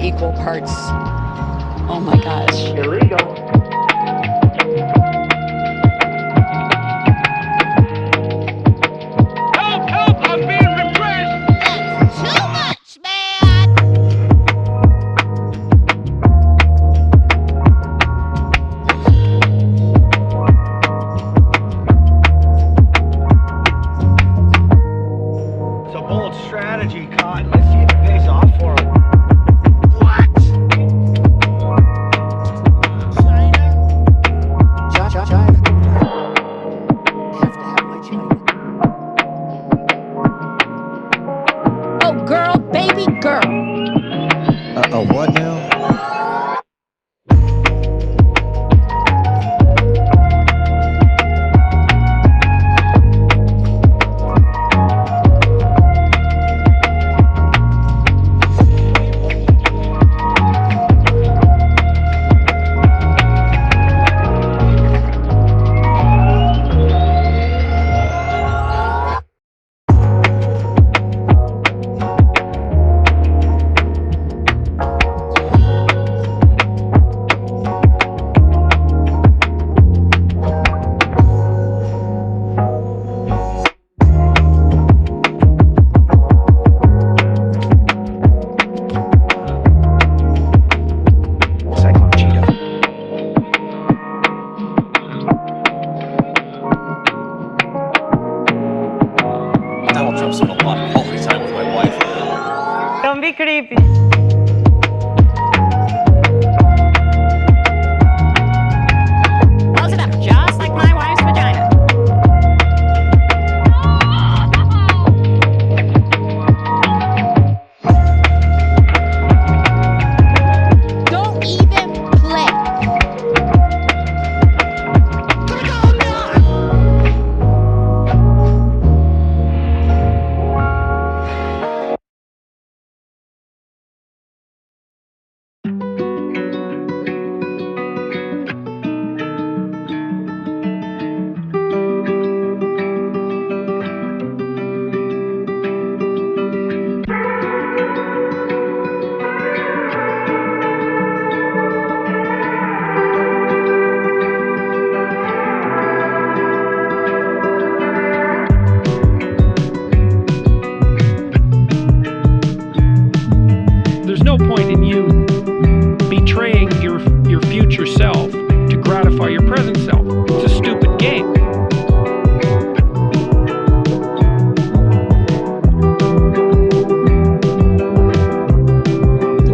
equal parts. Oh my gosh. Illegal. Help! Help! I'm being repressed! That's too much, man! It's a bold strategy, Cotton. Let's see if it pays off for him. What? China. Have to have my China. Oh, girl, baby girl. What now? Donald Trump spent a lot of quality time with my wife. Don't be creepy. Close it up, just like my wife's vagina. Don't even play. There's no point in you betraying your future self to gratify your present self. It's a stupid game.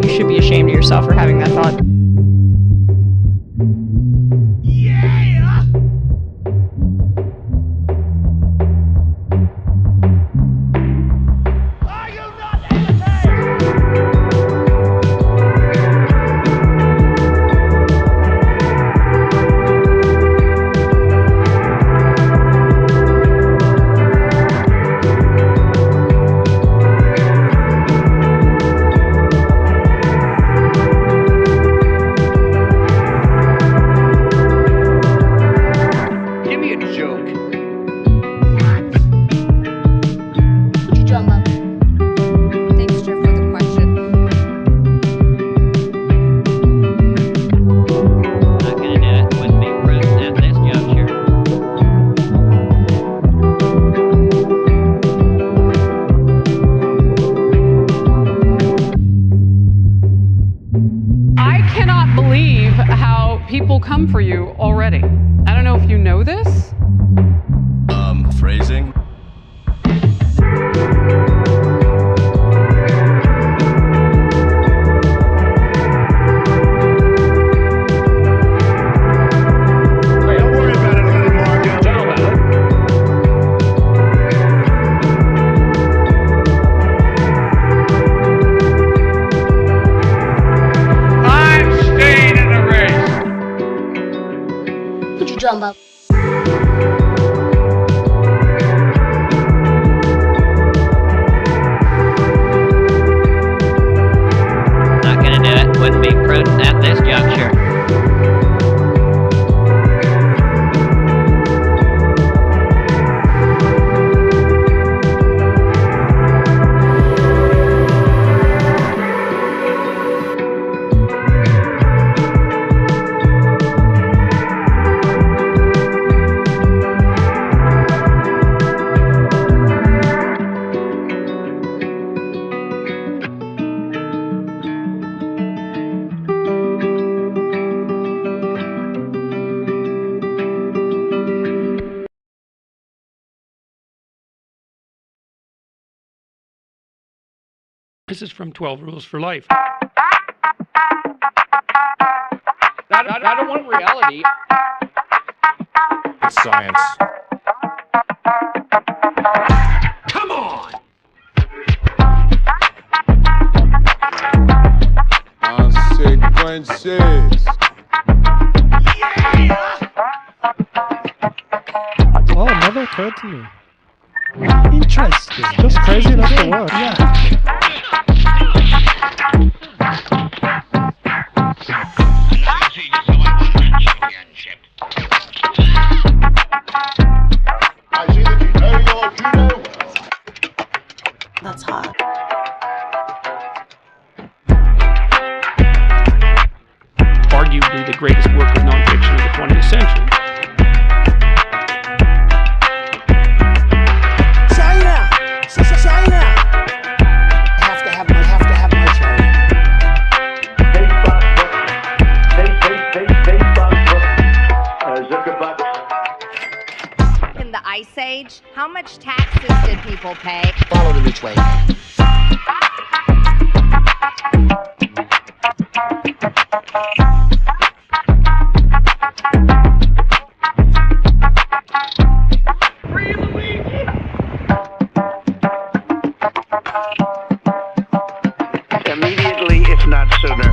You should be ashamed of yourself for having that thought. Are you not entertained? Give me a joke. Would you jump up? Thanks, Jeff, for the question. Not gonna do it. Wouldn't be president at this juncture. I cannot believe how people come for you already. I don't know if you know this, This is from 12 Rules for Life. I don't want reality. It's science. Come on! Consequences. Oh, another occurred to me. Interesting. Just crazy enough to work. Yeah. That's hot. Arguably the greatest work of nonfiction of the 20th century. China! China! Have to have my China. In the Ice Age, how much taxes did people pay? Follow the rich way. Immediately, if not sooner.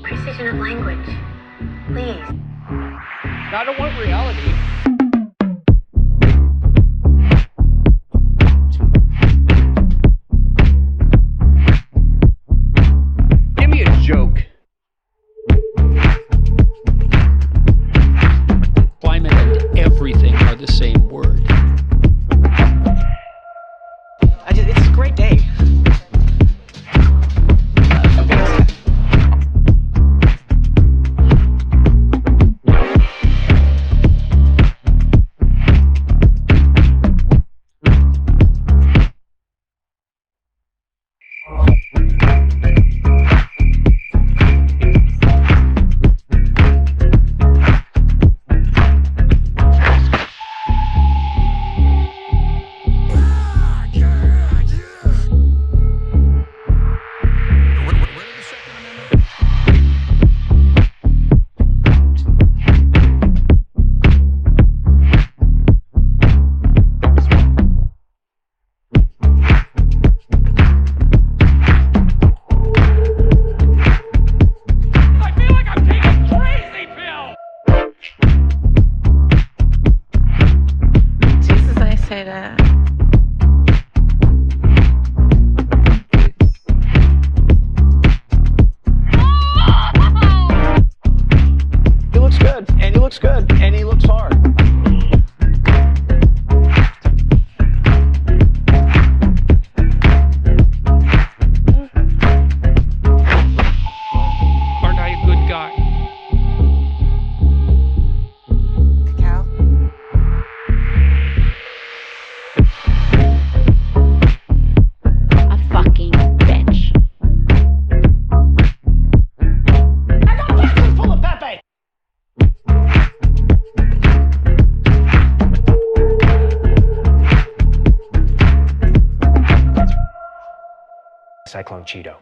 Precision of language. Please. I don't want reality. Give me a joke. Climate and everything are the same word. It's a great day. looks good, and he looks hard. Aren't I a good guy? Cacao? A fucking bitch. I got boxes full of Pepe! Cyclone Cheeto.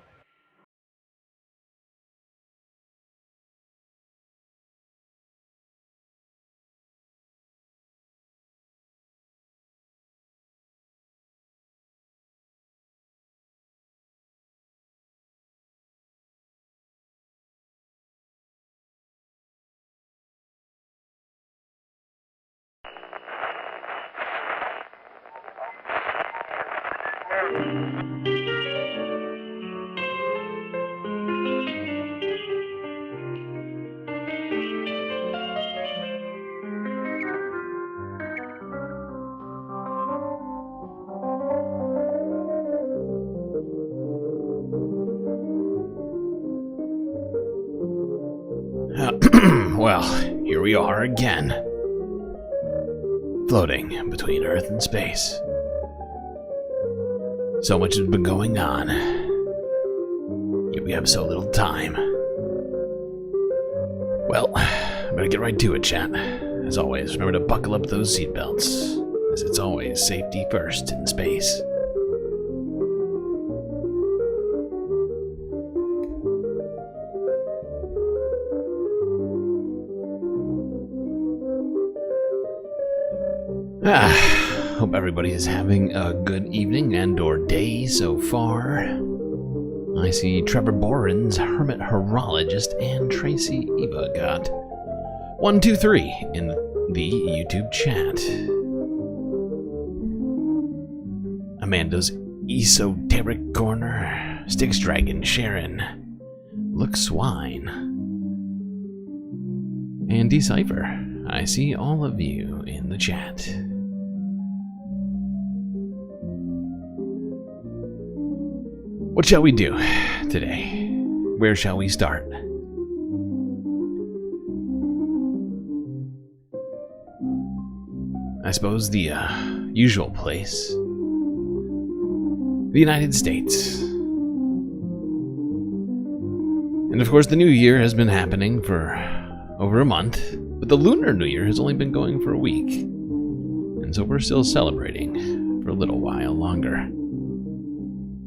Well, here we are again. Floating between Earth and space. So much has been going on. Yet we have so little time. Well, I'm gonna get right to it, chat. As always, remember to buckle up those seatbelts, as it's always safety first in space. Hope everybody is having a good evening and or day so far. I see Trevor Boren's Hermit Horologist and Tracy Eva got 1, 2, 3 in the YouTube chat. Amanda's Esoteric Corner, Styx Dragon Sharon, Look Swine, and Decipher. I see all of you in the chat. What shall we do today? Where shall we start? I suppose the usual place. The United States. And of course the New Year has been happening for over a month, but the Lunar New Year has only been going for a week. And so we're still celebrating for a little while longer.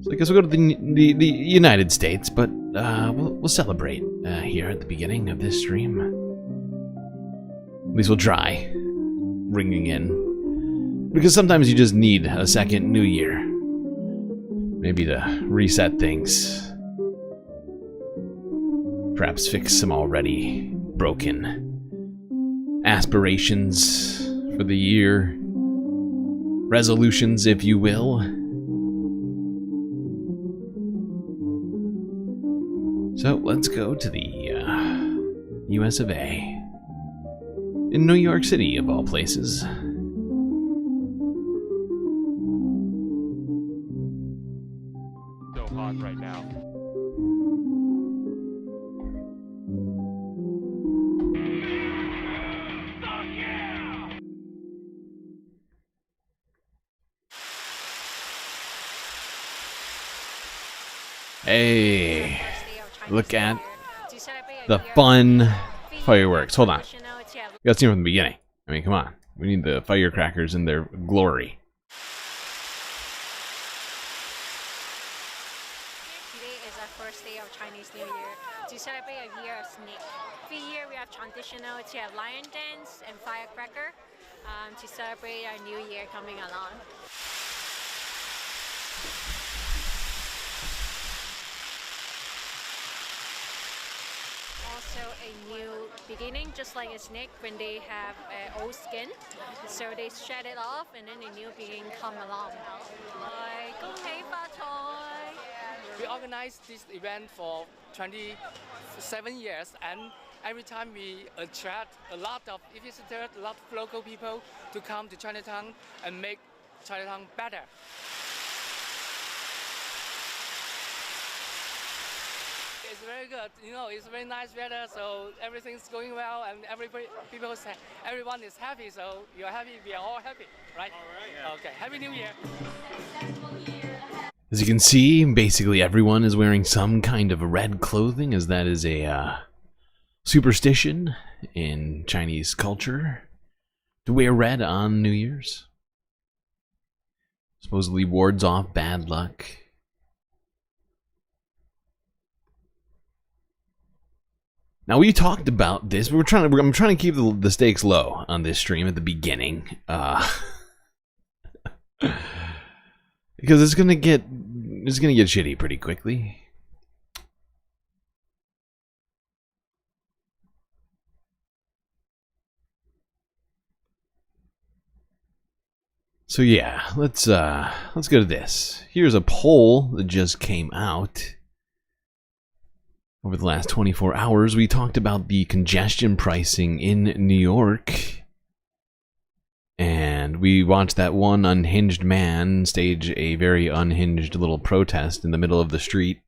So I guess we'll go to the United States, but we'll celebrate here at the beginning of this stream. At least we'll try ringing in, because sometimes you just need a second New Year, maybe to reset things, perhaps fix some already broken aspirations for the year, resolutions, if you will. So let's go to the US of A. In New York City, of all places. So hot right now. Hey, look at the fun fireworks. Hold on. You gotta see them from the beginning. I mean, come on. We need the firecrackers in their glory. Today is our first day of Chinese New Year. To celebrate a year of snake. Every year we have traditional lion dance and firecracker to celebrate our new year coming along. Also a new beginning, just like a snake when they have old skin. So they shed it off and then a new beginning come along. We organized this event for 27 years, and every time we attract a lot of visitors, a lot of local people to come to Chinatown and make Chinatown better. It's very good, you know, it's very nice weather, so everything's going well, and everyone is happy, so you're happy, we are all happy, right? All right. Yeah. Okay, Happy New Year. As you can see, basically everyone is wearing some kind of red clothing, as that is a superstition in Chinese culture to wear red on New Year's. Supposedly wards off bad luck. Now we talked about this. I'm trying to keep the stakes low on this stream at the beginning, because it's gonna get shitty pretty quickly. So yeah, let's go to this. Here's a poll that just came out. Over the last 24 hours, we talked about the congestion pricing in New York. And we watched that one unhinged man stage a very unhinged little protest in the middle of the street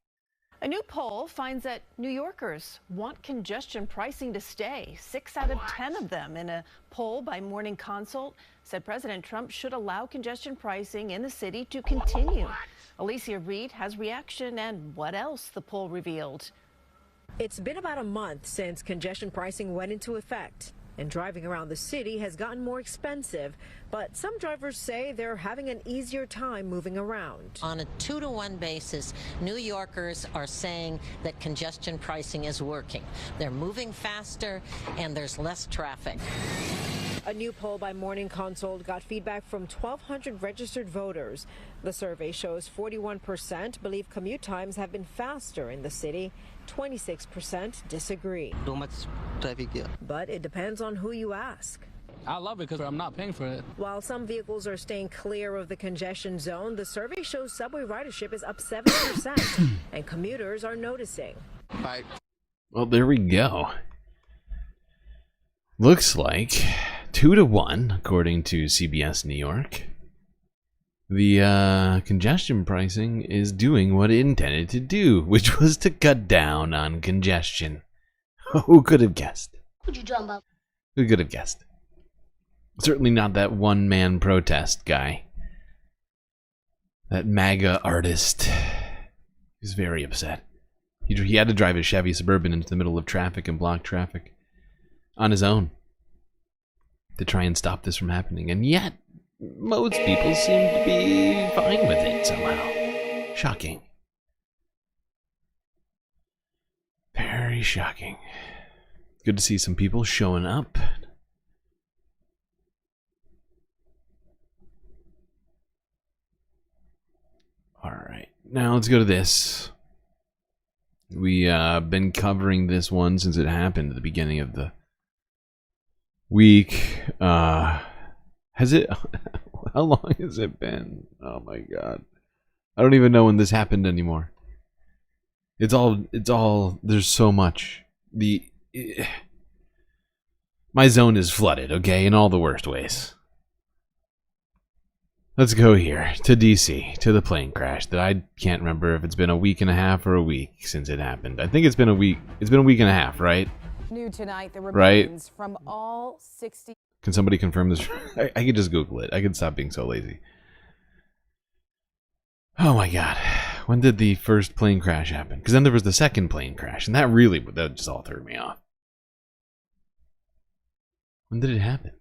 A new poll finds that New Yorkers want congestion pricing to stay. 6 out of 10 of them in a poll by Morning Consult said President Trump should allow congestion pricing in the city to continue. Alicia Reed has reaction and what else the poll revealed. It's been about a month since congestion pricing went into effect, and driving around the city has gotten more expensive. But some drivers say they're having an easier time moving around. On a 2-to-1 basis, New Yorkers are saying that congestion pricing is working. They're moving faster and there's less traffic. A new poll by Morning Consult got feedback from 1,200 registered voters. The survey shows 41% believe commute times have been faster in the city. 26% disagree. Too much traffic here. But it depends on who you ask. I love it because I'm not paying for it. While some vehicles are staying clear of the congestion zone, the survey shows subway ridership is up 7% and commuters are noticing. Bye. Well, there we go. Looks like 2-to-1, according to CBS New York. The congestion pricing is doing what it intended to do, which was to cut down on congestion. Who could have guessed? What you talking about? Who could have guessed? Certainly not that one-man protest guy. That MAGA artist. He's very upset. He had to drive his Chevy Suburban into the middle of traffic and block traffic on his own to try and stop this from happening. And yet, most people seem to be fine with it somehow. Shocking. Very shocking. Good to see some people showing up. Alright, now let's go to this. We been covering this one since it happened at the beginning of the week. Has it? How long has it been? Oh my god. I don't even know when this happened anymore. It's all, there's so much. My zone is flooded, okay, in all the worst ways. Let's go here, to DC, to the plane crash that I can't remember if it's been a week and a half or a week since it happened. I think it's been a week. It's been a week and a half, right? New tonight, the Right? remains from all 60. Can somebody confirm this? I could just Google it. I could stop being so lazy. Oh my god. When did the first plane crash happen? Because then there was the second plane crash, and that just all threw me off. When did it happen?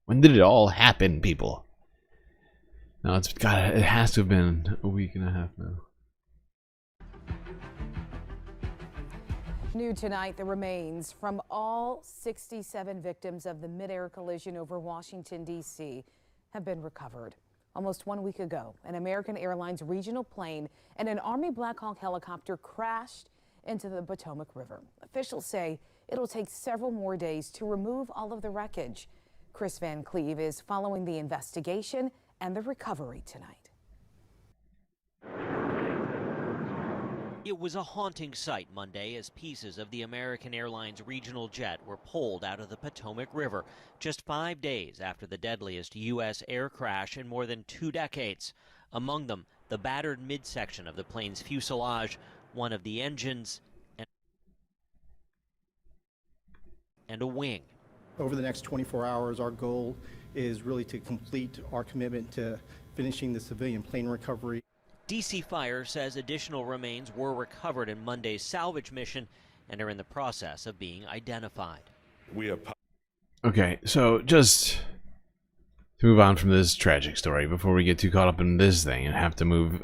When did it all happen, people? No, it has to have been a week and a half now. New tonight, the remains from all 67 victims of the mid-air collision over Washington, D.C. have been recovered. Almost 1 week ago, an American Airlines regional plane and an Army Black Hawk helicopter crashed into the Potomac River. Officials say it'll take several more days to remove all of the wreckage. Chris Van Cleve is following the investigation and the recovery tonight. It was a haunting sight Monday as pieces of the American Airlines regional jet were pulled out of the Potomac River just 5 days after the deadliest U.S. air crash in more than 2 decades. Among them, the battered midsection of the plane's fuselage, one of the engines, and a wing. Over the next 24 hours, our goal is really to complete our commitment to finishing the civilian plane recovery. DC Fire says additional remains were recovered in Monday's salvage mission and are in the process of being identified. Okay, so just to move on from this tragic story before we get too caught up in this thing and have to move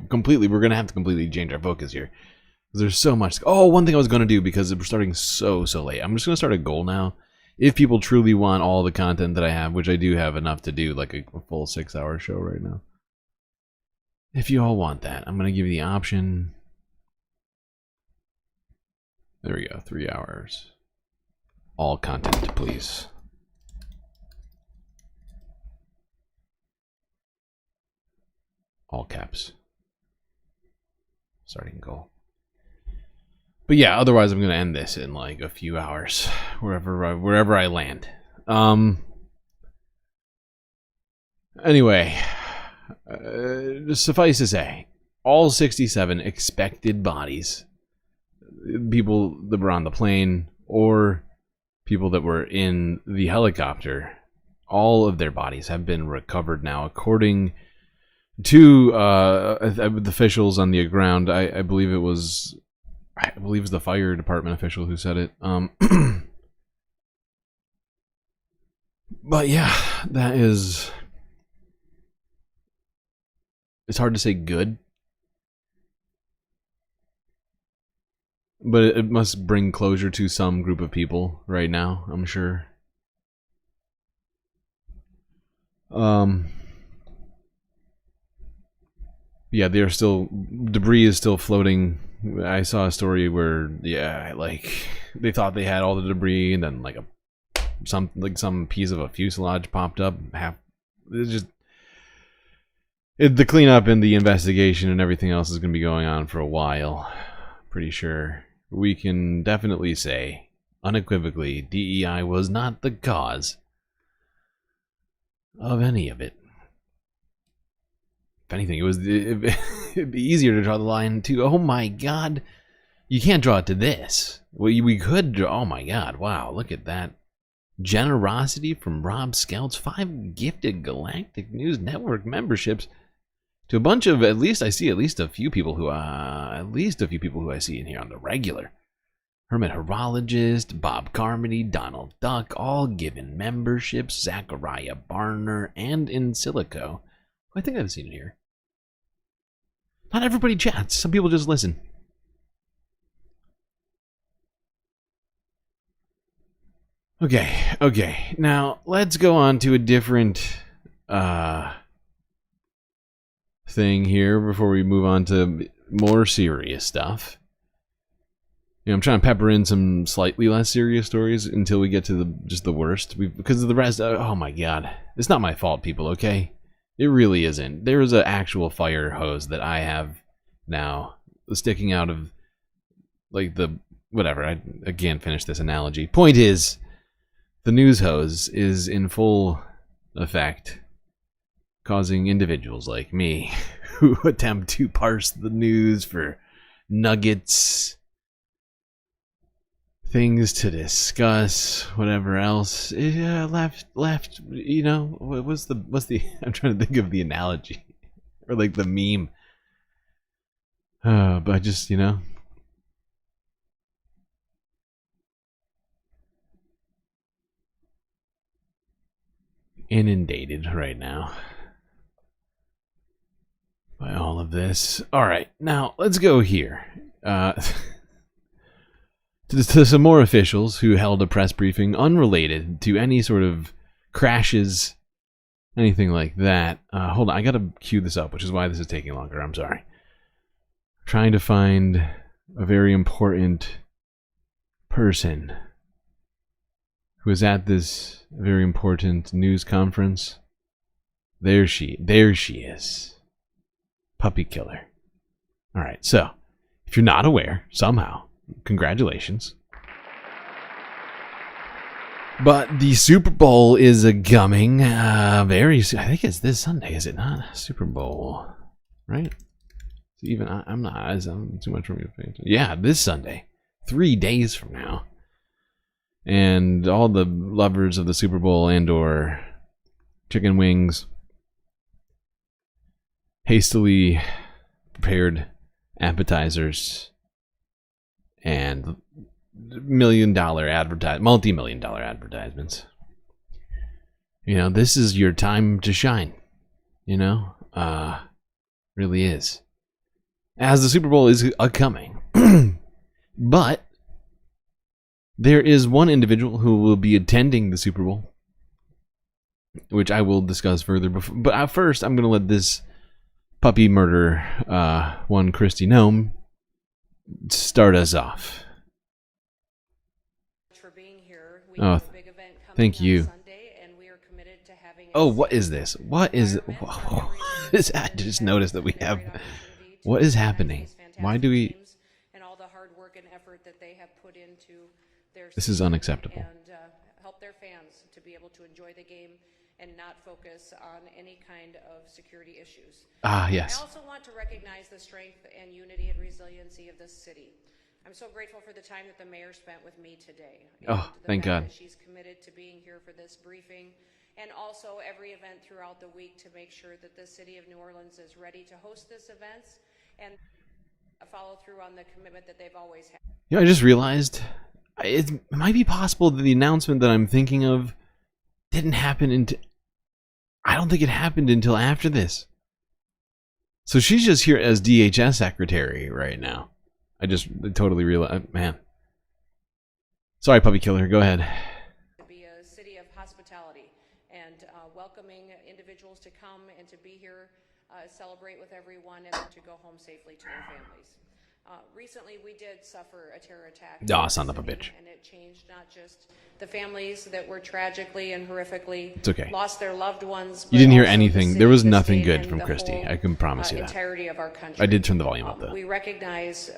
completely, we're going to have to completely change our focus here. There's so much. Oh, one thing I was going to do because we're starting so late. I'm just going to start a goal now. If people truly want all the content that I have, which I do have enough to do, like a full 6-hour show right now. If you all want that, I'm going to give you the option. There we go, 3 hours. All content, please. All caps. Starting goal. But yeah, otherwise I'm going to end this in like a few hours, wherever I land. Anyway, just suffice to say, all 67 expected bodies, people that were on the plane or people that were in the helicopter, all of their bodies have been recovered now, according to the officials on the ground. I believe it was the fire department official who said it. But yeah, that is... It's hard to say good, but it must bring closure to some group of people right now, I'm sure. Yeah, they're still... Debris is still floating. I saw a story where, yeah, like, they thought they had all the debris, and then, like, some piece of a fuselage popped up. It's just... the cleanup and the investigation and everything else is going to be going on for a while. Pretty sure. We can definitely say, unequivocally, DEI was not the cause of any of it. If anything, it'd be easier to draw the line to, oh my god, you can't draw it to this. We could draw, oh my god, wow, look at that. Generosity from Rob Scouts, 5 gifted Galactic News Network memberships to a bunch of, I see at least a few people who I see in here on the regular. Hermit Horologist, Bob Carmody, Donald Duck, all given memberships. Zachariah Barner, and In Silico. I think I've seen it here. Not everybody chats. Some people just listen. Okay. Now, let's go on to a different thing here before we move on to more serious stuff. You know, I'm trying to pepper in some slightly less serious stories until we get to just the worst. Because of the rest, oh my god. It's not my fault, people, okay? It really isn't. There is an actual fire hose that I have now sticking out of, like, the... Whatever, I again finished this analogy. Point is, the news hose is in full effect, causing individuals like me who attempt to parse the news for nuggets, things to discuss, whatever else. Left, you know, what's the I'm trying to think of the analogy or like the meme. But just, you know, inundated right now by all of this. All right, now let's go here. To some more officials who held a press briefing unrelated to any sort of crashes, anything like that. Hold on, I gotta queue this up, which is why this is taking longer. I'm sorry. I'm trying to find a very important person who was at this very important news conference. There she is. Puppy killer. All right, so if you're not aware, somehow, congratulations. But the Super Bowl is coming very soon. I think it's this Sunday, is it not? Super Bowl, right? Even I'm too much for me to pay attention. Yeah, this Sunday, 3 days from now. And all the lovers of the Super Bowl and/or chicken wings, hastily prepared appetizers, and multi-million-dollar advertisements. You know, this is your time to shine. You know, really is. As the Super Bowl is coming, but there is one individual who will be attending the Super Bowl, which I will discuss further. But first, I'm going to let this puppy murder one Christy Gnome start us off. Oh, thank you. Oh, what is this? What is it? I just noticed that we have... What is happening? Why do we... This is unacceptable. And help their fans to be able to enjoy the game and not focus on any kind of security issues. Ah, yes. I also want to recognize the strength and unity and resiliency of this city. I'm so grateful for the time that the mayor spent with me today. Oh, thank God. That she's committed to being here for this briefing, and also every event throughout the week to make sure that the city of New Orleans is ready to host this events and follow through on the commitment that they've always had. You know, I just realized it might be possible that the announcement that I'm thinking of didn't happen until... I don't think it happened until after this. So she's just here as DHS secretary right now. I just totally realized, man. Sorry, puppy killer. Go ahead. To be a city of hospitality and welcoming individuals to come and to be here, celebrate with everyone, and then to go home safely to their families. Recently, we did suffer a terror attack. Oh, son of a bitch. And it changed not just the families that were tragically and horrifically It's okay. lost their loved ones. You didn't hear anything. There was nothing good from Christy. I can promise you that. Entirety of our country. I did turn the volume up, though. We recognize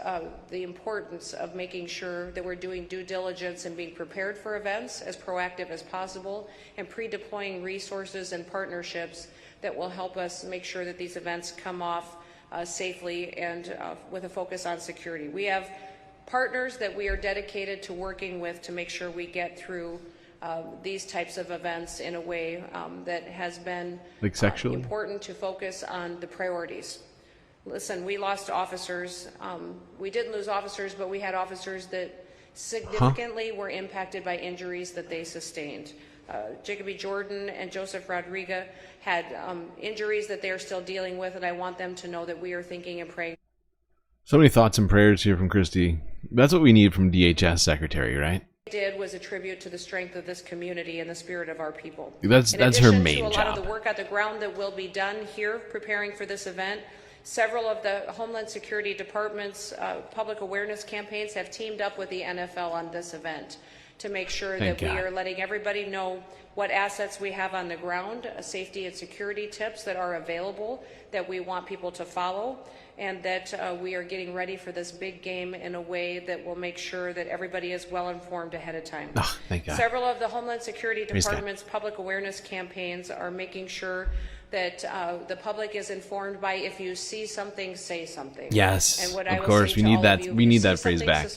the importance of making sure that we're doing due diligence and being prepared for events as proactive as possible, and pre-deploying resources and partnerships that will help us make sure that these events come off safely and with a focus on security. We have partners that we are dedicated to working with to make sure we get through these types of events in a way that has been like sexually important to focus on the priorities. Listen, we lost officers. We didn't lose officers, but we had officers that significantly were impacted by injuries that they sustained. Jacoby Jordan and Joseph Rodriguez had injuries that they are still dealing with, and I want them to know that we are thinking and praying. So many thoughts and prayers here from Christy. That's what we need from DHS secretary, right? What we did was a tribute to the strength of this community and the spirit of our people. That's her main to a job. lot of the work at the ground that will be done here preparing for this event, several of the Homeland Security Department's public awareness campaigns have teamed up with the NFL on this event to make sure that we are letting everybody know what assets we have on the ground, safety and security tips that are available that we want people to follow, and that we are getting ready for this big game in a way that will make sure that everybody is well informed ahead of time. Oh, thank God. Several of the Homeland Security Department's public awareness campaigns are making sure that the public is informed by, if you see something, say something. Yes, and what of course, we need that. We need that phrase back.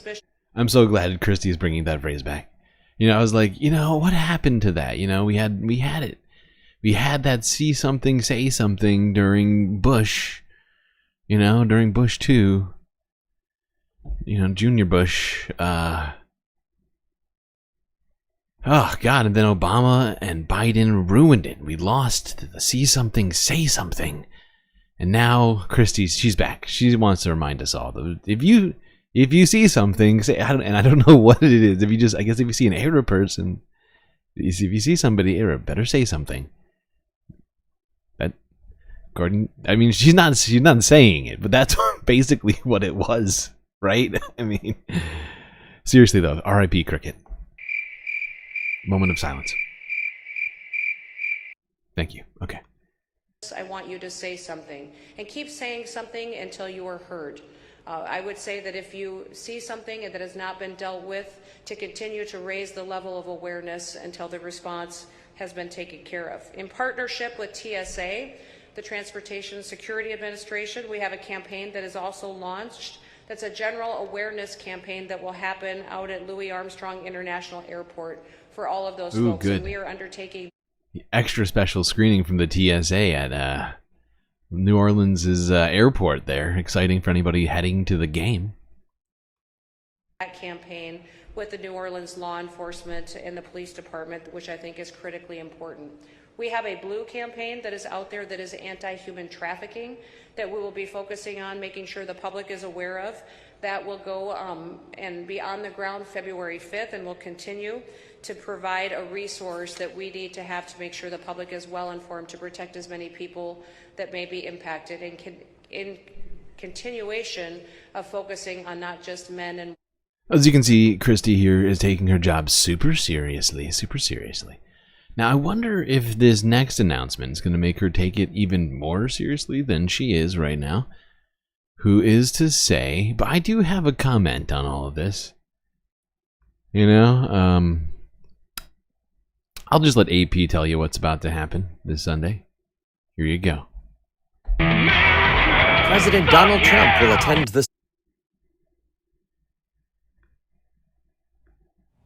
I'm so glad Christy is bringing that phrase back. You know, I was like, you know, what happened to that? You know, we had it. We had that see something, say something during Bush. You know, during Bush 2. You know, Junior Bush. Oh, God. And then Obama and Biden ruined it. We lost the see something, say something. And now she's back. She wants to remind us all. If you see something, say, and I don't know what it is. I guess if you see an Arab person, if you see somebody Arab, better say something. That, Gordon, I mean, she's not saying it, but that's basically what it was, right? I mean, seriously though, R.I.P. Cricket. Moment of silence. Thank you. Okay. I want you to say something, and keep saying something until you are heard. I would say that if you see something that has not been dealt with, to continue to raise the level of awareness until the response has been taken care of. In partnership with TSA, the Transportation Security Administration, we have a campaign that is also launched. That's a general awareness campaign that will happen out at Louis Armstrong International Airport for all of those folks. Good. And we are undertaking extra special screening from the TSA at New Orleans' airport there. Exciting for anybody heading to the game. That campaign with the New Orleans law enforcement and the police department, which I think is critically important. We have a blue campaign that is out there that is anti-human trafficking that we will be focusing on, making sure the public is aware of. That will go and be on the ground February 5th, and will continue to provide a resource that we need to have to make sure the public is well informed to protect as many people that may be impacted, and in continuation of focusing on not just men and... As you can see, Christy here is taking her job super seriously, super seriously. Now, I wonder if this next announcement is going to make her take it even more seriously than she is right now. Who is to say, but I do have a comment on all of this. You know, I'll just let AP tell you what's about to happen this Sunday. Here you go. President Donald Trump will attend the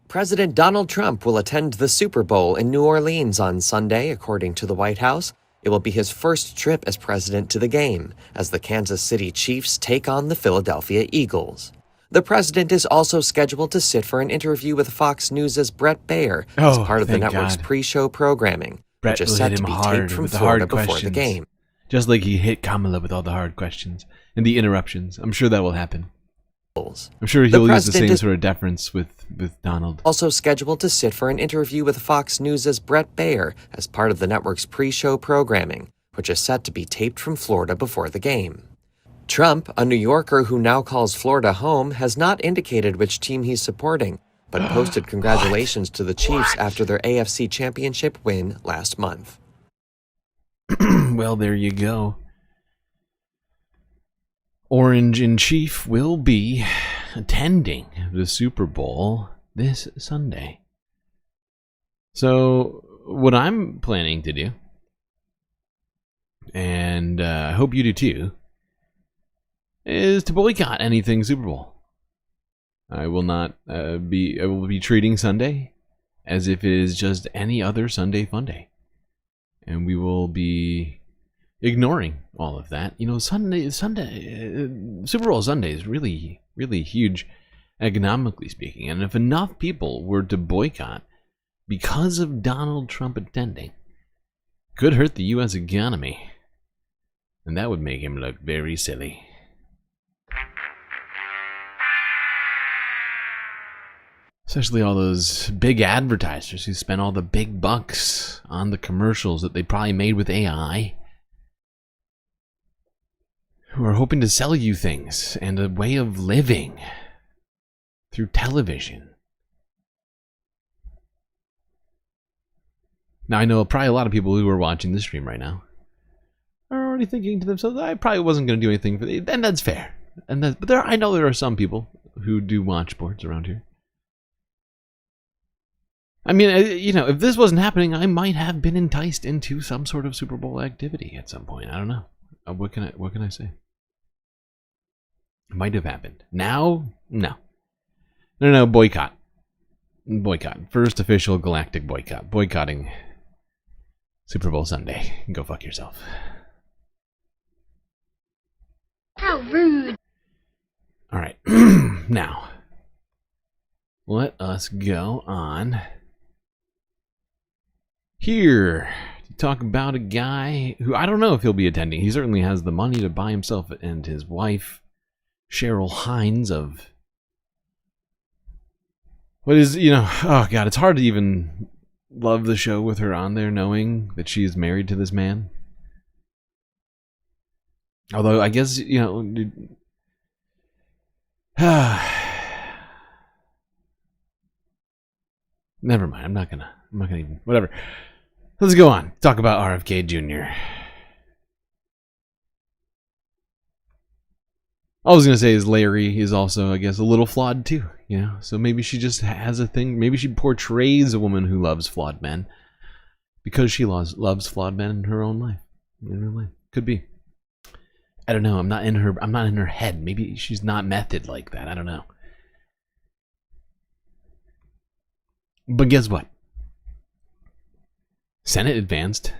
President Donald Trump will attend the Super Bowl in New Orleans on Sunday, according to the White House. It will be his first trip as president to the game, as the Kansas City Chiefs take on the Philadelphia Eagles. The president is also scheduled to sit for an interview with Fox News' Brett Baer as part of the network's pre-show programming, Brett which is set to be taped from Florida before the game. Just like he hit Kamala with all the hard questions and the interruptions. I'm sure that will happen. I'm sure he'll use the same sort of deference with Donald. Also scheduled to sit for an interview with Fox News' Brett Baer as part of the network's pre-show programming, which is set to be taped from Florida before the game. Trump, a New Yorker who now calls Florida home, has not indicated which team he's supporting, but posted congratulations to the Chiefs after their AFC Championship win last month. Well, there you go. Orange in Chief will be attending the Super Bowl this Sunday. So, what I'm planning to do, and I hope you do too, is to boycott anything Super Bowl. I will not I will be treating Sunday as if it is just any other Sunday fun day. And we will be ignoring all of that. You know, Super Bowl Sunday is really, really huge economically speaking. And if enough people were to boycott because of Donald Trump attending, could hurt the U.S. economy. And that would make him look very silly. Especially all those big advertisers who spent all the big bucks on the commercials that they probably made with AI, who are hoping to sell you things and a way of living through television. Now, I know probably a lot of people who are watching this stream right now are already thinking to themselves, I probably wasn't going to do anything for it. And that's fair. But I know there are some people who do watch sports around here. I mean, you know, if this wasn't happening, I might have been enticed into some sort of Super Bowl activity at some point. I don't know. What can I say? It might have happened. Now, no. No, boycott. Boycott. First official galactic boycott. Boycotting Super Bowl Sunday. Go fuck yourself. How rude. All right. Now, let us go on here to talk about a guy who I don't know if he'll be attending. He certainly has the money to buy himself and his wife, Cheryl Hines, of what is, you know, oh God, it's hard to even love the show with her on there knowing that she is married to this man. Although I guess, you know, never mind. I'm not gonna even, whatever. Let's go on. Talk about RFK Jr. All I was gonna say is Larry is also, I guess, a little flawed too. You know, so maybe she just has a thing. Maybe she portrays a woman who loves flawed men because she loves flawed men in her own life. In her life, could be. I don't know. I'm not in her head. Maybe she's not method like that. I don't know. But guess what? Senate advanced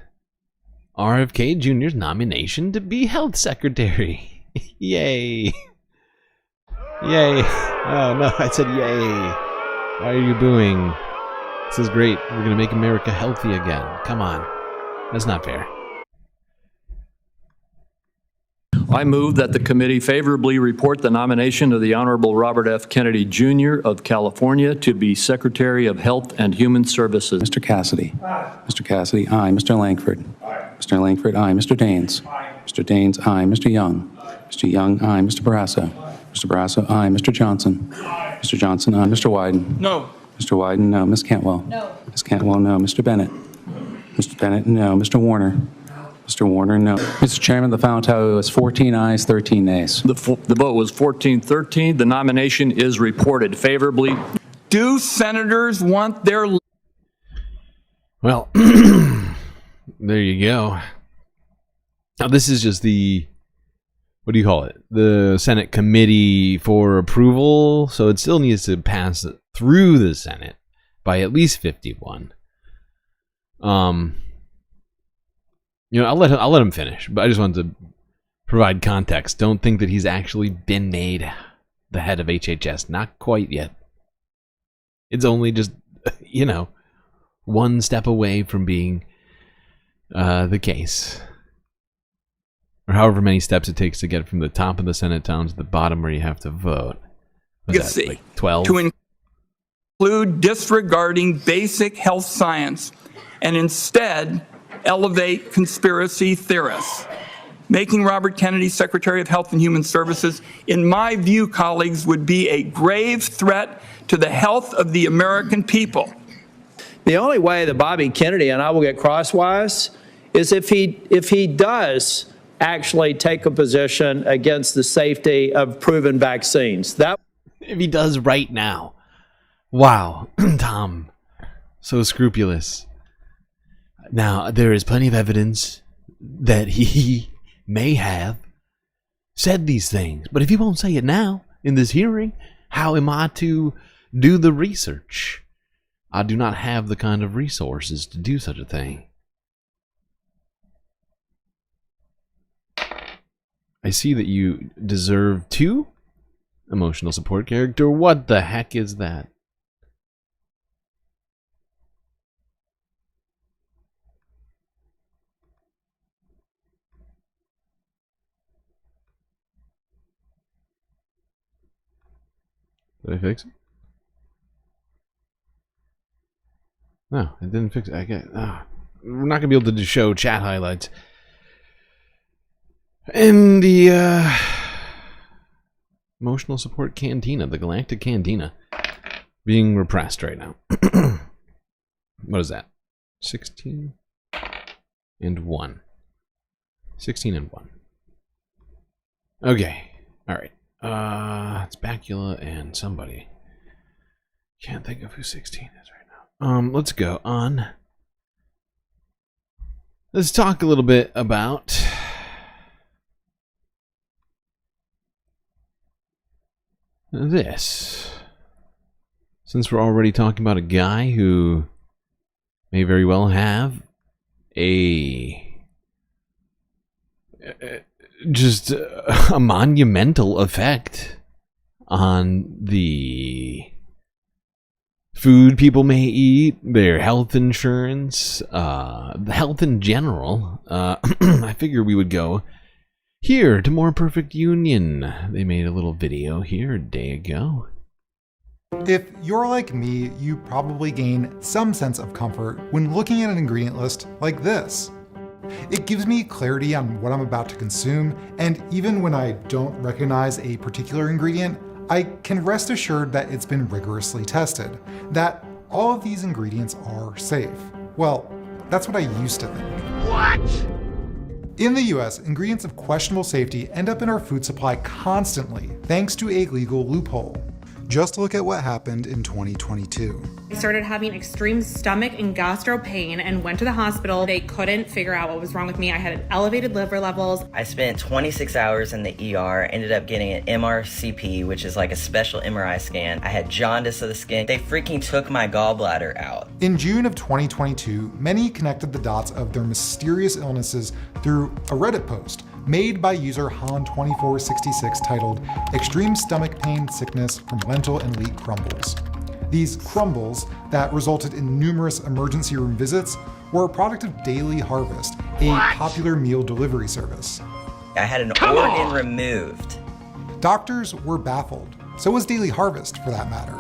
RFK Jr.'s nomination to be health secretary. Yay. Yay. Oh, no, I said yay. Why are you booing? This is great. We're going to make America healthy again. Come on. That's not fair. I move that the committee favorably report the nomination of the Honorable Robert F. Kennedy, Jr. of California to be Secretary of Health and Human Services. Mr. Cassidy. Aye. Mr. Cassidy, aye. Mr. Langford. Aye. Mr. Langford, aye. Mr. Daines. Aye. Mr. Daines, aye. Mr. Young. Aye. Mr. Young, aye. Mr. Barrasso. Aye. Mr. Barrasso, aye. Mr. Johnson. Aye. Mr. Johnson, aye. Mr. Wyden. No. Mr. Wyden, no. Ms. Cantwell. No. Ms. Cantwell, no. Mr. Bennett. Mr. Bennett, no. Mr. Warner. Mr. Warner, no. Mr. Chairman, the final tally was 14 ayes, 13 nays. The vote was 14-13. The nomination is reported favorably. Do senators want their... Well, there you go. Now, this is just the, what do you call it? The Senate Committee for Approval. So it still needs to pass through the Senate by at least 51. I'll let him finish, but I just wanted to provide context. Don't think that he's actually been made the head of HHS. Not quite yet. It's only just, one step away from being the case. Or however many steps it takes to get from the top of the Senate down to the bottom where you have to vote. Legacy, like 12? to include disregarding basic health science and instead elevate conspiracy theorists. Making Robert Kennedy Secretary of Health and Human Services, in my view, colleagues, would be a grave threat to the health of the American people. The only way that Bobby Kennedy and I will get crosswise is if he does actually take a position against the safety of proven vaccines. That if he does right now. Wow, Tom, so scrupulous. Now, there is plenty of evidence that he may have said these things, but if he won't say it now in this hearing, how am I to do the research? I do not have the kind of resources to do such a thing. I see that you deserve 2 emotional support character. What the heck is that? Did I fix it? No, it didn't fix it. We're not going to be able to show chat highlights. In the emotional support cantina, the Galactic Cantina, being repressed right now. What is that? 16 and 1. 16 and 1. Okay. All right. It's Bacula and somebody. Can't think of who 16 is right now. Let's go on. Let's talk a little bit about this. Since we're already talking about a guy who may very well have just a monumental effect on the food people may eat, their health insurance, health in general. I figure we would go here to More Perfect Union. They made a little video here a day ago. If you're like me, you probably gain some sense of comfort when looking at an ingredient list like this. It gives me clarity on what I'm about to consume, and even when I don't recognize a particular ingredient, I can rest assured that it's been rigorously tested, that all of these ingredients are safe. Well, that's what I used to think. What? In the US, ingredients of questionable safety end up in our food supply constantly, thanks to a legal loophole. Just look at what happened in 2022. I started having extreme stomach and gastro pain and went to the hospital. They couldn't figure out what was wrong with me. I had elevated liver levels. I spent 26 hours in the ER, ended up getting an MRCP, which is like a special MRI scan. I had jaundice of the skin. They freaking took my gallbladder out. In June of 2022, many connected the dots of their mysterious illnesses through a Reddit post made by user Han2466 titled Extreme Stomach Pain Sickness from Lentil and Wheat Crumbles. These crumbles that resulted in numerous emergency room visits were a product of Daily Harvest, a popular meal delivery service. I had an organ removed. Doctors were baffled. So was Daily Harvest, for that matter.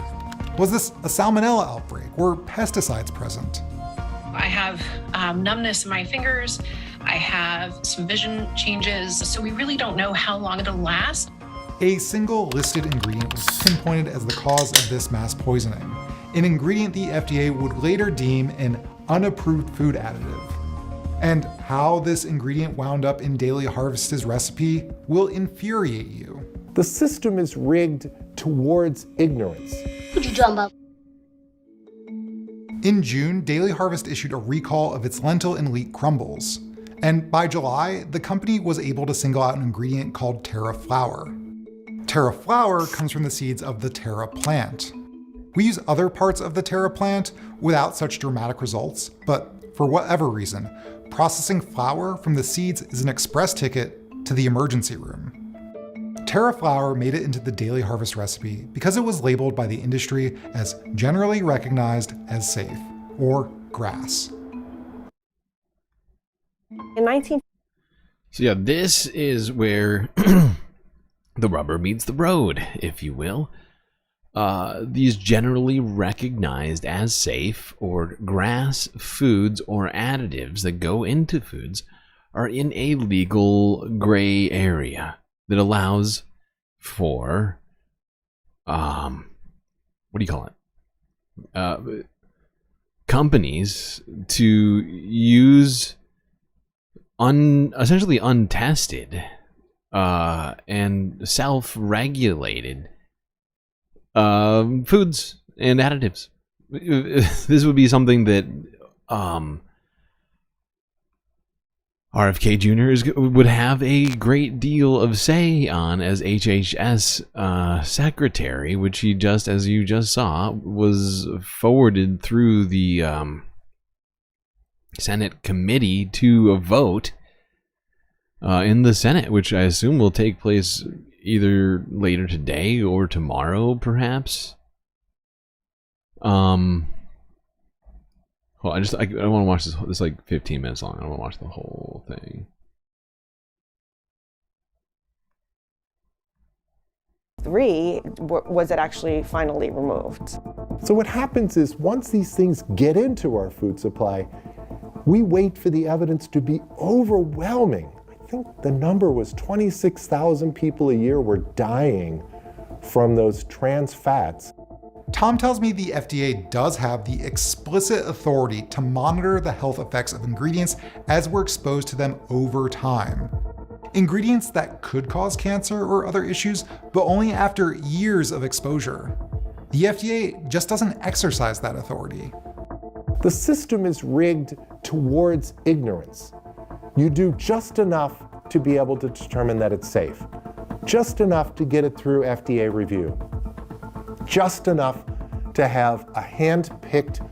Was this a salmonella outbreak? Were pesticides present? I have numbness in my fingers. I have some vision changes, so we really don't know how long it'll last. A single listed ingredient was pinpointed as the cause of this mass poisoning, an ingredient the FDA would later deem an unapproved food additive. And how this ingredient wound up in Daily Harvest's recipe will infuriate you. The system is rigged towards ignorance. Could you jump up? In June, Daily Harvest issued a recall of its lentil and leek crumbles. And by July, the company was able to single out an ingredient called Terra flour. Terra flour comes from the seeds of the Terra plant. We use other parts of the Terra plant without such dramatic results, but for whatever reason, processing flour from the seeds is an express ticket to the emergency room. Terra flour made it into the Daily Harvest recipe because it was labeled by the industry as generally recognized as safe, or GRAS. So yeah, this is where the rubber meets the road, if you will. These generally recognized as safe or GRAS foods or additives that go into foods are in a legal gray area that allows for, what do you call it? Companies to use essentially untested and self-regulated foods and additives. This would be something that RFK Jr. would have a great deal of say on as HHS secretary, which he just, as you just saw, was forwarded through the Senate committee to a vote in the Senate, which I assume will take place either later today or tomorrow, perhaps. Well, I want to watch this. It's like 15 minutes long. I don't want to watch the whole thing. Was it actually finally removed? So what happens is once these things get into our food supply, we wait for the evidence to be overwhelming. I think the number was 26,000 people a year were dying from those trans fats. Tom tells me the FDA does have the explicit authority to monitor the health effects of ingredients as we're exposed to them over time. Ingredients that could cause cancer or other issues, but only after years of exposure. The FDA just doesn't exercise that authority. The system is rigged towards ignorance. You do just enough to be able to determine that it's safe. Just enough to get it through FDA review. Just enough to have a hand-picked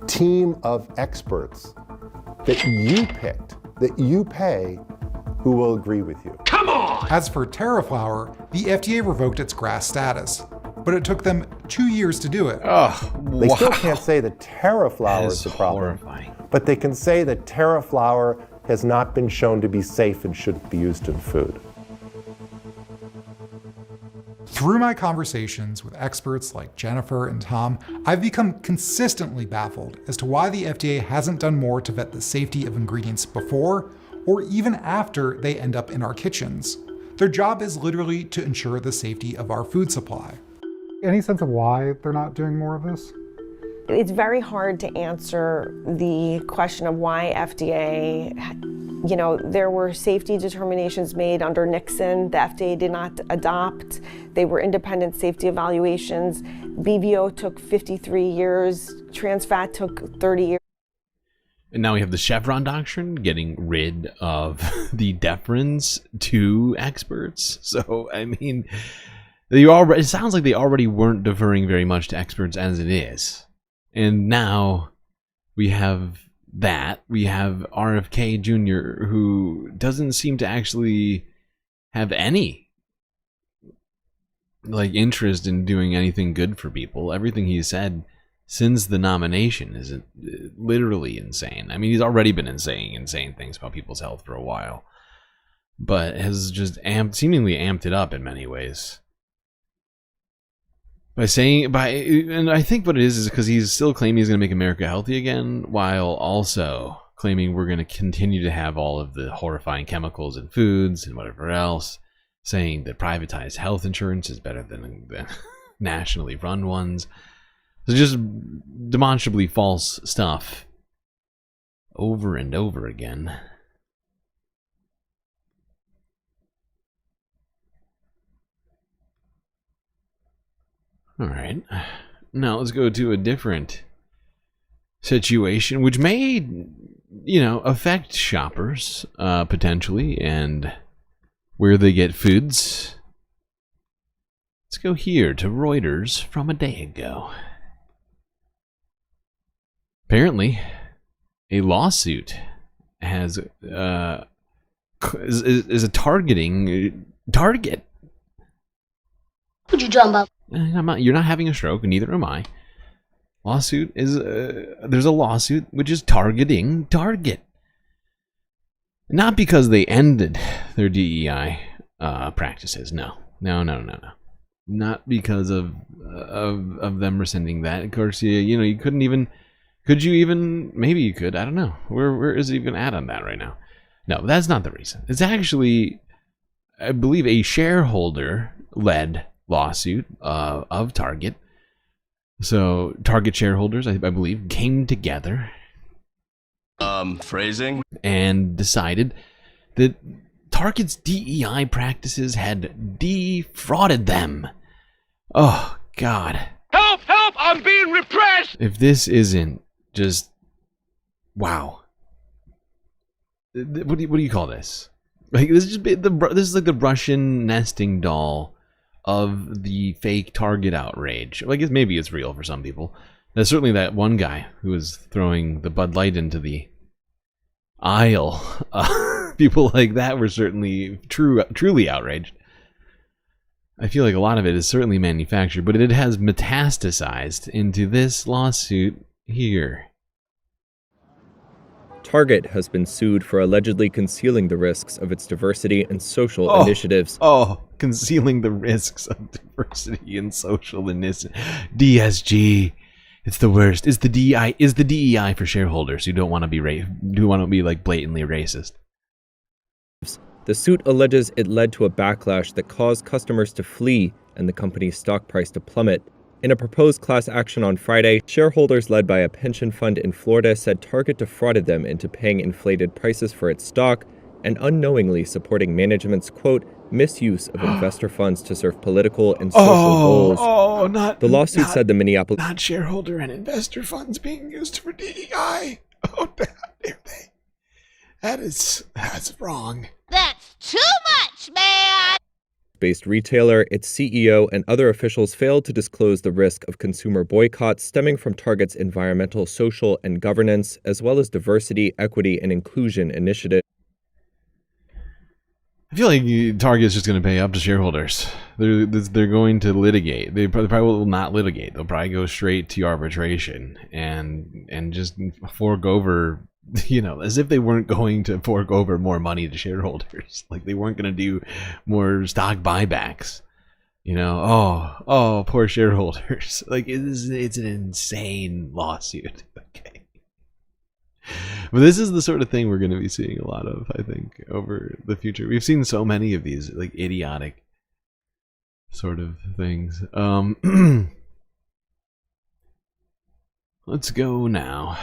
team of experts that you picked, that you pay, who will agree with you. Come on! As for Terra flour, the FDA revoked its GRAS status, but it took them 2 years to do it. They still can't say that Terra flour is the problem, but they can say that Terra flour has not been shown to be safe and shouldn't be used in food. Through my conversations with experts like Jennifer and Tom, I've become consistently baffled as to why the FDA hasn't done more to vet the safety of ingredients before or even after they end up in our kitchens. Their job is literally to ensure the safety of our food supply. Any sense of why they're not doing more of this? It's very hard to answer the question of why FDA, there were safety determinations made under Nixon. The FDA did not adopt. They were independent safety evaluations. BBO took 53 years. Trans fat took 30 years. And now we have the Chevron doctrine getting rid of the deference to experts. So, I mean, it sounds like they already weren't deferring very much to experts as it is. And now we have that. We have RFK Jr., who doesn't seem to actually have any interest in doing anything good for people. Everything he's said since the nomination is literally insane. I mean, he's already been saying insane things about people's health for a while, but has just seemingly amped it up in many ways. And I think what it is because he's still claiming he's going to make America healthy again, while also claiming we're going to continue to have all of the horrifying chemicals in foods and whatever else, saying that privatized health insurance is better than nationally run ones. So just demonstrably false stuff over and over again. All right, now let's go to a different situation, which may, affect shoppers potentially and where they get foods. Let's go here to Reuters from a day ago. Apparently, a lawsuit is a target. Would you jump up? You're not having a stroke, neither am I. Lawsuit is there's a lawsuit which is targeting Target. Not because they ended their DEI practices. No. Not because of them rescinding that. Of course, you couldn't even. Could you even? Maybe you could. I don't know. Where is it even at on that right now? No, that's not the reason. It's actually, I believe, a shareholder-led lawsuit of Target. So Target shareholders, I believe, came together. Phrasing? And decided that Target's DEI practices had defrauded them. Oh, God. Help! Help! I'm being repressed! If this isn't just... Wow. What do you call this? Like, this is like the Russian nesting doll of the fake Target outrage. Well, I guess maybe it's real for some people. There's certainly that one guy who was throwing the Bud Light into the aisle. People like that were certainly truly outraged. I feel like a lot of it is certainly manufactured, but it has metastasized into this lawsuit here. Target has been sued for allegedly concealing the risks of its diversity and social initiatives. Concealing the risks of diversity and social initiatives. DSG. It's the worst. Is the DEI for shareholders who don't want to be like blatantly racist. The suit alleges it led to a backlash that caused customers to flee and the company's stock price to plummet. In a proposed class action on Friday, shareholders led by a pension fund in Florida said Target defrauded them into paying inflated prices for its stock and unknowingly supporting management's, quote, misuse of investor funds to serve political and social goals. The lawsuit said the Minneapolis... Not shareholder and investor funds being used for DEI. Oh, how dare they? That's wrong. That's too much, man! Based retailer, its CEO, and other officials failed to disclose the risk of consumer boycotts stemming from Target's environmental, social, and governance, as well as diversity, equity, and inclusion initiative. I feel like Target is just going to pay up to shareholders. They're going to litigate. They probably will not litigate. They'll probably go straight to arbitration and just fork over, as if they weren't going to fork over more money to shareholders. Like they weren't going to do more stock buybacks. Poor shareholders. Like it's an insane lawsuit. Okay. But this is the sort of thing we're going to be seeing a lot of, I think, over the future. We've seen so many of these like idiotic sort of things. Let's go now.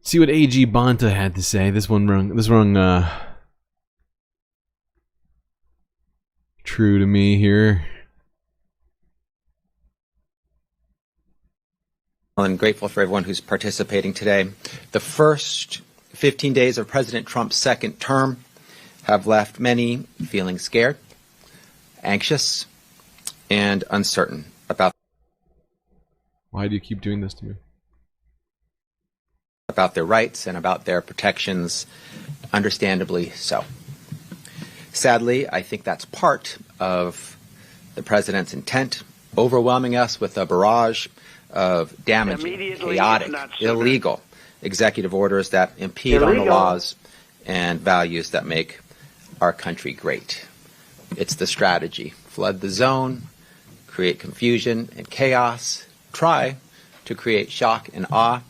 See what AG Bonta had to say. This rung true to me here. I'm grateful for everyone who's participating today. The first 15 days of President Trump's second term have left many feeling scared, anxious, and uncertain about... Why do you keep doing this to me? ...about their rights and about their protections, understandably so. Sadly, I think that's part of the president's intent, overwhelming us with a barrage of damaging, chaotic, illegal executive orders that impede on the laws and values that make our country great. It's the strategy. Flood the zone, create confusion and chaos, try to create shock and awe.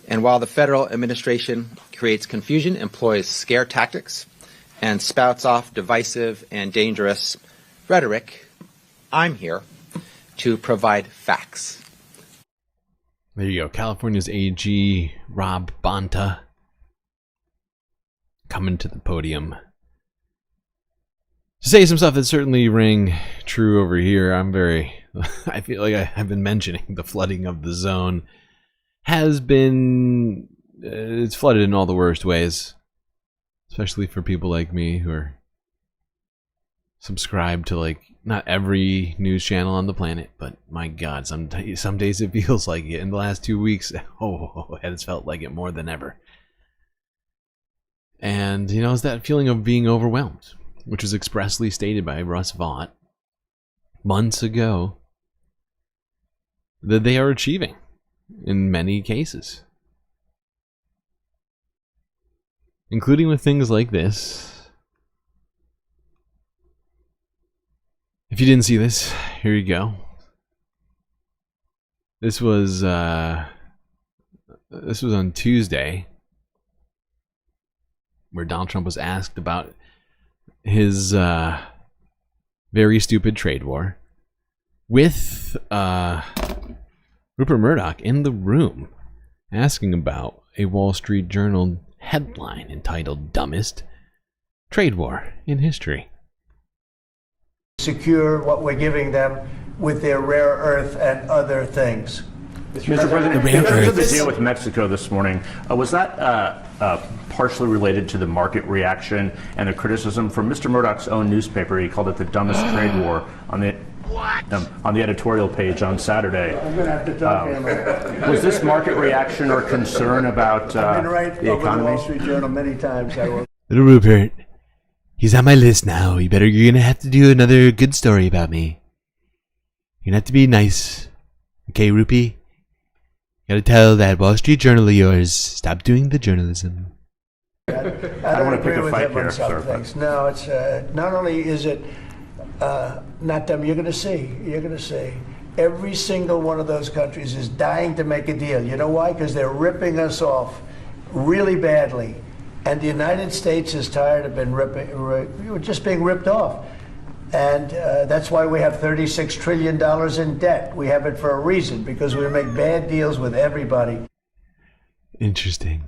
And while the federal administration creates confusion, employs scare tactics, and spouts off divisive and dangerous rhetoric, I'm here to provide facts. There you go. California's AG, Rob Bonta, coming to the podium. To say some stuff that certainly rang true over here, I feel like I've been mentioning the flooding of the zone has been, it's flooded in all the worst ways, especially for people like me who are subscribed to like not every news channel on the planet, but my God, some days it feels like it. In the last 2 weeks, it has felt like it more than ever. And, you know, it's that feeling of being overwhelmed, which was expressly stated by Russ Vought months ago, that they are achieving in many cases. Including with things like this. If you didn't see this, here you go. This was on Tuesday, where Donald Trump was asked about his very stupid trade war with Rupert Murdoch in the room, asking about a Wall Street Journal headline entitled "Dumbest Trade War in History." Secure what we're giving them with their rare earth and other things. Mr. President, in terms of the deal with Mexico this morning, was that partially related to the market reaction and the criticism from Mr. Murdoch's own newspaper? He called it the dumbest trade war on the editorial page on Saturday. I'm going to have to talk to him. Was this market reaction or concern about I've been right the over the economy? Wall Street Journal many times. I will. Little Rupert, he's on my list now. You're gonna have to do another good story about me. You're gonna have to be nice. Okay, Rupee? You gotta tell that Wall Street Journal of yours, stop doing the journalism. I don't want to pick a agree with fight him on here, some sir, things. No, it's not only is it not them. You're going to see. Every single one of those countries is dying to make a deal. You know why? Because they're ripping us off really badly. And the United States is tired of just being ripped off. And that's why we have $36 trillion in debt. We have it for a reason, because we make bad deals with everybody. Interesting.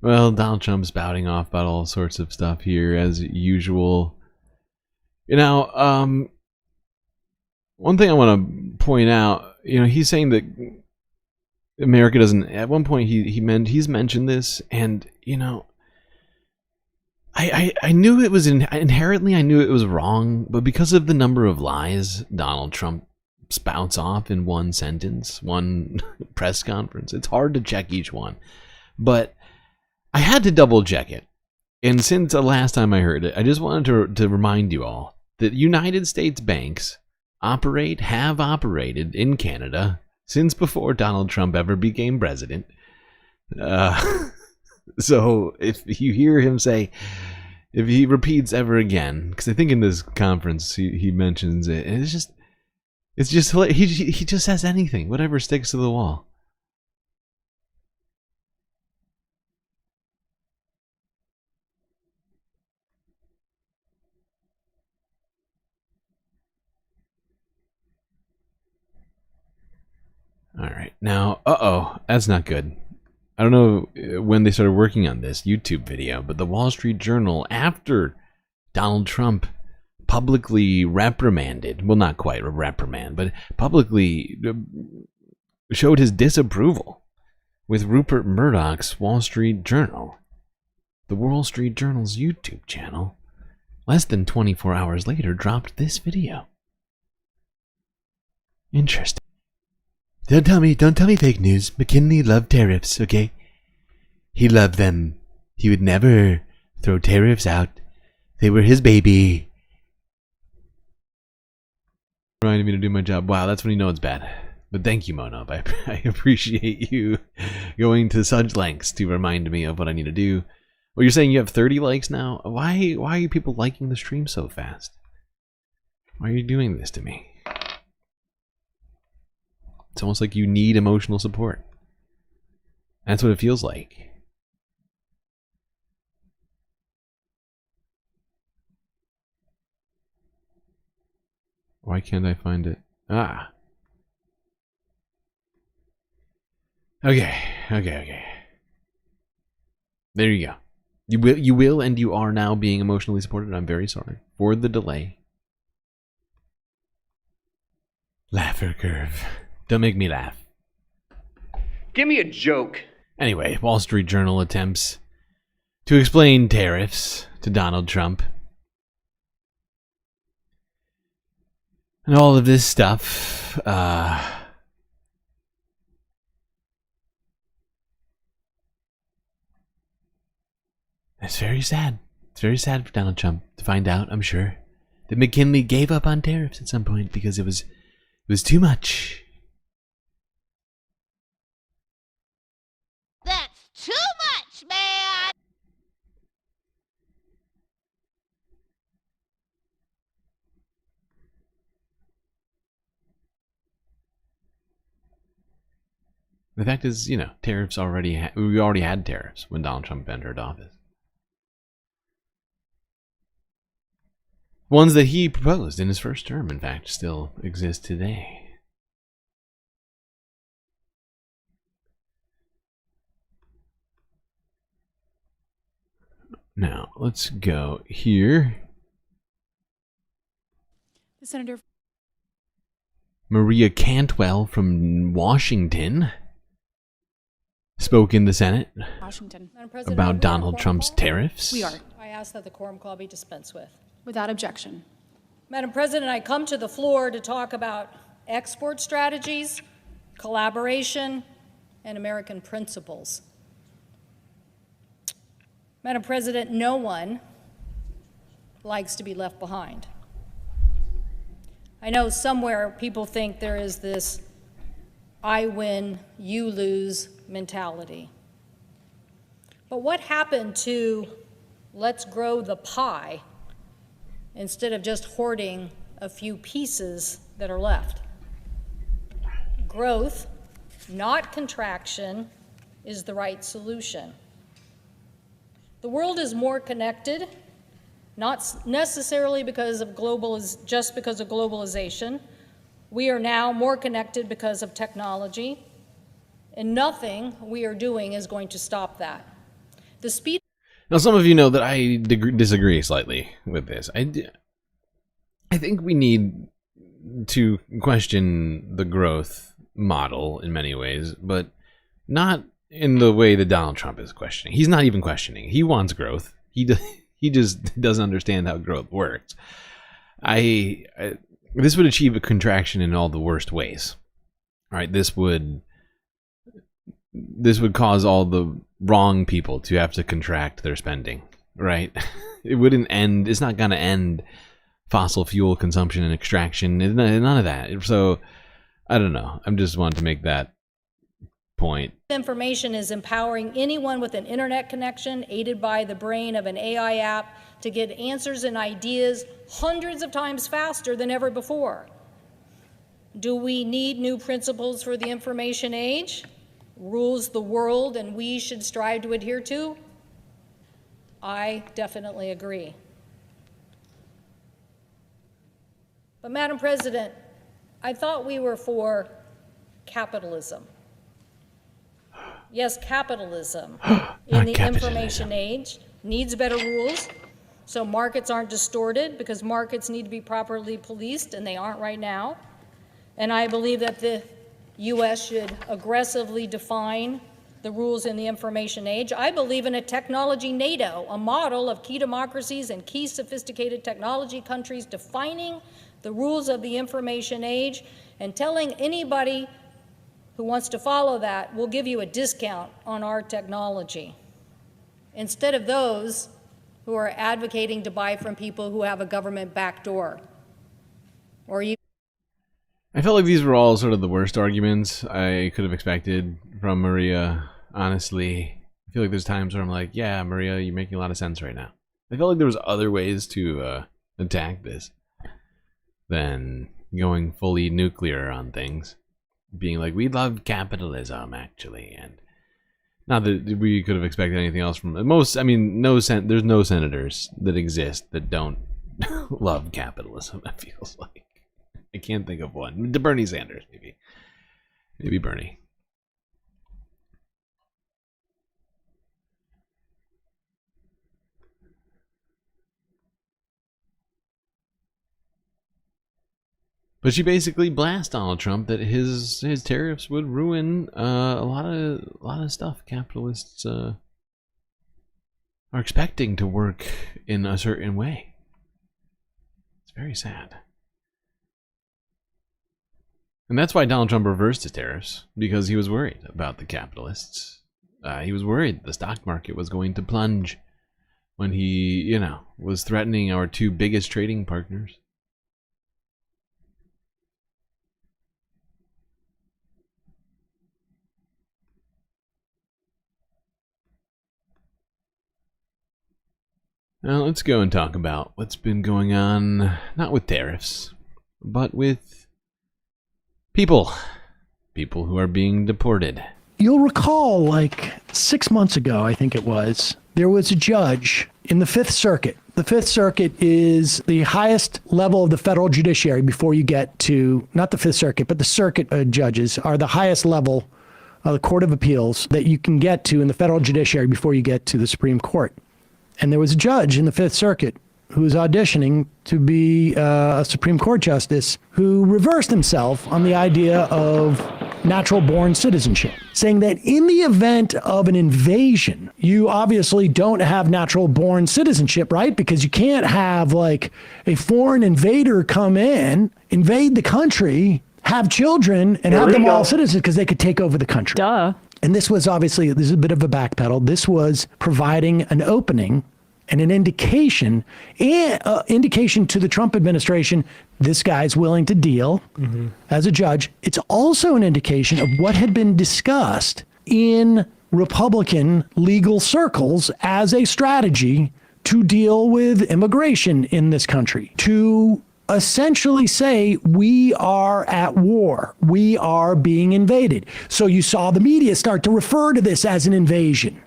Well, Donald Trump's spouting off about all sorts of stuff here, as usual. You know, one thing I want to point out, you know, he's saying that America doesn't, at one point he's mentioned this, and, you know, I knew it was inherently, I knew it was wrong, but because of the number of lies Donald Trump spouts off in one sentence, one press conference, it's hard to check each one. But I had to double check it. And since the last time I heard it, I just wanted to remind you all that United States banks have operated in Canada since before Donald Trump ever became president. So if you hear him say, if he repeats ever again, because I think in this conference he mentions it, and it's just he just says anything, whatever sticks to the wall. All right, now, that's not good. I don't know when they started working on this YouTube video, but the Wall Street Journal, after Donald Trump publicly reprimanded, well, not quite a reprimand, but publicly showed his disapproval with Rupert Murdoch's Wall Street Journal, the Wall Street Journal's YouTube channel, less than 24 hours later, dropped this video. Interesting. Don't tell me fake news. McKinley loved tariffs, okay? He loved them. He would never throw tariffs out. They were his baby. Reminded me to do my job. Wow, that's when you know it's bad. But thank you, Monop. I appreciate you going to such lengths to remind me of what I need to do. Well, you're saying you have 30 likes now? Why are you people liking the stream so fast? Why are you doing this to me? It's almost like you need emotional support. That's what it feels like. Why can't I find it? Ah. Okay. There you go. You will, and you are now being emotionally supported. I'm very sorry for the delay. Laugher curve. Don't make me laugh. Give me a joke. Anyway, Wall Street Journal attempts to explain tariffs to Donald Trump. And all of this stuff, it's very sad. It's very sad for Donald Trump to find out, I'm sure, that McKinley gave up on tariffs at some point because it was too much. That's too much, man! The fact is, tariffs we already had tariffs when Donald Trump entered office. Ones that he proposed in his first term, in fact, still exist today. Now, let's go here. The Senator Maria Cantwell from Washington spoke in the Senate Washington. about Donald Trump's tariffs. We are. I ask that the quorum call be dispensed with. Without objection. Madam President, I come to the floor to talk about export strategies, collaboration, and American principles. Madam President, no one likes to be left behind. I know somewhere people think there is this I win, you lose mentality. But what happened to let's grow the pie instead of just hoarding a few pieces that are left? Growth, not contraction, is the right solution. The world is more connected, not necessarily because of just because of globalization. We are now more connected because of technology, and nothing we are doing is going to stop that. The speed. Now, some of you know that I disagree slightly with this. I think we need to question the growth model in many ways, but not in the way that Donald Trump is questioning. He's not even questioning. He wants growth. He just doesn't understand how growth works. This would achieve a contraction in all the worst ways. All right, this would cause all the wrong people to have to contract their spending, right? It wouldn't end. It's not going to end fossil fuel consumption and extraction. None of that. So I don't know. I'm just wanting to make that point. Information is empowering anyone with an internet connection aided by the brain of an AI app to get answers and ideas hundreds of times faster than ever before. Do we need new principles for the information age? Rules the world and we should strive to adhere to? I definitely agree. But Madam President, I thought we were for capitalism. Yes, capitalism in the information age needs better rules so markets aren't distorted, because markets need to be properly policed and they aren't right now. And I believe that the U.S. should aggressively define the rules in the information age. I believe in a technology NATO, a model of key democracies and key sophisticated technology countries defining the rules of the information age and telling anybody who wants to follow that, we'll give you a discount on our technology, instead of those who are advocating to buy from people who have a government backdoor. I felt like these were all sort of the worst arguments I could have expected from Maria, honestly. I feel like there's times where I'm like, yeah, Maria, you're making a lot of sense right now. I felt like there was other ways to attack this than going fully nuclear on things. Being like, we love capitalism, actually, and not that we could have expected anything else from most. I mean, there's no senators that exist that don't love capitalism. It feels like I can't think of one. Bernie Sanders, maybe Bernie. But she basically blasts Donald Trump that his tariffs would ruin a lot of stuff capitalists are expecting to work in a certain way. It's very sad. And that's why Donald Trump reversed his tariffs, because he was worried about the capitalists. He was worried the stock market was going to plunge when he, was threatening our two biggest trading partners. Now let's go and talk about what's been going on, not with tariffs, but with people who are being deported. You'll recall, like 6 months ago, I think it was, there was a judge in the Fifth Circuit. The Fifth Circuit is the highest level of the federal judiciary before you get to, not the Fifth Circuit, but the circuit judges are the highest level of the Court of Appeals that you can get to in the federal judiciary before you get to the Supreme Court. And there was a judge in the Fifth Circuit who was auditioning to be a Supreme Court justice who reversed himself on the idea of natural-born citizenship, saying that in the event of an invasion, you obviously don't have natural-born citizenship, right? Because you can't have, like, a foreign invader come in, invade the country, have children, and have them all citizens because they could take over the country. Duh. And this was obviously, this is a bit of a backpedal. This was providing an opening and an indication to the Trump administration, this guy's willing to deal as a judge. It's also an indication of what had been discussed in Republican legal circles as a strategy to deal with immigration in this country, to essentially say we are at war, we are being invaded. So you saw the media start to refer to this as an invasion.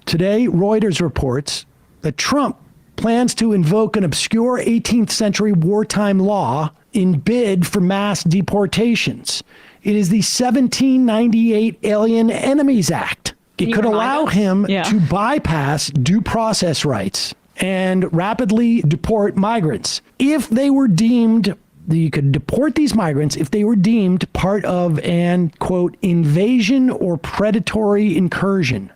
Today, Reuters reports that Trump plans to invoke an obscure 18th century wartime law in bid for mass deportations. It is the 1798 Alien Enemies Act. It could allow him to bypass due process rights and rapidly deport migrants. If they were deemed, you could deport these migrants if they were deemed part of an, quote, invasion or predatory incursion,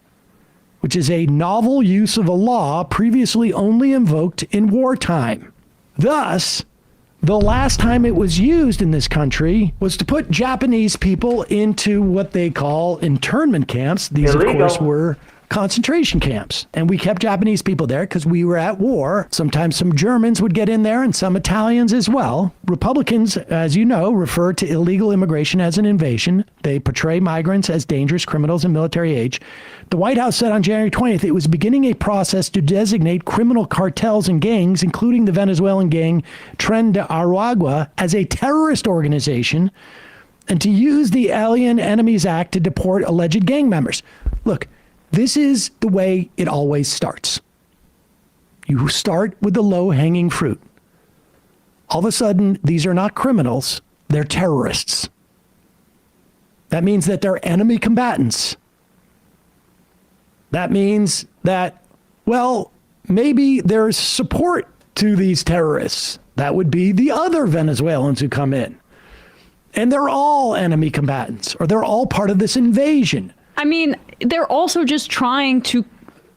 which is a novel use of a law previously only invoked in wartime. Thus, the last time it was used in this country was to put Japanese people into what they call internment camps. These, of course, were concentration camps. And we kept Japanese people there because we were at war. Sometimes some Germans would get in there and some Italians as well. Republicans, as you know, refer to illegal immigration as an invasion. They portray migrants as dangerous criminals in military age. The White House said on January 20th it was beginning a process to designate criminal cartels and gangs, including the Venezuelan gang Tren de Aragua, as a terrorist organization and to use the Alien Enemies Act to deport alleged gang members. Look, this is the way it always starts. You start with the low-hanging fruit. All of a sudden, these are not criminals, they're terrorists. That means that they're enemy combatants. That means that, well, maybe there's support to these terrorists. That would be the other Venezuelans who come in. And they're all enemy combatants, or they're all part of this invasion. I mean, they're also just trying to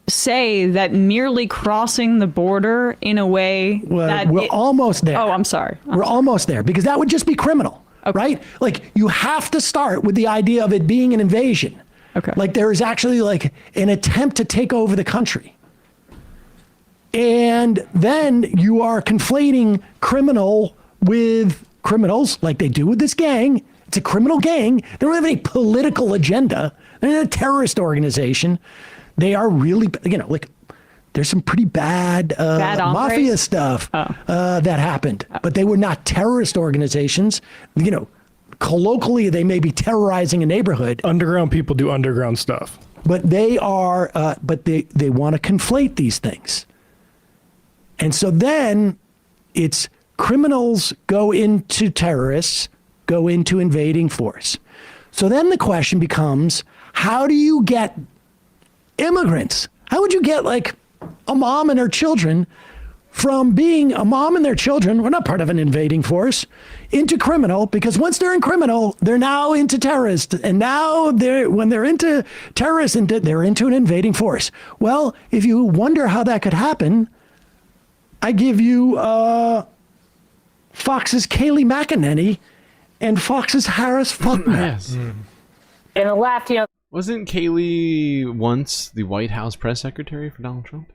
say that merely crossing the border in a way that we're almost there. Oh, I'm sorry. We're almost there because that would just be criminal, right? Like you have to start with the idea of it being an invasion. Okay. Like there is actually like an attempt to take over the country. And then you are conflating criminal with criminals like they do with this gang. It's a criminal gang. They don't have any political agenda. They're not a terrorist organization. They are really, like there's some pretty bad mafia stuff that happened, but they were not terrorist organizations. Colloquially, they may be terrorizing a neighborhood. Underground people do underground stuff. But they are, they want to conflate these things. And so then it's criminals go into terrorists, go into invading force. So then the question becomes, how do you get immigrants? How would you get like a mom and her children from being a mom and their children, we're not part of an invading force, into criminal, because once they're in criminal, they're now into terrorist. And now when they're into terrorists, they're into an invading force. Well, if you wonder how that could happen, I give you Fox's Kayleigh McEnany and Fox's Harris Faulkner. Yes. And the left, Wasn't Kayleigh once the White House press secretary for Donald Trump?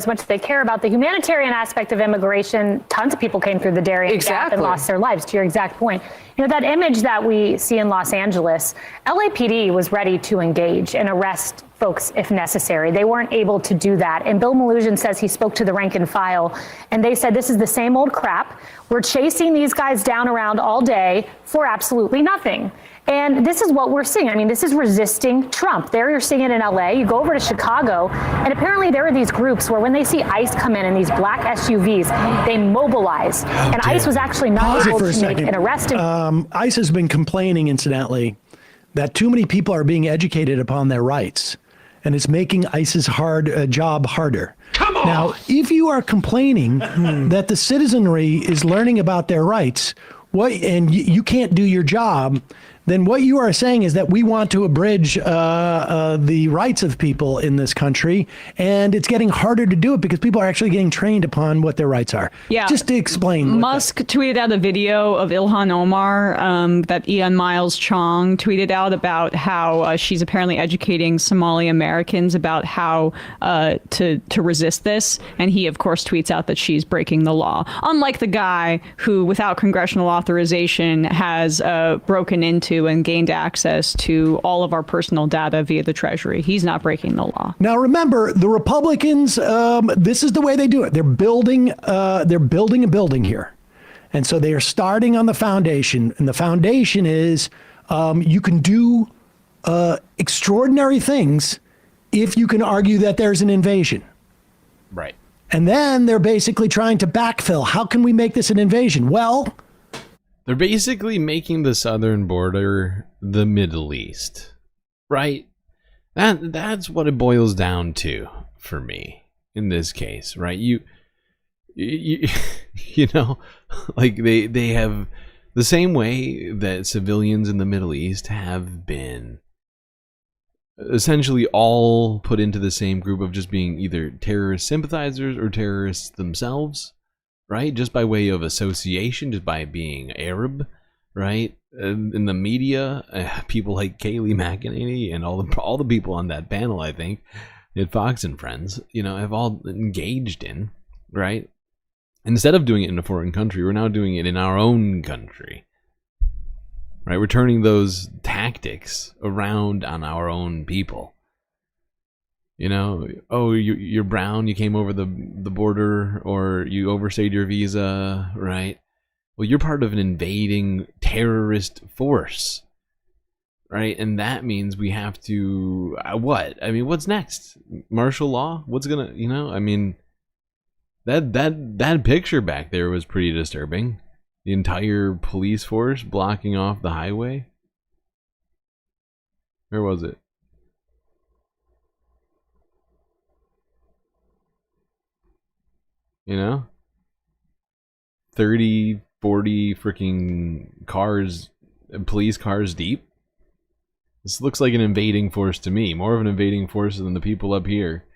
as much as they care about the humanitarian aspect of immigration, tons of people came through the Darien Gap and lost their lives, to your exact point. That image that we see in Los Angeles, LAPD was ready to engage and arrest folks if necessary. They weren't able to do that. And Bill Melugin says he spoke to the rank and file, and they said, this is the same old crap. We're chasing these guys down around all day for absolutely nothing. And this is what we're seeing. I mean, this is resisting Trump. There you're seeing it in LA. You go over to Chicago, and apparently there are these groups where when they see ICE come in these black SUVs, they mobilize. And ICE was actually not able to make an arrest. ICE has been complaining, incidentally, that too many people are being educated upon their rights, and it's making ICE's job harder. Come on! Now, if you are complaining that the citizenry is learning about their rights, and you can't do your job, then what you are saying is that we want to abridge the rights of people in this country, and it's getting harder to do it because people are actually getting trained upon what their rights are. Yeah. Just to explain. Musk tweeted out a video of Ilhan Omar that Ian Miles Chong tweeted out about how she's apparently educating Somali Americans about how to resist this. And he, of course, tweets out that she's breaking the law. Unlike the guy who, without congressional authorization, has broken into and gained access to all of our personal data via the Treasury. He's not breaking the law. Now, remember, the Republicans, this is the way they do it. They're building a building here. And so they are starting on the foundation. And the foundation is you can do extraordinary things if you can argue that there's an invasion. Right. And then they're basically trying to backfill. How can we make this an invasion? Well, they're basically making the southern border the Middle East, right? That's what it boils down to for me in this case, right? You know, like they have the same way that civilians in the Middle East have been essentially all put into the same group of just being either terrorist sympathizers or terrorists themselves. Right, just by way of association, just by being Arab, right? In the media, people like Kayleigh McEnany and all the people on that panel, I think, at Fox and Friends, have all engaged in, right? Instead of doing it in a foreign country, we're now doing it in our own country, right? We're turning those tactics around on our own people. Oh, you're brown, you came over the border, or you overstayed your visa, right? Well, you're part of an invading terrorist force, right? And that means we have to, what? I mean, what's next? Martial law? What's gonna, I mean, that picture back there was pretty disturbing. The entire police force blocking off the highway. Where was it? You know, 30, 40 freaking cars, police cars deep. This looks like an invading force to me. More of an invading force than the people up here.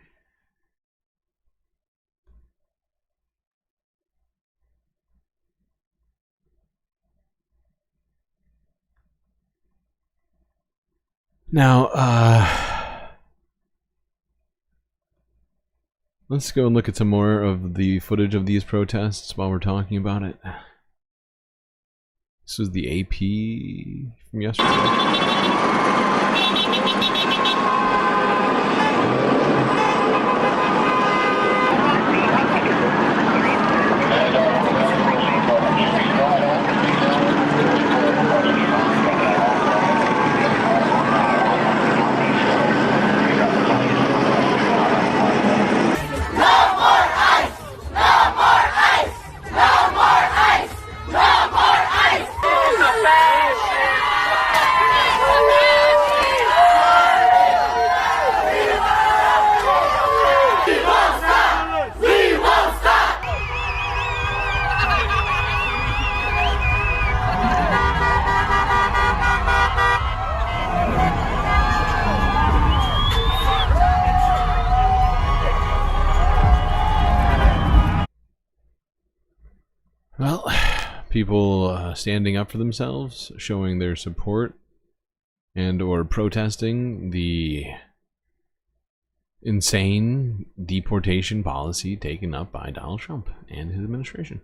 Now, let's go and look at some more of the footage of these protests while we're talking about it. This was the AP from yesterday. people standing up for themselves, showing their support, and or protesting the insane deportation policy taken up by Donald Trump and his administration.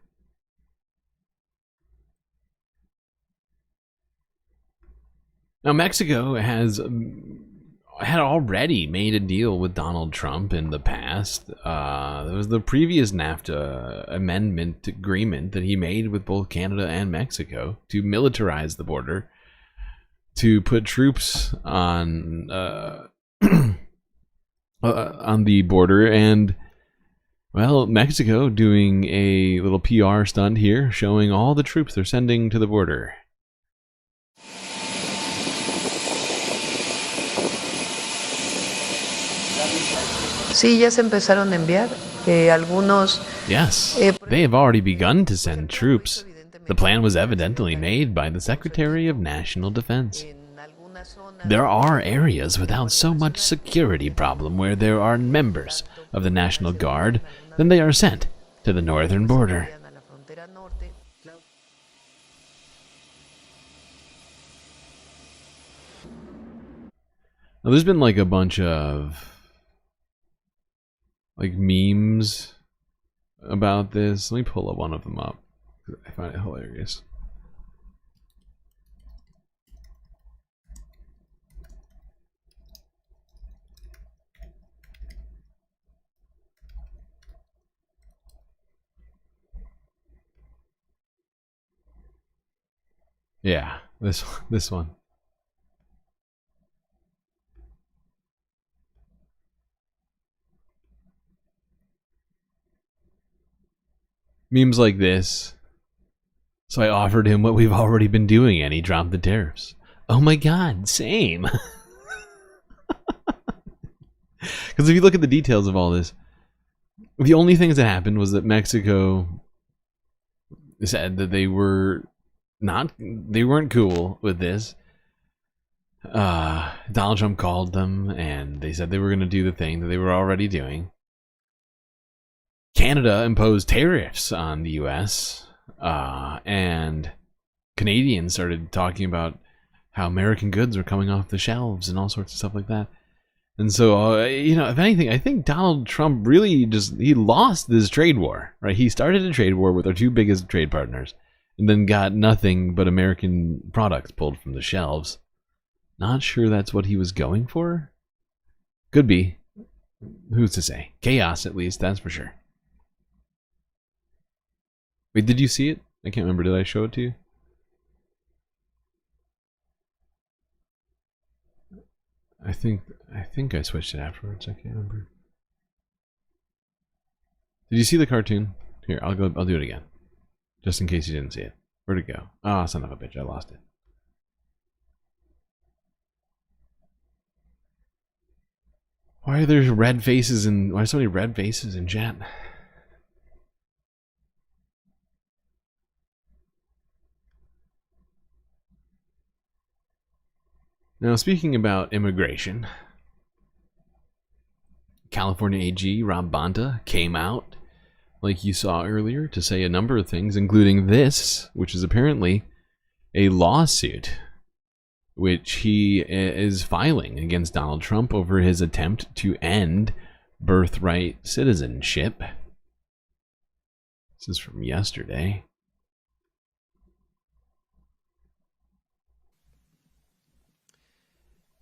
Now, Mexico had already made a deal with Donald Trump in the past. There was the previous NAFTA amendment agreement that he made with both Canada and Mexico to militarize the border, to put troops on the border, and well, Mexico doing a little PR stunt here, showing all the troops they're sending to the border. Sí, ya se empezaron a enviar. Algunos. Yes, they have already begun to send troops. The plan was evidently made by the Secretary of National Defense. There are areas without so much security problem where there are members of the National Guard, then they are sent to the northern border. Now, there's been like a bunch of like memes about this. Let me pull up one of them up. I find it hilarious. Yeah, this one. Memes like this. So I offered him what we've already been doing, and he dropped the tariffs. Oh my god, same. Because if you look at the details of all this, the only things that happened was that Mexico said that they weren't cool with this. Donald Trump called them, and they said they were going to do the thing that they were already doing. Canada imposed tariffs on the U.S., and Canadians started talking about how American goods are coming off the shelves and all sorts of stuff like that. And so, if anything, I think Donald Trump really he lost this trade war, right? He started a trade war with our two biggest trade partners and then got nothing but American products pulled from the shelves. Not sure that's what he was going for. Could be. Who's to say? Chaos, at least, that's for sure. Wait, did you see it? I can't remember. Did I show it to you? I think I switched it afterwards. I can't remember. Did you see the cartoon? Here, I'll do it again. Just in case you didn't see it. Where'd it go? Ah, son of a bitch, I lost it. Why are there red faces why are so many red faces in chat? Now, speaking about immigration, California AG Rob Bonta came out, like you saw earlier, to say a number of things, including this, which is apparently a lawsuit which he is filing against Donald Trump over his attempt to end birthright citizenship. This is from yesterday.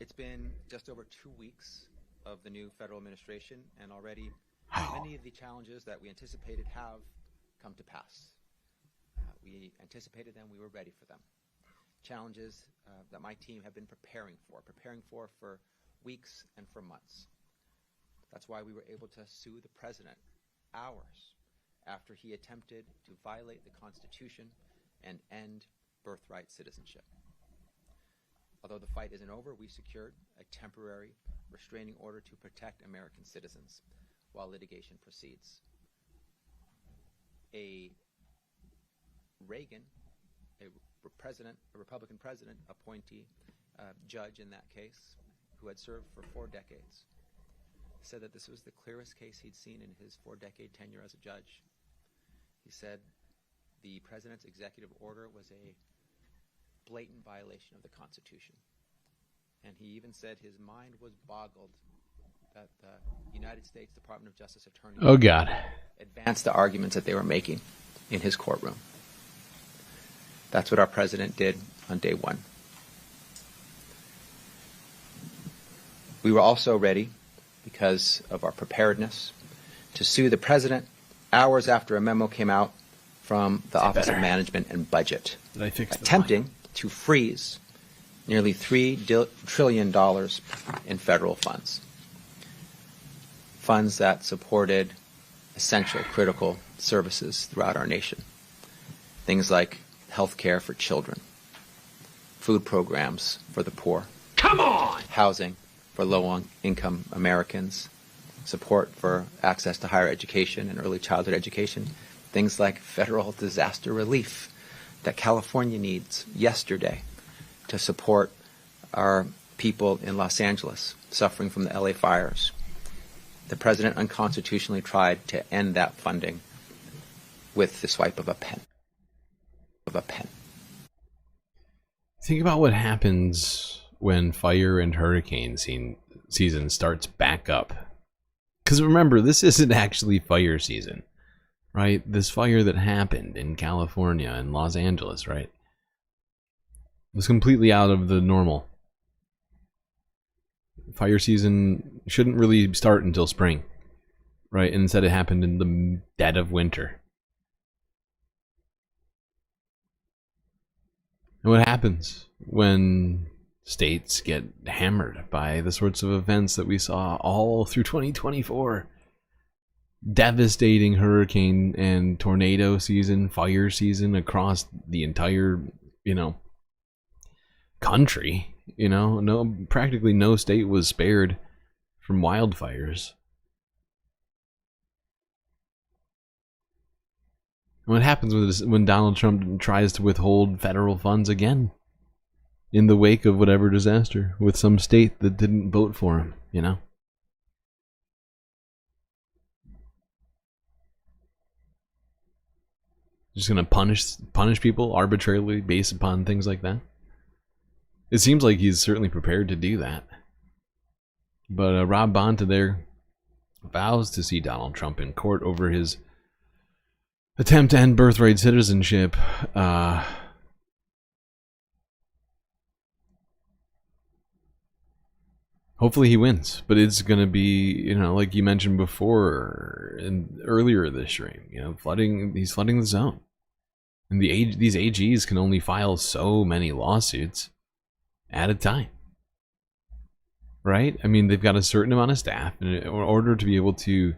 It's been just over 2 weeks of the new federal administration, and already many of the challenges that we anticipated have come to pass. We anticipated them, we were ready for them. Challenges that my team have been preparing for weeks and for months. That's why we were able to sue the president hours after he attempted to violate the Constitution and end birthright citizenship. Although the fight isn't over, we secured a temporary restraining order to protect American citizens while litigation proceeds. A Republican president appointee judge in that case, who had served for 4 decades, said that this was the clearest case he'd seen in his 4-decade tenure as a judge. He said the president's executive order was a blatant violation of the Constitution. And he even said his mind was boggled that the United States Department of Justice attorney advanced the arguments that they were making in his courtroom. That's what our president did on day one. We were also ready, because of our preparedness, to sue the president hours after a memo came out from the Office of Management and Budget, attempting to freeze nearly $3 trillion in federal funds. Funds that supported essential, critical services throughout our nation. Things like health care for children, food programs for the poor, housing for low-income Americans, support for access to higher education and early childhood education, things like federal disaster relief that California needs yesterday to support our people in Los Angeles suffering from the LA fires. The president unconstitutionally tried to end that funding with the swipe of a pen. Think about what happens when fire and hurricane season starts back up. Because remember, this isn't actually fire season, right? This fire that happened in California and Los Angeles, right, was completely out of the normal. Fire season shouldn't really start until spring, right? And instead it happened in the dead of winter. And what happens when states get hammered by the sorts of events that we saw all through 2024? Devastating hurricane and tornado season, fire season across the entire, country. Practically no state was spared from wildfires. What happens when Donald Trump tries to withhold federal funds again in the wake of whatever disaster with some state that didn't vote for him, Just gonna punish people arbitrarily based upon things like that? It seems like he's certainly prepared to do that. But Rob Bonta there vows to see Donald Trump in court over his attempt to end birthright citizenship. Hopefully he wins, but it's going to be, like you mentioned before and earlier this stream, he's flooding the zone. And these AGs can only file so many lawsuits at a time. Right? I mean, they've got a certain amount of staff, and in order to be able to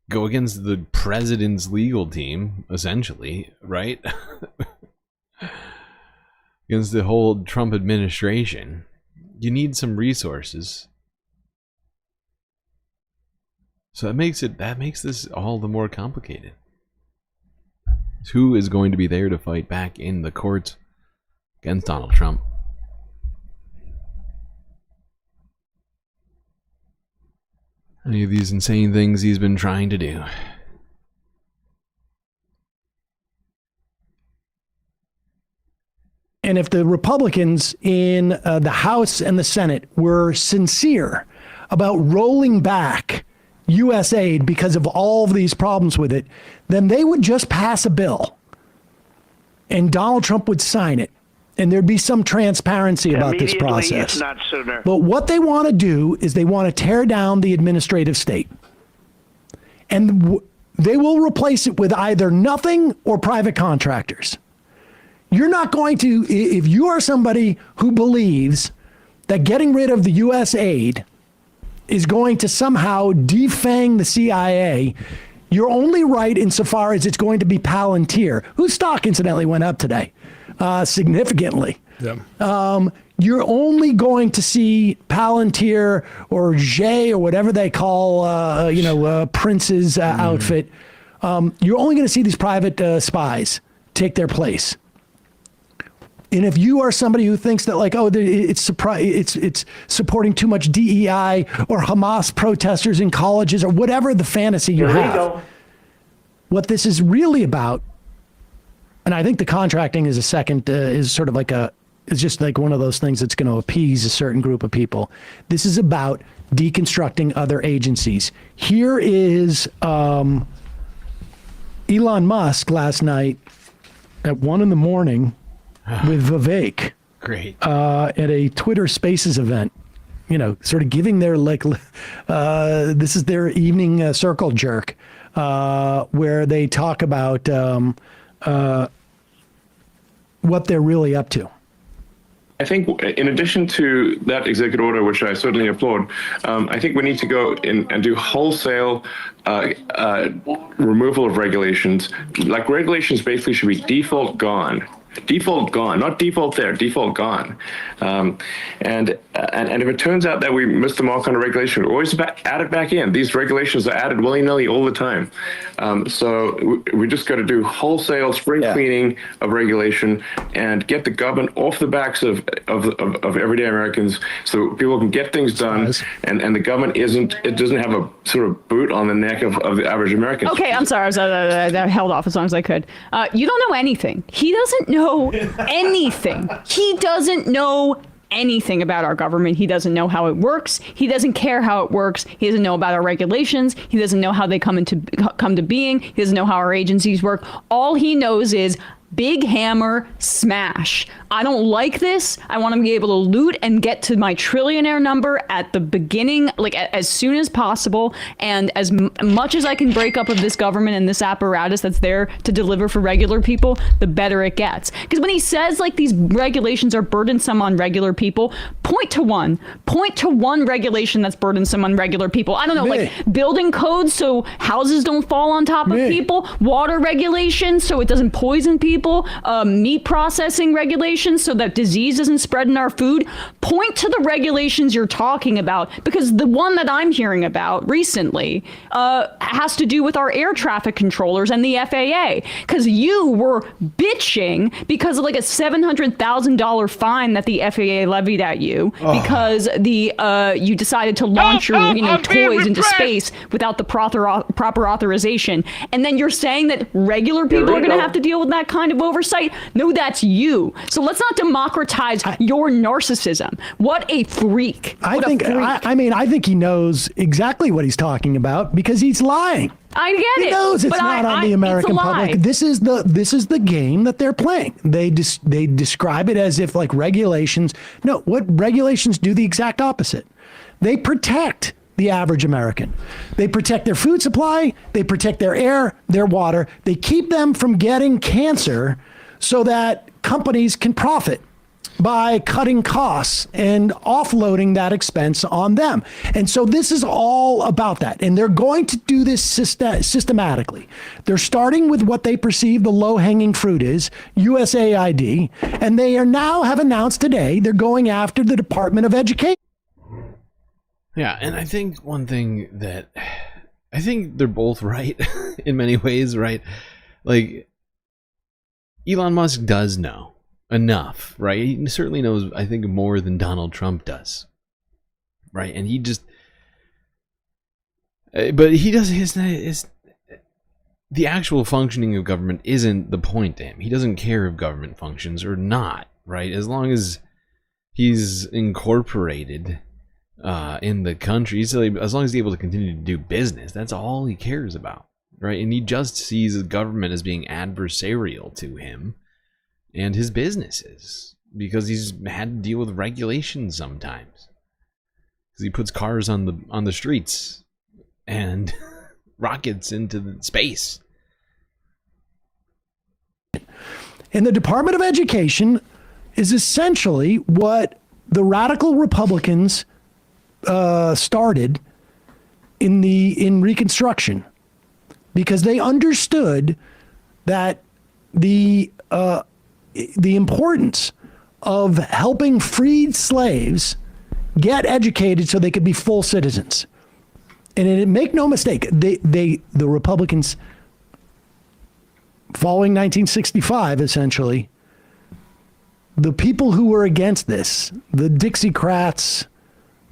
go against the president's legal team, essentially, right? Against the whole Trump administration, you need some resources. So that makes this all the more complicated. Who is going to be there to fight back in the courts against Donald Trump? Any of these insane things he's been trying to do. And if the Republicans in the House and the Senate were sincere about rolling back U.S. aid because of all of these problems with it, then they would just pass a bill and Donald Trump would sign it. And there'd be some transparency about this process. If not sooner. But what they want to do is they want to tear down the administrative state. And they will replace it with either nothing or private contractors. You're not going to, if you are somebody who believes that getting rid of the U.S. aid is going to somehow defang the CIA, you're only right insofar as it's going to be Palantir, whose stock incidentally went up today. Significantly. Yeah. You're only going to see Palantir or Jay or whatever they call, Prince's outfit. You're only going to see these private spies take their place. And if you are somebody who thinks that it's supporting too much DEI or Hamas protesters in colleges or whatever the fantasy you have, what this is really about And I think the contracting is a second, is sort of like it's just like one of those things that's going to appease a certain group of people. This is about deconstructing other agencies. Here is Elon Musk last night at 1 a.m. with Vivek. Great. At a Twitter Spaces event, sort of giving their this is their evening circle jerk, where they talk about what they're really up to. I think in addition to that executive order, which I certainly applaud, I think we need to go in and do wholesale removal of regulations. Like regulations basically should be default gone. Default gone, not default there, default gone. And if it turns out that we missed the mark on a regulation, we always add it back in. These regulations are added willy-nilly all the time. So we just got to do wholesale spring cleaning of regulation and get the government off the backs of everyday Americans so people can get things done. And the government doesn't have a sort of boot on the neck of the average American. Okay, I'm sorry. I held off as long as I could. You don't know anything. He doesn't know anything. He doesn't know anything about our government. He doesn't know how it works. He doesn't care how it works. He doesn't know about our regulations. He doesn't know how they come to being. He doesn't know how our agencies work. All he knows is big hammer smash. I don't like this. I want to be able to loot and get to my trillionaire number at the beginning, like as soon as possible. And as much as I can break up of this government and this apparatus that's there to deliver for regular people, the better it gets. Because when he says like these regulations are burdensome on regular people, point to one regulation that's burdensome on regular people. I don't know, like building codes so houses don't fall on top of people, water regulations so it doesn't poison people, meat processing regulations so that disease doesn't spread in our food. Point to the regulations you're talking about, because the one that I'm hearing about recently has to do with our air traffic controllers and the FAA, because you were bitching because of like a $700,000 fine that the FAA levied at you because you decided to launch your toys into space without the proper authorization, and then you're saying that regular people are going to have to deal with that kind of oversight. No, that's you. So let's not democratize your narcissism. What a freak. I think he knows exactly what he's talking about because he's lying. I get it. He knows it's not on the American public. This is the game that they're playing. They describe it as if like regulations. No, what regulations do the exact opposite. They protect the average American. They protect their food supply. They protect their air, their water. They keep them from getting cancer so that companies can profit by cutting costs and offloading that expense on them. And so this is all about that. And they're going to do this systematically. They're starting with what they perceive the low-hanging fruit is, USAID, and they have announced today they're going after the Department of Education. Yeah, and I think one thing that I think they're both right in many ways, right? Like, Elon Musk does know enough, right? He certainly knows, I think, more than Donald Trump does, right? And he just, but he does the actual functioning of government isn't the point to him. He doesn't care if government functions or not, right? As long as he's incorporated in the country, as long as he's able to continue to do business, that's all he cares about, right? And he just sees the government as being adversarial to him and his businesses because he's had to deal with regulations sometimes because he puts cars on the streets and rockets into space. And the Department of Education is essentially what the radical Republicans started in Reconstruction, because they understood that the importance of helping freed slaves get educated so they could be full citizens. And make no mistake, the Republicans, following 1965, essentially, the people who were against this, the Dixiecrats,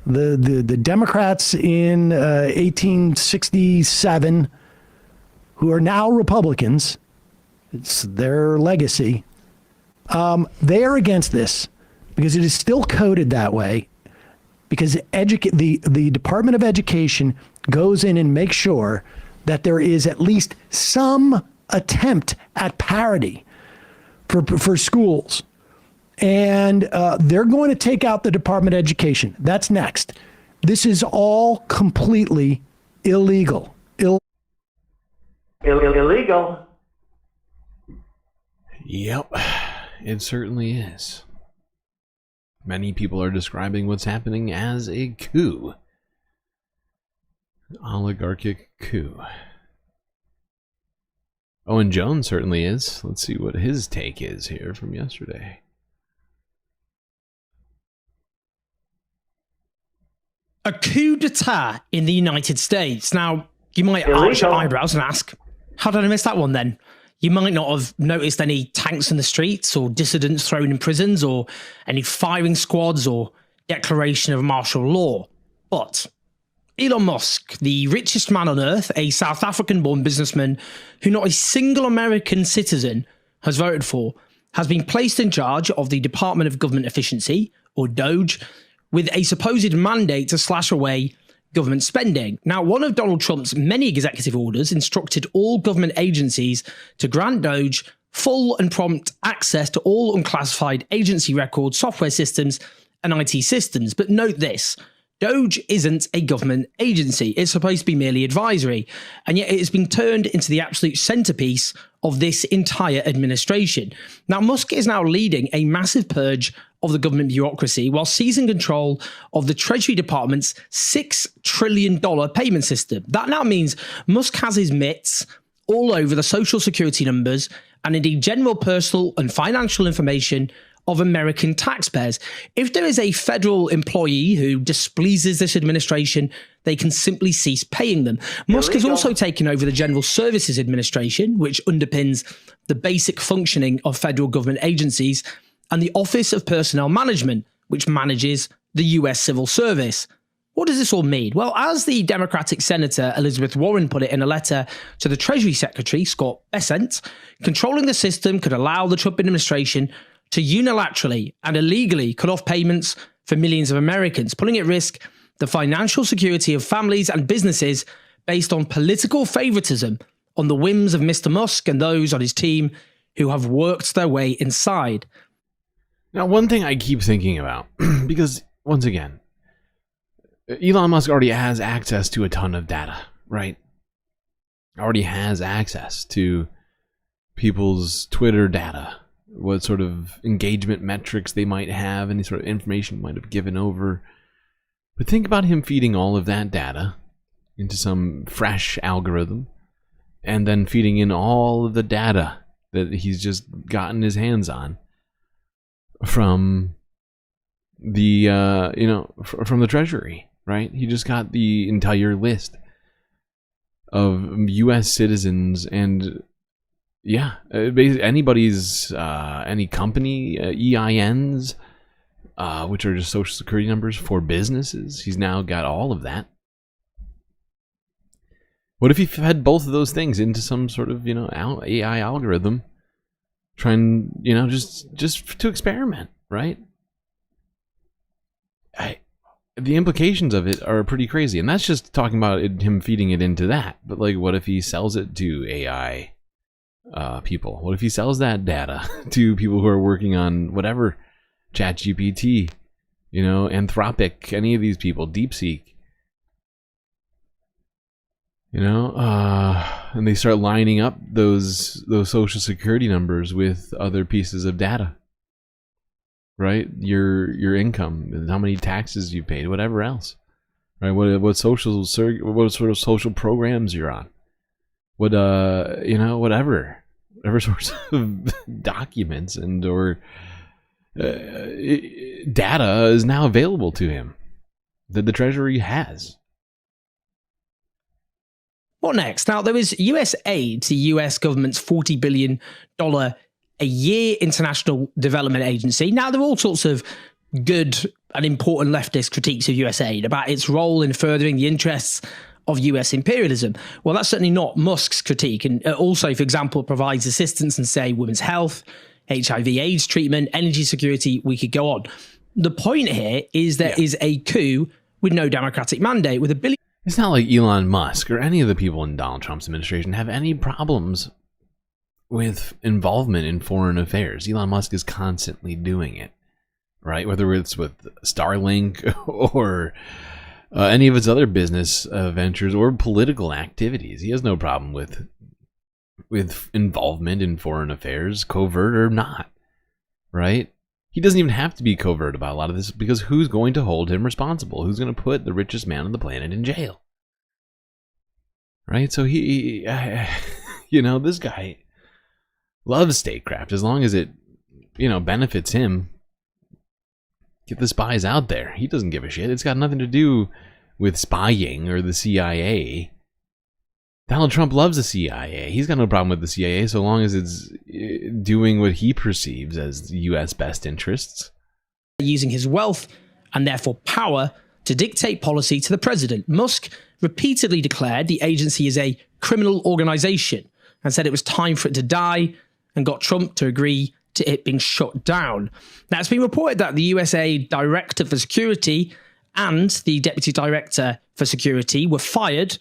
the Democrats in 1867, who are now Republicans, It's their legacy. They are against this because it is still coded that way, because the Department of Education goes in and makes sure that there is at least some attempt at parity for schools. And they're going to take out the Department of Education. That's next. This is all completely illegal. Illegal. Yep, it certainly is. Many people are describing what's happening as a coup. An oligarchic coup. Owen Jones certainly is. Let's see what his take is here from yesterday. A coup d'etat in the United States. Now, you might arch your eyebrows and ask, how did I miss that one then? You might not have noticed any tanks in the streets or dissidents thrown in prisons or any firing squads or declaration of martial law. But Elon Musk, the richest man on earth, a South African-born businessman who not a single American citizen has voted for, has been placed in charge of the Department of Government Efficiency, or DOGE, with a supposed mandate to slash away government spending. Now, one of Donald Trump's many executive orders instructed all government agencies to grant DOGE full and prompt access to all unclassified agency records, software systems, and IT systems. But note this, DOGE isn't a government agency. It's supposed to be merely advisory, and yet it has been turned into the absolute centerpiece of this entire administration. Now, Musk is now leading a massive purge of the government bureaucracy while seizing control of the Treasury Department's $6 trillion payment system. That now means Musk has his mitts all over the social security numbers and indeed general personal and financial information of American taxpayers. If there is a federal employee who displeases this administration, they can simply cease paying them. Musk has also taken over the General Services Administration, which underpins the basic functioning of federal government agencies, and the Office of Personnel Management, which manages the US Civil Service. What does this all mean? Well, as the Democratic Senator Elizabeth Warren put it in a letter to the Treasury Secretary, Scott Bessent, controlling the system could allow the Trump administration to unilaterally and illegally cut off payments for millions of Americans, putting at risk the financial security of families and businesses based on political favoritism on the whims of Mr. Musk and those on his team who have worked their way inside. Now, one thing I keep thinking about, because once again, Elon Musk already has access to a ton of data, right? Already has access to people's Twitter data, what sort of engagement metrics they might have, any sort of information might have given over. But think about him feeding all of that data into some fresh algorithm and then feeding in all of the data that he's just gotten his hands on from the from the Treasury, right? He just got the entire list of US citizens and basically anybody's any company EINs, which are just social security numbers for businesses. He's now got all of that. What if he fed both of those things into some sort of AI algorithm, trying just to experiment, right? The implications of it are pretty crazy, and that's just talking about him feeding it into that. But like, what if he sells it to AI people? What if he sells that data to people who are working on whatever, ChatGPT, Anthropic, any of these people, DeepSeek, and they start lining up those social security numbers with other pieces of data, right? Your income, how many taxes you paid, whatever else, right? What sort of social programs you're on, whatever sorts of documents and or data is now available to him that the Treasury has. What next? Now, there is US aid to the US government's $40 billion a year international development agency. Now, there are all sorts of good and important leftist critiques of US aid about its role in furthering the interests of US imperialism. Well, that's certainly not Musk's critique. And also, for example, provides assistance in, say, women's health, HIV/AIDS treatment, energy security. We could go on. The point here is there is a coup with no democratic mandate, with a billion. It's not like Elon Musk or any of the people in Donald Trump's administration have any problems with involvement in foreign affairs. Elon Musk is constantly doing it, right? Whether it's with Starlink or any of his other business ventures or political activities. He has no problem with involvement in foreign affairs, covert or not, right? He doesn't even have to be covert about a lot of this, because who's going to hold him responsible? Who's going to put the richest man on the planet in jail? Right? So he this guy loves statecraft as long as it, benefits him. Get the spies out there. He doesn't give a shit. It's got nothing to do with spying or the CIA. Donald Trump loves the CIA. He's got no problem with the CIA so long as it's doing what he perceives as the U.S. best interests. Using his wealth and therefore power to dictate policy to the president. Musk repeatedly declared the agency is a criminal organization and said it was time for it to die, and got Trump to agree to it being shut down. Now, it's been reported that the USA Director for Security and the Deputy Director for Security were fired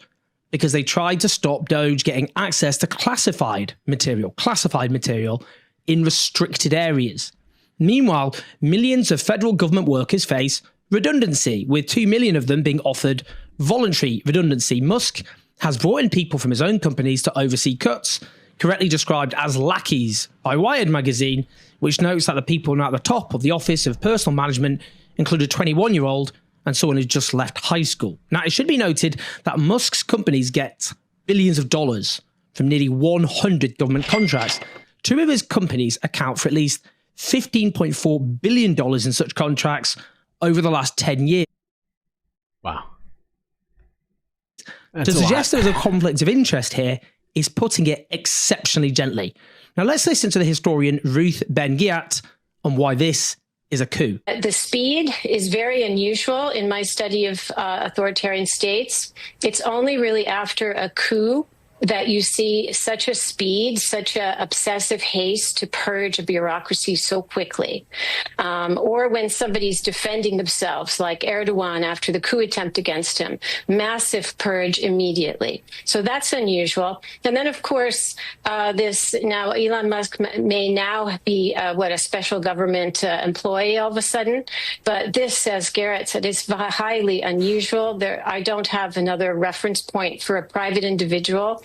because they tried to stop DOGE getting access to classified material in restricted areas. Meanwhile, millions of federal government workers face redundancy, with 2 million of them being offered voluntary redundancy. Musk has brought in people from his own companies to oversee cuts, correctly described as lackeys by Wired magazine, which notes that the people now at the top of the Office of Personal Management include a 21-year-old and someone who's just left high school. Now, it should be noted that Musk's companies get billions of dollars from nearly 100 government contracts. Two of his companies account for at least $15.4 billion in such contracts over the last 10 years. Wow. To suggest there's a conflict of interest here is putting it exceptionally gently. Now, let's listen to the historian Ruth Ben-Ghiat on why this is a coup. The speed is very unusual in my study of authoritarian states. It's only really after a coup that you see such a speed, such a obsessive haste to purge a bureaucracy so quickly. Or when somebody's defending themselves, like Erdogan after the coup attempt against him, massive purge immediately. So that's unusual. And then, of course, now Elon Musk may now be, a special government employee all of a sudden. But this, as Garrett said, is highly unusual. I don't have another reference point for a private individual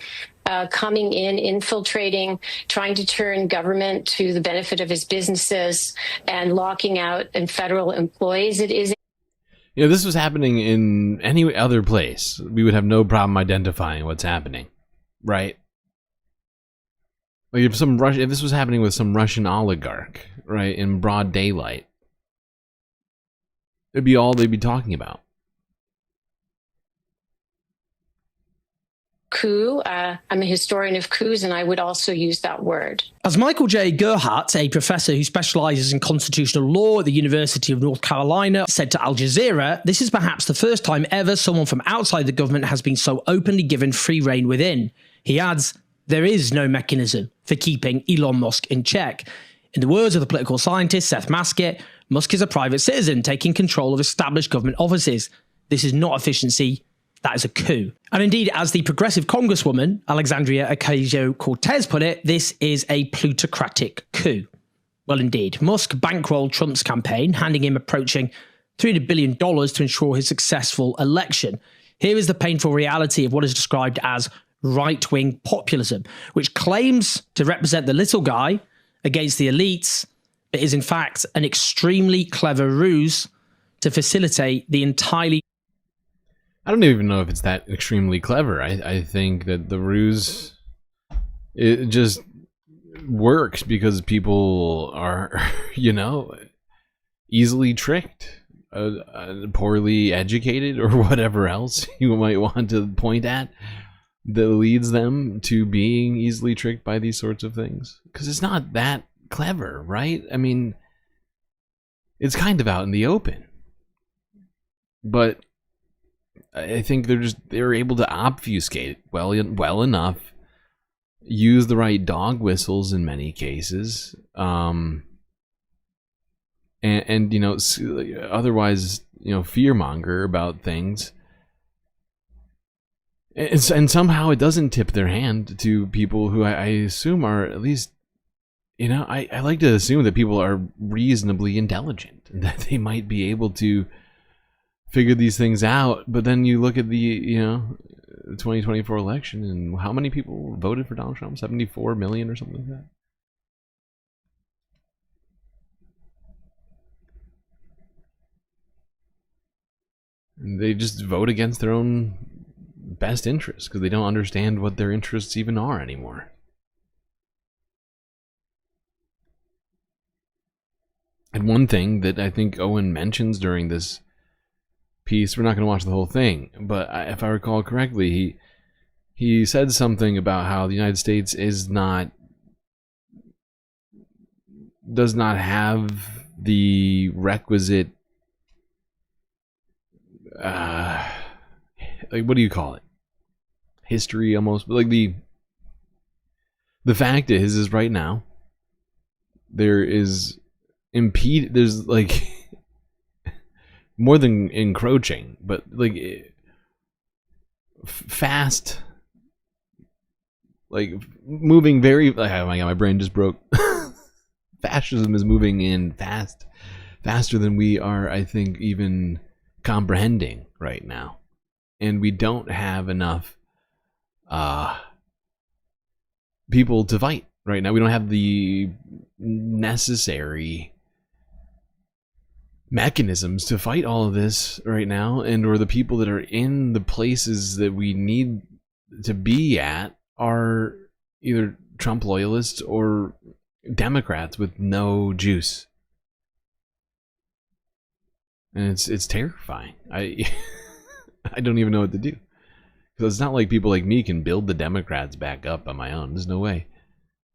coming in, infiltrating, trying to turn government to the benefit of his businesses and locking out federal employees. It is. This was happening in any other place. We would have no problem identifying what's happening, right? Like if this was happening with some Russian oligarch, right, in broad daylight, it'd be all they'd be talking about. Coup. I'm a historian of coups, and I would also use that word. As Michael J. Gerhardt, a professor who specializes in constitutional law at the University of North Carolina, said to Al Jazeera, this is perhaps the first time ever someone from outside the government has been so openly given free rein within. He adds, there is no mechanism for keeping Elon Musk in check. In the words of the political scientist Seth Maskett, Musk is a private citizen taking control of established government offices. This is not efficiency. That is a coup. And indeed, as the progressive congresswoman, Alexandria Ocasio-Cortez, put it, this is a plutocratic coup. Well, indeed. Musk bankrolled Trump's campaign, handing him approaching $300 billion to ensure his successful election. Here is the painful reality of what is described as right-wing populism, which claims to represent the little guy against the elites, but is in fact an extremely clever ruse to facilitate the entirely... I don't even know if it's that extremely clever. I think that the ruse, it just works because people are, easily tricked, poorly educated, or whatever else you might want to point at that leads them to being easily tricked by these sorts of things. Because it's not that clever, right? I mean, it's kind of out in the open. But I think they're able to obfuscate well enough, use the right dog whistles in many cases, and you know, otherwise, you know, fearmonger about things. And somehow it doesn't tip their hand to people who I assume are at least, you know, I like to assume that people are reasonably intelligent and that they might be able to figure these things out. But then you look at the, you know, the 2024 election and how many people voted for Donald Trump? 74 million or something like that. And they just vote against their own best interests because they don't understand what their interests even are anymore. And one thing that I think Owen mentions during this piece, we're not going to watch the whole thing, but if I recall correctly, he said something about how the United States does not have the requisite like, what do you call it? History, almost. But like the fact is right now there's like more than encroaching, but like fast, like moving very, like, oh my god, my brain just broke. Fascism is moving in faster than we are, I think, even comprehending right now. And we don't have enough people to fight right now. We don't have the necessary mechanisms to fight all of this right now, or the people that are in the places that we need to be at are either Trump loyalists or Democrats with no juice. And it's terrifying. I don't even know what to do. Because it's not like people like me can build the Democrats back up on my own. There's no way.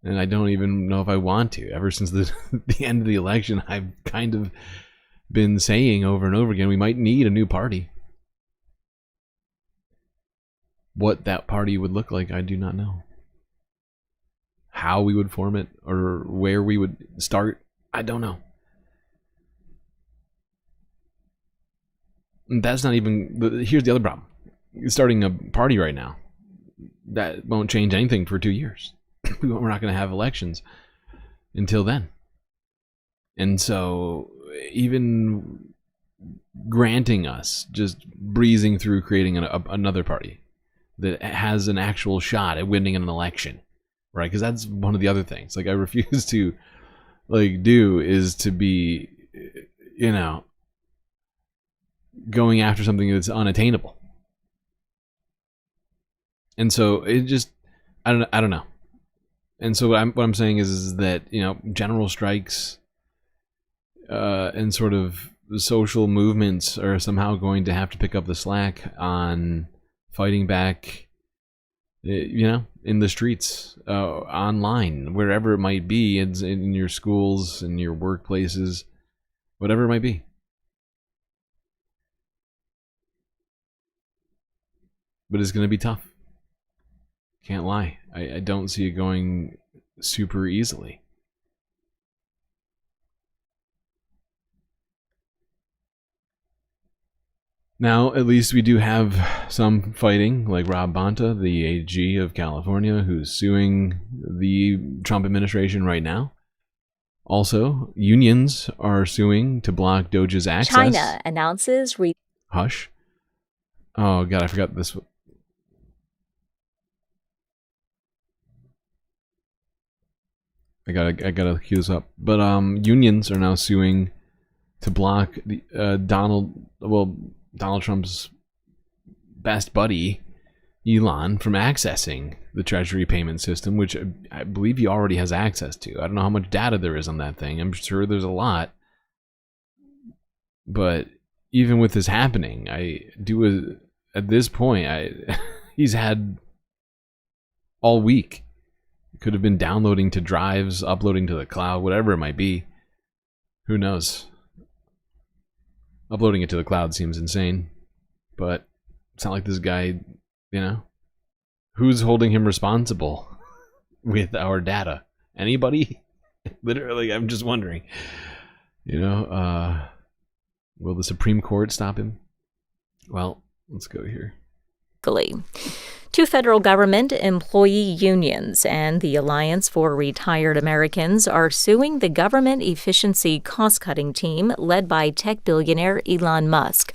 And I don't even know if I want to. Ever since the end of the election, I've kind of been saying over and over again, we might need a new party. What that party would look like, I do not know. How we would form it or where we would start, I don't know. That's not even, here's the other problem. Starting a party right now, that won't change anything for 2 years. We're not going to have elections until then. And so even granting us just breezing through creating another party that has an actual shot at winning an election, right? Because that's one of the other things. Like, I refuse to do is to be, you know, going after something that's unattainable. And so it just, I don't know. And so what I'm saying is that, you know, general strikes and sort of social movements are somehow going to have to pick up the slack on fighting back, you know, in the streets, online, wherever it might be, in your schools, in your workplaces, whatever it might be. But it's going to be tough. Can't lie. I don't see it going super easily. Now, at least we do have some fighting, like Rob Bonta, the AG of California, who's suing the Trump administration right now. Also, unions are suing to block DOGE's access. China announces... Hush. Oh, God, I forgot this. I gotta cue this up. But unions are now suing to block the Donald Trump's best buddy, Elon, from accessing the Treasury payment system, which I believe he already has access to. I don't know how much data there is on that thing. I'm sure there's a lot. But even with this happening, at this point, he's had all week. Could have been downloading to drives, uploading to the cloud, whatever it might be. Who knows? Uploading it to the cloud seems insane, but It's not like this guy, who's holding him responsible with our data? Anybody? Literally, I'm just wondering. Will the Supreme Court stop him? Well, let's go here. Two federal government employee unions and the Alliance for Retired Americans are suing the government efficiency cost-cutting team led by tech billionaire Elon Musk.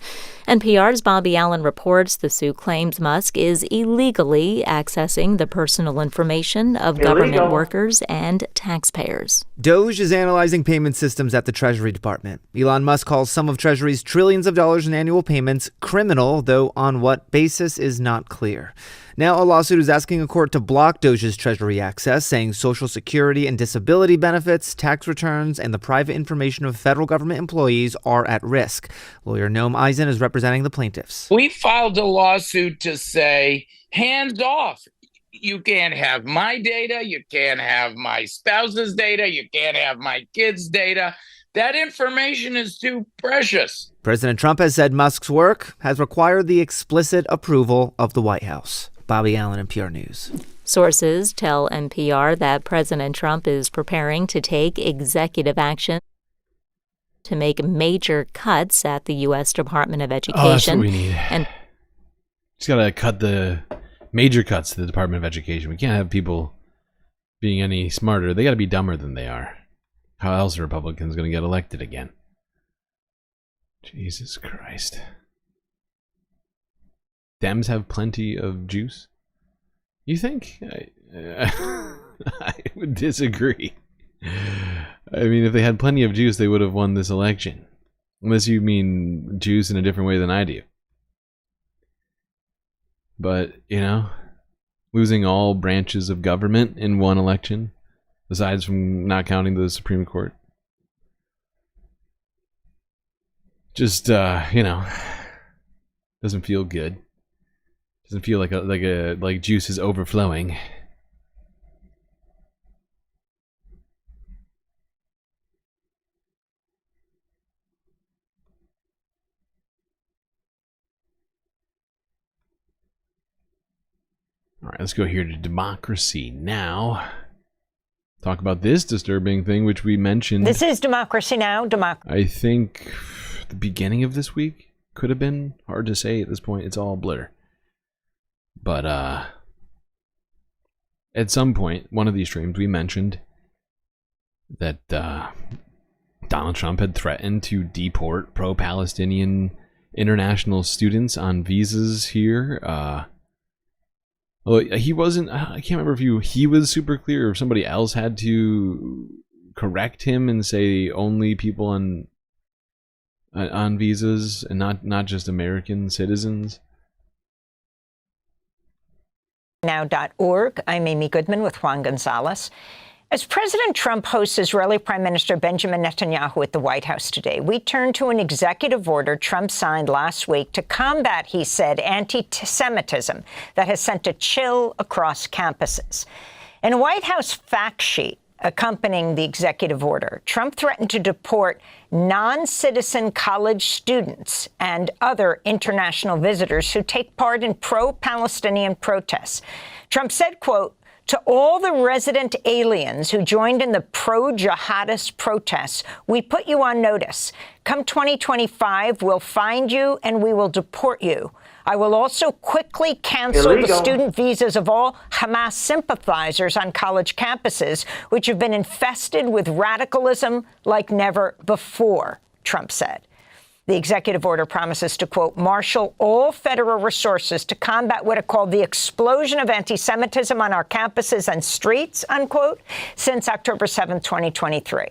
NPR's Bobby Allen reports the suit claims Musk is illegally accessing the personal information of government workers and taxpayers. DOGE is analyzing payment systems at the Treasury Department. Elon Musk calls some of Treasury's trillions of dollars in annual payments criminal, though on what basis is not clear. Now, a lawsuit is asking a court to block DOGE's Treasury access, saying Social Security and disability benefits, tax returns, and the private information of federal government employees are at risk. Lawyer Noam Eisen is representing the plaintiffs. We filed a lawsuit to say, hands off. You can't have my data. You can't have my spouse's data. You can't have my kids' data. That information is too precious. President Trump has said Musk's work has required the explicit approval of the White House. Bobby Allen, NPR News. Sources tell NPR that President Trump is preparing to take executive action to make major cuts at the U.S. Department of Education. Oh, that's what we need. He's got to cut the major cuts to the Department of Education. We can't have people being any smarter. They got to be dumber than they are. How else are Republicans going to get elected again? Jesus Christ. Dems have plenty of juice? You think? I would disagree. I mean, if they had plenty of juice, they would have won this election. Unless you mean juice in a different way than I do. But, losing all branches of government in one election, aside from not counting the Supreme Court. Just, doesn't feel good. Doesn't feel like juice is overflowing. All right, let's go here to Democracy Now. Talk about this disturbing thing which we mentioned. This is Democracy Now. I think the beginning of this week could have been hard to say at this point. It's all blur. But at some point, one of these streams, we mentioned that Donald Trump had threatened to deport pro-Palestinian international students on visas here. Well, he wasn't. I can't remember if he was super clear or if somebody else had to correct him and say only people on visas and not just American citizens. Now.org. I'm Amy Goodman with Juan Gonzalez. As President Trump hosts Israeli Prime Minister Benjamin Netanyahu at the White House today, we turn to an executive order Trump signed last week to combat, he said, anti-Semitism that has sent a chill across campuses. In a White House fact sheet accompanying the executive order, Trump threatened to deport non-citizen college students and other international visitors who take part in pro-Palestinian protests. Trump said, quote, "To all the resident aliens who joined in the pro-jihadist protests, we put you on notice. Come 2025, we'll find you and we will deport you. I will also quickly cancel the student visas of all Hamas sympathizers on college campuses, which have been infested with radicalism like never before," Trump said. The executive order promises to, quote, "marshal all federal resources to combat what it called the explosion of anti-Semitism on our campuses and streets," unquote, since October 7, 2023.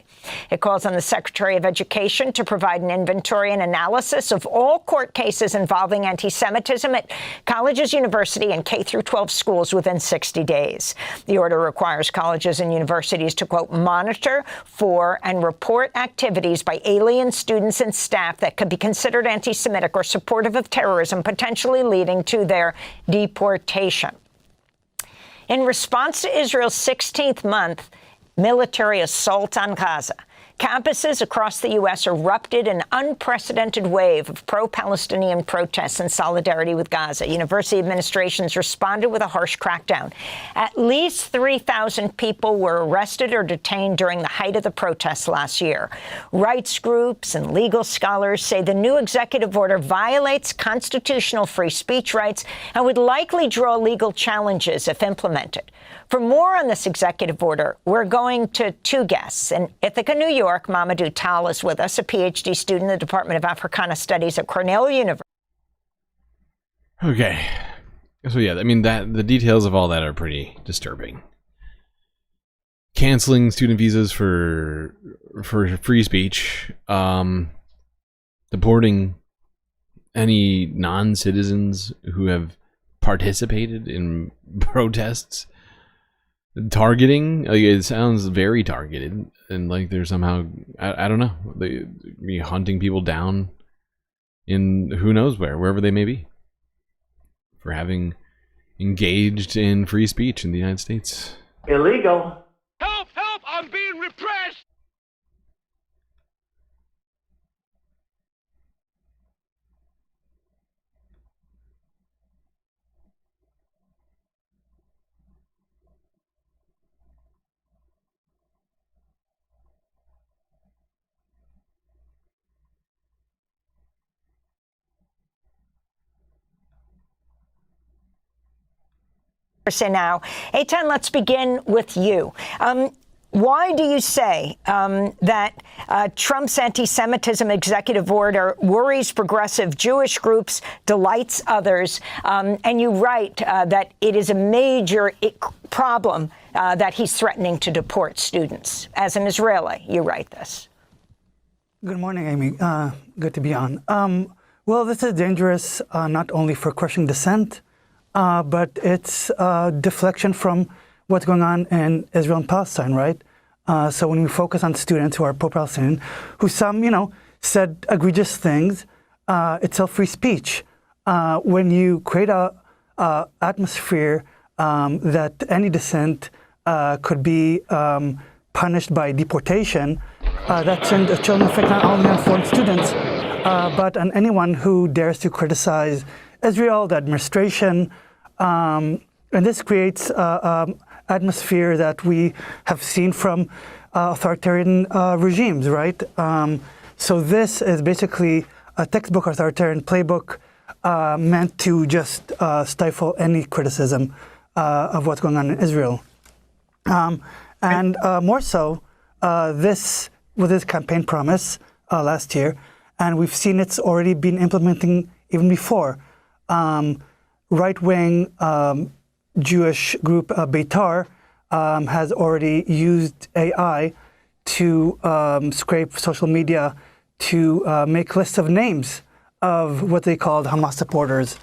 It calls on the Secretary of Education to provide an inventory and analysis of all court cases involving anti-Semitism at colleges, university, and K-12 schools within 60 days. The order requires colleges and universities to, quote, "monitor for and report activities by alien students and staff that could be considered anti-Semitic or supportive of terrorism, potentially leading to their deportation." In response to Israel's 16th month military assault on Gaza, Campuses across the U.S. erupted an unprecedented wave of pro-Palestinian protests in solidarity with Gaza. University administrations responded with a harsh crackdown. At least 3,000 people were arrested or detained during the height of the protests last year. Rights groups and legal scholars say the new executive order violates constitutional free speech rights and would likely draw legal challenges if implemented. For more on this executive order, we're going to two guests. In Ithaca, New York, Mamadou Tal is with us, a PhD student in the Department of Africana Studies at Cornell University. Okay. So yeah, I mean, the details of all that are pretty disturbing. Canceling student visas for free speech, deporting any non-citizens who have participated in protests, targeting, like, it sounds very targeted, and like they're somehow, I don't know, they be hunting people down in who knows wherever they may be, for having engaged in free speech in the United States. Illegal. Help! Help! I'm being repressed! Say now, Eitan, let's begin with you. Why do you say that Trump's anti-Semitism executive order worries progressive Jewish groups, delights others, and you write that it is a major problem that he's threatening to deport students? As an Israeli, you write this. Good morning, Amy. Good to be on. Well, this is dangerous not only for crushing dissent, but it's deflection from what's going on in Israel and Palestine, right? So when we focus on students who are pro-Palestinian, who some, said egregious things, it's still free speech. When you create a atmosphere that any dissent could be punished by deportation, that sends a chilling effect not only on foreign students, but on anyone who dares to criticize Israel, the administration, and this creates atmosphere that we have seen from authoritarian regimes, right? So this is basically a textbook authoritarian playbook meant to just stifle any criticism of what's going on in Israel. And more so, this was his campaign promise last year, and we've seen it's already been implementing even before. Right-wing Jewish group Beitar has already used AI to scrape social media to make lists of names of what they called Hamas supporters.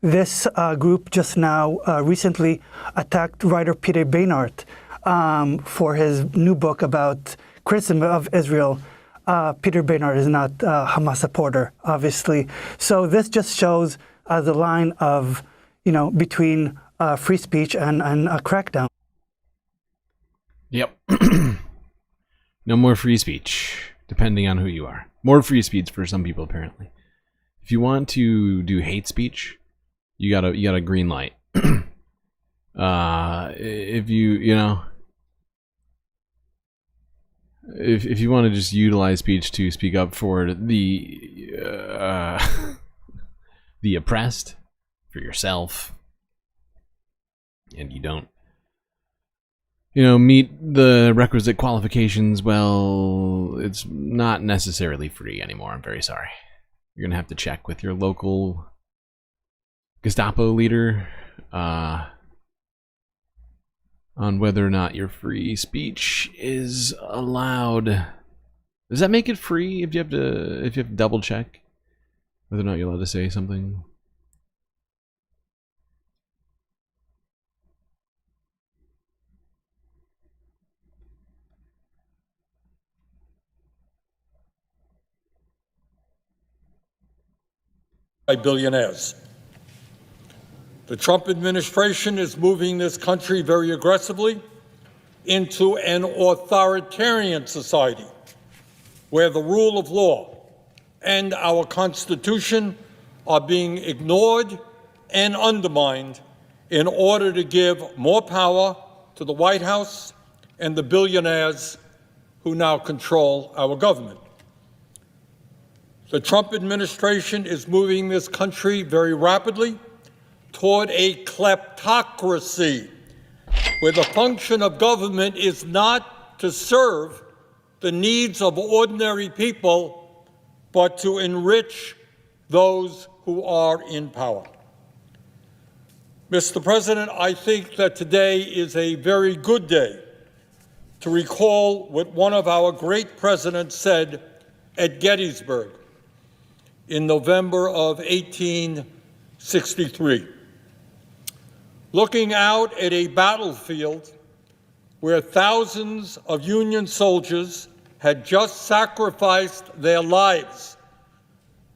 This group just now recently attacked writer Peter Beinart for his new book about criticism of Israel. Peter Beinart is not a Hamas supporter, obviously. So this just shows the line of, between free speech and a crackdown. Yep. No more free speech, depending on who you are. More free speech for some people, apparently. If you want to do hate speech, you got a green light. If you want to just utilize speech to speak up for the oppressed, for yourself, and you don't meet the requisite qualifications, well, it's not necessarily free anymore. I'm very sorry. You're gonna have to check with your local Gestapo leader on whether or not your free speech is allowed. Does that make it free if you have to double check whether or not you're allowed to say something? By billionaires. The Trump administration is moving this country very aggressively into an authoritarian society where the rule of law and our Constitution are being ignored and undermined in order to give more power to the White House and the billionaires who now control our government. The Trump administration is moving this country very rapidly toward a kleptocracy, where the function of government is not to serve the needs of ordinary people, but to enrich those who are in power. Mr. President, I think that today is a very good day to recall what one of our great presidents said at Gettysburg in November of 1863. Looking out at a battlefield where thousands of Union soldiers had just sacrificed their lives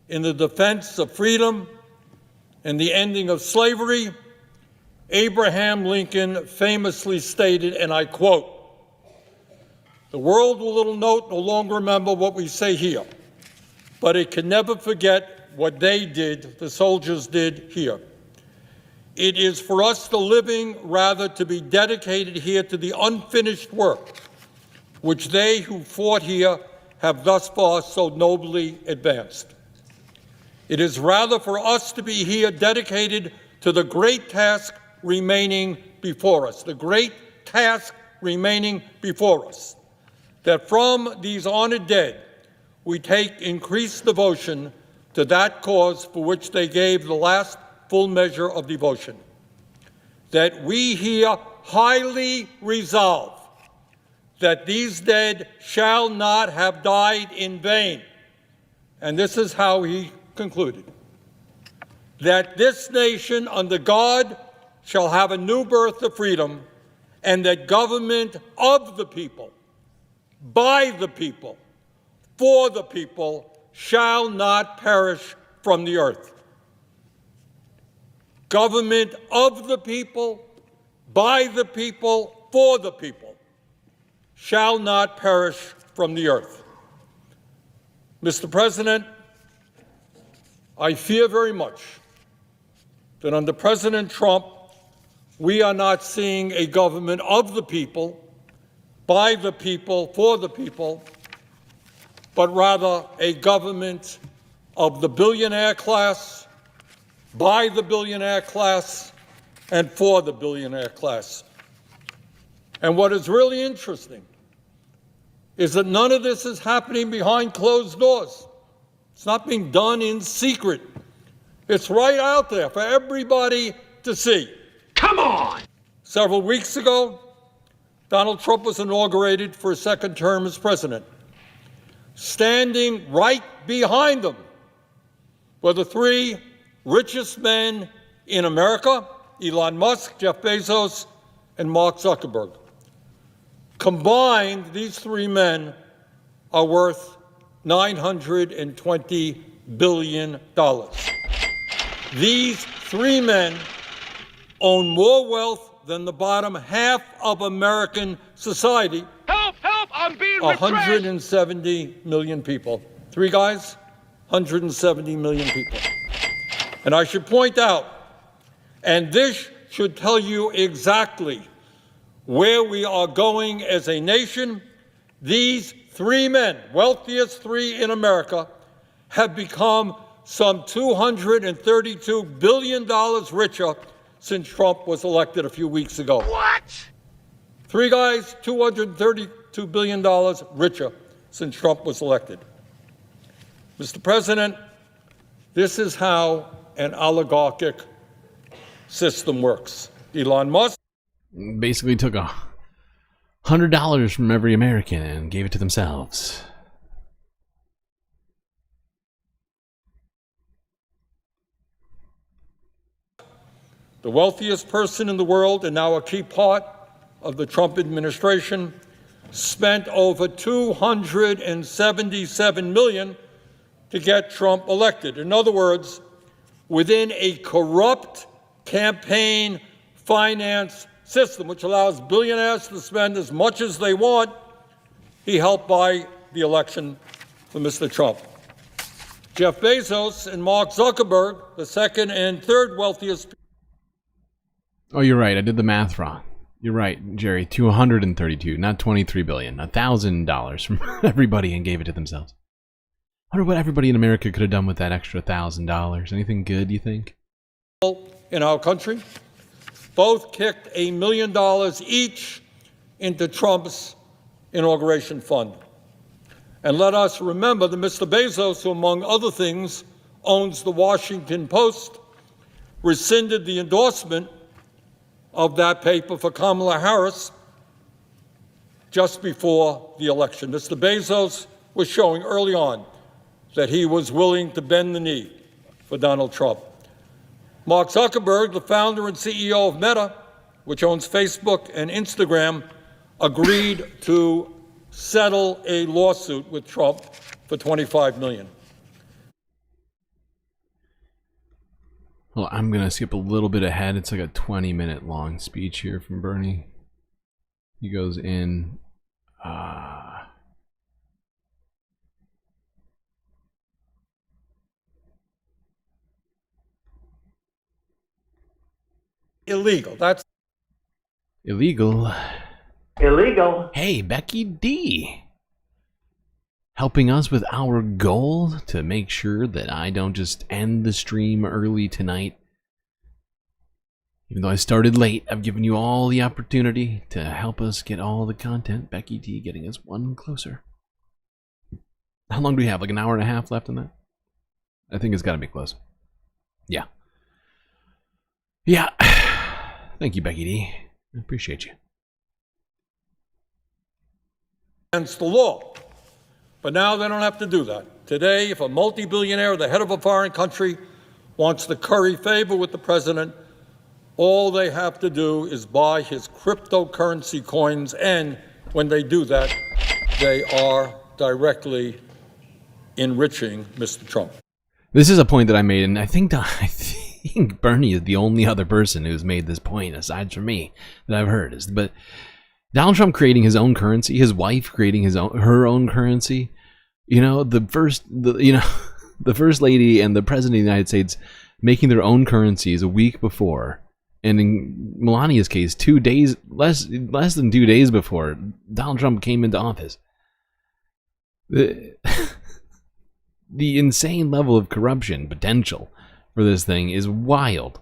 in the defense of freedom and the ending of slavery, Abraham Lincoln famously stated, and I quote, "The world will no longer remember what we say here, but it can never forget what they did, the soldiers did here. It is for us, the living, rather to be dedicated here to the unfinished work which they who fought here have thus far so nobly advanced. It is rather for us to be here dedicated to the great task remaining before us, the great task remaining before us, that from these honored dead we take increased devotion to that cause for which they gave the last full measure of devotion, that we here highly resolve that these dead shall not have died in vain." And this is how he concluded, "that this nation under God shall have a new birth of freedom, and that government of the people, by the people, for the people, shall not perish from the earth." Government of the people, by the people, for the people, shall not perish from the earth. Mr. President, I fear very much that under President Trump, we are not seeing a government of the people, by the people, for the people, but rather a government of the billionaire class, by the billionaire class, and for the billionaire class. And what is really interesting is that none of this is happening behind closed doors. It's not being done in secret. It's right out there for everybody to see. Come on! Several weeks ago, Donald Trump was inaugurated for a second term as president. Standing right behind him were the three richest men in America, Elon Musk, Jeff Bezos, and Mark Zuckerberg. Combined, these three men are worth $920 billion. These three men own more wealth than the bottom half of American society. Help! Help! I'm being repressed! 170 million people. Three guys, 170 million people. And I should point out, and this should tell you exactly where we are going as a nation, these three men, wealthiest three in America, have become some $232 billion richer since Trump was elected a few weeks ago. What? Three guys, $232 billion richer since Trump was elected. Mr. President, this is how an oligarchic system works. Elon Musk basically took $100 from every American and gave it to themselves. The wealthiest person in the world, and now a key part of the Trump administration, spent over $277 million to get Trump elected. In other words, within a corrupt campaign finance system, which allows billionaires to spend as much as they want, he helped buy the election for Mr. Trump. Jeff Bezos and Mark Zuckerberg, the second and third wealthiest. Oh, you're right. I did the math wrong. You're right, Jerry. 232, not 23 billion. $1,000 from everybody and gave it to themselves. I wonder what everybody in America could have done with that extra $1,000. Anything good, you think? In our country, both kicked $1 million each into Trump's inauguration fund. And let us remember that Mr. Bezos, who among other things owns the Washington Post, rescinded the endorsement of that paper for Kamala Harris just before the election. Mr. Bezos was showing early on that he was willing to bend the knee for Donald Trump. Mark Zuckerberg, the founder and CEO of Meta, which owns Facebook and Instagram, agreed to settle a lawsuit with Trump for $25 million. Well, I'm going to skip a little bit ahead. It's like a 20-minute long speech here from Bernie. He goes in... Illegal. That's illegal. Illegal. Hey, Becky D. Helping us with our goal to make sure that I don't just end the stream early tonight. Even though I started late, I've given you all the opportunity to help us get all the content. Becky D getting us one closer. How long do we have? Like an hour and a half left in that? I think it's got to be close. Yeah. Yeah. Thank you, Becky D. I appreciate you. Against the law. But now they don't have to do that. Today, if a multi-billionaire, the head of a foreign country, wants to curry favor with the president, all they have to do is buy his cryptocurrency coins, and when they do that, they are directly enriching Mr. Trump. This is a point that I made, and I think Bernie is the only other person who's made this point, aside from me, that I've heard. But Donald Trump creating his own currency, his wife creating her own currency. You know, the first lady and the president of the United States making their own currencies a week before, and in Melania's case, 2 days less than 2 days before Donald Trump came into office. The insane level of corruption potential for this thing is wild.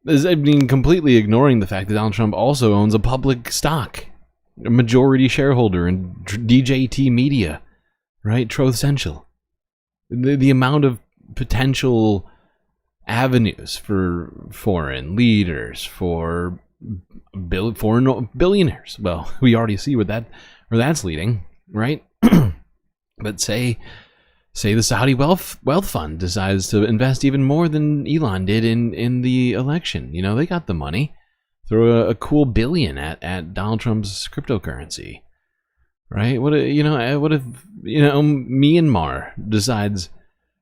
I mean, completely ignoring the fact that Donald Trump also owns a public stock, a majority shareholder in DJT Media, right? Truth Central. The amount of potential avenues for foreign leaders, for foreign billionaires. Well, we already see where that's leading, right? But say the Saudi wealth fund decides to invest even more than Elon did in the election. You know, they got the money. Throw a cool billion at Donald Trump's cryptocurrency, right? What if Myanmar decides,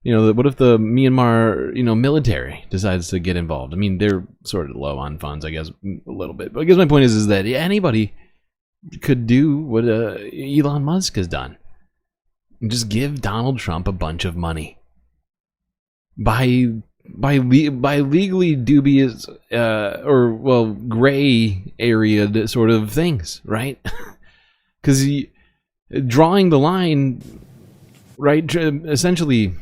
what if the Myanmar military decides to get involved? I mean, they're sort of low on funds, I guess, a little bit. But I guess my point is that anybody could do what Elon Musk has done. Just give Donald Trump a bunch of money. By legally dubious gray area sort of things, right? Because drawing the line, right? Essentially,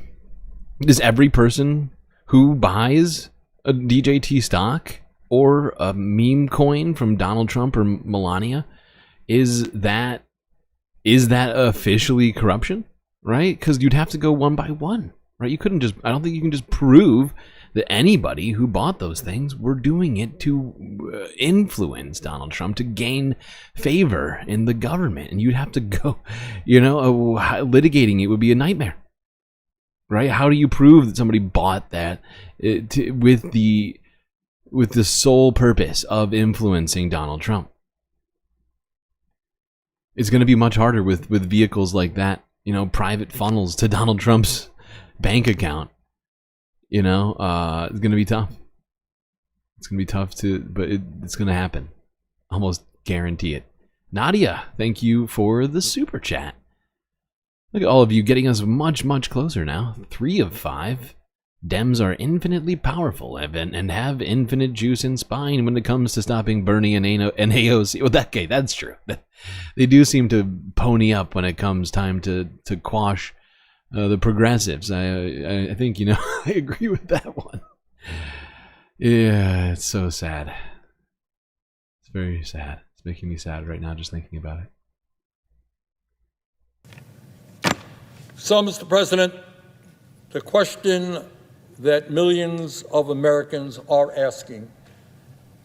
does every person who buys a DJT stock or a meme coin from Donald Trump or Melania, is that officially corruption, right? Because you'd have to go one by one, right? I don't think you can just prove that anybody who bought those things were doing it to influence Donald Trump to gain favor in the government. And you'd have to go, litigating it would be a nightmare, right? How do you prove that somebody bought that with the sole purpose of influencing Donald Trump? It's going to be much harder with vehicles like that, private funnels to Donald Trump's bank account. It's going to be tough. It's going to be tough but it's going to happen. Almost guarantee it. Nadia, thank you for the super chat. Look at all of you getting us much, much closer now. 3 of 5. Dems are infinitely powerful and have infinite juice and spine when it comes to stopping Bernie and AOC. Well, that's true. They do seem to pony up when it comes time to quash the progressives. I think, I agree with that one. Yeah, it's so sad. It's very sad. It's making me sad right now just thinking about it. So, Mr. President, the question that millions of Americans are asking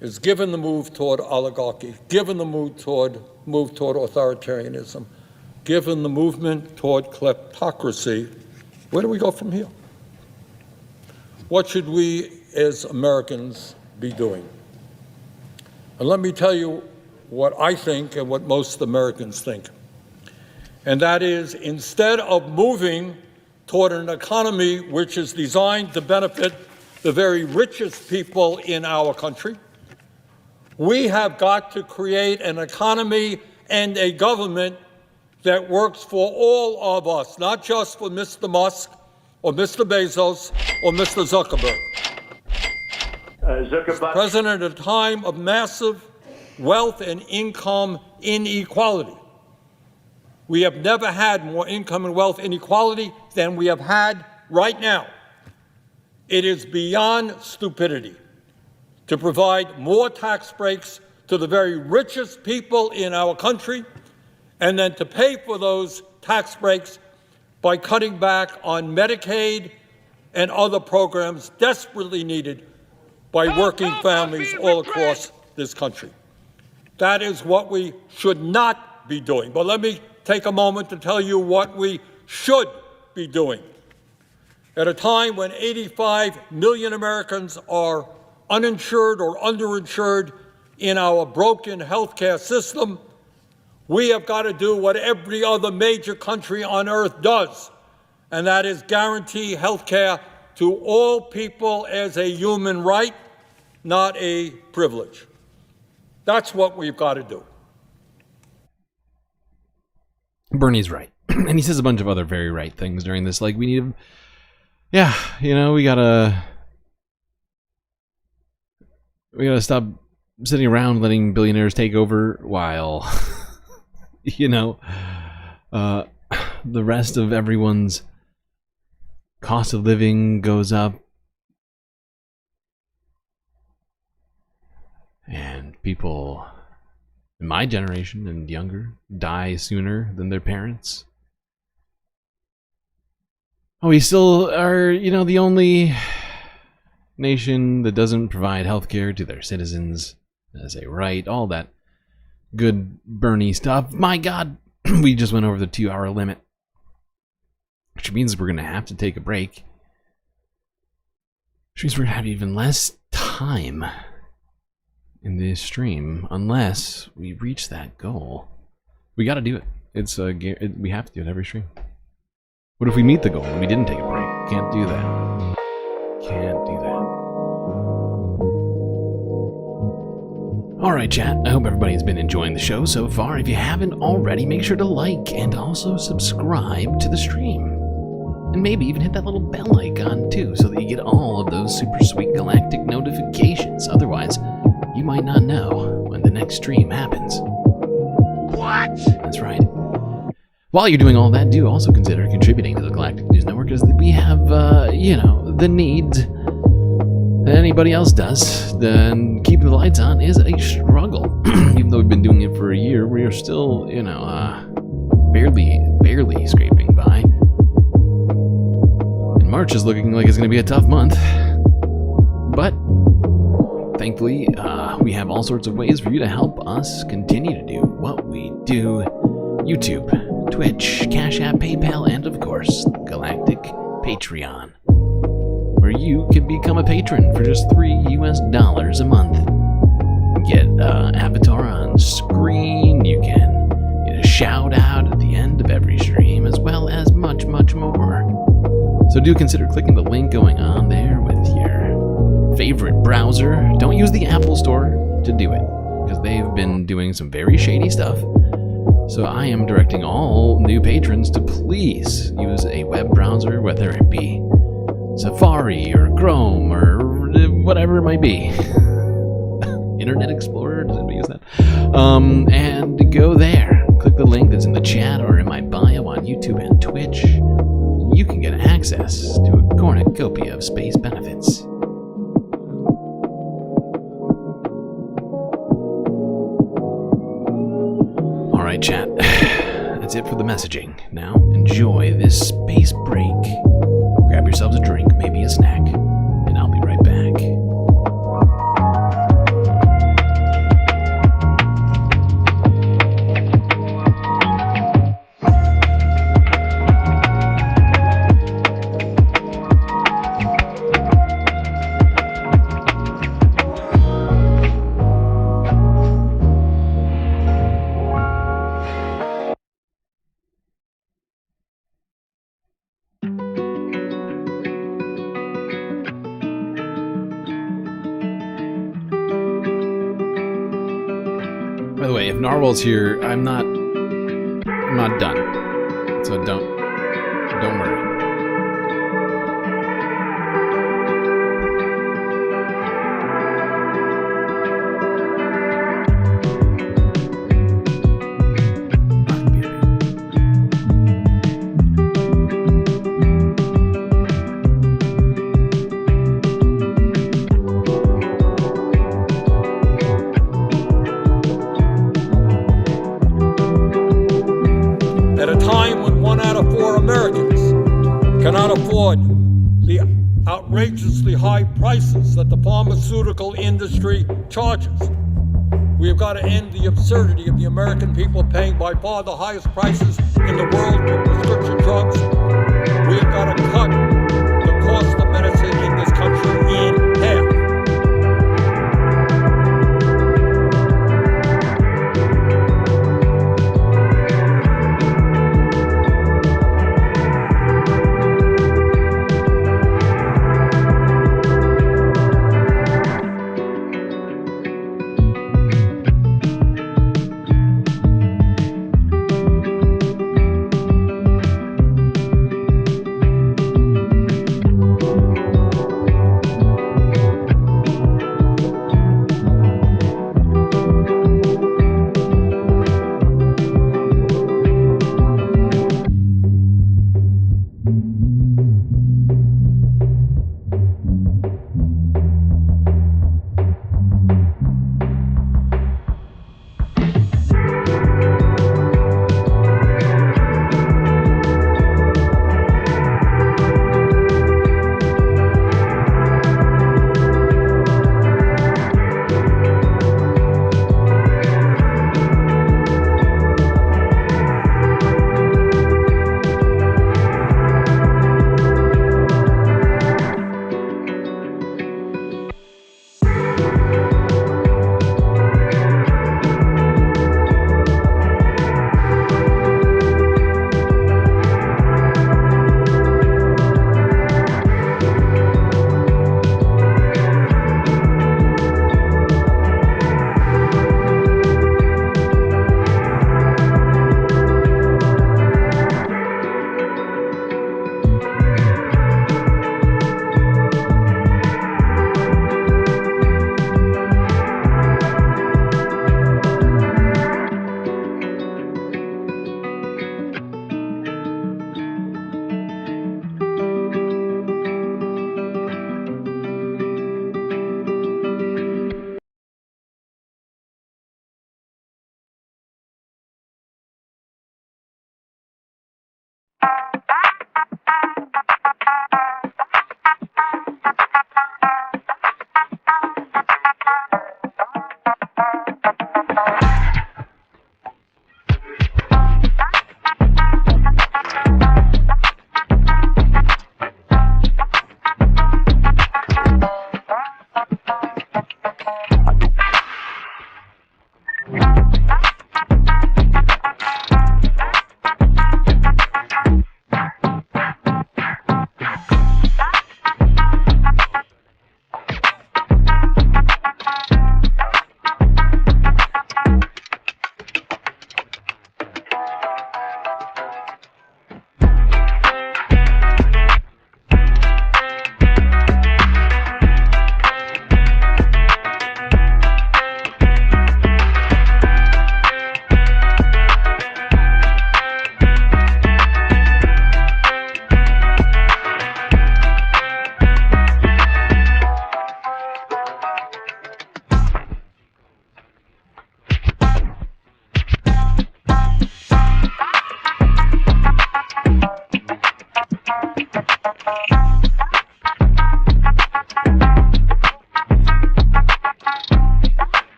is, given the move toward oligarchy, given the move toward authoritarianism, given the movement toward kleptocracy, where do we go from here? What should we as Americans be doing? And let me tell you what I think and what most Americans think. And that is, instead of moving toward an economy which is designed to benefit the very richest people in our country, we have got to create an economy and a government that works for all of us, not just for Mr. Musk or Mr. Bezos or Mr. Zuckerberg. Mr. President, at a time of massive wealth and income inequality, we have never had more income and wealth inequality than we have had right now. It is beyond stupidity to provide more tax breaks to the very richest people in our country and then to pay for those tax breaks by cutting back on Medicaid and other programs desperately needed by working families all across this country. That is what we should not be doing. But let me take a moment to tell you what we should be doing. At a time when 85 million Americans are uninsured or underinsured in our broken healthcare system, we have got to do what every other major country on earth does, and that is guarantee healthcare to all people as a human right, not a privilege. That's what we've got to do. Bernie's right. And he says a bunch of other very right things during this. Like, we need, we gotta stop sitting around letting billionaires take over while, the rest of everyone's cost of living goes up. And people in my generation and younger die sooner than their parents. Oh, we still are, the only nation that doesn't provide health care to their citizens as a right. All that good Bernie stuff. My God, we just went over the 2-hour limit, which means we're going to have to take a break. Which means we're going to have even less time in this stream unless we reach that goal. We got to do it. We have to do it every stream. What if we meet the goal and we didn't take a break? Can't do that. Can't do that. Alright, chat. I hope everybody's been enjoying the show so far. If you haven't already, make sure to like and also subscribe to the stream. And maybe even hit that little bell icon too, so that you get all of those super sweet Galactic notifications. Otherwise, you might not know when the next stream happens. What? That's right. While you're doing all that, do also consider contributing to the Galactic News Network, as we have, the need that anybody else does. Then keeping the lights on is a struggle. Even though we've been doing it for a year, we are still, barely scraping by. And March is looking like it's going to be a tough month. But thankfully, we have all sorts of ways for you to help us continue to do what we do. YouTube, Twitch, Cash App, PayPal, and of course, Galactic Patreon, where you can become a patron for just $3 a month. Get avatar on screen, you can get a shout out at the end of every stream, as well as much, much more. So do consider clicking the link going on there with your favorite browser. Don't use the Apple Store to do it, because they've been doing some very shady stuff. So I am directing all new patrons to please use a web browser, whether it be Safari or Chrome or whatever it might be. Internet Explorer, does anybody use that? And go there. Click the link that's in the chat or in my bio on YouTube and Twitch. You can get access to a cornucopia of space benefits. Alright, chat. That's it for the messaging. Now, enjoy this space break. Grab yourselves a drink, maybe a snack, and I'll be right back. By the way, if Narwhal's here, I'm not done. So don't worry. At a time when 1 out of 4 Americans cannot afford the outrageously high prices that the pharmaceutical industry charges, we have got to end the absurdity of the American people paying by far the highest prices in the world for prescription drugs. We have got to cut the cost of medicine in this country in half.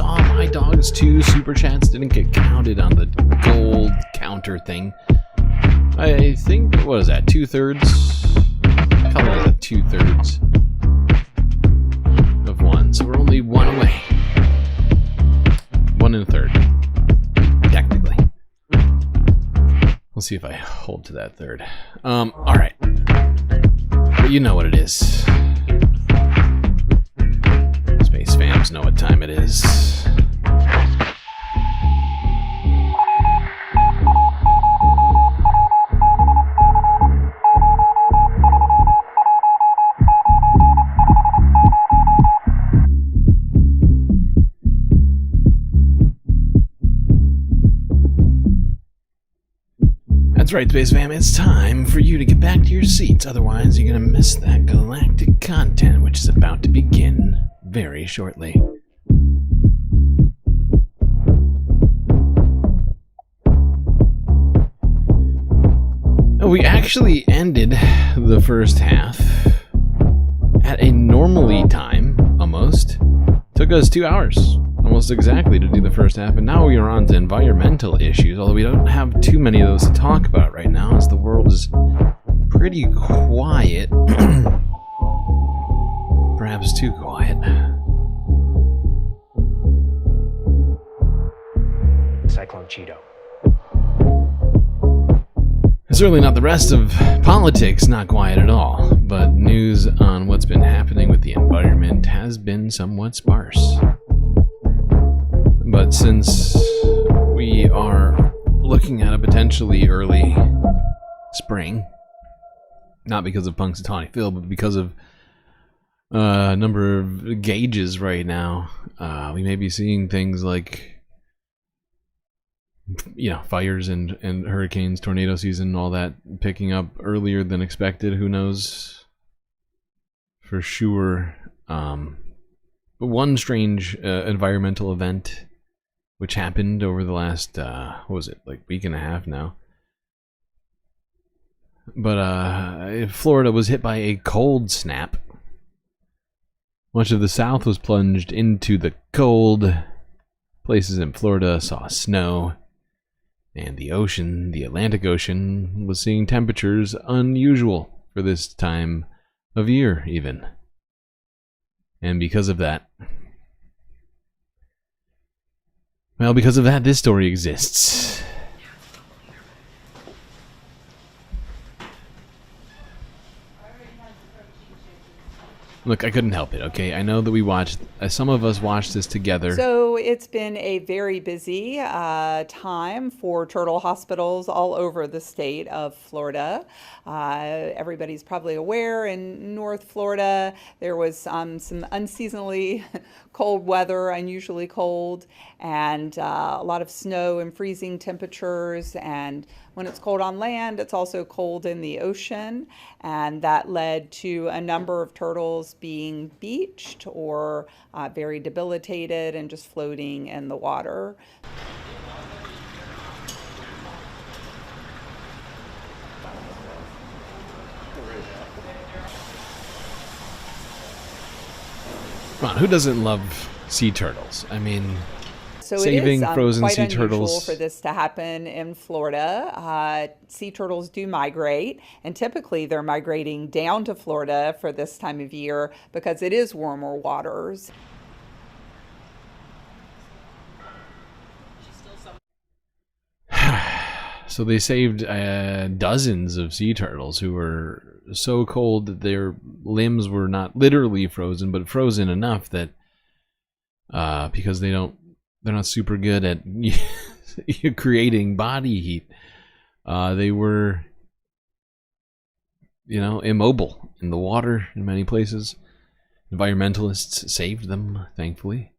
saw my dog's 2 super chats didn't get counted on the gold counter thing. I think, what is that, 2/3? Color is at 2/3 of 1, so we're only 1 away. 1 1/3, technically. We'll see if I hold to that third. Alright. But you know what it is. Space fams know what time it is. That's right, Space Fam, it's time for you to get back to your seats, otherwise you're gonna miss that galactic content, which is about to begin very shortly. We actually ended the first half at a normally time, almost. Took us 2 hours. Almost exactly to do the first half, and now we are on to environmental issues, although we don't have too many of those to talk about right now, as the world is pretty quiet. Perhaps too quiet. Cyclone Cheeto. Certainly not the rest of politics, not quiet at all, but news on what's been happening with the environment has been somewhat sparse. But since we are looking at a potentially early spring, not because of Punxsutawney Phil, but because of a number of gauges right now, we may be seeing things like, you know, fires and hurricanes, tornado season, all that picking up earlier than expected. Who knows for sure. But one strange environmental event which happened over the last, what was it, like week and a half now. But Florida was hit by a cold snap. Much of the South was plunged into the cold. Places in Florida saw snow. And the ocean, the Atlantic Ocean, was seeing temperatures unusual for this time of year, even. And because of that, this story exists. Look, I couldn't help it, okay? I know that we watched, some of us watched this together. So it's been a very busy time for turtle hospitals all over the state of Florida. Everybody's probably aware in North Florida, there was some unseasonably cold weather, unusually cold, and a lot of snow and freezing temperatures. And when it's cold on land, it's also cold in the ocean. And that led to a number of turtles being beached or very debilitated and just floating in the water. Come on, who doesn't love sea turtles? I mean, so saving it is frozen quite sea unusual turtles for this to happen in Florida. Sea turtles do migrate, and typically they're migrating down to Florida for this time of year because it is warmer waters. So they saved dozens of sea turtles who were so cold that their limbs were not literally frozen, but frozen enough that because they're not super good at creating body heat, they were, you know, immobile in the water in many places. Environmentalists saved them, thankfully.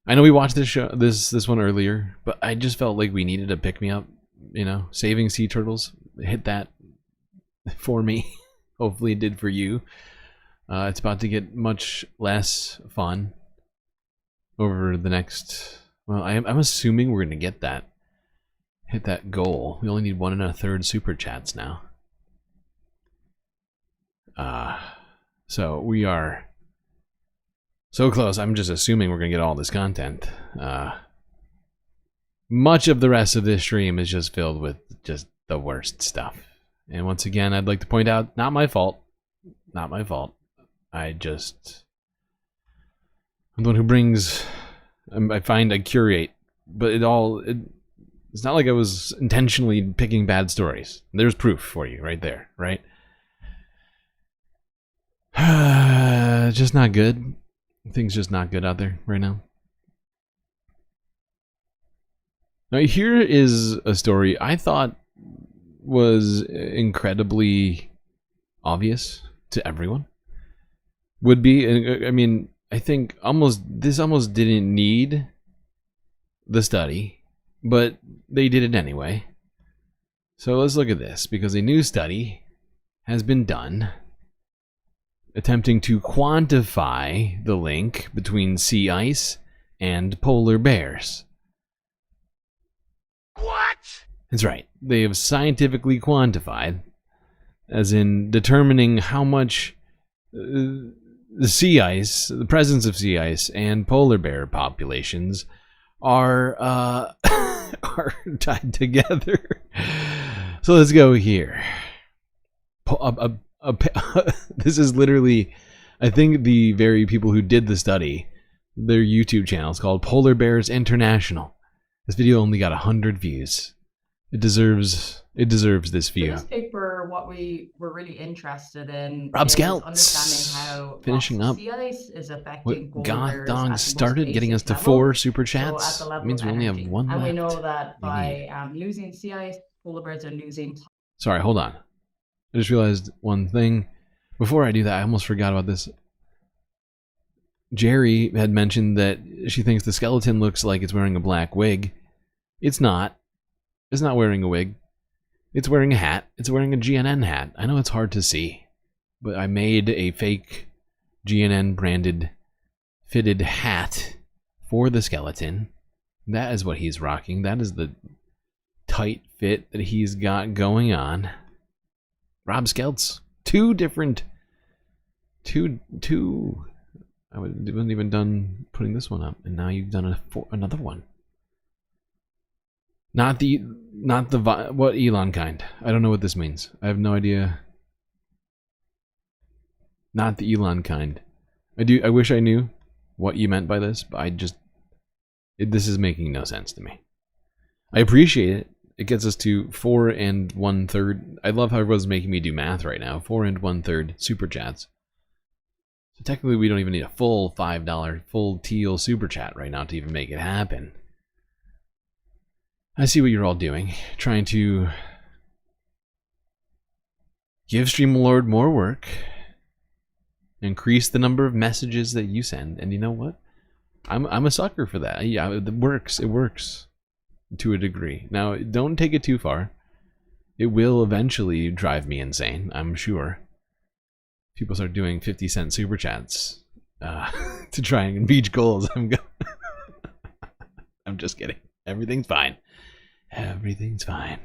I know we watched this one earlier, but I just felt like we needed a pick-me-up. You know, saving sea turtles, hit that for me. Hopefully it did for you. It's about to get much less fun over the next, well, I'm assuming we're going to get that, hit that goal. We only need 1 1/3 super chats now. So we are So close. I'm just assuming we're going to get all this content. Much of the rest of this stream is just filled with just the worst stuff. And once again, I'd like to point out, not my fault. Not my fault. I'm the one who brings, I curate, but it's not like I was intentionally picking bad stories. There's proof for you right there, right? Just not good. Things just not good out there right now. Now here is a story I thought was incredibly obvious to everyone. Would be, I mean, I think this almost didn't need the study, but they did it anyway. So let's look at this, because a new study has been done attempting to quantify the link between sea ice and polar bears. What? That's right. They have scientifically quantified, as in determining how much the sea ice, the presence of sea ice, and polar bear populations are are tied together. So let's go here. This is literally, I think the very people who did the study, their YouTube channel is called Polar Bears International. This video only got 100 views. It deserves this view. For this paper, what we were really interested in Rob is Scouts understanding how finishing up sea ice is what affecting polar bears Dog at the most started, getting us basic to level. 4 super chats. So at the level That means of we only have energy. one And we left. know that by losing sea ice, polar bears are losing. Sorry, hold on. I just realized one thing. Before I do that, I almost forgot about this. Jerry had mentioned that she thinks the skeleton looks like it's wearing a black wig. It's not. It's not wearing a wig. It's wearing a hat. It's wearing a GNN hat. I know it's hard to see, but I made a fake GNN branded fitted hat for the skeleton. That is what he's rocking. That is the tight fit that he's got going on. Rob Skelts. Two. I wasn't even done putting this one up, and now you've done another one. Not the what Elon kind. I don't know what this means. I have no idea. Not the Elon kind. I wish I knew what you meant by this, but this is making no sense to me. I appreciate it. It gets us to 4 1/3. I love how everyone's making me do math right now. 4 1/3 super chats. So technically, we don't even need a full $5 full teal super chat right now to even make it happen. I see what you're all doing, trying to give StreamLord more work, increase the number of messages that you send, and you know what? I'm a sucker for that. Yeah, it works. It works to a degree. Now, don't take it too far. It will eventually drive me insane, I'm sure. People start doing 50-cent super chats to try and reach goals. I'm just kidding. Everything's fine. Everything's fine.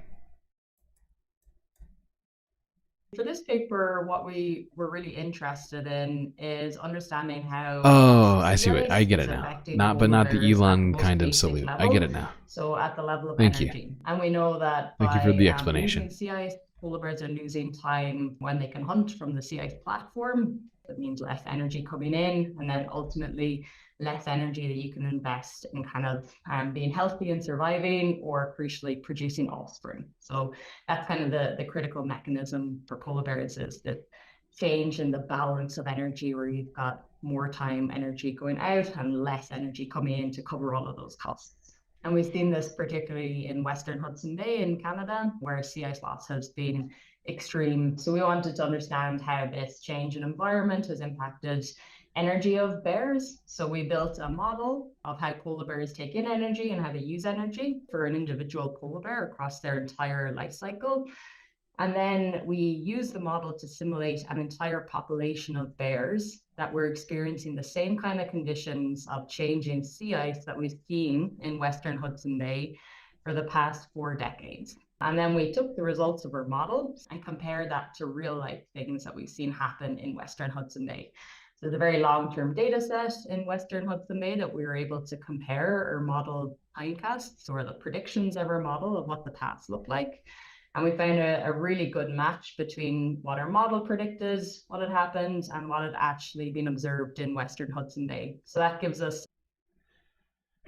For this paper, what we were really interested in is understanding how. Oh, I see what I get it now. Not the Elon kind of salute. Level. I get it now. So at the level of Thank energy, you. And we know that. Thank you for the explanation. Losing sea ice, polar bears are losing time when they can hunt from the sea ice platform. That means less energy coming in, and then ultimately less energy that you can invest in kind of being healthy and surviving, or crucially producing offspring. So that's kind of the critical mechanism for polar bears, is the change in the balance of energy, where you've got more time energy going out and less energy coming in to cover all of those costs. And we've seen this particularly in Western Hudson Bay in Canada, where sea ice loss has been extreme. So we wanted to understand how this change in environment has impacted energy of bears. So we built a model of how polar bears take in energy and how they use energy for an individual polar bear across their entire life cycle. And then we use the model to simulate an entire population of bears that were experiencing the same kind of conditions of changing sea ice that we've seen in Western Hudson Bay for the past 4 decades. And then we took the results of our model and compared that to real life things that we've seen happen in Western Hudson Bay. So the very long-term data set in Western Hudson Bay that we were able to compare or model timecasts or the predictions of our model of what the paths look like. And we found a really good match between what our model predicted, what had happened, and what had actually been observed in Western Hudson Bay. So that gives us...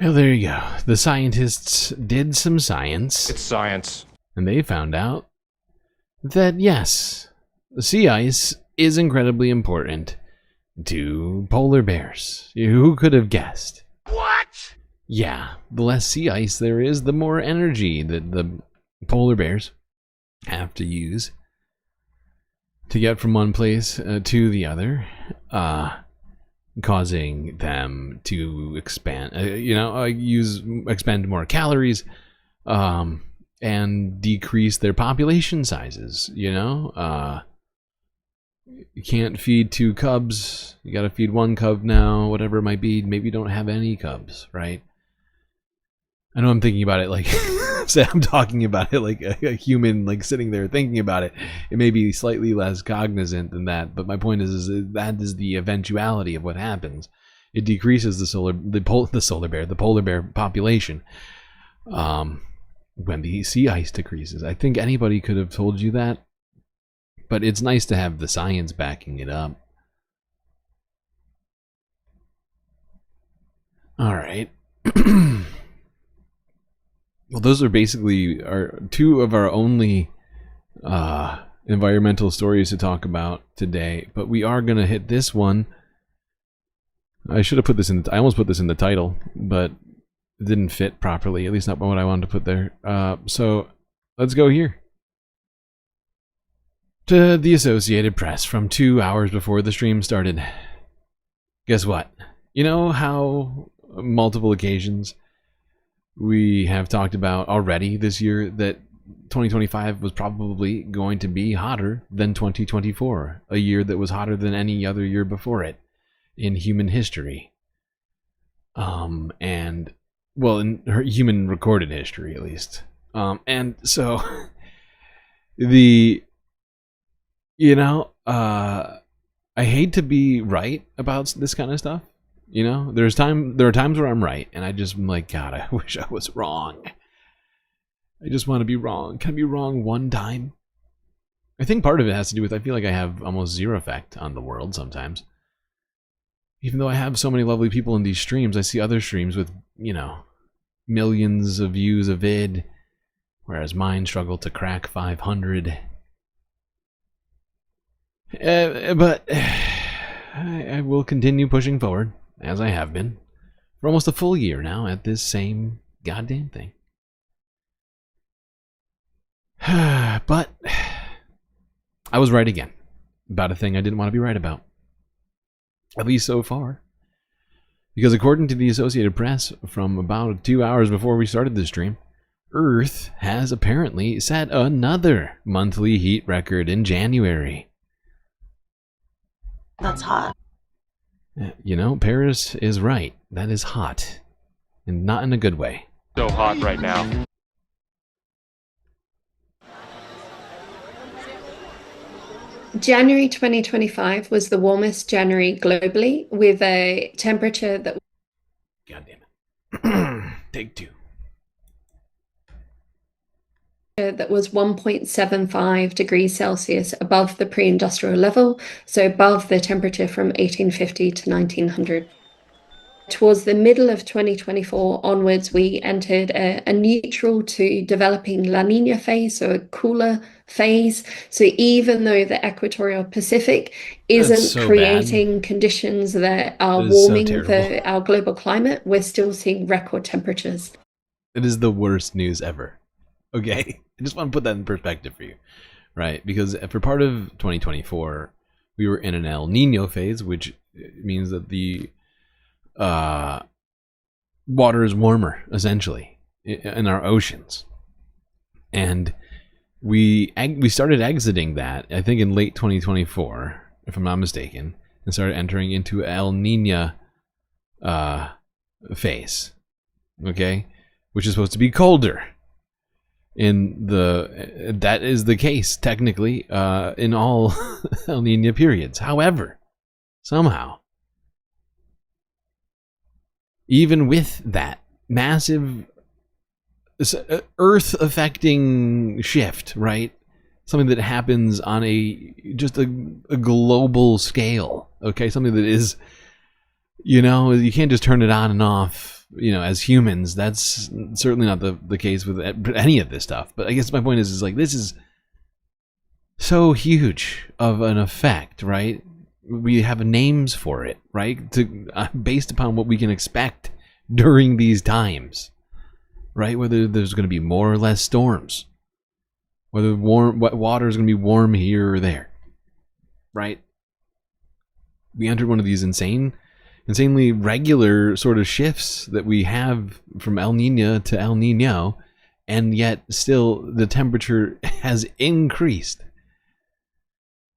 Well, there you go. The scientists did some science. It's science. And they found out that, yes, the sea ice is incredibly important to polar bears. Who could have guessed? What? Yeah, the less sea ice there is, the more energy that the polar bears have to use to get from one place to the other, causing them to expand, expend more calories, and decrease their population sizes. You can't feed 2 cubs. You got to feed 1 cub now, whatever it might be. Maybe you don't have any cubs, right? I know I'm thinking about it like I'm talking about it like a human, like sitting there thinking about it. It may be slightly less cognizant than that, but my point is that is the eventuality of what happens. It decreases the polar bear population when the sea ice decreases. I think anybody could have told you that, but it's nice to have the science backing it up. All right. Well, those are basically our 2 of our only environmental stories to talk about today, but we are going to hit this one. I should have put this in, I almost put this in the title, but it didn't fit properly, at least not what I wanted to put there. So let's go here. To the Associated Press from 2 hours before the stream started. Guess what? You know how multiple occasions we have talked about already this year that 2025 was probably going to be hotter than 2024, a year that was hotter than any other year before it in human history. And well, in human recorded history at least. And so I hate to be right about this kind of stuff. There are times where I'm right, and I'm like, God, I wish I was wrong. I just want to be wrong. Can I be wrong one time? I think part of it has to do with I feel like I have almost zero effect on the world sometimes. Even though I have so many lovely people in these streams, I see other streams with, millions of views a vid, whereas mine struggle to crack 500. But I will continue pushing forward, as I have been, for almost a full year now at this same goddamn thing. But I was right again about a thing I didn't want to be right about. At least so far. Because according to the Associated Press, from about 2 hours before we started this stream, Earth has apparently set another monthly heat record in January. That's hot. Paris is right. That is hot. And not in a good way. So hot right now. January 2025 was the warmest January globally, with a temperature that... God damn it. Take 2. That was 1.75 degrees Celsius above the pre-industrial level, so above the temperature from 1850 to 1900. Towards the middle of 2024 onwards, we entered a neutral to developing La Nina phase, so a cooler phase. So even though the equatorial Pacific isn't creating conditions that are warming our global climate, we're still seeing record temperatures. It is the worst news ever. Okay, I just want to put that in perspective for you, right? Because for part of 2024, we were in an El Nino phase, which means that the water is warmer, essentially, in our oceans. And we started exiting that, I think, in late 2024, if I'm not mistaken, and started entering into El Nino phase, okay? Which is supposed to be colder. That is the case, technically, in all El Nino periods. However, somehow, even with that massive Earth-affecting shift, right? Something that happens on just a global scale, okay? Something that is, you can't just turn it on and off, as humans. That's certainly not the case with any of this stuff. But I guess my point is like, this is so huge of an effect, right? We have names for it, right? Based upon what we can expect during these times, right? Whether there's going to be more or less storms, whether water is going to be warm here or there, right? We entered one of these insanely regular sort of shifts that we have from El Nino to El Nino, and yet still the temperature has increased.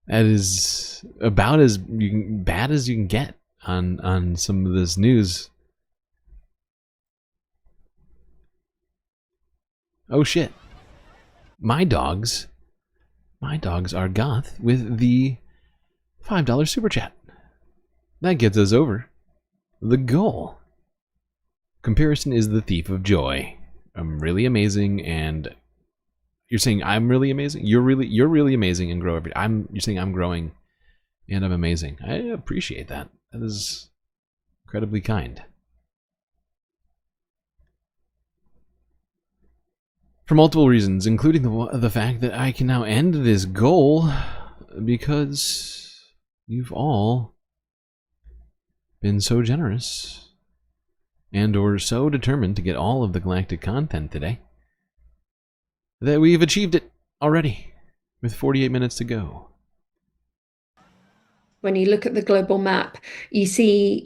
That is about as bad as you can get on some of this news. Oh shit. My dogs are goth with the $5 super chat. That gets us over the goal. Comparison is the thief of joy. I'm really amazing, and you're saying I'm really amazing? You're really amazing and grow every day. You're saying I'm growing and I'm amazing. I appreciate that. That is incredibly kind. For multiple reasons, including the fact that I can now end this goal because you've all been so generous and or so determined to get all of the Galactic content today that we've achieved it already with 48 minutes to go. When you look at the global map, you see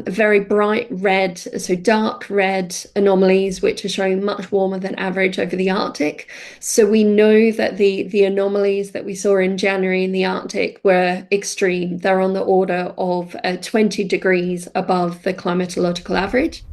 very bright red, so dark red anomalies, which are showing much warmer than average over the Arctic. So we know that the anomalies that we saw in January in the Arctic were extreme. They're on the order of 20 degrees above the climatological average.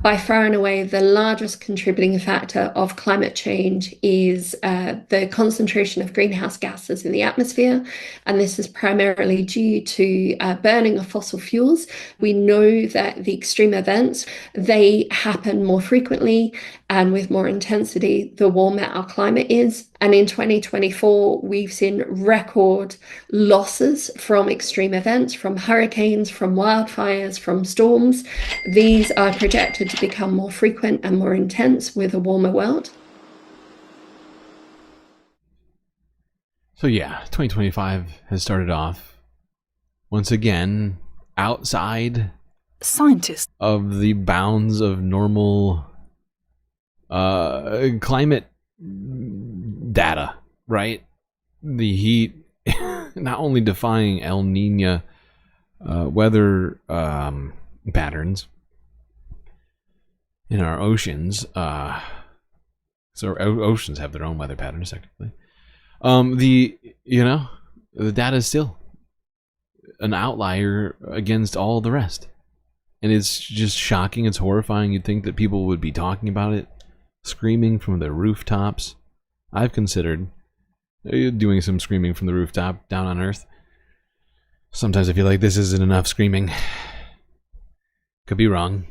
By far and away, the largest contributing factor of climate change is the concentration of greenhouse gases in the atmosphere. And this is primarily due to burning of fossil fuels. We know that the extreme events, they happen more frequently and with more intensity the warmer our climate is. And in 2024, we've seen record losses from extreme events, from hurricanes, from wildfires, from storms. These are projected to become more frequent and more intense with a warmer world. So yeah, 2025 has started off once again outside scientists of the bounds of normal climate data, right? The heat not only defying El Nino weather patterns in our oceans, so oceans have their own weather patterns technically. The data is still an outlier against all the rest, and it's just shocking. It's horrifying. You'd think that people would be talking about it, screaming from the rooftops. I've considered doing some screaming from the rooftop down on Earth. Sometimes I feel like this isn't enough screaming. Could be wrong.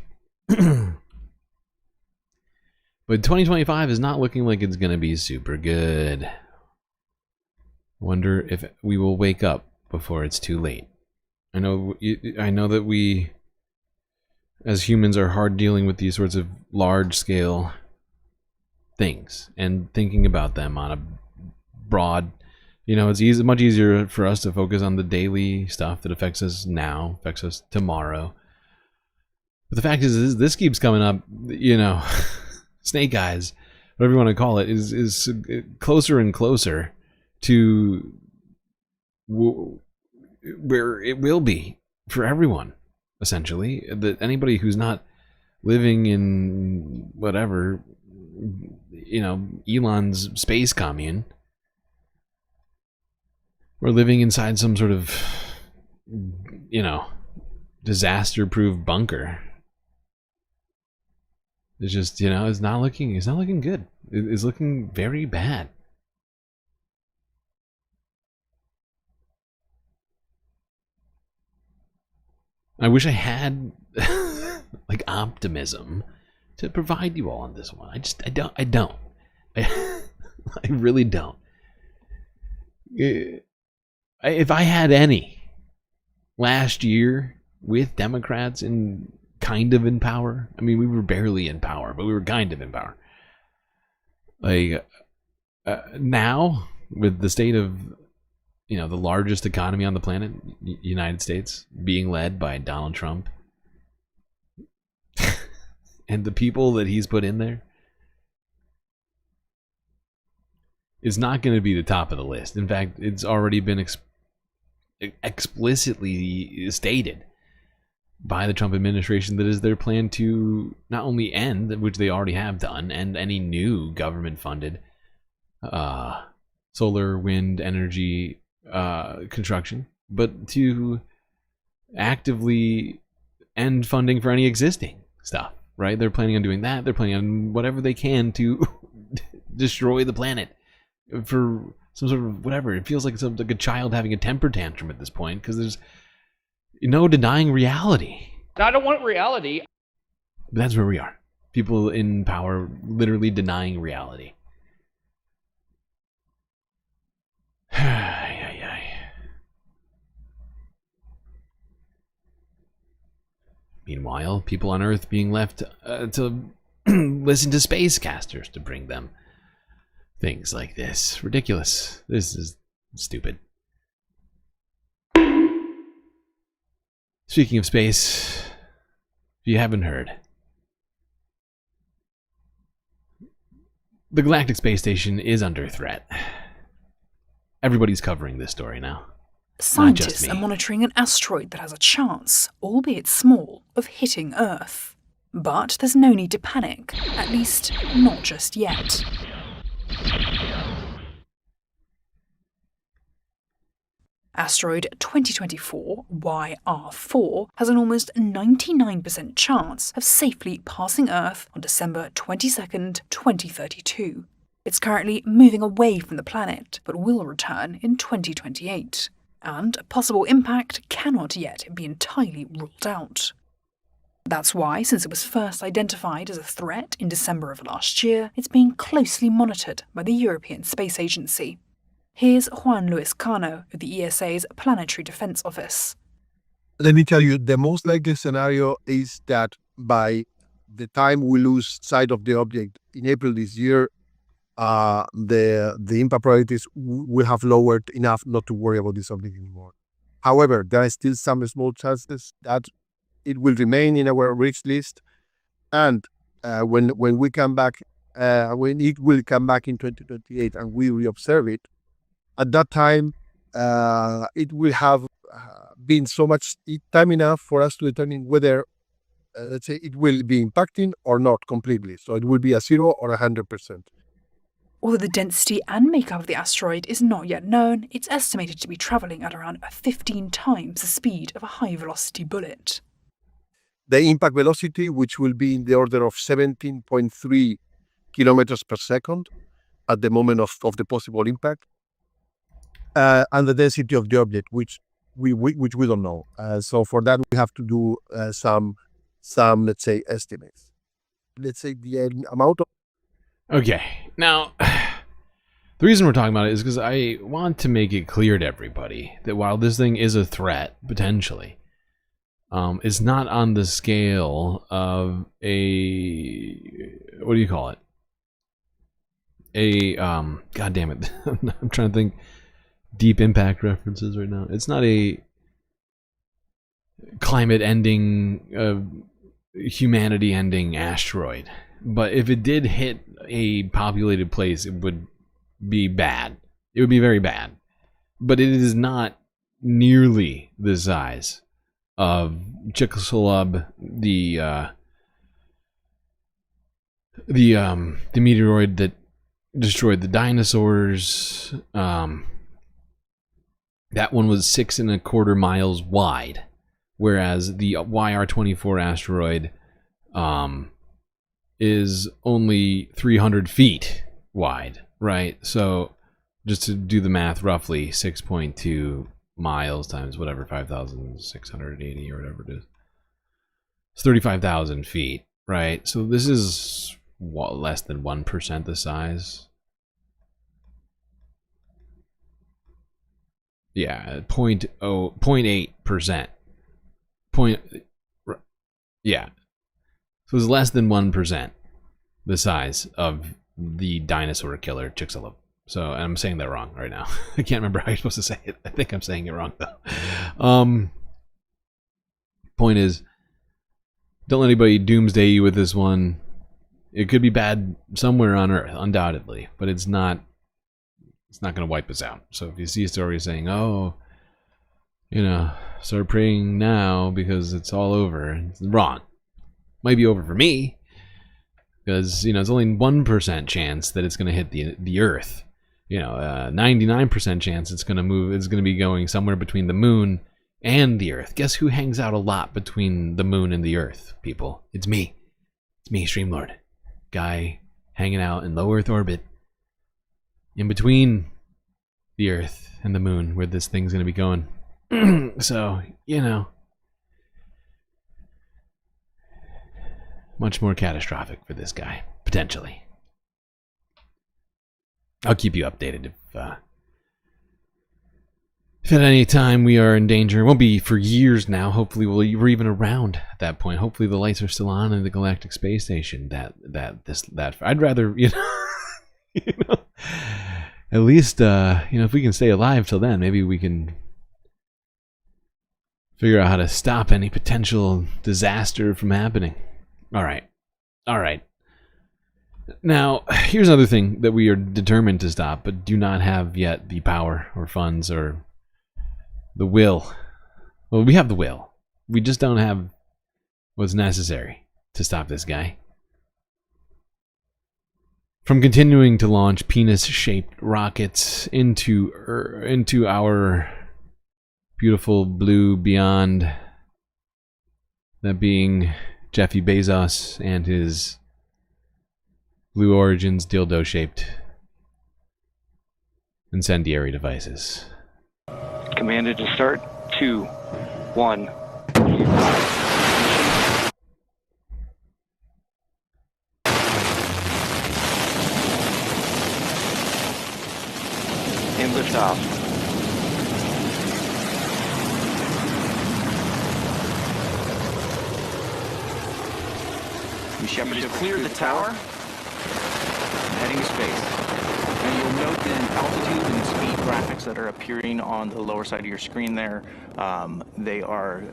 But 2025 is not looking like it's going to be super good. Wonder if we will wake up before it's too late. I know that we, as humans, are hard dealing with these sorts of large-scale things and thinking about them on a broad, it's much easier for us to focus on the daily stuff that affects us now, affects us tomorrow. But the fact is, this keeps coming up, snake eyes, whatever you want to call it, is closer and closer to where it will be for everyone, essentially. That anybody who's not living in whatever, Elon's space commune, we're living inside some sort of, disaster-proof bunker. It's just, it's not looking good. It's looking very bad. I wish I had like optimism to provide you all on this one. I don't. I really don't. If I had any last year with Democrats kind of in power, I mean, we were barely in power, but we were kind of in power. Like now, with the state of, the largest economy on the planet, United States, being led by Donald Trump, and the people that he's put in there, is not going to be the top of the list. In fact, it's already been explicitly stated by the Trump administration that is their plan to not only end, which they already have done, and any new government-funded solar, wind, energy construction, but to actively end funding for any existing stuff, right? They're planning on doing that. They're planning on whatever they can to destroy the planet for some sort of whatever. It feels like a child having a temper tantrum at this point, because there's no denying reality. I don't want reality. But that's where we are. People in power literally denying reality. Meanwhile, people on Earth being left to listen to spacecasters to bring them things like this. Ridiculous. This is stupid. Speaking of space, if you haven't heard, the Galactic Space Station is under threat. Everybody's covering this story now. Scientists are monitoring an asteroid that has a chance, albeit small, of hitting Earth. But there's no need to panic, at least not just yet. Asteroid 2024 YR4 has an almost 99% chance of safely passing Earth on December 22nd, 2032. It's currently moving away from the planet, but will return in 2028. And a possible impact cannot yet be entirely ruled out. That's why, since it was first identified as a threat in December of last year, it's being closely monitored by the European Space Agency. Here's Juan Luis Cano of the ESA's Planetary Defense Office. Let me tell you, the most likely scenario is that by the time we lose sight of the object in April this year, the impact probabilities will have lowered enough not to worry about this object anymore. However, there are still some small chances that it will remain in our risk list, and when we come back, when it will come back in 2028 and we reobserve it, at that time, it will have been so much time enough for us to determine whether, let's say, it will be impacting or not completely. So it will be a 0 or 100%. Although the density and makeup of the asteroid is not yet known, it's estimated to be travelling at around 15 times the speed of a high-velocity bullet. The impact velocity, which will be in the order of 17.3 kilometers per second at the moment of the possible impact, and the density of the object, which we don't know. So for that, we have to do some let's say estimates. Let's say the amount of. Okay, now the reason we're talking about it is because I want to make it clear to everybody that while this thing is a threat potentially, it's not on the scale of a, what do you call it? God damn it, I'm trying to think. Deep impact references right now. It's not a climate-ending, humanity-ending asteroid. But if it did hit a populated place, it would be bad. It would be very bad. But it is not nearly the size of Chicxulub, the meteoroid that destroyed the dinosaurs. That one was 6.25 miles wide, whereas the YR24 asteroid is only 300 feet wide, right? So just to do the math, roughly 6.2 miles times whatever, 5,680 or whatever it is. It's 35,000 feet, right? So this is what, less than 1% the size. Yeah, 0.8%. Yeah. So it's less than 1% the size of the dinosaur killer Chicxulub. So, and I'm saying that wrong right now. I can't remember how you're supposed to say it. I think I'm saying it wrong though. Point is, don't let anybody doomsday you with this one. It could be bad somewhere on Earth, undoubtedly, but it's not going to wipe us out. So if you see a story saying, oh, start praying now because it's all over, it's wrong. Might be over for me because, it's only 1% chance that it's going to hit the Earth. 99% chance it's going to move. It's going to be going somewhere between the moon and the Earth. Guess who hangs out a lot between the moon and the Earth, people? It's me. It's me, StreamLord. Guy hanging out in low Earth orbit in between the Earth and the moon where this thing's going to be going. So, much more catastrophic for this guy, potentially. I'll keep you updated if at any time we are in danger. It won't be for years now. Hopefully we're even around at that point. Hopefully the lights are still on in the Galactic Space Station. I'd rather, at least, if we can stay alive till then, maybe we can figure out how to stop any potential disaster from happening. All right. Now, here's another thing that we are determined to stop, but do not have yet the power or funds or the will. Well, we have the will. We just don't have what's necessary to stop this guy from continuing to launch penis-shaped rockets into our beautiful blue beyond, that being Jeffy Bezos and his Blue Origin's dildo-shaped incendiary devices. Commanded to start. 2, 1. And lift off. Shepard has cleared the tower. Heading to space. And you'll note the altitude and speed graphics that are appearing on the lower side of your screen there. They are...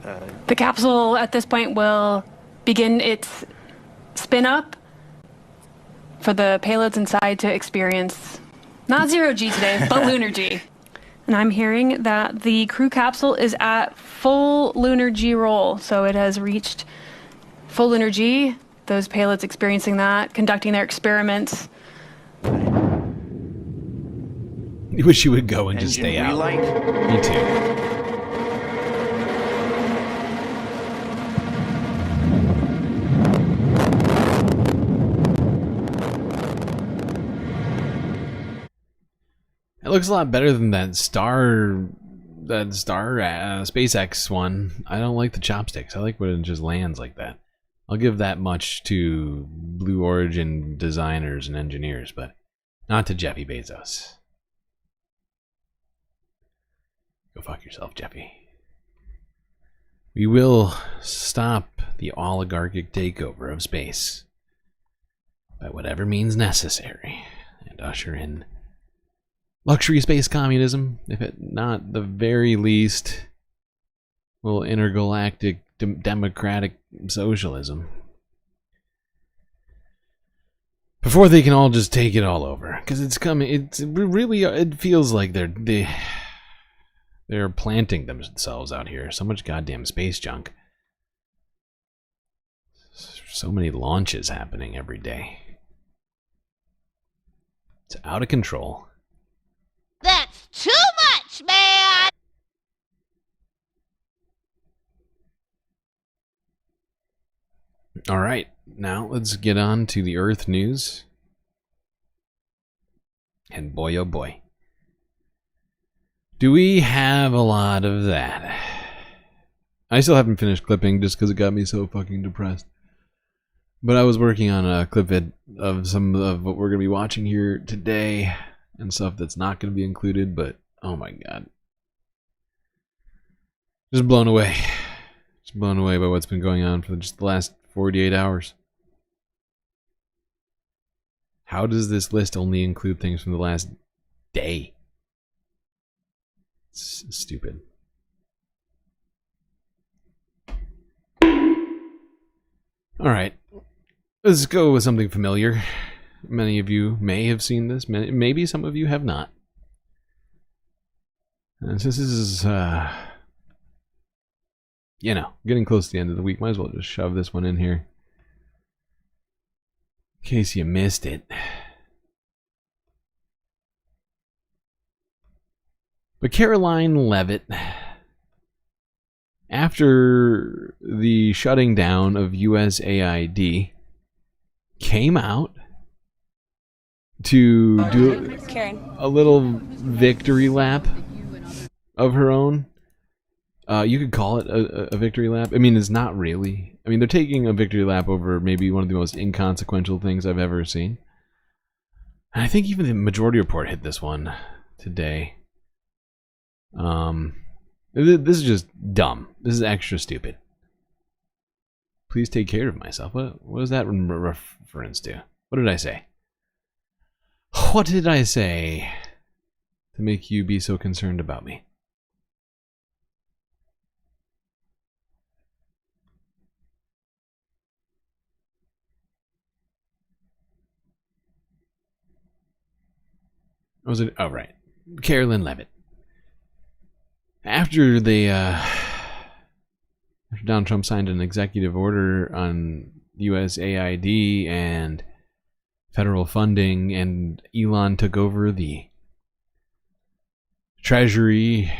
The capsule at this point will begin its spin up for the payloads inside to experience not zero G today, but lunar G. And I'm hearing that the crew capsule is at full lunar G roll. So it has reached full lunar G. Those payloads experiencing that, conducting their experiments. You wish you would go and just stay out. Relight. Me too. It looks a lot better than that Star SpaceX one. I don't like the chopsticks. I like when it just lands like that. I'll give that much to Blue Origin designers and engineers, but not to Jeffy Bezos. Go fuck yourself, Jeffy. We will stop the oligarchic takeover of space by whatever means necessary and usher in luxury space communism, if at not the very least, well, intergalactic democratic socialism. Before they can all just take it all over, because it's coming. It feels like they're planting themselves out here. So much goddamn space junk. So many launches happening every day. It's out of control. That's too much, man! All right, now let's get on to the Earth news. And boy, oh boy, do we have a lot of that. I still haven't finished clipping just because it got me so fucking depressed. But I was working on a clip vid of some of what we're going to be watching here today and stuff that's not going to be included, but oh my god. Just blown away. Just blown away by what's been going on for just the last 48 hours. How does this list only include things from the last day? It's stupid. Alright. Let's go with something familiar. Many of you may have seen this. Maybe some of you have not. And since this is, you know, getting close to the end of the week, might as well just shove this one in here. In case you missed it. But Caroline Leavitt, after the shutting down of USAID, came out to do a little victory lap of her own. You could call it a victory lap. I mean, it's not really. I mean, they're taking a victory lap over maybe one of the most inconsequential things I've ever seen. And I think even the Majority Report hit this one today. This is just dumb. This is extra stupid. Please take care of myself. What is that reference to? What did I say? What did I say to make you be so concerned about me? Was it? Oh, right. Caroline Leavitt. After Donald Trump signed an executive order on USAID and federal funding, and Elon took over the Treasury,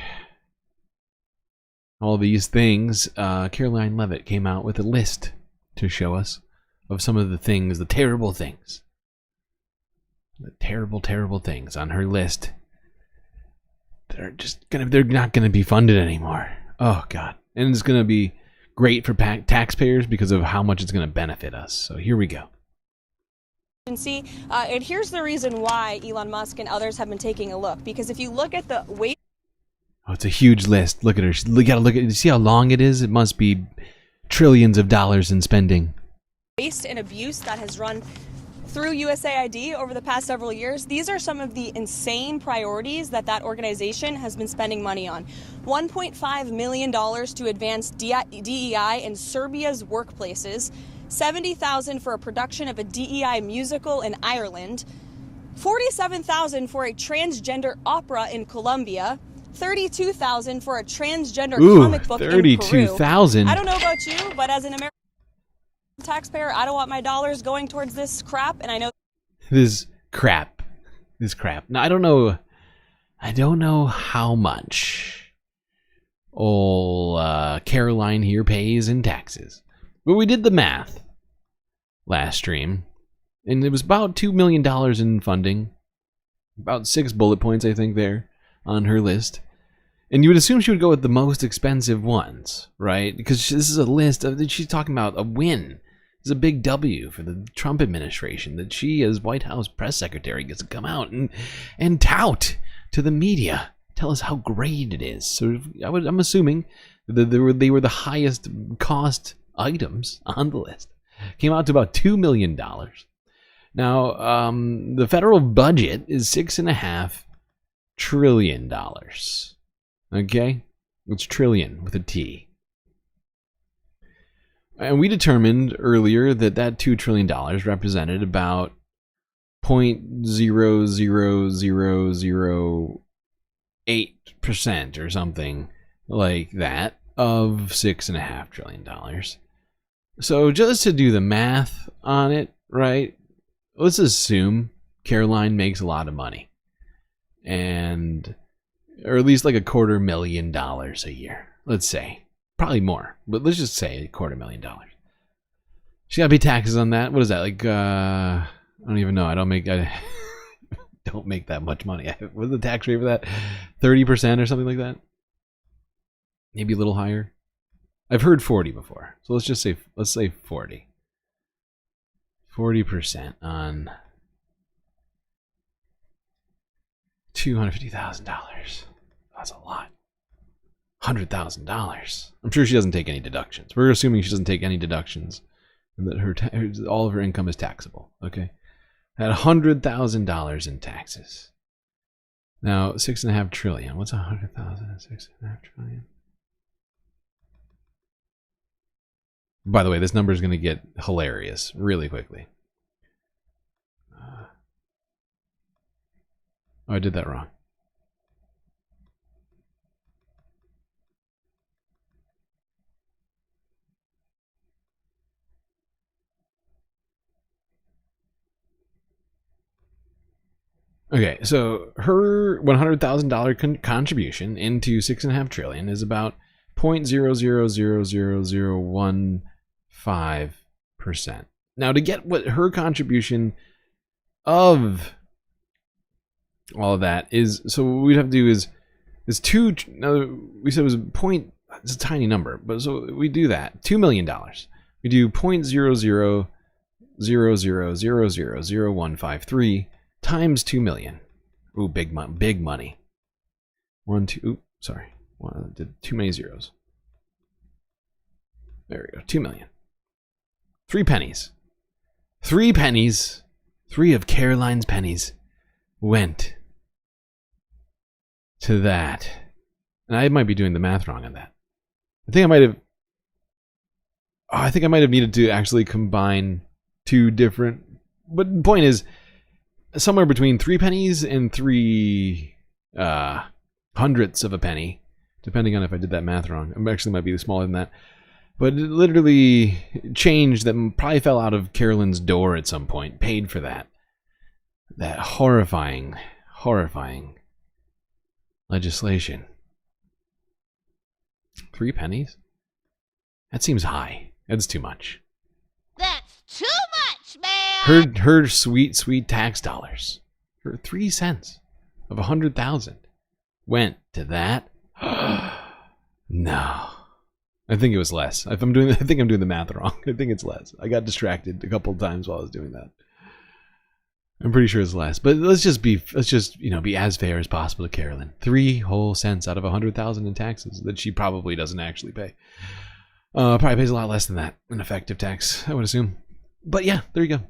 all these things, Caroline Leavitt came out with a list to show us of some of the things, the terrible things. The terrible, terrible things on her list that are just they're not gonna be funded anymore. Oh god. And it's gonna be great for taxpayers because of how much it's gonna benefit us. So here we go. And here's the reason why Elon Musk and others have been taking a look. Because if you look at the weight... Oh, it's a huge list. Look at her. You gotta look at it. See how long it is? It must be trillions of dollars in spending. Waste and abuse that has run through USAID over the past several years. These are some of the insane priorities that organization has been spending money on. $1.5 million to advance DEI in Serbia's workplaces, $70,000 for a production of a DEI musical in Ireland, $47,000 for a transgender opera in Colombia, $32,000 for a transgender comic book in Peru. $32,000. I don't know about you, but as an American taxpayer, I don't want my dollars going towards this crap, and I know this crap. Now I don't know how much old Caroline here pays in taxes. But we did the math last stream, and it was about $2 million in funding. About 6 bullet points, I think, there on her list. And you would assume she would go with the most expensive ones, right? Because this is a list of, she's talking about a win. It's a big W for the Trump administration that she, as White House press secretary, gets to come out and tout to the media. Tell us how great it is. So I'm assuming that they were the highest cost items on the list. Came out to about $2 million. Now, the federal budget is $6.5 trillion. Okay? It's trillion with a T. And we determined earlier that $2 trillion represented about 0.00008% or something like that of $6.5 trillion. So just to do the math on it, right? Let's assume Caroline makes a lot of money. Or at least like $250,000 a year. Let's say. Probably more, but let's just say $250,000. She gotta pay taxes on that. What is that? Like, I don't even know. I don't make that much money. What's the tax rate for that? 30% or something like that? Maybe a little higher. I've heard 40 before. So let's say 40. 40% on $250,000. That's a lot. $100,000. I'm sure she doesn't take any deductions. We're assuming she doesn't take any deductions and that all of her income is taxable. Okay. At $100,000 in taxes. Now, 6.5 trillion. What's 100,000 and 6.5 trillion? By the way, this number is going to get hilarious really quickly. Oh, I did that wrong. Okay, so her $100,000 contribution into 6.5 trillion is about 0.000015%. Now, to get what her contribution of all of that is, so what we'd have to do is two. Now we said it was it's a tiny number, but so we do that $2 million. We do 0.0000000153 times 2 million. Ooh, big money. Sorry. Did too many zeros. There we go. 2 million. 3 pennies. 3 pennies. 3 of Caroline's pennies went to that. And I might be doing the math wrong on that. I think I might have needed to actually combine 2 different. But the point is, somewhere between 3 pennies and 3 hundredths of a penny, depending on if I did that math wrong. It actually might be smaller than that. But it literally changed that probably fell out of Carolyn's door at some point, paid for that. That horrifying legislation. 3 pennies? That seems high. That's too much. That's too much, man! Her sweet tax dollars. Her 3 cents of 100,000 went to that. No. I think it was less. I think I'm doing the math wrong. I think it's less. I got distracted a couple of times while I was doing that. I'm pretty sure it's less. But let's just be as fair as possible to Carolyn. 3 whole cents out of 100,000 in taxes that she probably doesn't actually pay. Probably pays a lot less than that in effective tax, I would assume. But yeah, there you go.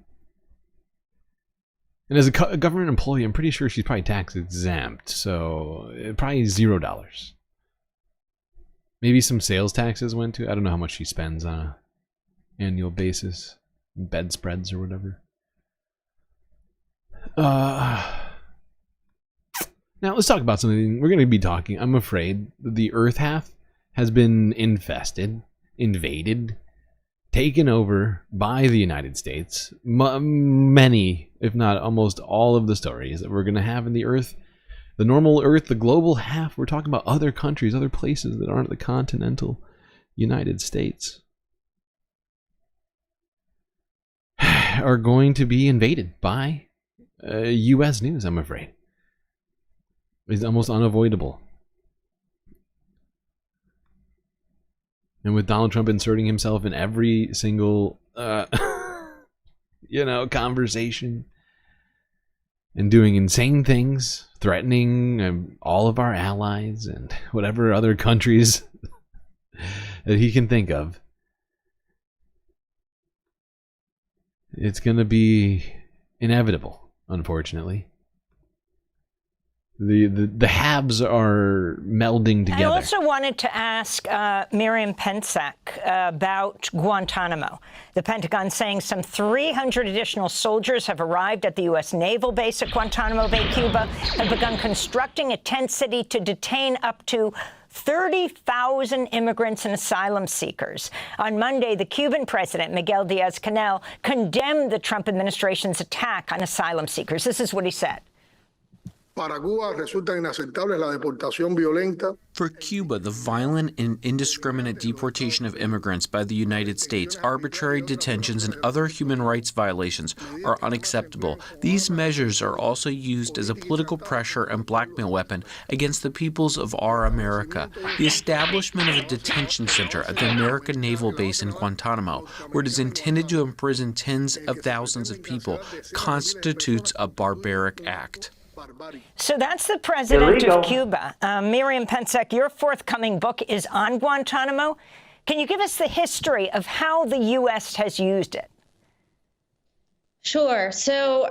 And as a government employee, I'm pretty sure she's probably tax exempt. So probably $0. Maybe some sales taxes went to. I don't know how much she spends on an annual basis. Bedspreads or whatever. Now let's talk about something. We're going to be talking. I'm afraid the Earth half has been infested, invaded, taken over by the United States. Many, if not almost all of the stories that we're going to have in the Earth, the normal Earth, the global half, we're talking about other countries, other places that aren't the continental United States, are going to be invaded by U.S. news, I'm afraid. It's almost unavoidable. And with Donald Trump inserting himself in every single, conversation and doing insane things, threatening all of our allies and whatever other countries that he can think of, it's going to be inevitable, unfortunately. The halves are melding together. I also wanted to ask Miriam Pensack about Guantanamo. The Pentagon saying some 300 additional soldiers have arrived at the U.S. naval base at Guantanamo Bay, Cuba, have begun constructing a tent city to detain up to 30,000 immigrants and asylum seekers. On Monday, the Cuban president, Miguel Diaz-Canel, condemned the Trump administration's attack on asylum seekers. This is what he said. Para Cuba resulta inaceptable la deportación violenta. For Cuba, the violent and indiscriminate deportation of immigrants by the United States, arbitrary detentions, and other human rights violations are unacceptable. These measures are also used as a political pressure and blackmail weapon against the peoples of our America. The establishment of a detention center at the American Naval Base in Guantanamo, where it is intended to imprison tens of thousands of people, constitutes a barbaric act. So that's the president of Cuba. Miriam Pensek, your forthcoming book is on Guantanamo. Can you give us the history of how the U.S. has used it? Sure. So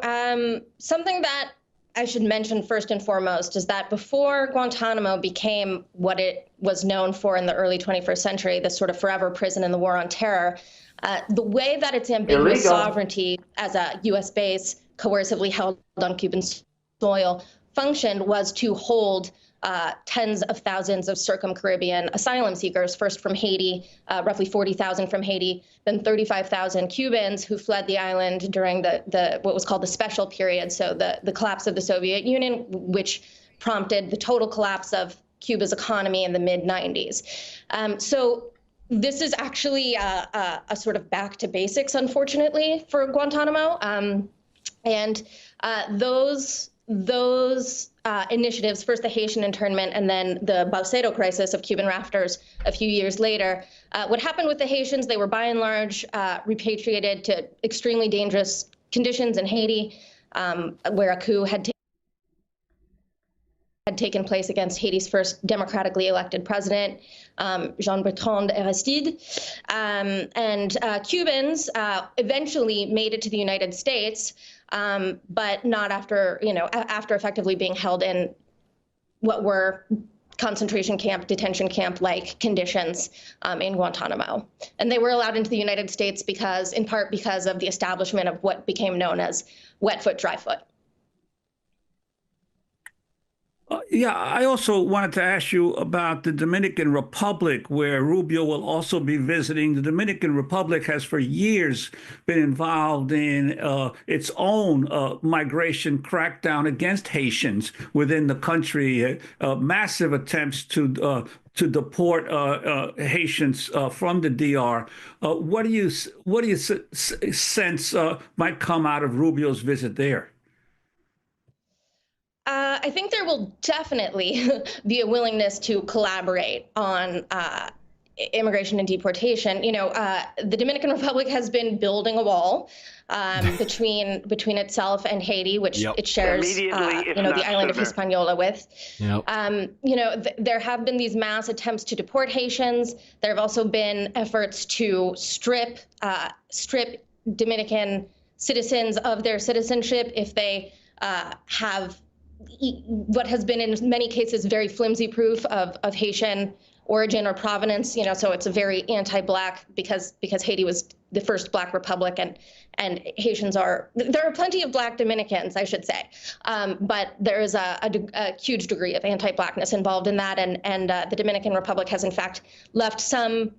something that I should mention first and foremost is that before Guantanamo became what it was known for in the early 21st century, this sort of forever prison in the war on terror, the way that its ambiguous sovereignty as a U.S. base coercively held on Cuban soil functioned was to hold tens of thousands of circum-Caribbean asylum seekers, first from Haiti, roughly 40,000 from Haiti, then 35,000 Cubans who fled the island during the what was called the special period, so the collapse of the Soviet Union, which prompted the total collapse of Cuba's economy in the mid-90s. So this is actually a sort of back to basics, unfortunately, for Guantanamo. And those initiatives, first the Haitian internment and then the Balseiro crisis of Cuban rafters a few years later, what happened with the Haitians, they were by and large repatriated to extremely dangerous conditions in Haiti, where a coup had taken place against Haiti's first democratically elected president, Jean-Bertrand Aristide. And Cubans eventually made it to the United States, but not after, after effectively being held in what were concentration camp, detention camp-like conditions in Guantanamo. And they were allowed into the United States in part because of the establishment of what became known as wet foot, dry foot. Yeah, I also wanted to ask you about the Dominican Republic, where Rubio will also be visiting. The Dominican Republic has for years been involved in its own migration crackdown against Haitians within the country, massive attempts to deport Haitians from the DR. What do you sense might come out of Rubio's visit there? I think there will definitely be a willingness to collaborate on immigration and deportation. The Dominican Republic has been building a wall between itself and Haiti, which it shares, the island of Hispaniola with. There have been these mass attempts to deport Haitians. There have also been efforts to strip Dominican citizens of their citizenship if they have what has been in many cases very flimsy proof of Haitian origin or provenance, so it's a very anti-Black because Haiti was the first Black republic and Haitians there are plenty of Black Dominicans, I should say, but there is a huge degree of anti-Blackness involved in that, and the Dominican Republic has in fact left some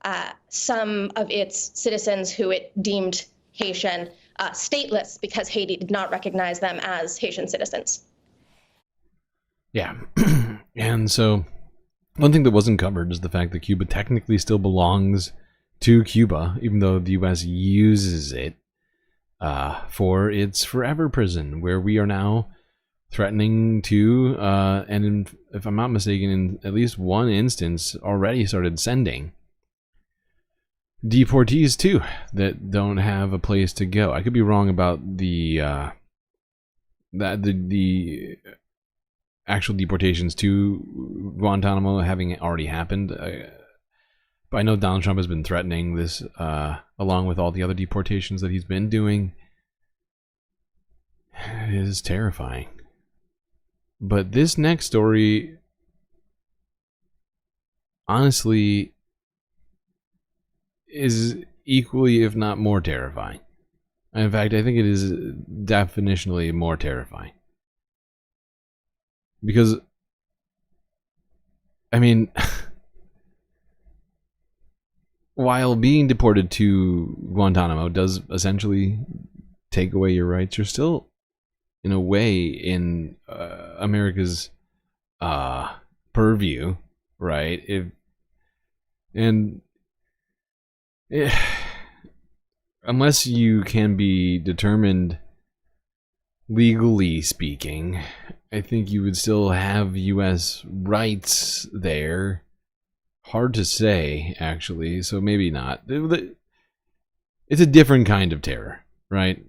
of its citizens who it deemed Haitian stateless because Haiti did not recognize them as Haitian citizens. Yeah. And so one thing that wasn't covered is the fact that Cuba technically still belongs to Cuba, even though the U.S. uses it for its forever prison, where we are now threatening to, and if I'm not mistaken, in at least one instance, already started sending deportees too that don't have a place to go. I could be wrong about the actual deportations to Guantanamo having already happened. But I know Donald Trump has been threatening this along with all the other deportations that he's been doing. It is terrifying. But this next story, honestly, is equally, if not more terrifying. In fact, I think it is definitionally more terrifying. Because, I mean, while being deported to Guantanamo does essentially take away your rights, you're still in a way in America's purview, right? Unless you can be determined legally speaking, I think you would still have U.S. rights there. Hard to say, actually, so maybe not. It's a different kind of terror, right?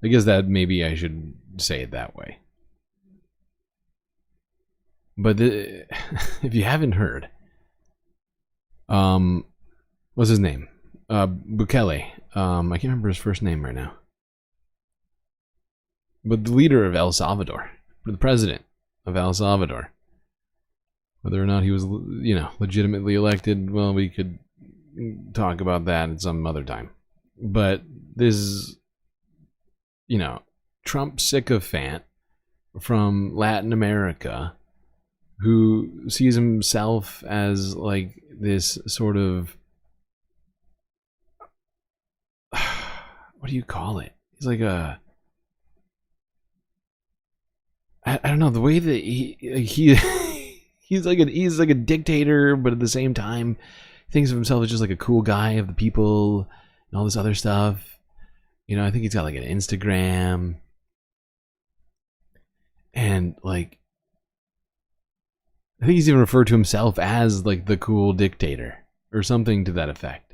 I guess that maybe I should say it that way. But if you haven't heard, what's his name? Bukele. I can't remember his first name right now. But the leader of El Salvador, or the president of El Salvador, whether or not he was, legitimately elected, well, we could talk about that at some other time. But this, Trump sycophant from Latin America who sees himself as like this sort of, what do you call it? He's like I don't know, the way that he's like a dictator, but at the same time thinks of himself as just like a cool guy of the people and all this other stuff. I think he's got like an Instagram, and like I think he's even referred to himself as like the cool dictator or something to that effect.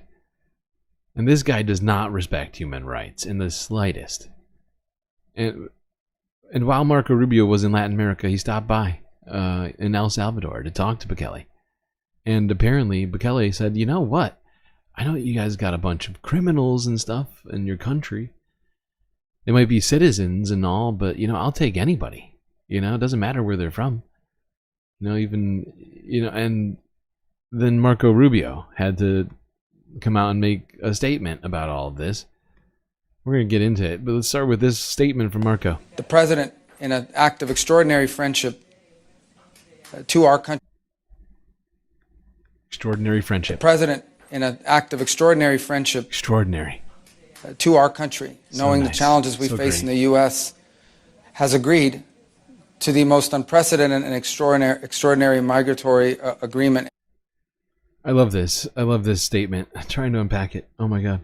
And this guy does not respect human rights in the slightest. And while Marco Rubio was in Latin America, he stopped by in El Salvador to talk to Bukele. And apparently Bukele said, you know what? I know you guys got a bunch of criminals and stuff in your country. They might be citizens and all, but, I'll take anybody. It doesn't matter where they're from. And then Marco Rubio had to come out and make a statement about all of this. We're going to get into it, but let's start with this statement from Marco. The president, in an act of extraordinary friendship to our country. Extraordinary friendship. The president, in an act of extraordinary friendship. Extraordinary. To our country, knowing the challenges we face in the U.S., has agreed to the most unprecedented and extraordinary migratory agreement. I love this. I love this statement. I'm trying to unpack it. Oh my God.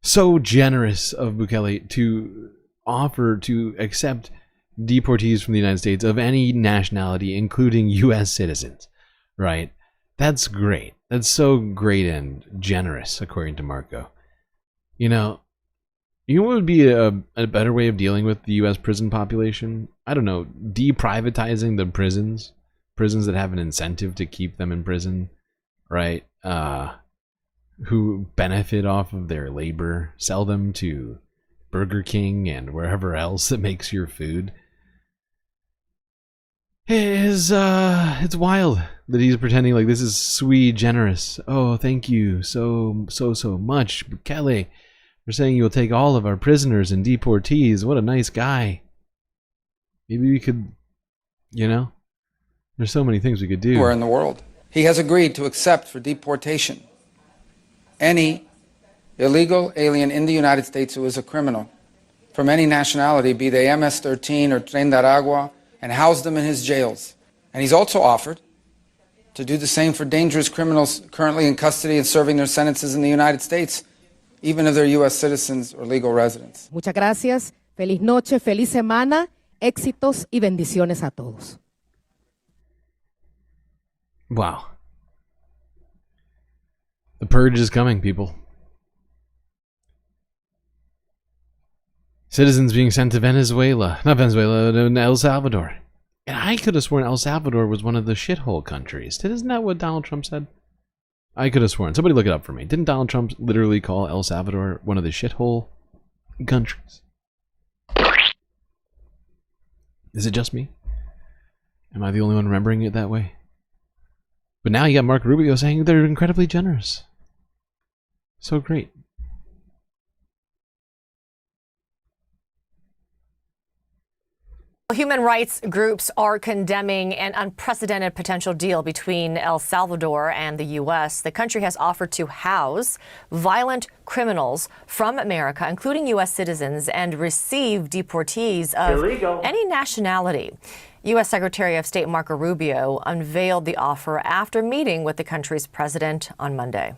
So generous of Bukele to offer to accept deportees from the United States of any nationality, including U.S. citizens, right? That's great. That's so great and generous, according to Marco. What would be a better way of dealing with the U.S. prison population? I don't know, deprivatizing the prisons that have an incentive to keep them in prison, right? Who benefit off of their labor, sell them to Burger King and wherever else that makes your food. It's wild that he's pretending like this is sui generis. Oh, thank you so much, Bukele, for saying you will take all of our prisoners and deportees. What a nice guy. Maybe we could, there's so many things we could do. Anywhere in the world. He has agreed to accept for deportation any illegal alien in the United States who is a criminal from any nationality, be they MS-13 or Tren de Aragua, and house them in his jails. And he's also offered to do the same for dangerous criminals currently in custody and serving their sentences in the United States, even if they're U.S. citizens or legal residents. Muchas gracias. Feliz noche, feliz semana, éxitos y bendiciones a todos. Wow. The purge is coming, people. Citizens being sent to Venezuela. Not Venezuela, to El Salvador. And I could have sworn El Salvador was one of the shithole countries. Isn't that what Donald Trump said? I could have sworn. Somebody look it up for me. Didn't Donald Trump literally call El Salvador one of the shithole countries? Is it just me? Am I the only one remembering it that way? But now you got Marco Rubio saying they're incredibly generous. So great. Human rights groups are condemning an unprecedented potential deal between El Salvador and the U.S. The country has offered to house violent criminals from America, including U.S. citizens, and receive deportees of any nationality. U.S. Secretary of State Marco Rubio unveiled the offer after meeting with the country's president on Monday.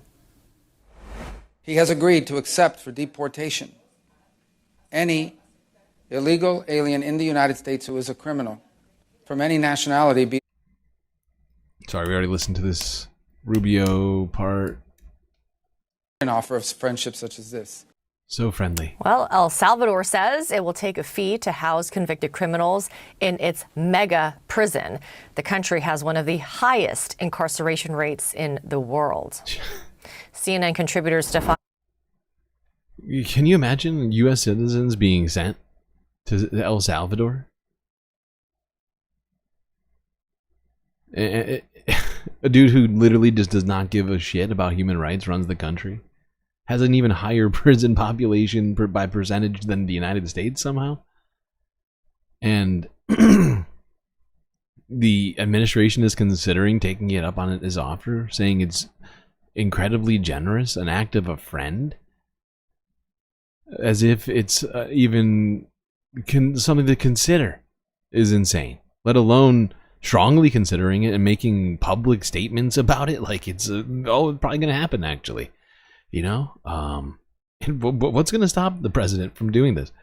He has agreed to accept for deportation any illegal alien in the United States who is a criminal from any nationality. Sorry, we already listened to this Rubio part. An offer of friendship such as this. So friendly. Well, El Salvador says it will take a fee to house convicted criminals in its mega prison. The country has one of the highest incarceration rates in the world. CNN contributor Stefan. Can you imagine U.S. citizens being sent to El Salvador? A dude who literally just does not give a shit about human rights runs the country. Has an even higher prison population by percentage than the United States somehow. And the administration is considering taking it up on his offer, saying it's incredibly generous, an act of a friend. As if it's even something to consider is insane, let alone strongly considering it and making public statements about it like it's probably going to happen, actually. You know? What's going to stop the president from doing this?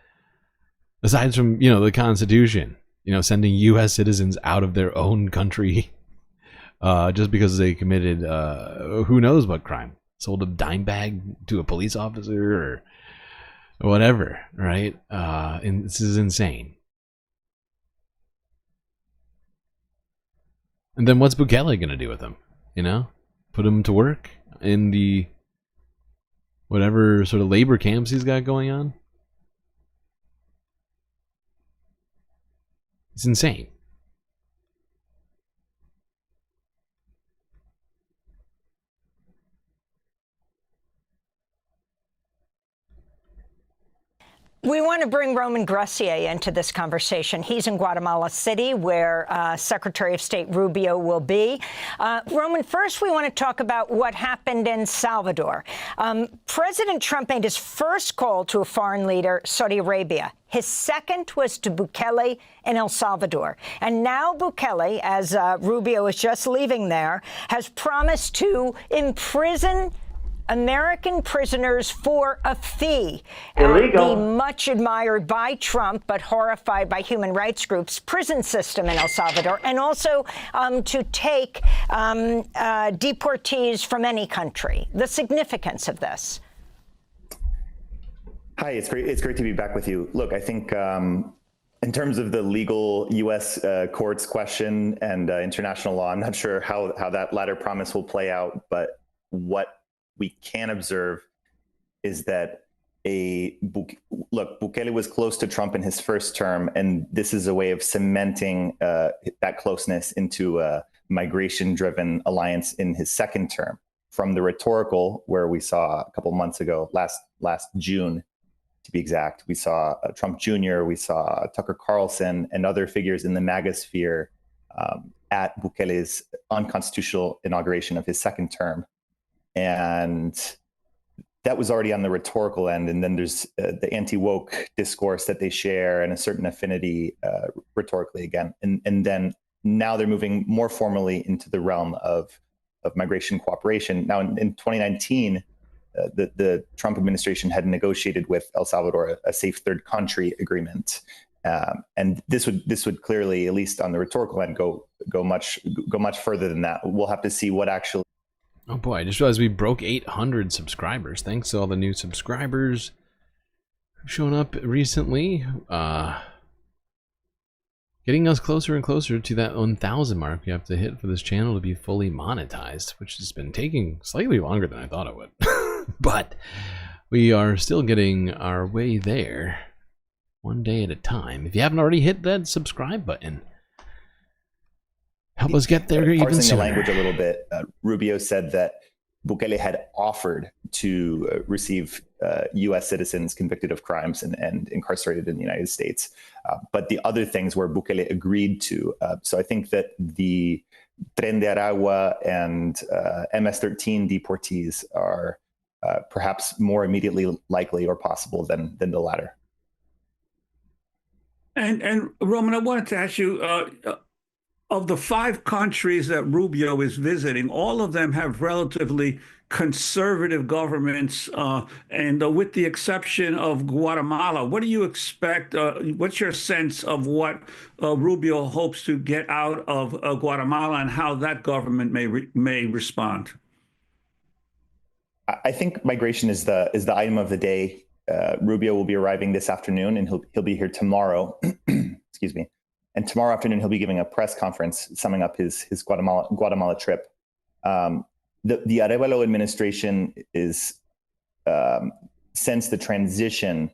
Aside from, the Constitution, sending U.S. citizens out of their own country just because they committed who knows what crime. Sold a dime bag to a police officer or whatever, right? And this is insane. And then what's Bukele going to do with them? Put him to work in the whatever sort of labor camps he's got going on? It's insane. We want to bring Roman Gracier into this conversation. He's in Guatemala City, where Secretary of State Rubio will be. Roman, first we want to talk about what happened in Salvador. President Trump made his first call to a foreign leader, Saudi Arabia. His second was to Bukele in El Salvador. And now Bukele, as Rubio is just leaving there, has promised to imprison American prisoners for a fee. The much admired by Trump, but horrified by human rights groups, prison system in El Salvador, and also to take deportees from any country. The significance of this. Hi, it's great to be back with you. Look, I think in terms of the legal U.S. courts question and international law, I'm not sure how that latter promise will play out, but what we can observe is that Bukele was close to Trump in his first term, and this is a way of cementing that closeness into a migration-driven alliance in his second term. From the rhetorical, where we saw a couple months ago, last June, to be exact, we saw Trump Jr., we saw Tucker Carlson and other figures in the Maga sphere at Bukele's unconstitutional inauguration of his second term. And that was already on the rhetorical end. And then there's the anti-woke discourse that they share and a certain affinity rhetorically again. And then now they're moving more formally into the realm of migration cooperation. Now in 2019, the Trump administration had negotiated with El Salvador a safe third country agreement. And this would clearly, at least on the rhetorical end, go much further than that. We'll have to see what actually. Oh boy, I just realized we broke 800 subscribers. Thanks to all the new subscribers who've shown up recently. Getting us closer and closer to that 1,000 mark we have to hit for this channel to be fully monetized, which has been taking slightly longer than I thought it would. But we are still getting our way there, one day at a time. If you haven't already hit that subscribe button, help us get there even sooner. Parsing the language a little bit, Rubio said that Bukele had offered to receive U.S. citizens convicted of crimes and incarcerated in the United States. But the other things where Bukele agreed to. So I think that the Tren de Aragua and MS-13 deportees are perhaps more immediately likely or possible than the latter. And Roman, I wanted to ask you, of the 5 countries that Rubio is visiting, all of them have relatively conservative governments, and with the exception of Guatemala. What do you expect? What's your sense of what Rubio hopes to get out of Guatemala and how that government may respond? I think migration is the item of the day. Rubio will be arriving this afternoon, and he'll be here tomorrow. Excuse me. And tomorrow afternoon, he'll be giving a press conference summing up his Guatemala trip. The Arevalo administration is, since the transition,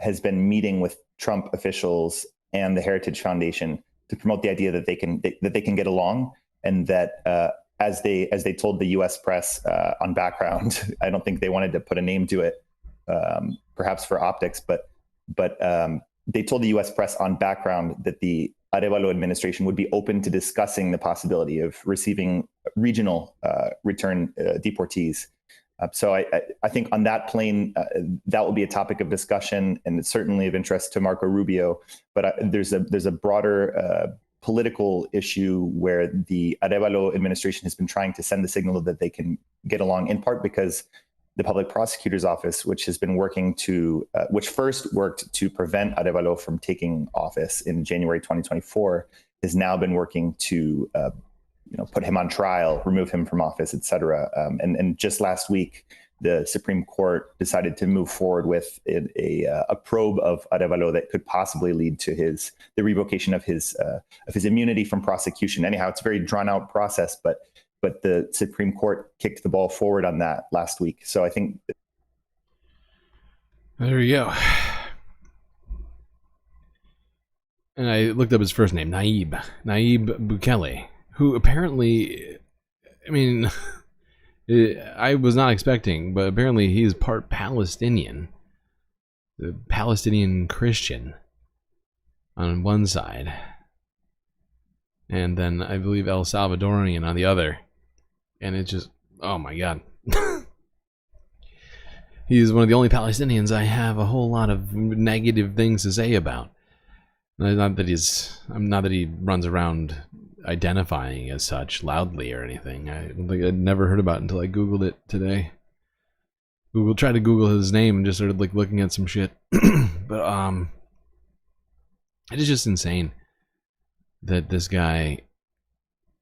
has been meeting with Trump officials and the Heritage Foundation to promote the idea that they can get along, and that as they told the U.S. press on background, I don't think they wanted to put a name to it, perhaps for optics, but they told the U.S. press on background that the Arevalo administration would be open to discussing the possibility of receiving regional return deportees. So I think on that plane, that will be a topic of discussion, and it's certainly of interest to Marco Rubio. But there's a broader political issue where the Arevalo administration has been trying to send the signal that they can get along, in part because the public prosecutor's office, which has been working to, which first worked to prevent Arevalo from taking office in January 2024, has now been working to, put him on trial, remove him from office, et cetera. And just last week, the Supreme Court decided to move forward with a probe of Arevalo that could possibly lead to the revocation of his immunity from prosecution. Anyhow, it's a very drawn out process, but the Supreme Court kicked the ball forward on that last week. So I think there you go. And I looked up his first name, Nayib Bukele, who apparently, I mean, I was not expecting, but apparently he's part Palestinian, the Palestinian Christian on one side, and then I believe El Salvadorian on the other. And it's just, oh my God. He's one of the only Palestinians I have a whole lot of negative things to say about. Not that he runs around identifying as such loudly or anything. I don't think I'd never heard about it until I Googled it today. Tried to Google his name and just started looking at some shit. But it is just insane that this guy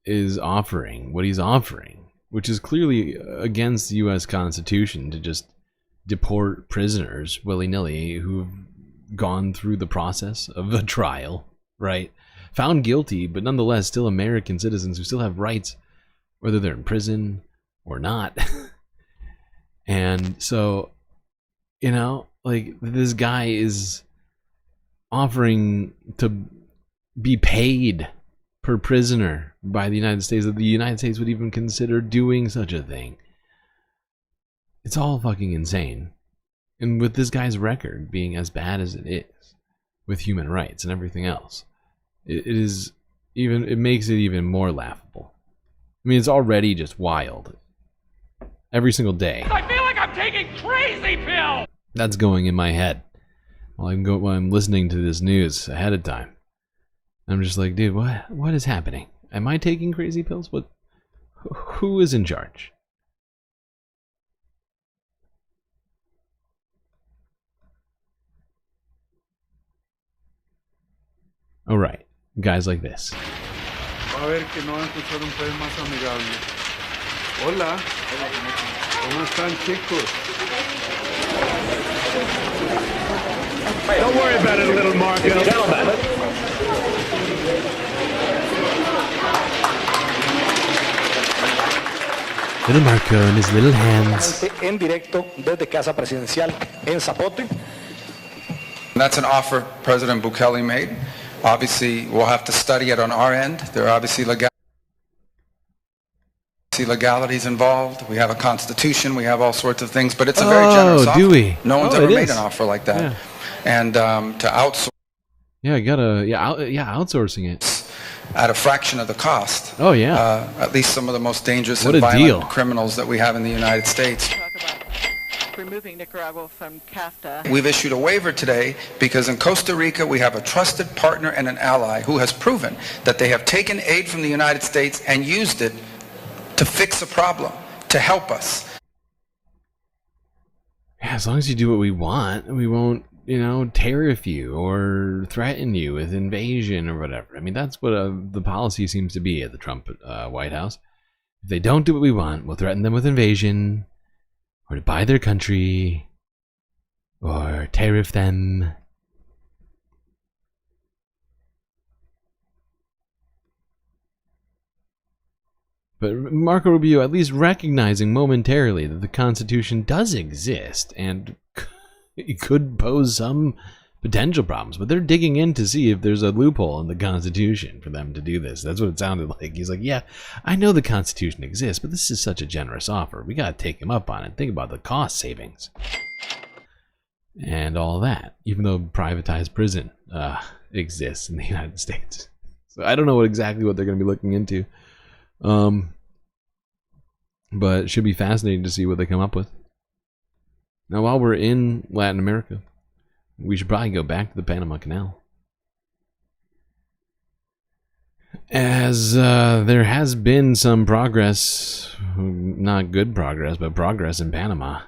is offering what he's offering, which is clearly against the U.S. Constitution, to just deport prisoners willy-nilly who've gone through the process of a trial, right? Found guilty, but nonetheless still American citizens who still have rights, whether they're in prison or not. And so, this guy is offering to be paid per prisoner by the United States, that the United States would even consider doing such a thing. It's all fucking insane. And with this guy's record being as bad as it is with human rights and everything else, it makes it even more laughable. I mean, it's already just wild. Every single day. I feel like I'm taking crazy pills! That's going in my head while I'm listening to this news ahead of time. I'm just like, dude, what is happening? Am I taking crazy pills? Who is in charge? All right, guys like this. A ver que no van a escuchar un país más amigable. Hola, ¿cómo están, chicos? Don't worry about it, little Marco. Little Marco and his little hands. En directo desde Casa Presidencial en Zapote. That's an offer President Bukele made. Obviously, we'll have to study it on our end. There are obviously legalities legalities involved. We have a constitution. We have all sorts of things, but it's a very generous offer. Do we? No one's ever made an offer like that. Yeah. And to outsource. Yeah, outsourcing it at a fraction of the cost. Oh yeah. At least some of the most dangerous what and violent deal. Criminals that we have in the United States. Removing Nicaragua from CAFTA. We've issued a waiver today because in Costa Rica we have a trusted partner and an ally who has proven that they have taken aid from the United States and used it to fix a problem, to help us. Yeah, as long as you do what we want, we won't, tariff you or threaten you with invasion or whatever. I mean, that's what the policy seems to be at the Trump White House. If they don't do what we want, we'll threaten them with invasion, or to buy their country, or tariff them. But Marco Rubio at least recognizing momentarily that the Constitution does exist and it could pose some potential problems, but they're digging in to see if there's a loophole in the Constitution for them to do this. That's what it sounded like. He's like, yeah, I know the Constitution exists, but this is such a generous offer. We got to take him up on it. Think about the cost savings and all that, even though privatized prison exists in the United States. So I don't know exactly what they're going to be looking into. But it should be fascinating to see what they come up with. Now, while we're in Latin America, we should probably go back to the Panama Canal. As there has been some progress, not good progress, but progress in Panama.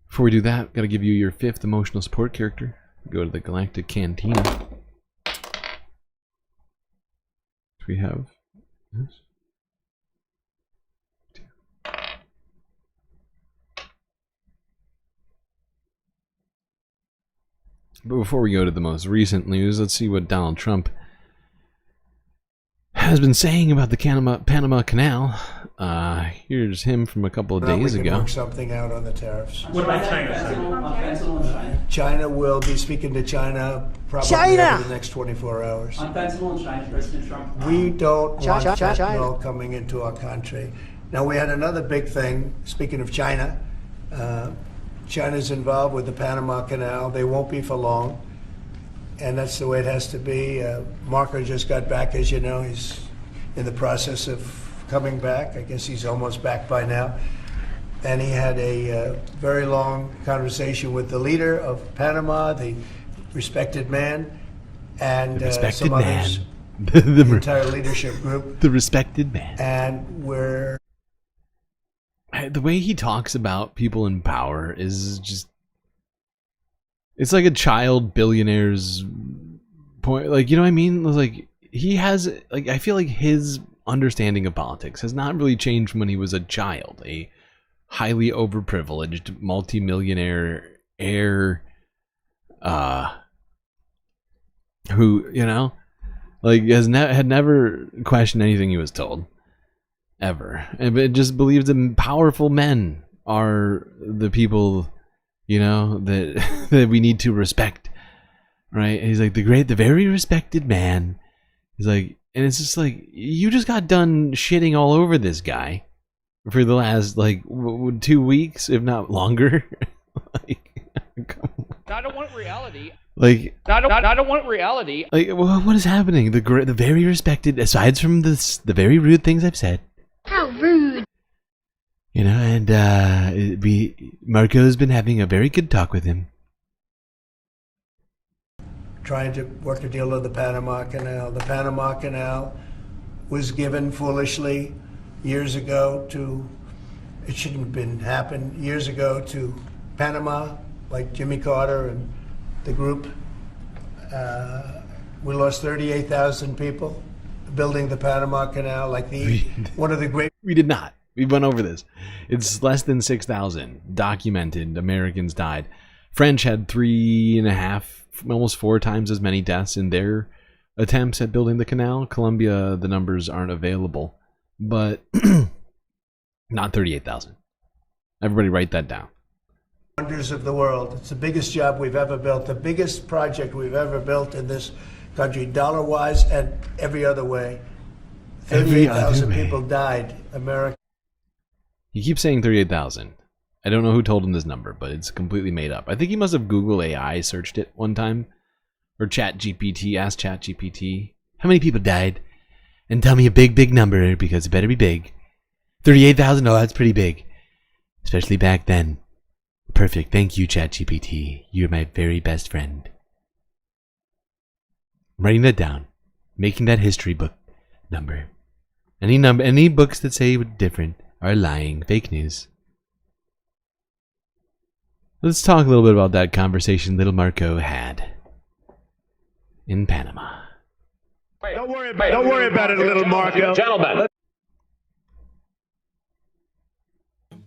Before we do that, got to give you your 5th emotional support character. Go to the Galactic Cantina. We have this. But before we go to the most recent news, let's see what Donald Trump has been saying about the Panama Canal. Here's him from a couple of days ago. Work something out on the tariffs. What about China? China will be speaking to China probably over the next 24 hours. On fentanyl and China, President Trump. We don't want fentanyl coming into our country. Now, we had another big thing, speaking of China. China's involved with the Panama Canal. They won't be for long. And that's the way it has to be. Marco just got back, as you know. He's in the process of coming back. I guess he's almost back by now. And he had a very long conversation with the leader of Panama, the respected man, and some others, the entire leadership group. The respected man. And we're... The way he talks about people in power is just... It's like a child billionaire's point. Like, you know what I mean? Like, he has... Like, I feel like his understanding of politics has not really changed from when he was a child. A highly overprivileged, multi-millionaire heir... who, you know... Like, had never questioned anything he was told. Ever. But just believes that powerful men are the people, you know, that that we need to respect. Right? And he's like, the very respected man. He's like, and it's just like, you just got done shitting all over this guy for the last, like, 2 weeks, if not longer. Like, I don't want reality. Like, I don't want reality. Like, what is happening? The very respected, aside from the very rude things I've said. How rude. You know, and Marco's been having a very good talk with him. Trying to work a deal on the Panama Canal. The Panama Canal was given foolishly years ago to, it shouldn't have been happened, years ago to Panama, like Jimmy Carter and the group. We lost 38,000 people building the Panama Canal, like one of the great... We did not. We went over this. It's less than 6,000 documented Americans died. French had 3.5, almost 4 times as many deaths in their attempts at building the canal. Colombia, the numbers aren't available, but not 38,000. Everybody write that down. Wonders of the world. It's the biggest job we've ever built, the biggest project we've ever built in this country, dollar-wise and every other way. 38,000 people died. America. He keeps saying 38,000. I don't know who told him this number, but it's completely made up. I think he must have Google AI searched it one time. Or ChatGPT, asked ChatGPT, how many people died? And tell me a big, big number, because it better be big. 38,000? Oh, that's pretty big. Especially back then. Perfect. Thank you, ChatGPT. You're my very best friend. I'm writing that down. Making that history book number. Any books that say different are lying. Fake news. Let's talk a little bit about that conversation little Marco had in Panama. Don't worry about it, little Marco. Gentlemen.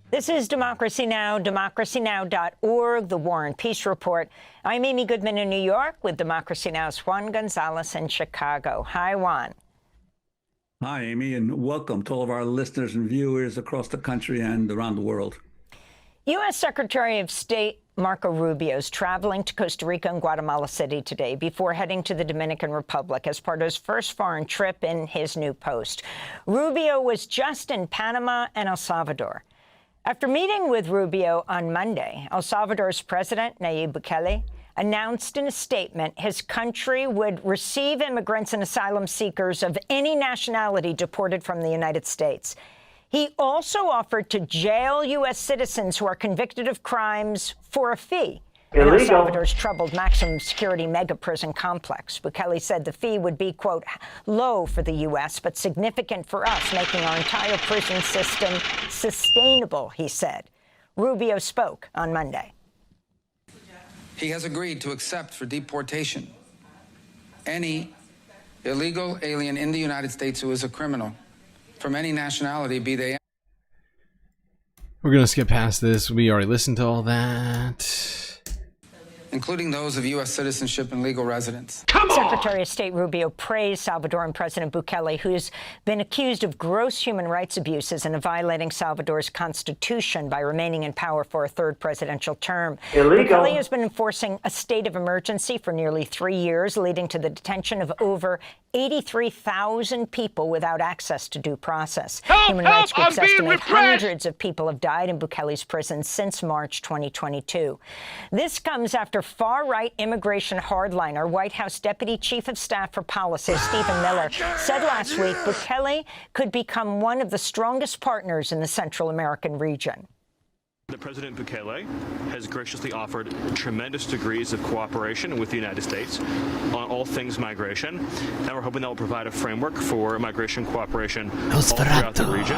This is Democracy Now!, democracynow.org, the War and Peace Report. I'm Amy Goodman in New York with Democracy Now!'s Juan Gonzalez in Chicago. Hi, Juan. Hi, Amy, and welcome to all of our listeners and viewers across the country and around the world. U.S. Secretary of State Marco Rubio is traveling to Costa Rica and Guatemala City today before heading to the Dominican Republic as part of his first foreign trip in his new post. Rubio was just in Panama and El Salvador. After meeting with Rubio on Monday, El Salvador's President Nayib Bukele announced in a statement his country would receive immigrants and asylum seekers of any nationality deported from the United States. He also offered to jail U.S. citizens who are convicted of crimes for a fee in El Salvador's troubled maximum security mega prison complex. Bukele said the fee would be, quote, low for the U.S., but significant for us, making our entire prison system sustainable, he said. Rubio spoke on Monday. He has agreed to accept for deportation any illegal alien in the United States who is a criminal from any nationality, be they. We're going to skip past this. We already listened to all that. Including those of U.S. citizenship and legal residence. Secretary of State Rubio praised Salvadoran President Bukele, who's been accused of gross human rights abuses and of violating Salvador's constitution by remaining in power for a third presidential term. Bukele has been enforcing a state of emergency for nearly 3 years, leading to the detention of over 83,000 people without access to due process. Human rights groups estimate hundreds of people have died in Bukele's prison since March 2022. This comes after far-right immigration hardliner, White House Deputy Chief of Staff for Policy Stephen Miller said last week Bukele could become one of the strongest partners in the Central American region. The President Bukele has graciously offered tremendous degrees of cooperation with the United States on all things migration, and we're hoping that will provide a framework for migration cooperation all throughout the region.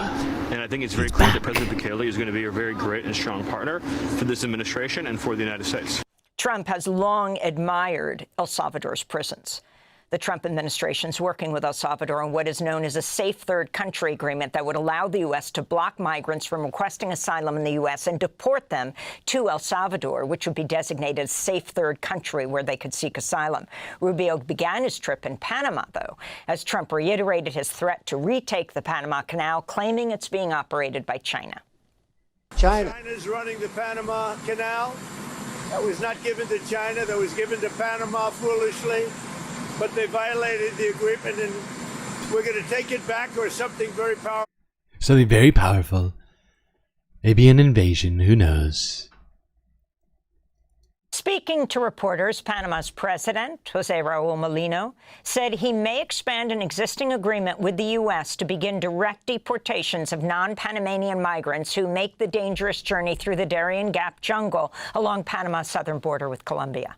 And I think it's very clear that President Bukele is going to be a very great and strong partner for this administration and for the United States. Trump has long admired El Salvador's prisons. The Trump administration is working with El Salvador on what is known as a safe third country agreement that would allow the U.S. to block migrants from requesting asylum in the U.S. and deport them to El Salvador, which would be designated a safe third country where they could seek asylum. Rubio began his trip in Panama, though, as Trump reiterated his threat to retake the Panama Canal, claiming it's being operated by China. China's running the Panama Canal. That was not given to China. That was given to Panama foolishly. But they violated the agreement, and we're going to take it back or something very powerful. Something very powerful. Maybe an invasion, who knows? Speaking to reporters, Panama's president, Jose Raul Molino, said he may expand an existing agreement with the U.S. to begin direct deportations of non-Panamanian migrants who make the dangerous journey through the Darien Gap jungle along Panama's southern border with Colombia.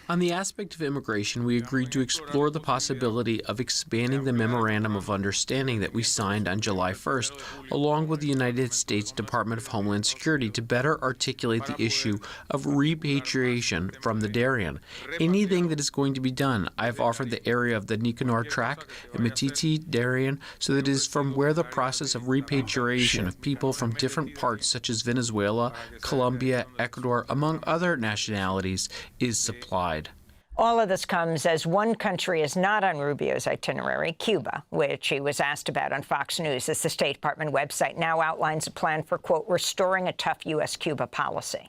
On the aspect of immigration, we agreed to explore the possibility of expanding the Memorandum of Understanding that we signed on July 1st, along with the United States Department of Homeland Security, to better articulate the issue of repatriation from the Darien. Anything that is going to be done, I've offered the area of the Nicanor Tract and Matiti Darien so that it is from where the process of repatriation of people from different parts, such as Venezuela, Colombia, Ecuador, among other nationalities, is supplied. All of this comes as one country is not on Rubio's itinerary, Cuba, which he was asked about on Fox News, as the State Department website now outlines a plan for, quote, restoring a tough U.S.-Cuba policy.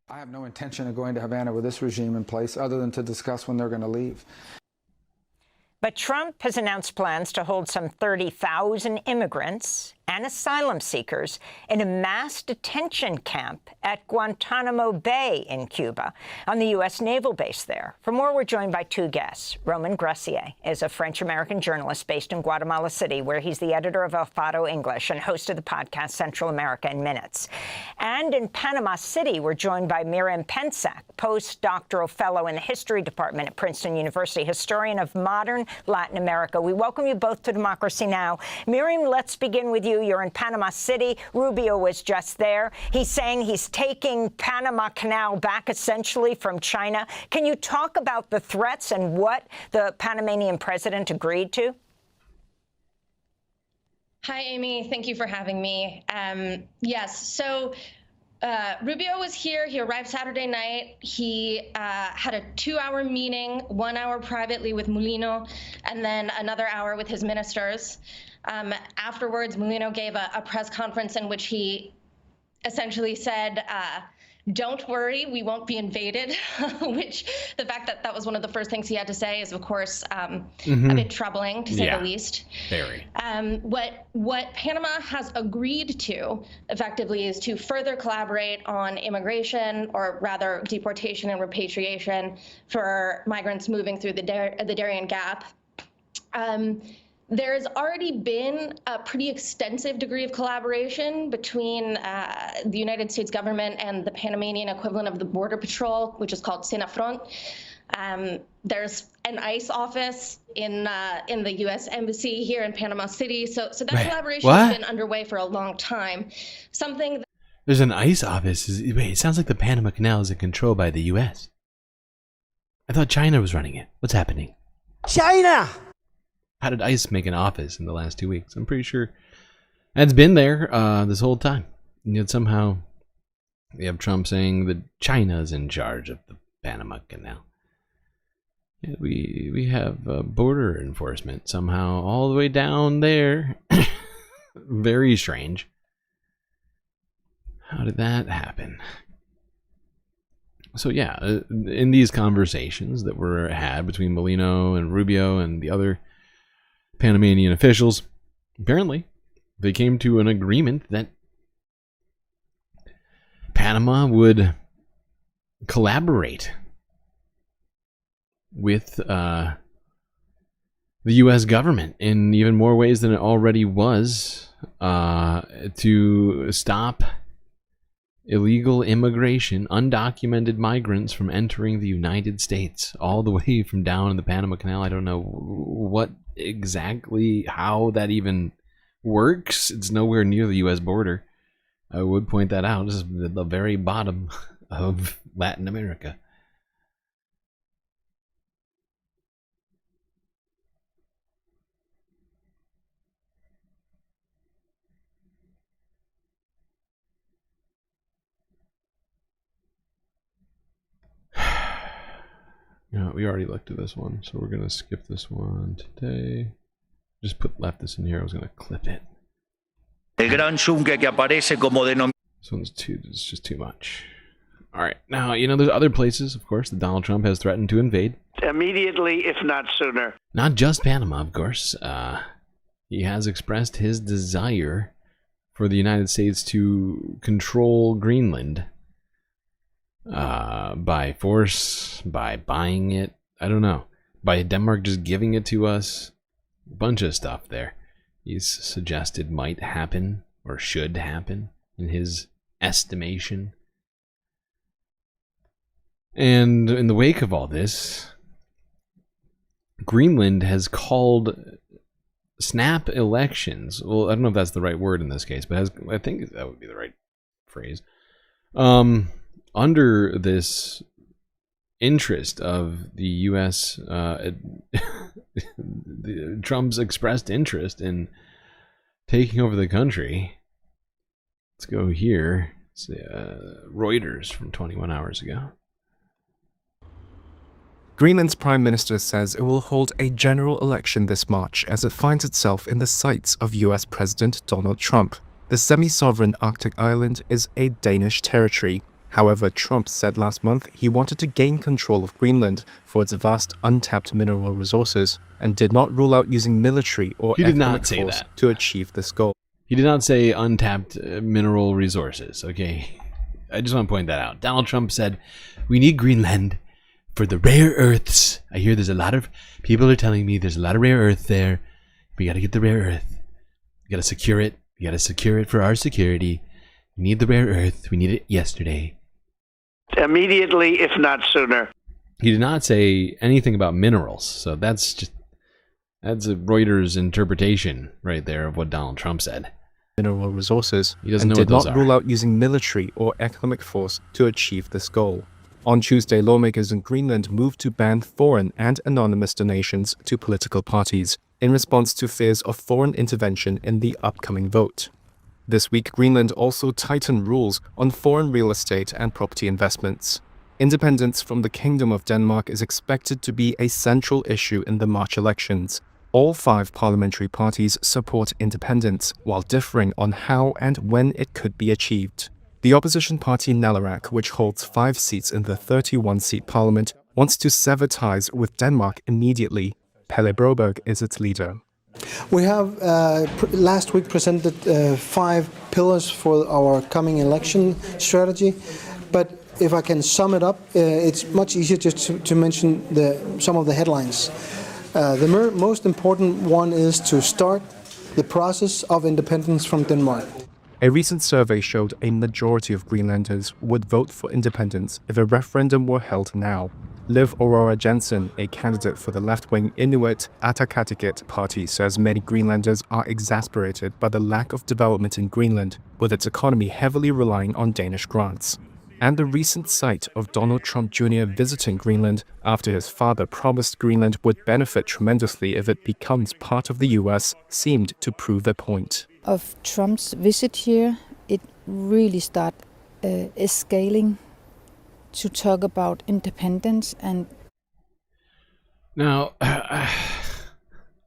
I have no intention of going to Havana with this regime in place other than to discuss when they're going to leave. But Trump has announced plans to hold some 30,000 immigrants and asylum seekers in a mass detention camp at Guantanamo Bay in Cuba, on the U.S. naval base there. For more, we're joined by two guests. Roman Gressier is a French-American journalist based in Guatemala City, where he's the editor of El Faro English and host of the podcast Central America in Minutes. And in Panama City, we're joined by Miriam Pensac, postdoctoral fellow in the history department at Princeton University, historian of modern Latin America. We welcome you both to Democracy Now! Miriam, let's begin with you. You're in Panama City. Rubio was just there. He's saying he's taking Panama Canal back essentially from China. Can you talk about the threats and what the Panamanian president agreed to? Hi, Amy. Thank you for having me. Yes, so Rubio was here. He arrived Saturday night. He had a 2-hour meeting, 1 hour privately with Mulino, and then another hour with his ministers. Afterwards, Mulino gave a press conference in which he essentially said, don't worry, we won't be invaded, which the fact that that was one of the first things he had to say is, of course, a bit troubling, to say the least. Very. What Panama has agreed to, effectively, is to further collaborate on immigration, or rather deportation and repatriation for migrants moving through the Darien Gap. There's already been a pretty extensive degree of collaboration between the United States government and the Panamanian equivalent of the Border Patrol, which is called Senafront. There's an ICE office in the U.S. Embassy here in Panama City. So that collaboration has been underway for a long time. There's an ICE office. Wait, it sounds like the Panama Canal is in control by the U.S. I thought China was running it. What's happening? China! How did ICE make an office in the last 2 weeks? I'm pretty sure it's been there this whole time. And yet somehow we have Trump saying that China's in charge of the Panama Canal. Yet we have border enforcement somehow all the way down there. Very strange. How did that happen? So yeah, in these conversations that were had between Molino and Rubio and the other Panamanian officials, apparently they came to an agreement that Panama would collaborate with the U.S. government in even more ways than it already was to stop illegal immigration, undocumented migrants from entering the United States, all the way from down in the Panama Canal. I don't know what exactly, how that even works. It's nowhere near the U.S. border. I would point that out. This is the very bottom of Latin America. You know, we already looked at this one, so we're gonna skip this one today. Just put leftist in here. I was gonna clip it. This one's it's just too much. All right, now you know there's other places, of course, that Donald Trump has threatened to invade immediately, if not sooner. Not just Panama, of course. He has expressed his desire for the United States to control Greenland. By force, by buying it, I don't know, by Denmark just giving it to us, a bunch of stuff there he's suggested might happen or should happen in his estimation. And in the wake of all this, Greenland has called snap elections. Well, I don't know if that's the right word in this case, but I think that would be the right phrase. Under this interest of the U.S., Trump's expressed interest in taking over the country. Let's go here. It's Reuters from 21 hours ago. Greenland's Prime Minister says it will hold a general election this March as it finds itself in the sights of US President Donald Trump. The semi-sovereign Arctic island is a Danish territory. However, Trump said last month he wanted to gain control of Greenland for its vast untapped mineral resources and did not rule out using military or He did not economic say force that. to achieve this goal. He did not say untapped mineral resources, okay? I just want to point that out. Donald Trump said, we need Greenland for the rare earths. I hear there's a lot of people are telling me there's a lot of rare earth there. We got to get the rare earth. We got to secure it. We got to secure it for our security. We need the rare earth. We need it yesterday. Immediately, if not sooner. He did not say anything about minerals, so that's a Reuters interpretation right there of what Donald Trump said. Mineral resources. He doesn't and know did what those not are. rule out using military or economic force to achieve this goal. On Tuesday, lawmakers in Greenland moved to ban foreign and anonymous donations to political parties in response to fears of foreign intervention in the upcoming vote. This week, Greenland also tightened rules on foreign real estate and property investments. Independence from the Kingdom of Denmark is expected to be a central issue in the March elections. All 5 parliamentary parties support independence, while differing on how and when it could be achieved. The opposition party Nalarak, which holds 5 seats in the 31-seat parliament, wants to sever ties with Denmark immediately. Pelle Broberg is its leader. We have last week presented 5 pillars for our coming election strategy, but if I can sum it up, it's much easier just to mention some of the headlines. The most important one is to start the process of independence from Denmark. A recent survey showed a majority of Greenlanders would vote for independence if a referendum were held now. Liv Aurora Jensen, a candidate for the left-wing Inuit Ataqatigiit party, says many Greenlanders are exasperated by the lack of development in Greenland, with its economy heavily relying on Danish grants. And the recent sight of Donald Trump Jr. visiting Greenland after his father promised Greenland would benefit tremendously if it becomes part of the US seemed to prove their point. Of Trump's visit here, it really started escalating to talk about independence and... Now,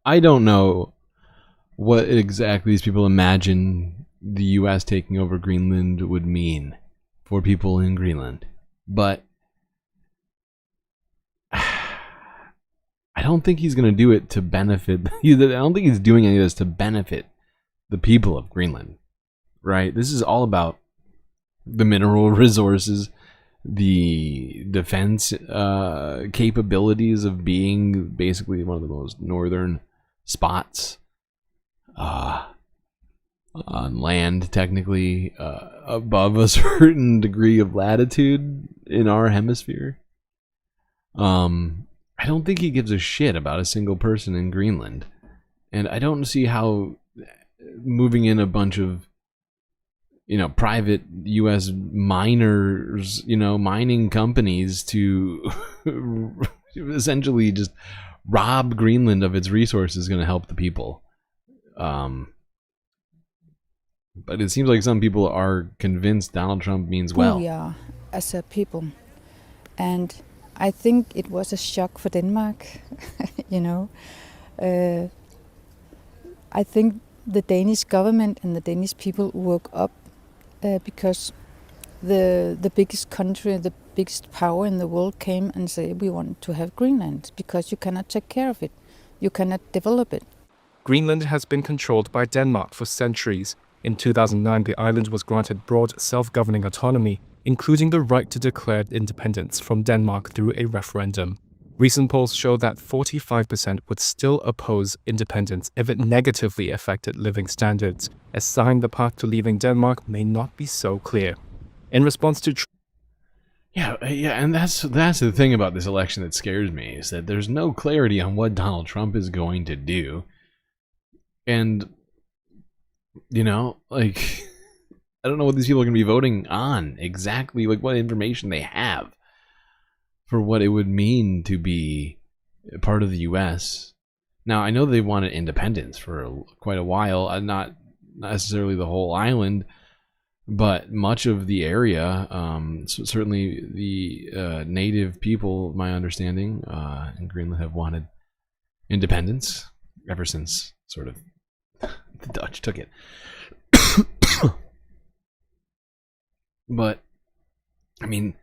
I don't know what exactly these people imagine the U.S. taking over Greenland would mean for people in Greenland, but I don't think he's going to do it to benefit... I don't think he's doing any of this to benefit the people of Greenland, right? This is all about the mineral resources, the defense capabilities of being basically one of the most northern spots on land, technically above a certain degree of latitude in our hemisphere. I don't think he gives a shit about a single person in Greenland, and I don't see how moving in a bunch of private U.S. miners, mining companies to essentially just rob Greenland of its resources is going to help the people. But it seems like some people are convinced Donald Trump means well. Who we are as a people. And I think it was a shock for Denmark, I think the Danish government and the Danish people woke up because the biggest country, the biggest power in the world came and said, we want to have Greenland because you cannot take care of it. You cannot develop it. Greenland has been controlled by Denmark for centuries. In 2009, the island was granted broad self-governing autonomy, including the right to declare independence from Denmark through a referendum. Recent polls show that 45% would still oppose independence if it negatively affected living standards, a sign the path to leaving Denmark may not be so clear. In response to... Yeah, and that's the thing about this election that scares me, is that there's no clarity on what Donald Trump is going to do. And, I don't know what these people are going to be voting on exactly, what information they have for what it would mean to be part of the U.S. Now, I know they wanted independence for quite a while, not necessarily the whole island, but much of the area, certainly the native people, my understanding, in Greenland have wanted independence ever since sort of the Dutch took it. But I mean,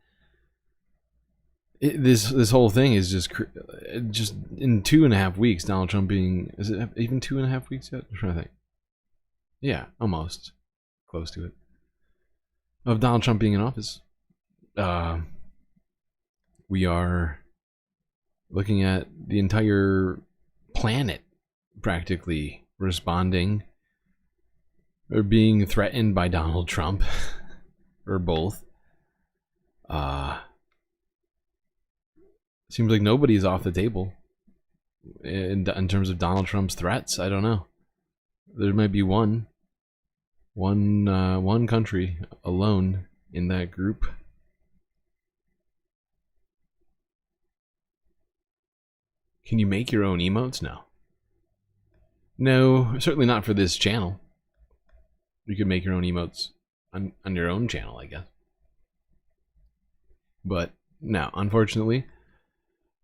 this whole thing is just in 2.5 weeks, Donald Trump being, is it even 2.5 weeks yet? I'm trying to think. Yeah, almost close to it. Of Donald Trump being in office, we are looking at the entire planet practically responding or being threatened by Donald Trump, or both. Seems like nobody's off the table in terms of Donald Trump's threats. I don't know. There might be one country alone in that group. Can you make your own emotes? No, certainly not for this channel. You could make your own emotes on your own channel, I guess. But no, unfortunately,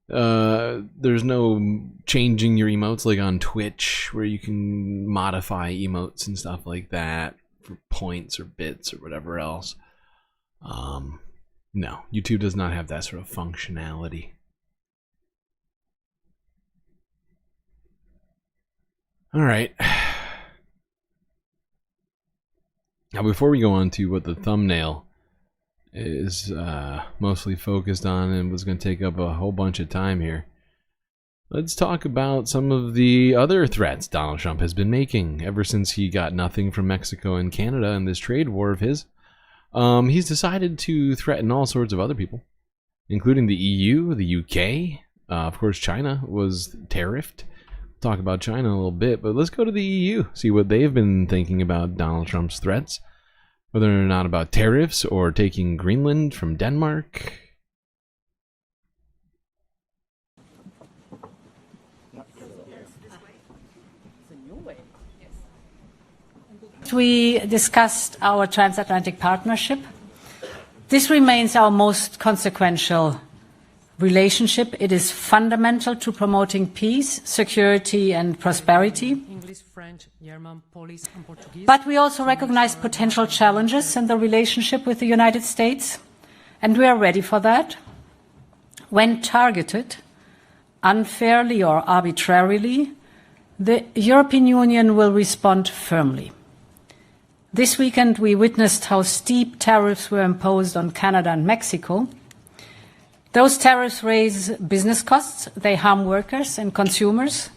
there's no changing your emotes like on Twitch, where you can modify emotes and stuff like that for points or bits or whatever else. No, YouTube does not have that sort of functionality. All right. Now, before we go on to what the thumbnail is mostly focused on and was going to take up a whole bunch of time here, let's talk about some of the other threats Donald Trump has been making ever since he got nothing from Mexico and Canada in this trade war of his. He's decided to threaten all sorts of other people, including the EU, the UK. Of course, China was tariffed. Talk about China a little bit, but let's go to the EU, see what they've been thinking about Donald Trump's threats, whether or not about tariffs or taking Greenland from Denmark. We discussed our transatlantic partnership. This remains our most consequential relationship. It is fundamental to promoting peace, security, and prosperity. English, French, German, Polish, and Portuguese. But we also recognize potential challenges in the relationship with the United States, and we are ready for that. When targeted, unfairly or arbitrarily, the European Union will respond firmly. This weekend, we witnessed how steep tariffs were imposed on Canada and Mexico. Those tariffs raise business costs, they harm workers and consumers,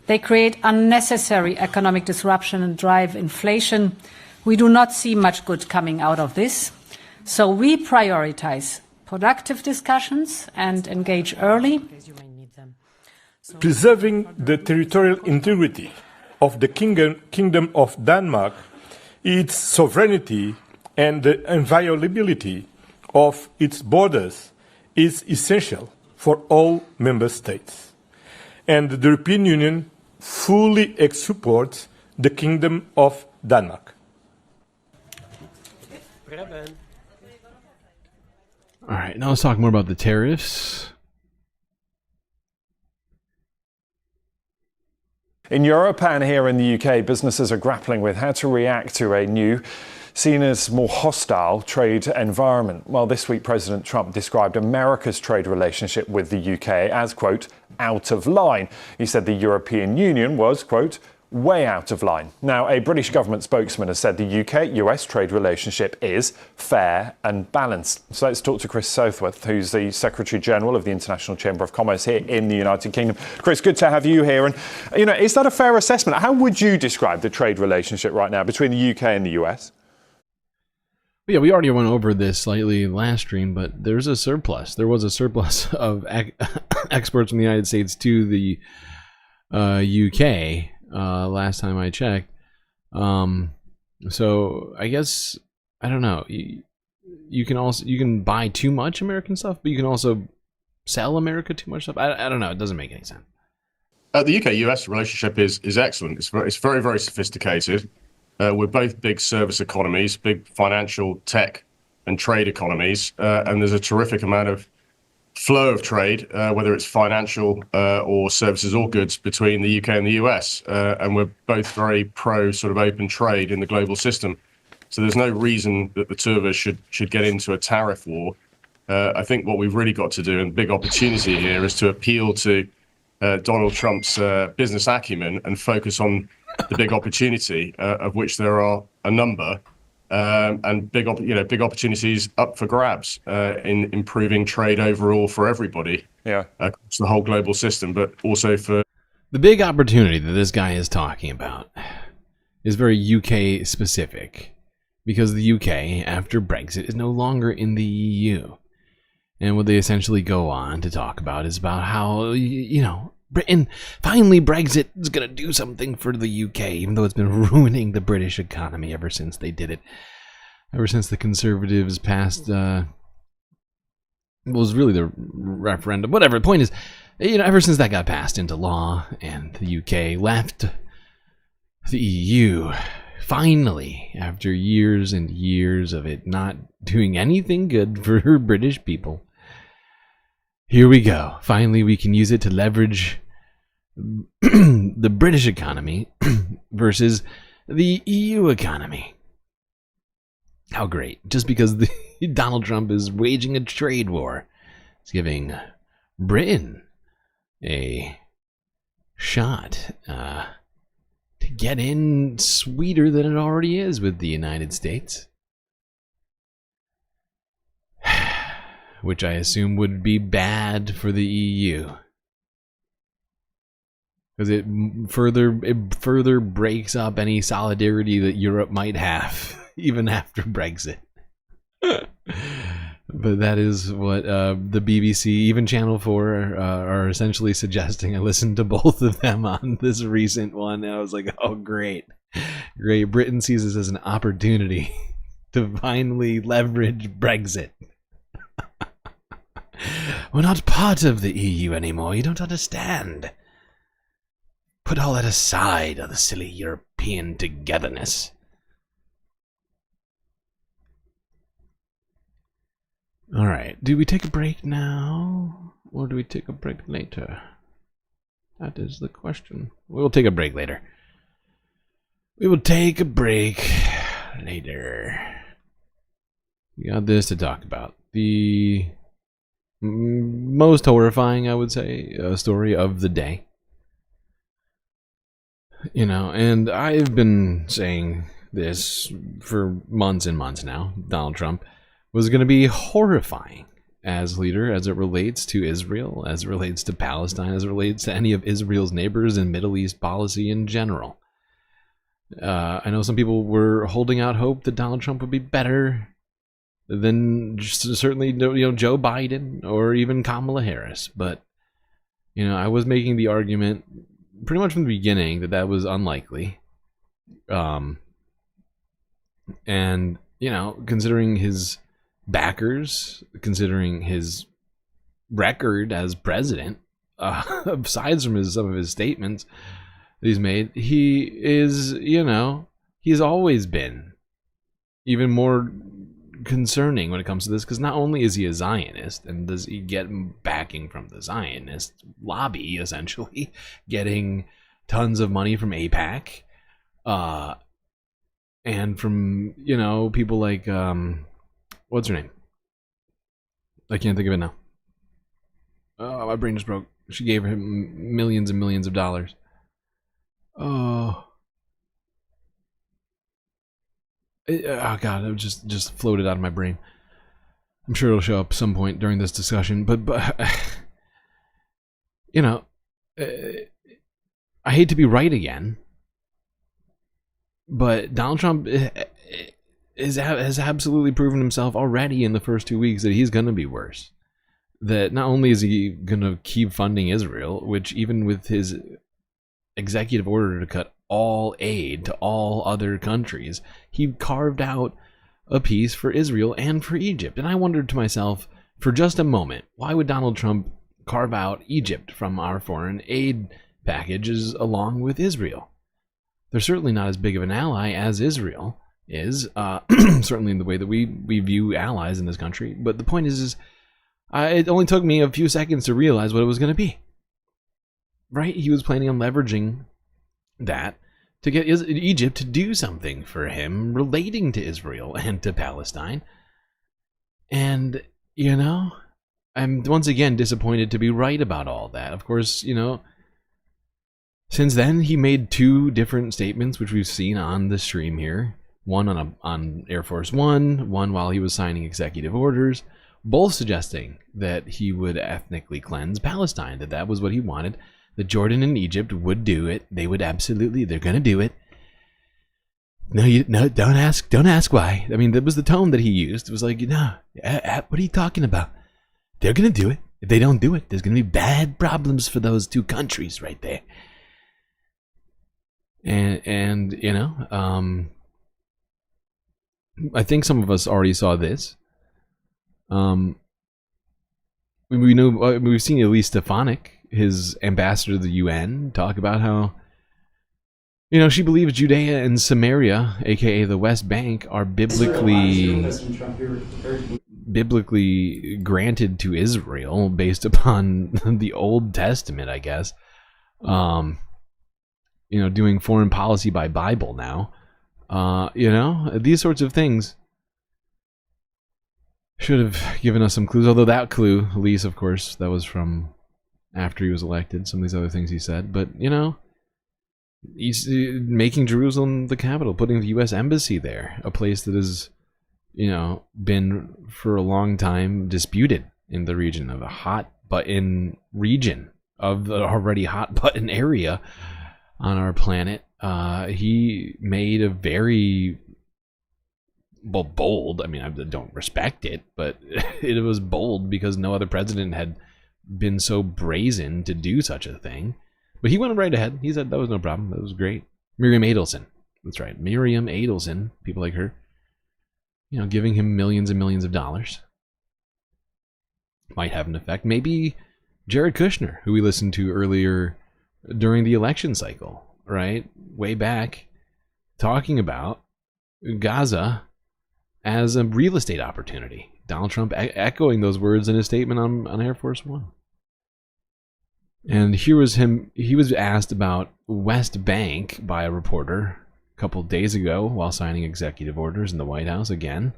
they create unnecessary economic disruption and drive inflation. We do not see much good coming out of this. So we prioritize productive discussions and engage early. Preserving the territorial integrity of the Kingdom of Denmark, its sovereignty and the inviolability of its borders is essential for all member states. And the European Union fully supports the Kingdom of Denmark. All right, now let's talk more about the tariffs. In Europe and here in the UK, businesses are grappling with how to react to a new, seen as more hostile trade environment. Well, this week, President Trump described America's trade relationship with the UK as, quote, out of line. He said the European Union was, quote, way out of line. Now, a British government spokesman has said the UK-US trade relationship is fair and balanced. So let's talk to Chris Southworth, who's the Secretary General of the International Chamber of Commerce here in the United Kingdom. Chris, good to have you here. And, you know, is that a fair assessment? How would you describe the trade relationship right now between the UK and the US? Yeah, we already went over this slightly last stream, but there's a surplus. There was a surplus of exports from the United States to the UK last time I checked. So I guess, I don't know. You can buy too much American stuff, but you can also sell America too much stuff. I don't know. It doesn't make any sense. The UK-US relationship is excellent. It's very, very sophisticated. We're both big service economies, big financial, tech, and trade economies, and there's a terrific amount of flow of trade, whether it's financial or services or goods, between the UK and the US, and we're both very pro sort of open trade in the global system. So there's no reason that the two of us should get into a tariff war. I think what we've really got to do, and the big opportunity here, is to appeal to Donald Trump's business acumen and focus on the big opportunity, of which there are a number, and big opportunities up for grabs in improving trade overall for everybody, across the whole global system, but also for the big opportunity that this guy is talking about is very UK specific, because the UK, after Brexit, is no longer in the EU. And what they essentially go on to talk about is about how, Britain, finally Brexit is going to do something for the UK, even though it's been ruining the British economy ever since they did it. Ever since the Conservatives passed, it was really the referendum, whatever. The point is, ever since that got passed into law and the UK left the EU, finally, after years and years of it not doing anything good for British people, here we go. Finally, we can use it to leverage the British economy versus the EU economy. How great. Just because Donald Trump is waging a trade war, it's giving Britain a shot to get in sweeter than it already is with the United States. Which I assume would be bad for the EU. Because it further breaks up any solidarity that Europe might have, even after Brexit. But that is what the BBC, even Channel 4, are essentially suggesting. I listened to both of them on this recent one, and I was like, oh, great. Great. Britain sees this as an opportunity to finally leverage Brexit. We're not part of the EU anymore. You don't understand. Put all that aside, all the silly European togetherness. All right. Do we take a break now, or do we take a break later? That is the question. We'll take a break later. We will take a break later. We got this to talk about. The most horrifying, I would say, story of the day. And I've been saying this for months and months now. Donald Trump was going to be horrifying as leader, as it relates to Israel, as it relates to Palestine, as it relates to any of Israel's neighbors and Middle East policy in general. I know some people were holding out hope that Donald Trump would be better than certainly Joe Biden or even Kamala Harris, but I was making the argument pretty much from the beginning that was unlikely, and considering his backers, considering his record as president, aside from some of his statements that he's made, he is he's always been even more concerning when it comes to this, because not only is he a Zionist and does he get backing from the Zionist lobby, essentially getting tons of money from AIPAC, and from people like what's her name? I can't think of it now. Oh, my brain just broke. She gave him millions and millions of dollars. Oh God, it just floated out of my brain. I'm sure it'll show up some point during this discussion, but I hate to be right again, but Donald Trump has absolutely proven himself already in the first 2 weeks that he's going to be worse. That not only is he going to keep funding Israel, which even with his executive order to cut all aid to all other countries, he carved out a piece for Israel and for Egypt. And I wondered to myself, for just a moment, why would Donald Trump carve out Egypt from our foreign aid packages along with Israel? They're certainly not as big of an ally as Israel is, certainly in the way that we view allies in this country. But the point is it only took me a few seconds to realize what it was going to be. Right? He was planning on leveraging that to get Egypt to do something for him relating to Israel and to Palestine. And, you know, I'm once again disappointed to be right about all that. Of course, you know, since then he made two different statements, which we've seen on the stream here. One on Air Force One, one while he was signing executive orders, both suggesting that he would ethnically cleanse Palestine, that was what he wanted, that Jordan and Egypt would do it. They would absolutely, they're going to do it. No, don't ask why. I mean, that was the tone that he used. It was like, no, what are you talking about? They're going to do it. If they don't do it, there's going to be bad problems for those two countries right there. And you know, I think some of us already saw this. We know, we've seen Elise Stefanik, his ambassador to the UN, talk about how, you know, she believes Judea and Samaria, aka the West Bank, are biblically granted to Israel based upon the Old Testament, I guess. You know, doing foreign policy by Bible now. You know, these sorts of things should have given us some clues. Although that clue, Elise, of course, that was from after he was elected. Some of these other things he said. But, you know, he's making Jerusalem the capital, putting the U.S. embassy there. A place that has, you know, been for a long time disputed in the region of a hot button region of the already hot button area on our planet. He made a very bold, I mean, I don't respect it, but it was bold because no other president had been so brazen to do such a thing. But he went right ahead. He said that was no problem. That was great. Miriam Adelson. That's right. Miriam Adelson. People like her. You know, giving him millions and millions of dollars. Might have an effect. Maybe Jared Kushner, who we listened to earlier during the election cycle, right? Way back, talking about Gaza as a real estate opportunity. Donald Trump echoing those words in his statement on Air Force One. And here was him. He was asked about West Bank by a reporter a couple days ago while signing executive orders in the White House again.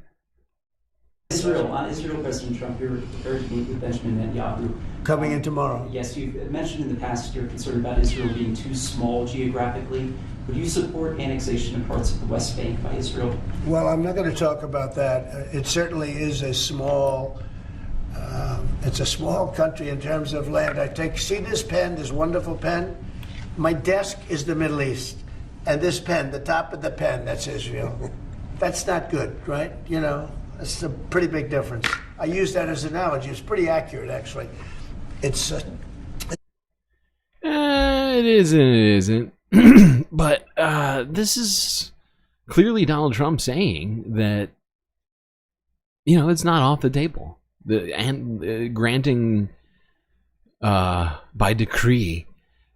On Israel, President Trump, you're prepared to meet with Benjamin Netanyahu. Coming in tomorrow. Yes, you've mentioned in the past you're concerned about Israel being too small geographically. Would you support annexation of parts of the West Bank by Israel? Well, I'm not going to talk about that. It certainly is a small, it's a small country in terms of land. See this pen, this wonderful pen? My desk is the Middle East. And this pen, the top of the pen, that's Israel. That's not good, right? You know, it's a pretty big difference. I use that as an analogy. It's pretty accurate, actually. It's... it is and it isn't. But this is clearly Donald Trump saying that, you know, it's not off the table. Granting by decree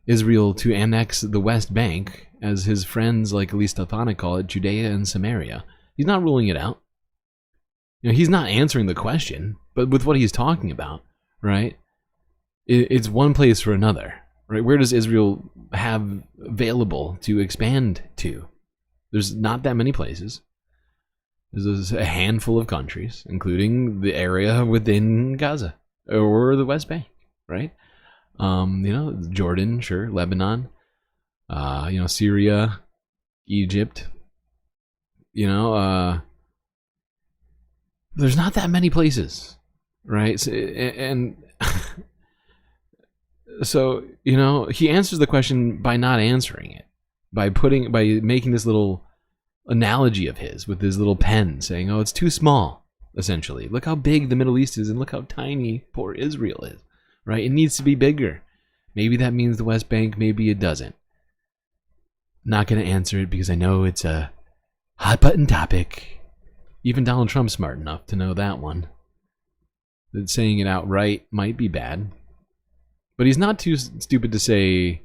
Israel to annex the West Bank, as his friends like Elise Stefanik call it, Judea and Samaria. He's not ruling it out. You know, he's not answering the question, but with what he's talking about, right? It's one place for another. Right, where does Israel have available to expand to? There's not that many places. There's a handful of countries, including the area within Gaza or the West Bank, right? You know, Jordan, sure, Lebanon, you know, Syria, Egypt. You know, there's not that many places, right? So, you know, he answers the question by not answering it, by making this little analogy of his with his little pen saying, oh, it's too small, essentially. Look how big the Middle East is and look how tiny poor Israel is, right? It needs to be bigger. Maybe that means the West Bank, maybe it doesn't. Not going to answer it because I know it's a hot button topic. Even Donald Trump's smart enough to know that one. That saying it outright might be bad. But he's not too stupid to say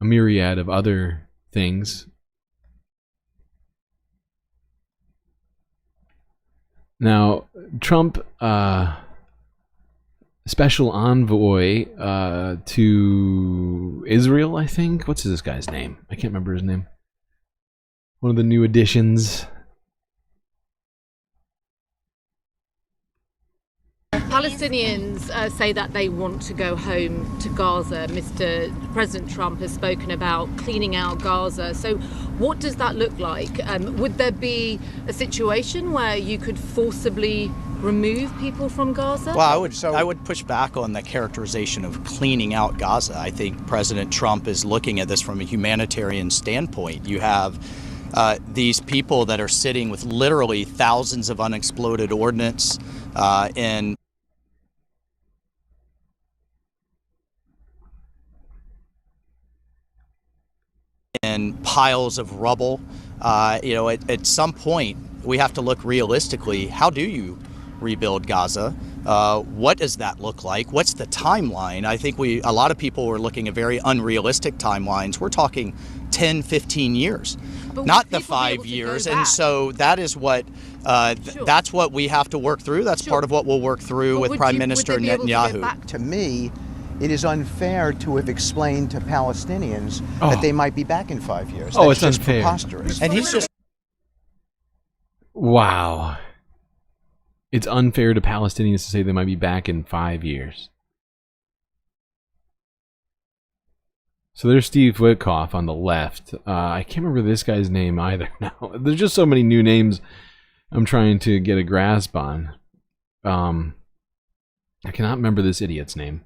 a myriad of other things. Now, Trump, special envoy to Israel, I think. What's this guy's name? I can't remember his name. One of the new additions. Palestinians say that they want to go home to Gaza. President Trump has spoken about cleaning out Gaza. So what does that look like? Would there be a situation where you could forcibly remove people from Gaza? Well, I would push back on the characterization of cleaning out Gaza. I think President Trump is looking at this from a humanitarian standpoint. You have these people that are sitting with literally thousands of unexploded ordnance and piles of rubble. At some point, we have to look realistically. How do you rebuild Gaza? What does that look like? What's the timeline? I think a lot of people were looking at very unrealistic timelines. We're talking 10, 15 years, not the 5 years. And so that is what that's what we have to work through. That's part of what we'll work through with Prime Minister Netanyahu. To me, it is unfair to have explained to Palestinians that they might be back in 5 years. Oh, That's it's just unfair. preposterous. And he's just... Wow. It's unfair to Palestinians to say they might be back in 5 years. So there's Steve Witkoff on the left. I can't remember this guy's name either now. There's just so many new names I'm trying to get a grasp on. I cannot remember this idiot's name.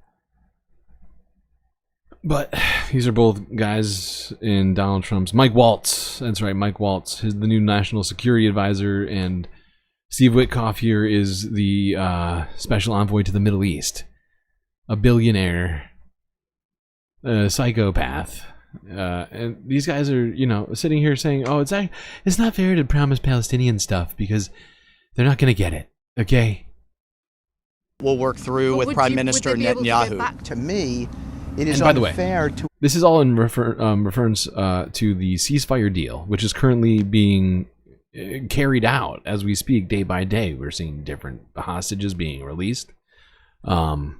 But these are both guys in Donald Trump's... Mike Waltz. That's right, Mike Waltz. He's the new national security advisor, and Steve Witkoff here is the special envoy to the Middle East. A billionaire. A psychopath. And these guys are, sitting here saying, oh, it's not fair to promise Palestinian stuff because they're not going to get it. Okay? We'll work through with Prime Minister Netanyahu. To me... It is and by the unfair way, this is all in reference to the ceasefire deal, which is currently being carried out as we speak, day by day. We're seeing different hostages being released, and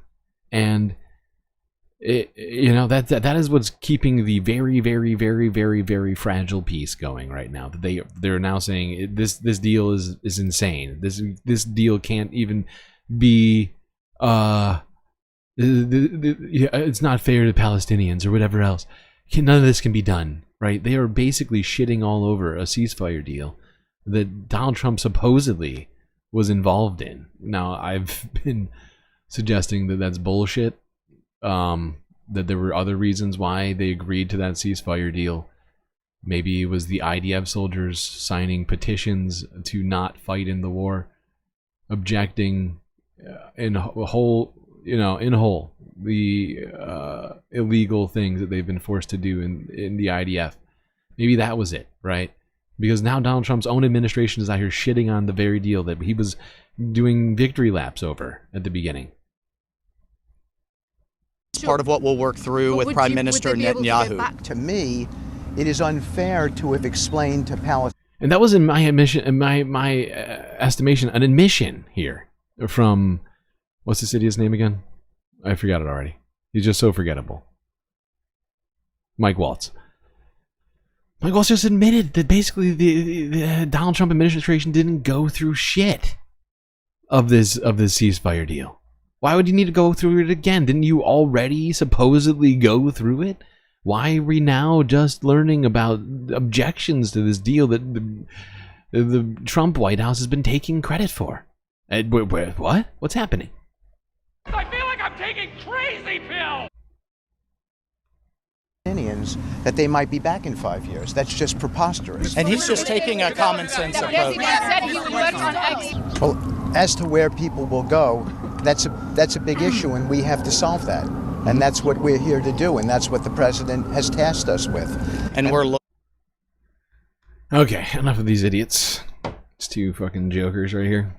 that is what's keeping the very, very, very, very, very fragile peace going right now. They're now saying this deal is insane. This deal can't even be. It's not fair to Palestinians or whatever else. None of this can be done, right? They are basically shitting all over a ceasefire deal that Donald Trump supposedly was involved in. Now, I've been suggesting that that's bullshit, that there were other reasons why they agreed to that ceasefire deal. Maybe it was the IDF soldiers signing petitions to not fight in the war, objecting in whole the illegal things that they've been forced to do in the IDF. Maybe that was it, right? Because now Donald Trump's own administration is out here shitting on the very deal that he was doing victory laps over at the beginning. It's part of what we'll work through with Prime Minister Netanyahu. To me, it is unfair to have explained to Palestinians. And that was in my estimation, an admission here from... What's this idiot's name again? I forgot it already. He's just so forgettable. Mike Waltz. Mike Waltz just admitted that basically the Donald Trump administration didn't go through shit of this ceasefire deal. Why would you need to go through it again? Didn't you already supposedly go through it? Why are we now just learning about objections to this deal that the Trump White House has been taking credit for? What? What's happening? I feel like I'm taking crazy pills! That they might be back in 5 years. That's just preposterous. And he's just taking a common sense approach. Well, as to where people will go, that's a big issue, and we have to solve that. And that's what we're here to do, and that's what the president has tasked us with. And we're okay, enough of these idiots. It's two fucking jokers right here.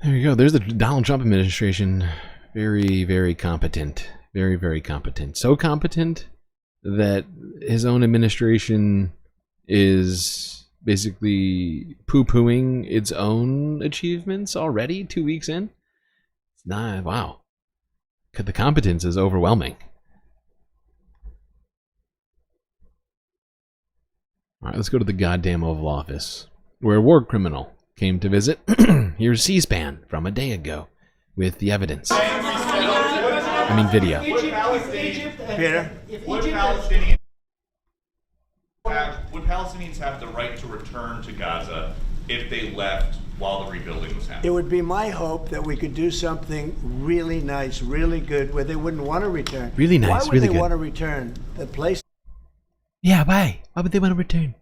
There you go. There's the Donald Trump administration. Very, very competent. Very, very competent. So competent that his own administration is basically poo-pooing its own achievements already 2 weeks in. It's not, wow. The competence is overwhelming. Alright, let's go to the goddamn Oval Office, where a war criminal came to visit. Here's C-SPAN from a day ago with the evidence. I mean video. Peter? Would Palestinians have the right to return to Gaza if they left while the rebuilding was happening? It would be my hope that we could do something really nice, really good, where they wouldn't want to return. Really nice, Why would really they good. want to return? The place. Yeah, why? Why would they want to return?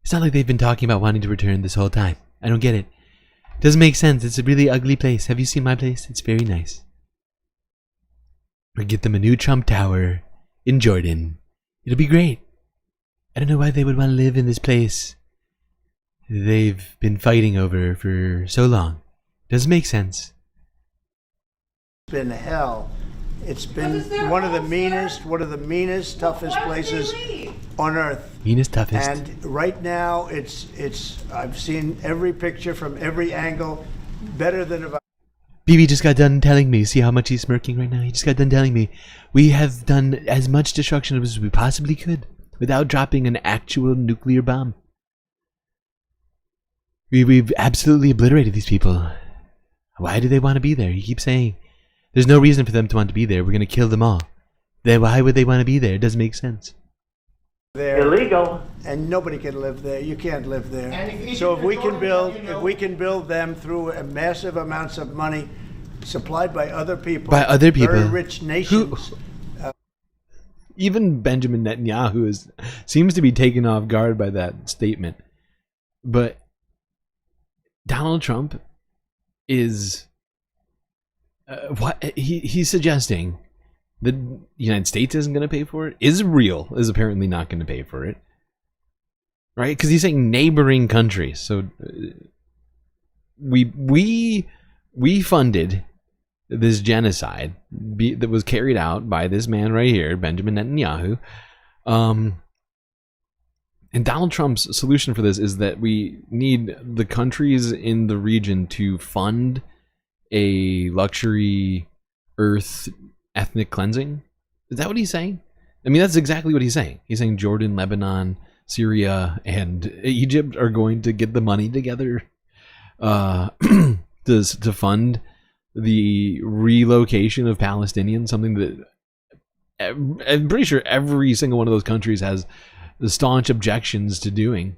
It's not like they've been talking about wanting to return this whole time. I don't get it. Doesn't make sense. It's a really ugly place. Have you seen my place? It's very nice. Or get them a new Trump Tower in Jordan. It'll be great. I don't know why they would want to live in this place they've been fighting over for so long. Doesn't make sense. It's been hell. It's been one of the meanest, toughest places on earth. Meanest, toughest. And right now, it's. I've seen every picture from every angle, better than about. Bibi just got done telling me. See how much he's smirking right now? He just got done telling me we have done as much destruction as we possibly could without dropping an actual nuclear bomb. We've absolutely obliterated these people. Why do they want to be there? He keeps saying there's no reason for them to want to be there. We're going to kill them all. Then why would they want to be there? It doesn't make sense. There. Illegal. And nobody can live there. You can't live there. So if we can build them through massive amounts of money supplied by other people, very rich nations. Even Benjamin Netanyahu seems to be taken off guard by that statement. But Donald Trump is he's suggesting the United States isn't going to pay for it. Israel is apparently not going to pay for it, right? Because he's saying neighboring countries. So we funded this genocide that was carried out by this man right here, Benjamin Netanyahu. And Donald Trump's solution for this is that we need the countries in the region to fund a luxury earth ethnic cleansing. Is that what he's saying? I mean, that's exactly what he's saying. He's saying Jordan, Lebanon, Syria, and Egypt are going to get the money together to fund the relocation of Palestinians, something that I'm pretty sure every single one of those countries has the staunch objections to doing.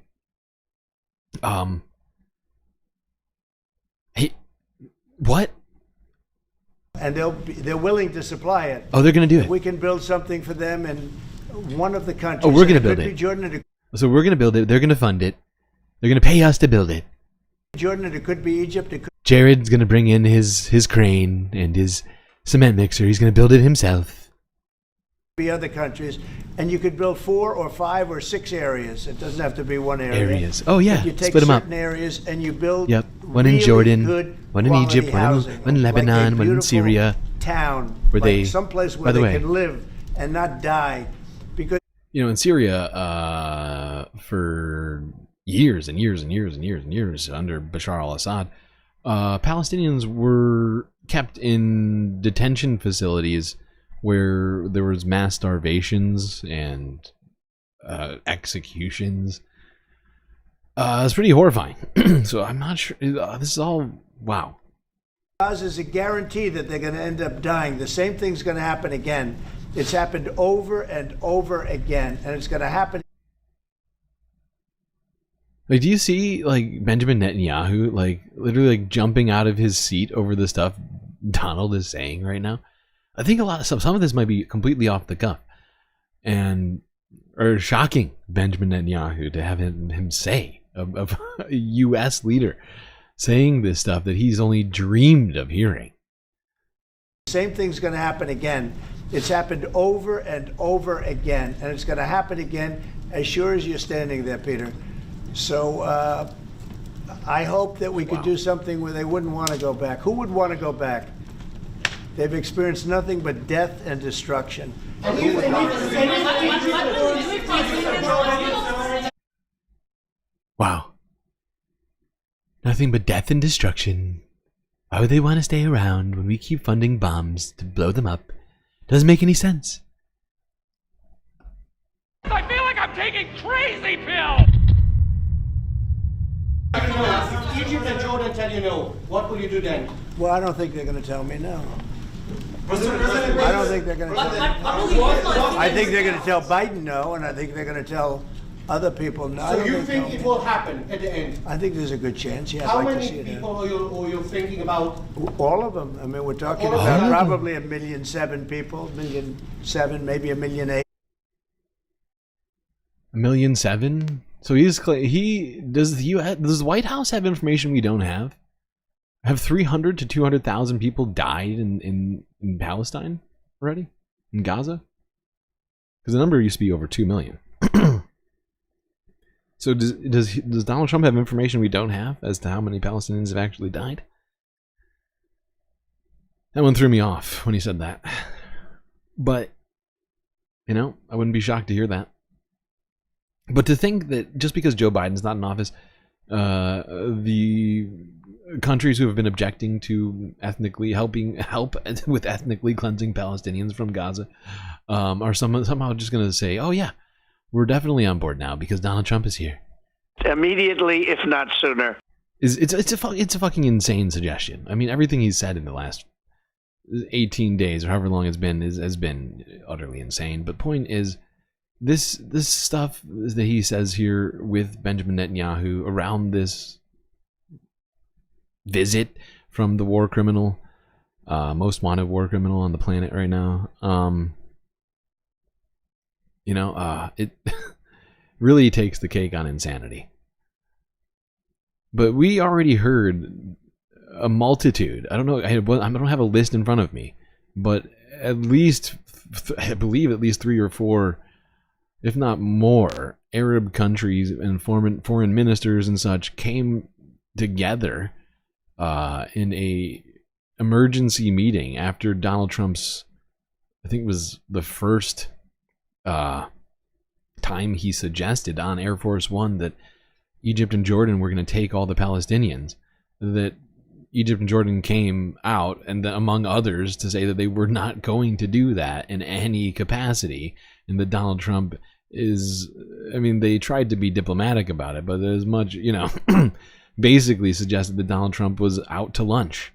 What? And they're willing to supply it. Oh, they're going to do it. We can build something for them in one of the countries. Oh, we're going to build Could be it. Jordan. So we're going to build it. They're going to fund it. They're going to pay us to build it. Jordan, and it could be Egypt. It could Jared's going to bring in his crane and his cement mixer. He's going to build it himself. be other countries, and you could build 4 or 5 or 6 areas. It doesn't have to be one area. Areas. Oh yeah, but you take split them up. certain areas and you build. Yep. One really in Jordan, good one in quality Egypt, housing, one in Lebanon, like one in Syria. Town, where like they, someplace by where the they way, can live and not die, because you know, in Syria, for years and years and years and years and years under Bashar al-Assad, Palestinians were kept in detention facilities where there was mass starvations and executions. It's pretty horrifying. So I'm not sure. This is all wow. Gaza is a guarantee that they're going to end up dying. The same thing's going to happen again. It's happened over and over again, and it's going to happen. Like, do you see like Benjamin Netanyahu like literally like jumping out of his seat over the stuff Donald is saying right now? I think a lot of some of this might be completely off the cuff, and or shocking Benjamin Netanyahu to have him say of a U.S. leader saying this stuff that he's only dreamed of hearing. The same thing's going to happen again. It's happened over and over again, and it's going to happen again as sure as you're standing there, Peter. So I hope that we could do something where they wouldn't want to go back. Who would want to go back? They've experienced nothing but death and destruction. Who would Wow. Nothing but death and destruction. Why would they want to stay around when we keep funding bombs to blow them up? Doesn't make any sense. I feel like I'm taking taking crazy pills! If Egypt and Jordan tell you no, what will you do then? Well, I don't think they're going to tell me no. I don't think they're going to tell me no. I think they're going to tell Biden no, and I think they're going to tell other people no. So you think it will happen at the end? I think there's a good chance, yeah. How I'd like to many see it people are you thinking about? All of them. I mean, we're talking All of about them? probably 1,000,007 people, 1,000,007, maybe 1,000,008. 1,000,007. So does the White House have information we don't have? Have 300 to 200,000 people died in Palestine already? In Gaza? Because the number used to be over 2 million. So does Donald Trump have information we don't have as to how many Palestinians have actually died? That one threw me off when he said that. But, you know, I wouldn't be shocked to hear that. But to think that just because Joe Biden's not in office, the countries who have been objecting to help with ethnically cleansing Palestinians from Gaza are somehow just going to say, oh yeah, we're definitely on board now because Donald Trump is here. Immediately, if not sooner. It's a fucking insane suggestion. I mean, everything he's said in the last 18 days or however long it's been has been utterly insane. But point is, this stuff that he says here with Benjamin Netanyahu around this visit from the war criminal, most wanted war criminal on the planet right now, it really takes the cake on insanity. But we already heard a multitude. I don't know. I don't have a list in front of me, but at least I believe at least 3 or 4, if not more, Arab countries and foreign ministers and such came together in a emergency meeting after Donald Trump's, I think it was the first time he suggested on Air Force One that Egypt and Jordan were going to take all the Palestinians, that Egypt and Jordan came out, and among others, to say that they were not going to do that in any capacity, and that Donald Trump they tried to be diplomatic about it, but as much, basically suggested that Donald Trump was out to lunch.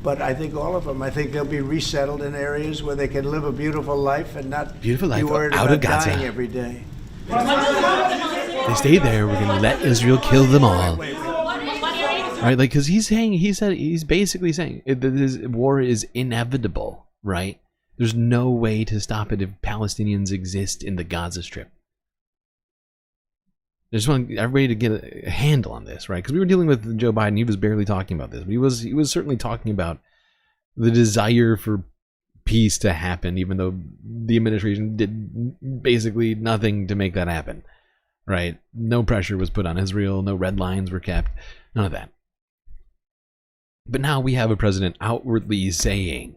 But I think all of them, I think they'll be resettled in areas where they can live a beautiful life and not be worried out about of Gaza. dying every day. If they stay there, we're going to let Israel kill them all. Right? Like, because he's basically saying this war is inevitable, right? There's no way to stop it if Palestinians exist in the Gaza Strip. I just want everybody to get a handle on this, right? Because we were dealing with Joe Biden. He was barely talking about this. But he was certainly talking about the desire for peace to happen, even though the administration did basically nothing to make that happen, right? No pressure was put on Israel. No red lines were kept. None of that. But now we have a president outwardly saying,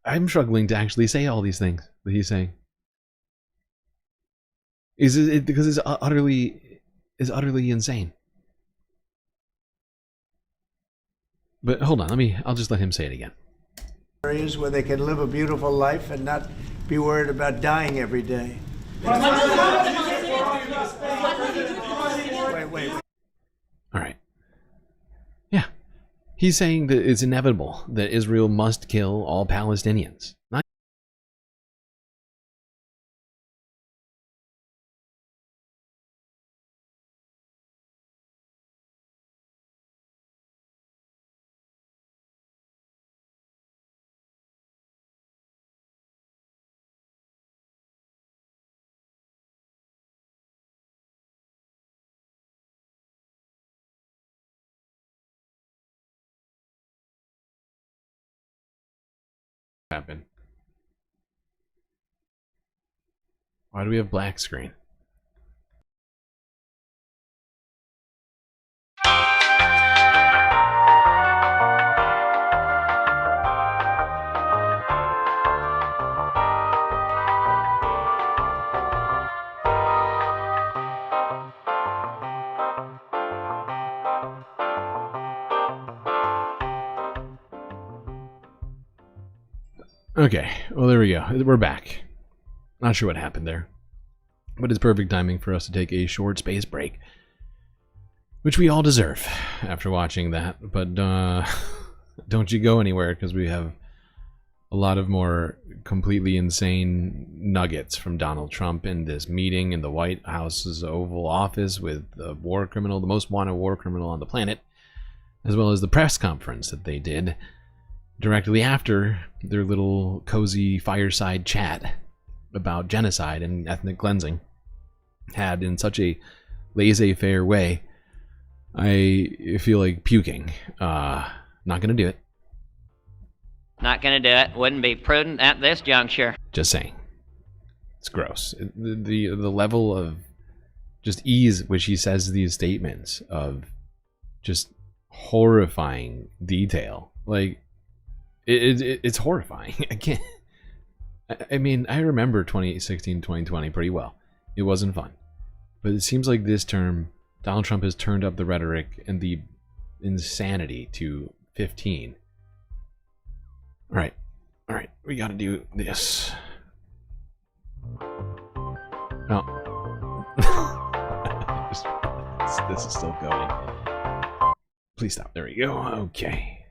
I'm struggling to actually say all these things that he's saying. Is it because it's utterly insane? But hold on, I'll just let him say it again. Areas where they can live a beautiful life and not be worried about dying every day. All right. Yeah. He's saying that it's inevitable that Israel must kill all Palestinians. Not happen. Why do we have black screen? Okay, well, there we go. We're back. Not sure what happened there, but it's perfect timing for us to take a short space break, which we all deserve after watching that. But don't you go anywhere, because we have a lot of more completely insane nuggets from Donald Trump in this meeting in the White House's Oval Office with the war criminal, the most wanted war criminal on the planet, as well as the press conference that they did directly after their little cozy fireside chat about genocide and ethnic cleansing, had in such a laissez-faire way. I feel like puking. Not gonna do it. Not gonna do it. Wouldn't be prudent at this juncture. Just saying. It's gross. The level of just ease which he says these statements of just horrifying detail. Like, it's horrifying. I can't. I mean, I remember 2016, 2020 pretty well. It wasn't fun. But it seems like this term, Donald Trump has turned up the rhetoric and the insanity to 15. All right, we gotta do this. No. This is still going. Please stop. There we go. Okay.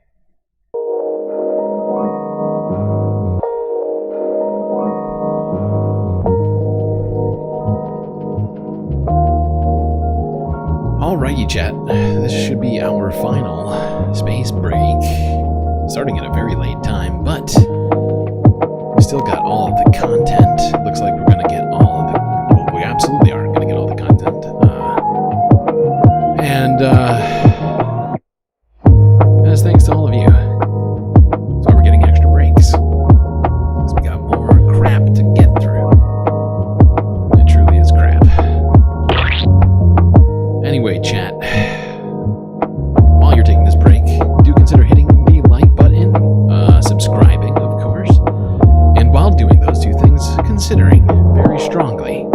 Alrighty, chat. This should be our final space break. Starting at a very late time, but we still got all of the content. Looks like we're gonna get all of the. Well, we absolutely are gonna get all the content. As thanks to all of you. That's why we're getting extra breaks. Because we got more crap to get through. It truly is crap. Anyway, chat. While you're taking this break, do consider hitting the like button, subscribing, of course, and while doing those two things, considering very strongly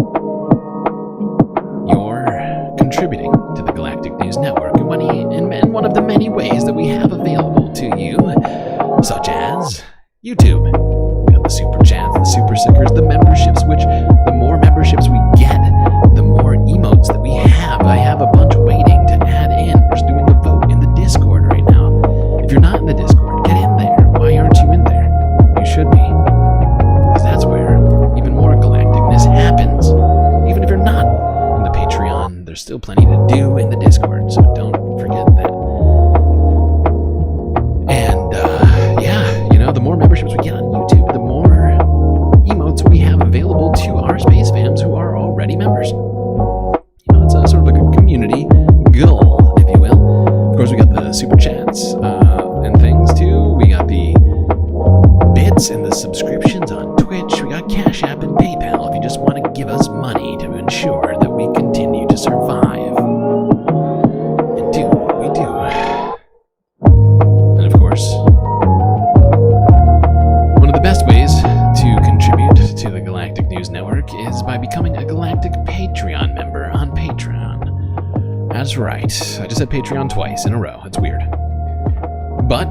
you're contributing to the Galactic News Network in one of the many ways that we have available to you, such as YouTube. We got the super chats, the super stickers, the memberships, which the more memberships we get, the more emotes that we have. I have a bunch waiting to add in. We're just doing a vote in the Discord right now. If you're not in the Discord, get in there. Why aren't you in there? You should be. Because that's where even more galacticness happens. Even if you're not in the Patreon, there's still plenty to do in the Discord, so don't forget that. And, the more memberships we get on YouTube, the more emotes we have available to our space fams who are already members. It's a sort of like a community goal, if you will. Of course, we got the super chats and things too. We got the bits and the subscriptions on Twitch. We got Cash App and PayPal if you just want to give us money to ensure that we continue to survive and do what we do. And of course, one of the best ways to contribute to the Galactic News Network is by becoming a Galactic Patreon member on Patreon. That's right. I just said Patreon twice in a row. It's weird. But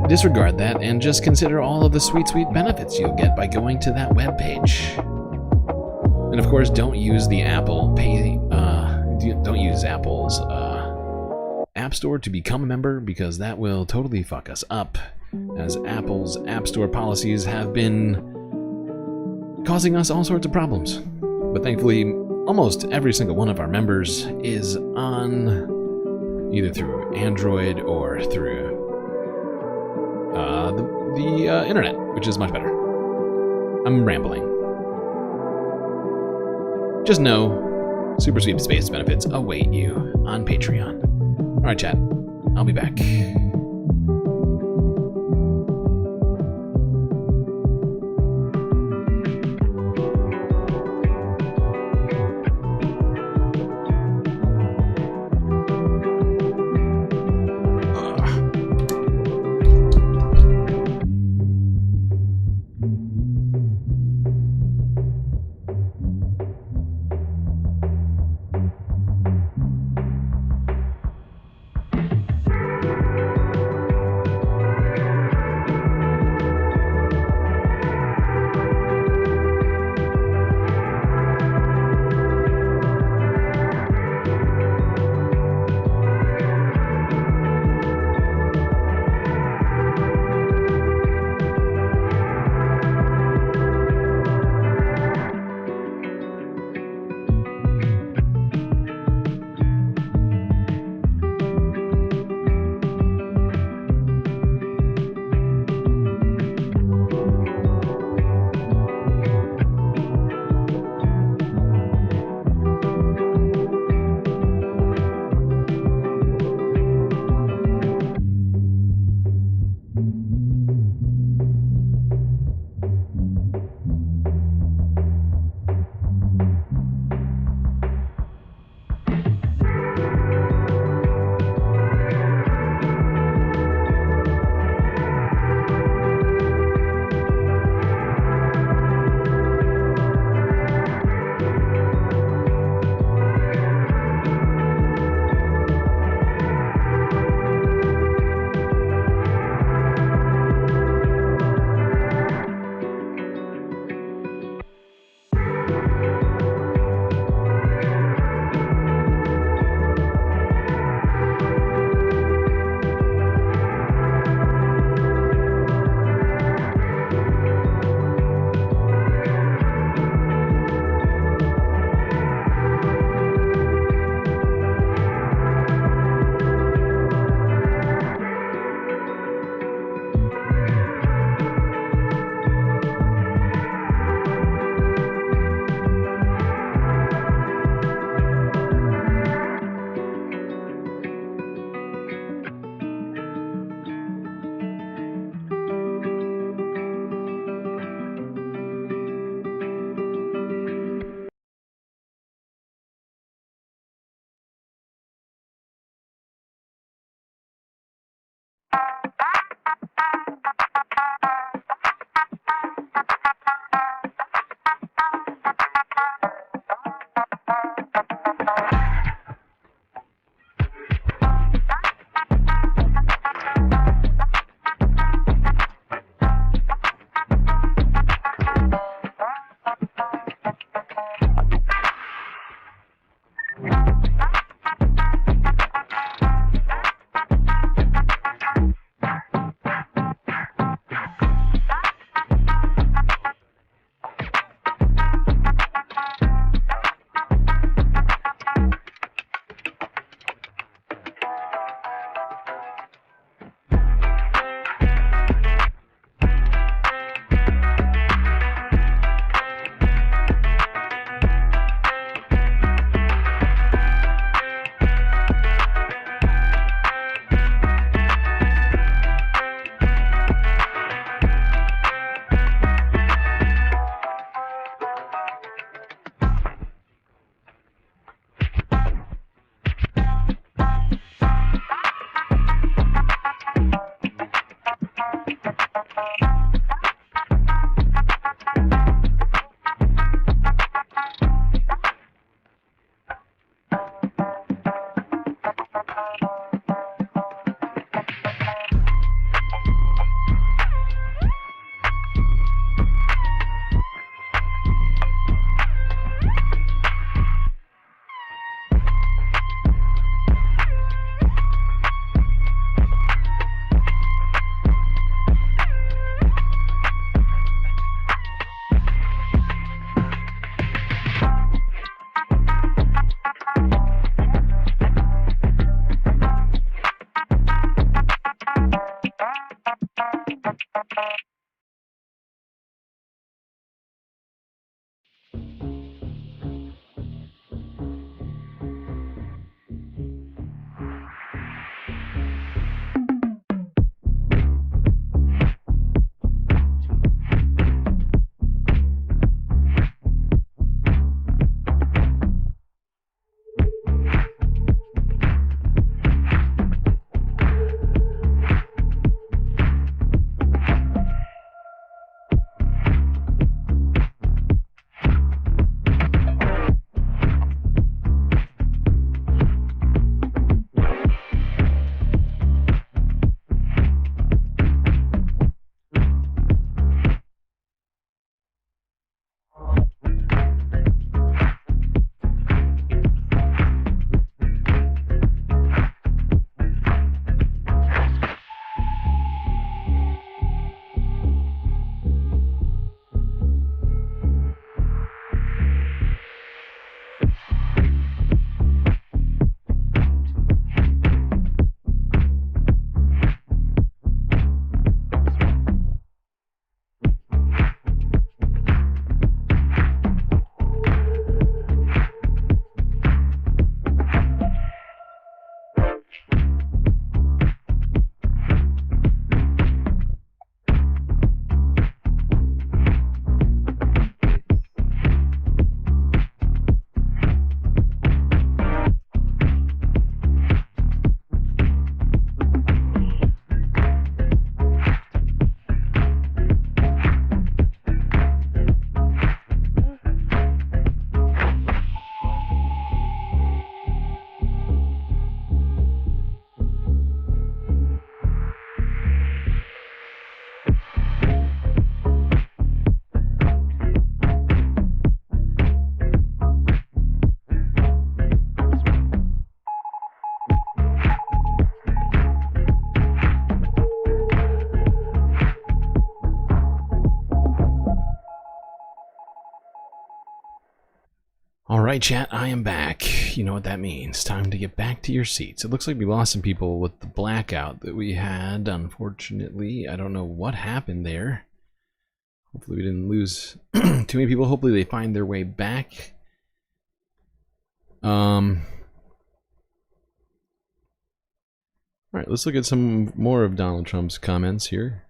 disregard that and just consider all of the sweet, sweet benefits you'll get by going to that webpage. And of course, don't use the Apple don't use Apple's App Store to become a member, because that will totally fuck us up, as Apple's App Store policies have been causing us all sorts of problems. But thankfully, almost every single one of our members is on either through Android or through the internet, which is much better. I'm rambling. Just know, super sweet space benefits await you on Patreon. Alright, chat. I'll be back. All right, chat, I am back. You know what that means. Time to get back to your seats. It looks like we lost some people with the blackout that we had, unfortunately. I don't know what happened there. Hopefully we didn't lose too many people. Hopefully they find their way back. All right, let's look at some more of Donald Trump's comments here.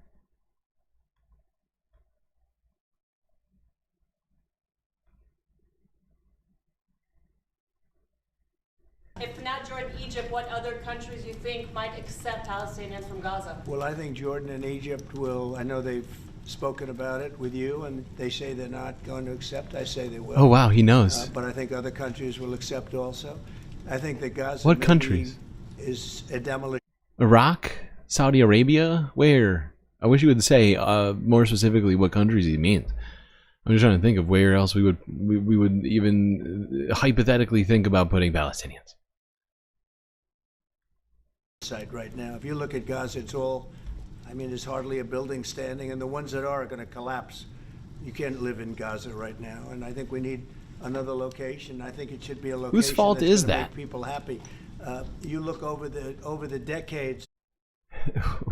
If not Jordan, Egypt, what other countries you think might accept Palestinians from Gaza? Well, I think Jordan and Egypt will. I know they've spoken about it with you, and they say they're not going to accept. I say they will. Oh, wow, he knows. But I think other countries will accept also. I think that Gaza What countries? Is a demolition. Iraq? Saudi Arabia? Where? I wish you would say more specifically what countries he means. I'm just trying to think of where else we would even hypothetically think about putting Palestinians. Site right now. If you look at Gaza, it's all, I mean, there's hardly a building standing, and the ones that are going to collapse. You can't live in Gaza right now, and I think we need another location. I think it should be a location. Whose fault that's is gonna that? Make people happy. You look over the decades.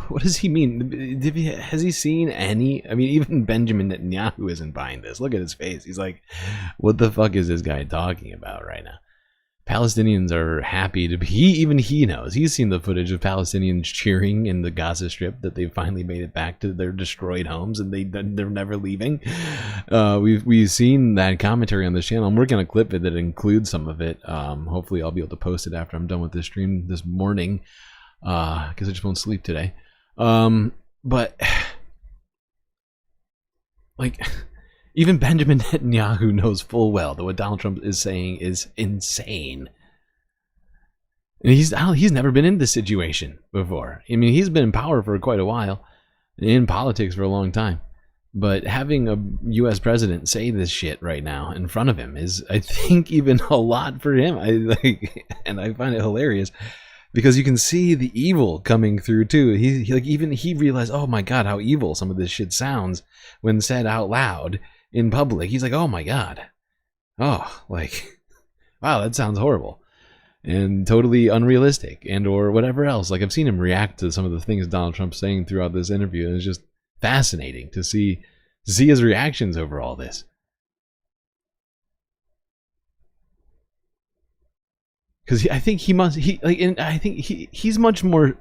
What does he mean? Has he seen any? I mean, even Benjamin Netanyahu isn't buying this. Look at his face. He's like, what the fuck is this guy talking about right now? Palestinians are happy to be. Even he knows. He's seen the footage of Palestinians cheering in the Gaza Strip that they finally made it back to their destroyed homes and they're never leaving. We've seen that commentary on this channel. I'm working on a clip that includes some of it. Hopefully, I'll be able to post it after I'm done with this stream this morning. Because I just won't sleep today. But like, even Benjamin Netanyahu knows full well that what Donald Trump is saying is insane. And he's never been in this situation before. I mean, he's been in power for quite a while, in politics for a long time. But having a U.S. president say this shit right now in front of him is, I think, even a lot for him. And I find it hilarious. Because you can see the evil coming through too. He realized, oh my god, how evil some of this shit sounds when said out loud in public. He's like, oh my god, oh, like, wow, that sounds horrible and totally unrealistic, and or whatever else. Like, I've seen him react to some of the things Donald Trump's saying throughout this interview, and it's just fascinating to see his reactions over all this. Because I think he's much more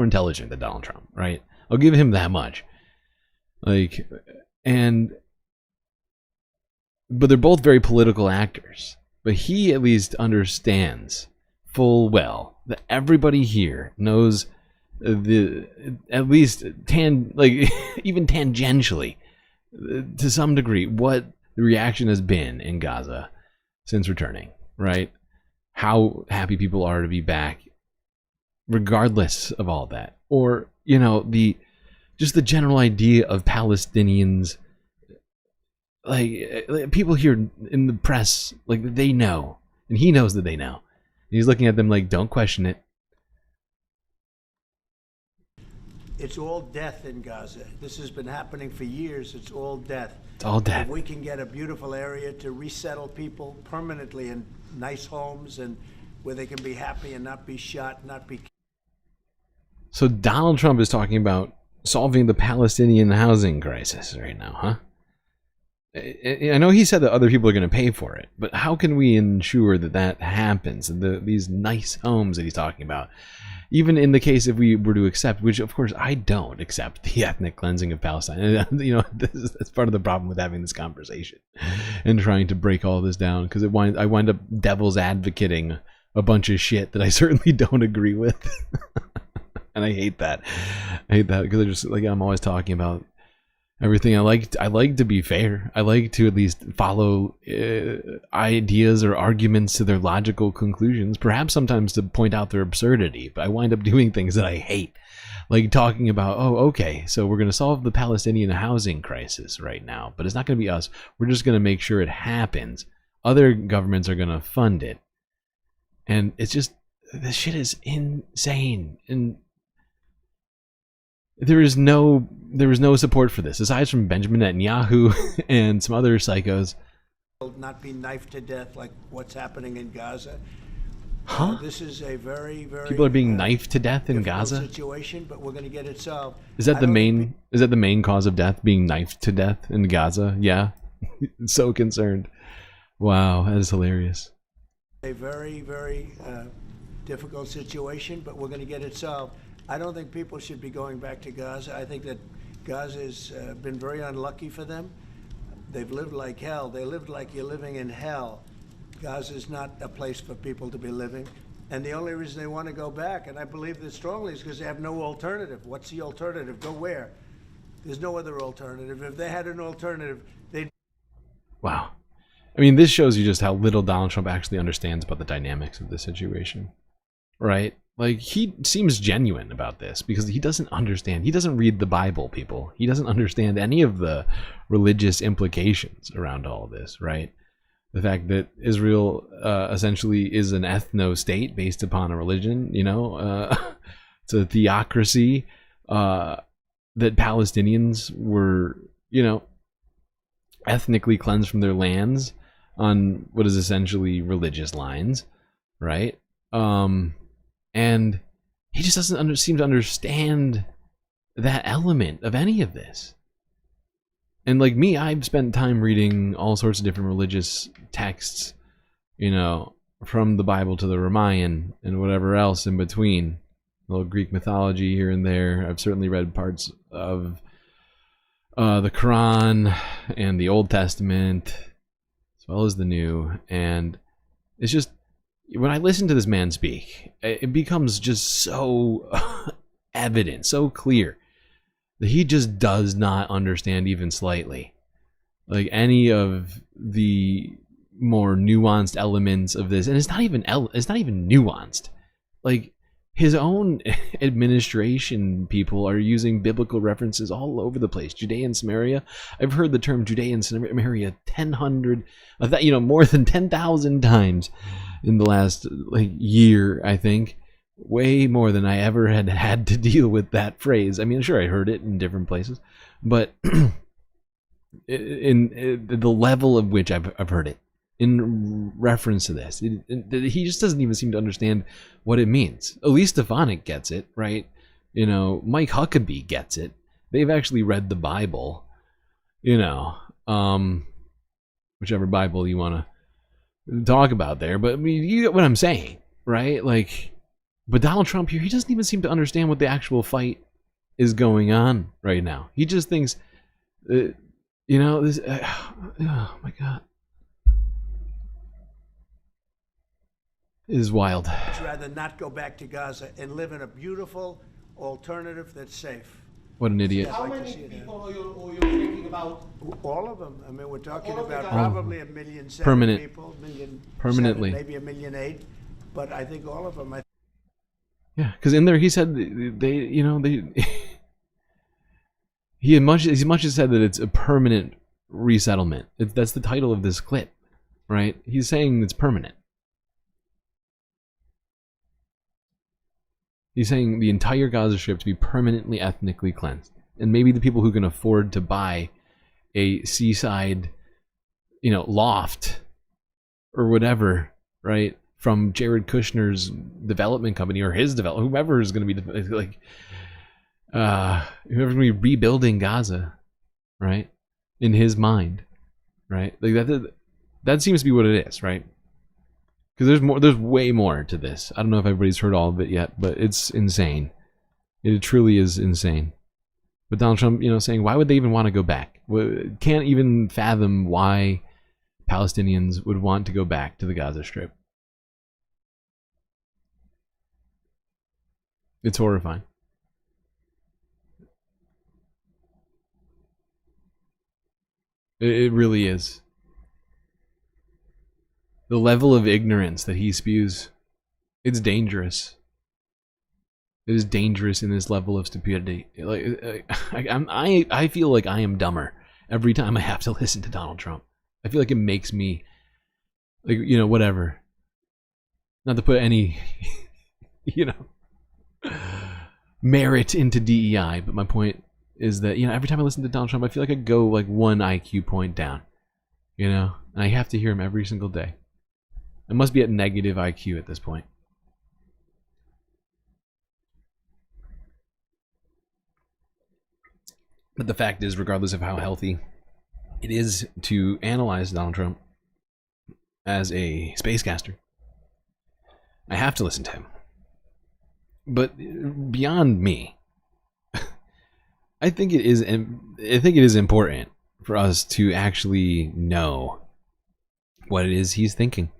intelligent than Donald Trump, right? I'll give him that much. But they're both very political actors. But he at least understands full well that everybody here knows at least even tangentially, to some degree, what the reaction has been in Gaza since returning, right? How happy people are to be back, regardless of all that. Or, you know, just the general idea of Palestinians, like people here in the press, like, they know, and he knows that they know. And he's looking at them like, don't question it. It's all death in Gaza. This has been happening for years. It's all death. It's all death. If we can get a beautiful area to resettle people permanently in nice homes and where they can be happy and not be shot, not be. So Donald Trump is talking about solving the Palestinian housing crisis right now, huh? I know he said that other people are going to pay for it, but how can we ensure that that happens? These nice homes that he's talking about, even in the case if we were to accept, which of course I don't accept, the ethnic cleansing of Palestine. You know, that's part of the problem with having this conversation and trying to break all this down, because I wind up devil's advocating a bunch of shit that I certainly don't agree with. And I hate that. Because I just, like, I'm always talking about everything. I like to be fair. I like to at least follow ideas or arguments to their logical conclusions, perhaps sometimes to point out their absurdity, but I wind up doing things that I hate, like talking about, oh, okay, so we're going to solve the Palestinian housing crisis right now, but it's not going to be us. We're just going to make sure it happens. Other governments are going to fund it. And it's just, this shit is insane. And there was no support for this aside from Benjamin Netanyahu and some other psychos. not be knifed to death like what's happening in Gaza. Huh? This is a very, very People are being knifed to death in difficult Gaza? situation, but we're going to get it solved. Is that I the don't main is that the main cause of death, being knifed to death in Gaza? Yeah. So concerned. Wow, that is hilarious. A very, very difficult situation, but we're going to get it solved. I don't think people should be going back to Gaza. I think that Gaza has been very unlucky for them. They've lived like hell. They lived like you're living in hell. Gaza is not a place for people to be living. And the only reason they want to go back, and I believe this strongly, is because they have no alternative. What's the alternative? Go where? There's no other alternative. If they had an alternative, they'd... Wow. I mean, this shows you just how little Donald Trump actually understands about the dynamics of the situation. Right? Like, he seems genuine about this because he doesn't understand. He doesn't read the Bible, people. He doesn't understand any of the religious implications around all of this, right? The fact that Israel essentially is an ethno-state based upon a religion, you know, it's a theocracy, that Palestinians were, you know, ethnically cleansed from their lands on what is essentially religious lines, right? And he just doesn't seem to understand that element of any of this. And like me, I've spent time reading all sorts of different religious texts, you know, from the Bible to the Ramayan and whatever else in between. A little Greek mythology here and there. I've certainly read parts of the Quran and the Old Testament, as well as the New. And it's just, when I listen to this man speak, it becomes just so evident, so clear, that he just does not understand even slightly, like, any of the more nuanced elements of this. And it's not even nuanced. Like, his own administration people are using biblical references all over the place. Judea and Samaria. I've heard the term Judea and Samaria more than 10,000 times in the last year, I think. Way more than I ever had to deal with that phrase. I mean, sure, I heard it in different places, but in the level of which I've heard it in reference to this, he just doesn't even seem to understand what it means. Elise Stefanik gets it, right? You know, Mike Huckabee gets it. They've actually read the Bible, you know, whichever Bible you want to talk about there. But I mean, you get what I'm saying, right? Like, but Donald Trump here, he doesn't even seem to understand what the actual fight is going on right now. He just thinks, you know, this. Oh my God, it is wild. I'd rather not go back to Gaza and live in a beautiful alternative that's safe. What an idiot. How many people are you thinking about? All of them. I mean, we're talking All of about them. probably 1.7 million Permanent. people, Permanently. maybe 1.8 million, but I think all of them. Yeah, because in there he said he as much as said that it's a permanent resettlement. That's the title of this clip, right? He's saying it's permanent. He's saying the entire Gaza Strip to be permanently ethnically cleansed, and maybe the people who can afford to buy a seaside, you know, loft or whatever, right, from Jared Kushner's development company or his development, whoever is going to be like, whoever's going to be rebuilding Gaza, right, in his mind, right, like that seems to be what it is, right? Because there's way more to this. I don't know if everybody's heard all of it yet, but it's insane. It truly is insane. But Donald Trump, you know, saying, why would they even want to go back? Can't even fathom why Palestinians would want to go back to the Gaza Strip. It's horrifying. It really is. The level of ignorance that he spews, it's dangerous. It is dangerous in this level of stupidity. Like, I feel like I am dumber every time I have to listen to Donald Trump. I feel like it makes me, like, you know, whatever. Not to put any, you know, merit into DEI, but my point is that, you know, every time I listen to Donald Trump, I feel like I go like one IQ point down. You know, And I have to hear him every single day. I must be at negative IQ at this point. But the fact is, regardless of how healthy it is to analyze Donald Trump as a spacecaster, I have to listen to him. But beyond me, I think it is important for us to actually know what it is he's thinking.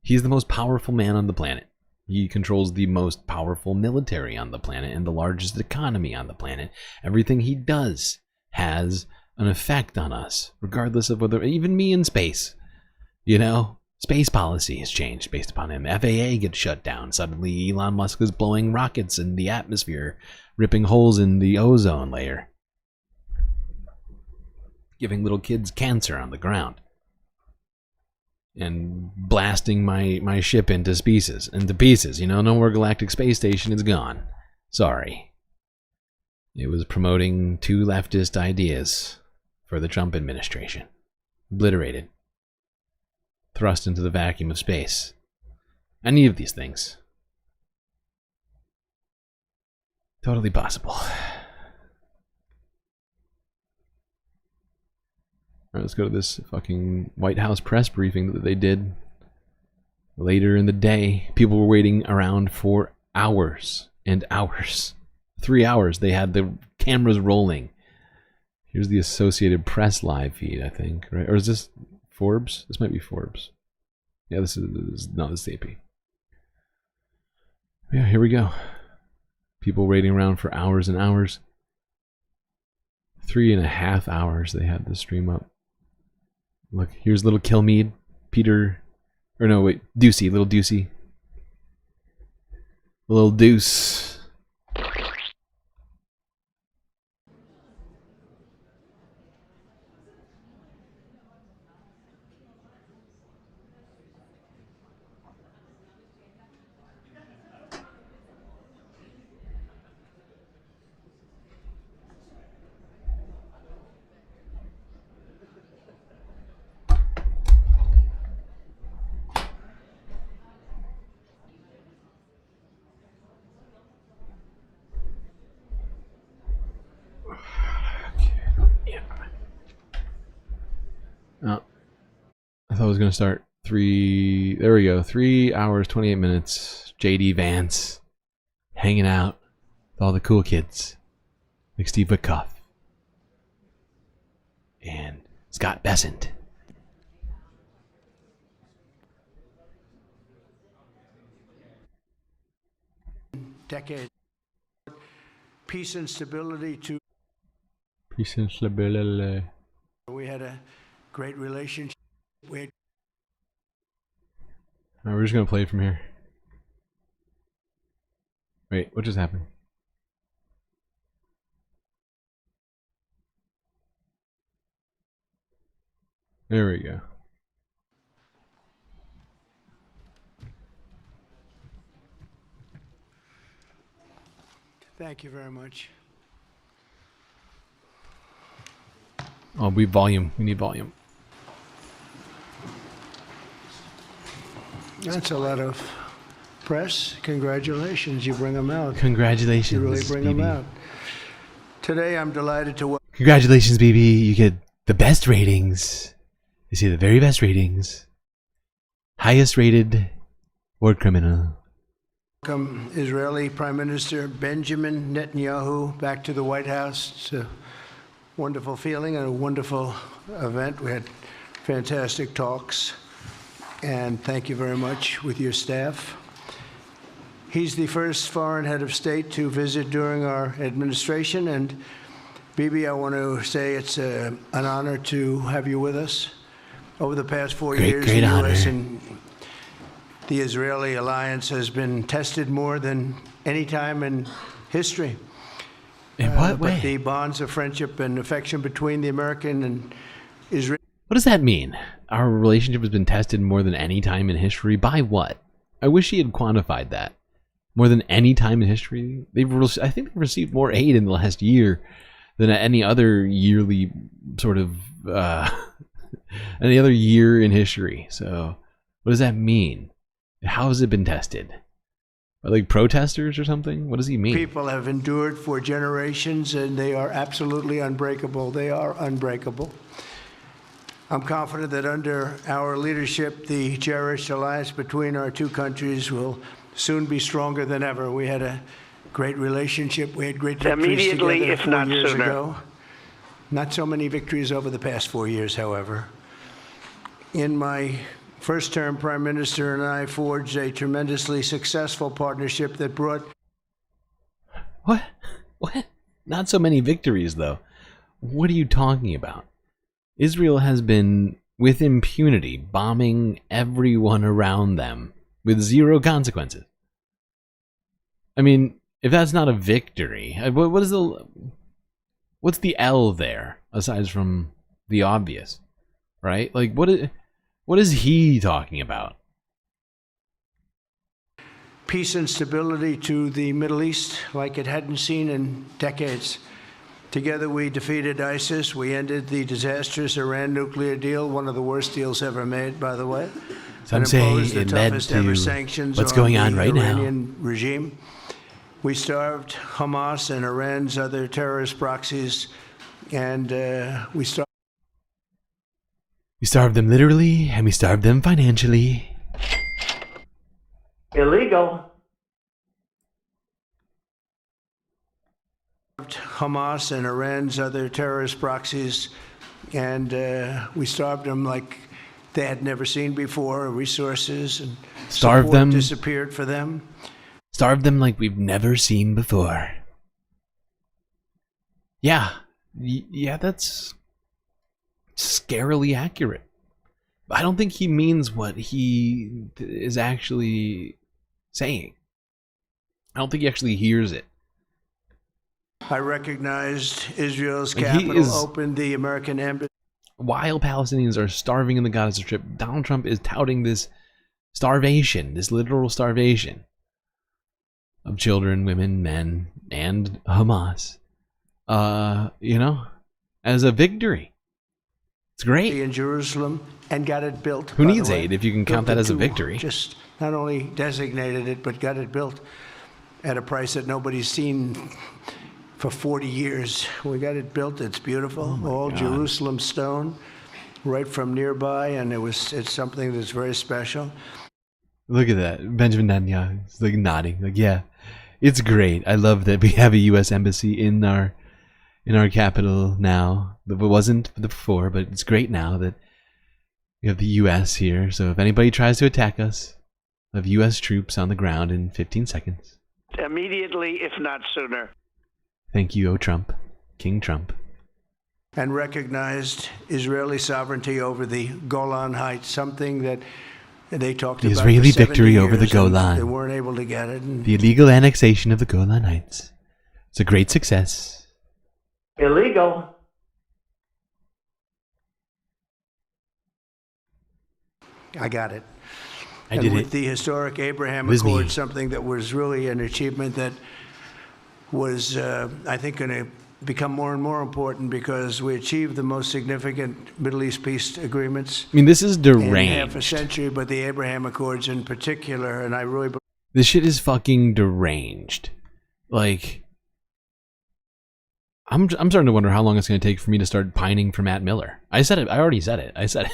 He's the most powerful man on the planet. He controls the most powerful military on the planet and the largest economy on the planet. Everything he does has an effect on us, regardless of whether, even me in space, you know, space policy has changed based upon him. FAA gets shut down. Suddenly Elon Musk is blowing rockets in the atmosphere, ripping holes in the ozone layer, giving little kids cancer on the ground, and blasting my ship into pieces. You know, no more Galactic Space Station, it's gone. Sorry. It was promoting 2 leftist ideas for the Trump administration. Obliterated. Thrust into the vacuum of space. Any of these things. Totally possible. Alright, let's go to this fucking White House press briefing that they did later in the day. People were waiting around for hours and hours. 3 hours. They had the cameras rolling. Here's the Associated Press live feed, I think, right? Or is this Forbes? This might be Forbes. Yeah, this is not the AP. Yeah, here we go. People waiting around for hours and hours. 3.5 hours they had the stream up. Look, here's little Kilmeade, Peter, or no, wait, Ducey, little Ducey. Little Deuce. Oh, I thought it was going to start 3, there we go, 3 hours, 28 minutes, JD Vance, hanging out with all the cool kids, like Steve Witkoff, and Scott Bessent. Decades. Peace and stability to... Peace and stability. We had a great relationship. Alright, we're just gonna play from here. Wait, what just happened? There we go. Thank you very much. Oh, we volume. We need volume. That's a lot of press. Congratulations, you bring them out. Congratulations, You really bring them Bibi. out. Today, I'm delighted to welcome... Congratulations, Bibi. You get the best ratings. You see the very best ratings. Highest rated war criminal. Israeli Prime Minister Benjamin Netanyahu back to the White House. It's a wonderful feeling and a wonderful event. We had fantastic talks, and thank you very much with your staff. He's the first foreign head of state to visit during our administration, and Bibi, I want to say it's an honor to have you with us. Over the past 4 years, the U.S. and the Israeli alliance has been tested more than any time in history. In what way? But the bonds of friendship and affection between the American and Israel. What does that mean? Our relationship has been tested more than any time in history? By what? I wish he had quantified that. More than any time in history? I think they've received more aid in the last year than at any other yearly sort of Another year in history. So what does that mean? How has it been tested? Are like protesters or something? What does he mean? People have endured for generations, and they are absolutely unbreakable. They are unbreakable. I'm confident that under our leadership, the cherished alliance between our two countries will soon be stronger than ever. We had a great relationship. We had great victories Immediately, together if 4 not years sooner. ago. Not so many victories over the past 4 years, however. In my first term, Prime Minister and I forged a tremendously successful partnership that brought... What? What? Not so many victories, though. What are you talking about? Israel has been, with impunity, bombing everyone around them with zero consequences. I mean, if that's not a victory, what's the L there, aside from the obvious, right? Like, what is he talking about? Peace and stability to the Middle East like it hadn't seen in decades. Together we defeated ISIS. We ended the disastrous Iran nuclear deal, one of the worst deals ever made, by the way. Some say it led to what's going on right now. Iranian regime. We starved Hamas and Iran's other terrorist proxies, and we starved them literally, and we starved them financially. Illegal. Hamas and Iran's other terrorist proxies, and we starved them like they had never seen before. Resources and Starved them. Disappeared for them. Starved them like we've never seen before. Yeah, yeah, that's scarily accurate. I don't think he means what he is actually saying. I don't think he actually hears it. I recognized Israel's Like, he capital, is- opened the American embassy. While Palestinians are starving in the Gaza Strip, Donald Trump is touting this starvation, this literal starvation of children, women, men, and Hamas, as a victory. It's great. In Jerusalem and got it built. Who by the needs way. aid if you can count Built that it as a to victory? Just not only designated it, but got it built at a price that nobody's seen for 40 years. We got it built. It's beautiful. All God. Jerusalem stone, right from nearby, and it's something that's very special. Look at that. Benjamin Netanyahu is like nodding. Like, yeah, it's great. I love that we have a U.S. embassy in our capital now. It wasn't before, but it's great now that we have the U.S. here. So if anybody tries to attack us, we have U.S. troops on the ground in 15 seconds. Immediately, if not sooner. Thank you, O Trump. King Trump. And recognized Israeli sovereignty over the Golan Heights, something that they talked The about Israeli for 70 victory over the years, and Golan. They weren't able to get it. And The illegal annexation of the Golan Heights. It's a great success. Illegal. I got it. I and did with it. the historic Abraham It was me. Accord, something that was really an achievement that was, I think, going to become more and more important because we achieved the most significant Middle East peace agreements. I mean, this is in half a deranged. century, but the Abraham Accords in particular, and I really This shit is fucking deranged. Like, I'm starting to wonder how long it's going to take for me to start pining for Matt Miller. I said it. I already said it. I said it.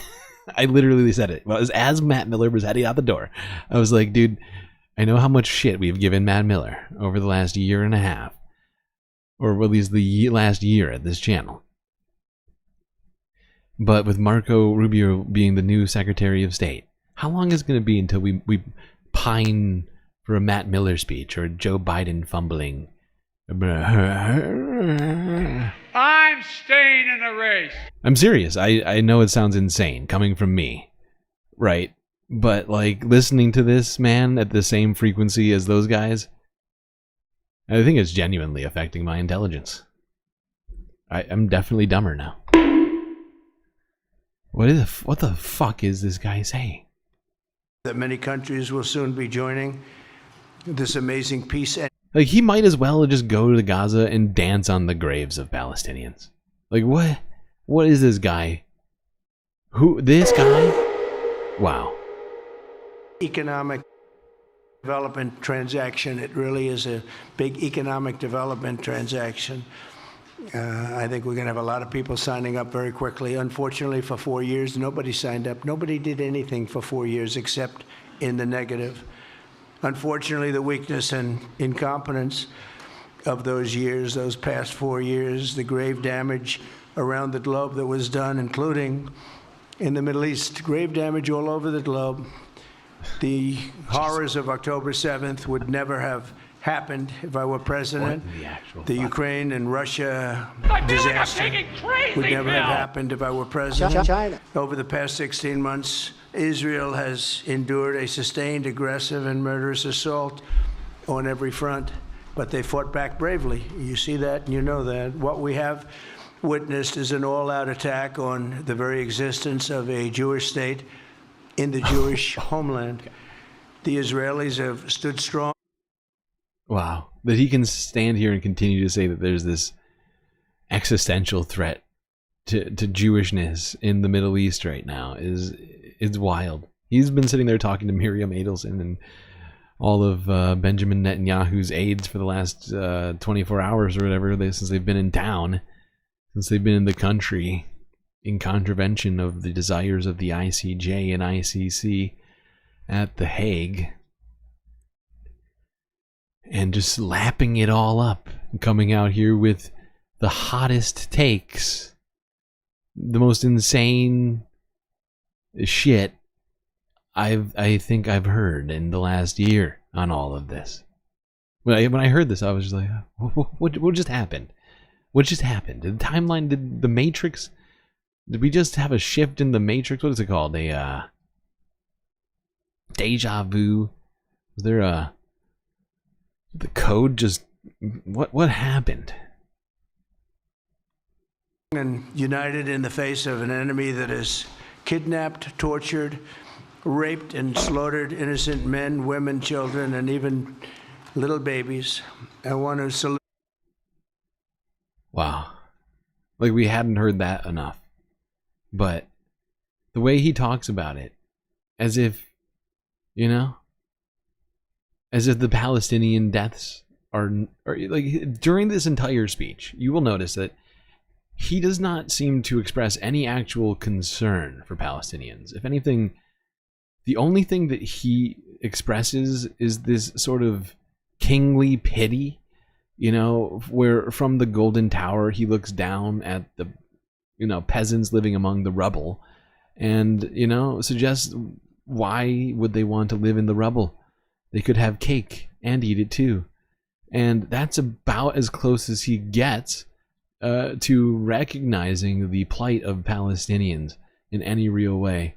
I literally said it. Well, as Matt Miller was heading out the door, I was like, dude, I know how much shit we've given Matt Miller over the last year and a half. Or at least the last year at this channel. But with Marco Rubio being the new Secretary of State, how long is it going to be until we pine for a Matt Miller speech or a Joe Biden fumbling? I'm staying in the race. I'm serious. I know it sounds insane coming from me, right? But like listening to this man at the same frequency as those guys, I think it's genuinely affecting my intelligence. I'm definitely dumber now. What the fuck is this guy saying? that many countries will soon be joining this amazing peace. Like, he might as well just go to Gaza and dance on the graves of Palestinians. Like, what is this guy? Who, this guy? Wow. Economic development transaction. It really is a big economic development transaction. I think we're going to have a lot of people signing up very quickly. Unfortunately, for 4 years, nobody signed up. Nobody did anything for 4 years except in the negative. Unfortunately, the weakness and incompetence of those years, those past 4 years, the grave damage around the globe that was done, including in the Middle East, grave damage all over the globe. The horrors of October 7th would never have happened if I were president. The Ukraine and Russia disaster would never have happened if I were president. China. Over the past 16 months, Israel has endured a sustained, aggressive, and murderous assault on every front, but they fought back bravely. You see that and you know that. What we have witnessed is an all-out attack on the very existence of a Jewish state in the Jewish homeland. The Israelis have stood strong. Wow. That he can stand here and continue to say that there's this existential threat to Jewishness in the Middle East right now is wild. He's been sitting there talking to Miriam Adelson and all of Benjamin Netanyahu's aides for the last 24 hours or whatever since they've been in town, since they've been in the country, in contravention of the desires of the ICJ and ICC at The Hague. And just lapping it all up, coming out here with the hottest takes, the most insane shit I think I've heard in the last year on all of this. When I heard this, I was just like, what just happened? What just happened? Did the timeline, did the Matrix, did we just have a shift in the Matrix? What is it called? A deja vu? Was there a... The code just... What happened? And united in the face of an enemy that has kidnapped, tortured, raped, and slaughtered innocent men, women, children, and even little babies. I want to salute... Wow. Like we hadn't heard that enough. But the way he talks about it, as if, you know, as if the Palestinian deaths are like, during this entire speech, you will notice that he does not seem to express any actual concern for Palestinians. If anything, the only thing that he expresses is this sort of kingly pity, you know, where from the Golden Tower he looks down at the, you know, peasants living among the rubble and, you know, suggests why would they want to live in the rubble? They could have cake and eat it too. And that's about as close as he gets to recognizing the plight of Palestinians in any real way.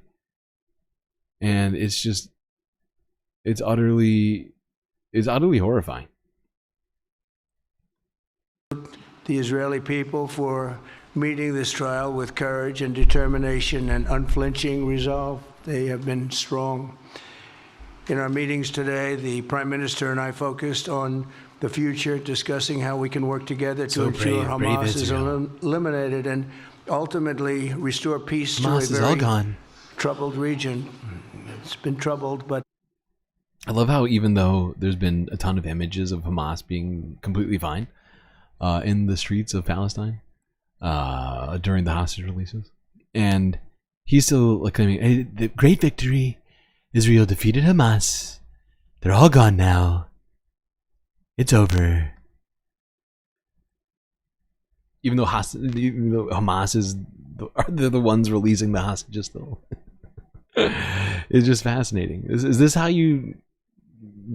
And it's just, it's utterly horrifying. The Israeli people for meeting this trial with courage and determination and unflinching resolve. They have been strong. In our meetings today, the Prime Minister and I focused on the future, discussing how we can work together to ensure Hamas is eliminated and ultimately restore peace to a very troubled region. It's been troubled, but... I love how even though there's been a ton of images of Hamas being completely fine in the streets of Palestine during the hostage releases, and he's still like claiming, hey, the great victory, Israel defeated Hamas. They're all gone now. It's over. Even though Hamas is they're the ones releasing the hostages still. It's just fascinating. Is this how you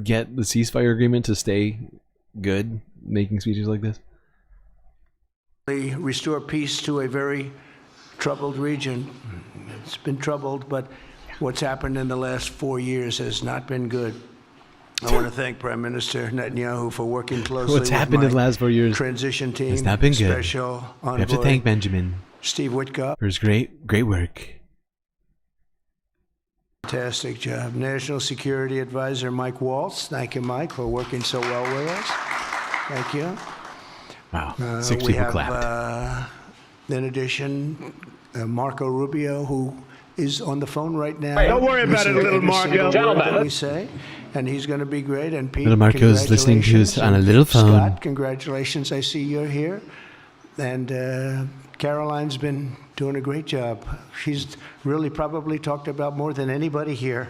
get the ceasefire agreement to stay good, making speeches like this? Restore peace to a very troubled region. It's been troubled, but what's happened in the last 4 years has not been good. I want to thank Prime Minister Netanyahu for working closely What's happened in the last 4 years? Transition team. It's not been good. Special envoy, we have to thank Benjamin Steve Witkoff for his great work. Fantastic job. National Security Advisor Mike Waltz. Thank you, Mike, for working so well with us. Thank you. Wow. 6 people clapped. In addition, Marco Rubio, who is on the phone right now. Don't worry about it, little Marco. Gentlemen, we say, and he's going to be great. And Pete, Little Marco's listening to us on a little phone. Scott, congratulations! I see you're here, and Caroline's been doing a great job. She's really probably talked about more than anybody here.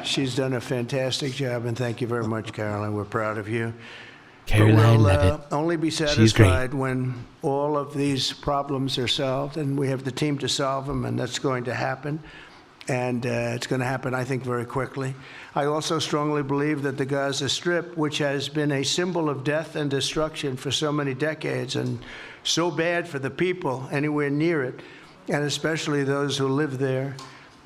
She's done a fantastic job, and thank you very much, Caroline. We're proud of you. Caroline, we'll only be satisfied when all of these problems are solved, and we have the team to solve them, and that's going to happen. And it's going to happen, I think, very quickly. I also strongly believe that the Gaza Strip, which has been a symbol of death and destruction for so many decades, and so bad for the people anywhere near it, and especially those who live there,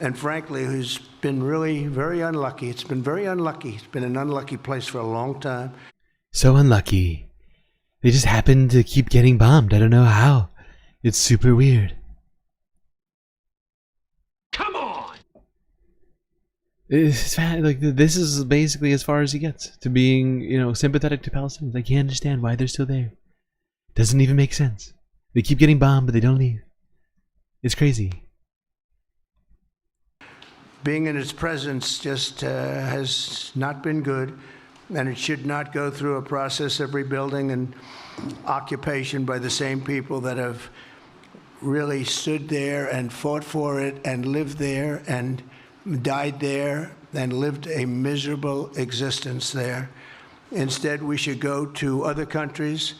and frankly, who's been really very unlucky. It's been very unlucky. It's been an unlucky place for a long time. So unlucky. They just happen to keep getting bombed. I don't know how. It's super weird. come on! It's like this is basically as far as he gets to being, you know, sympathetic to Palestinians. I can't understand why they're still there. Doesn't even make sense. They keep getting bombed, but they don't leave. It's crazy. Being in its presence just has not been good, and it should not go through a process of rebuilding and occupation by the same people that have really stood there and fought for it and lived there and died there and lived a miserable existence there. Instead, we should go to other countries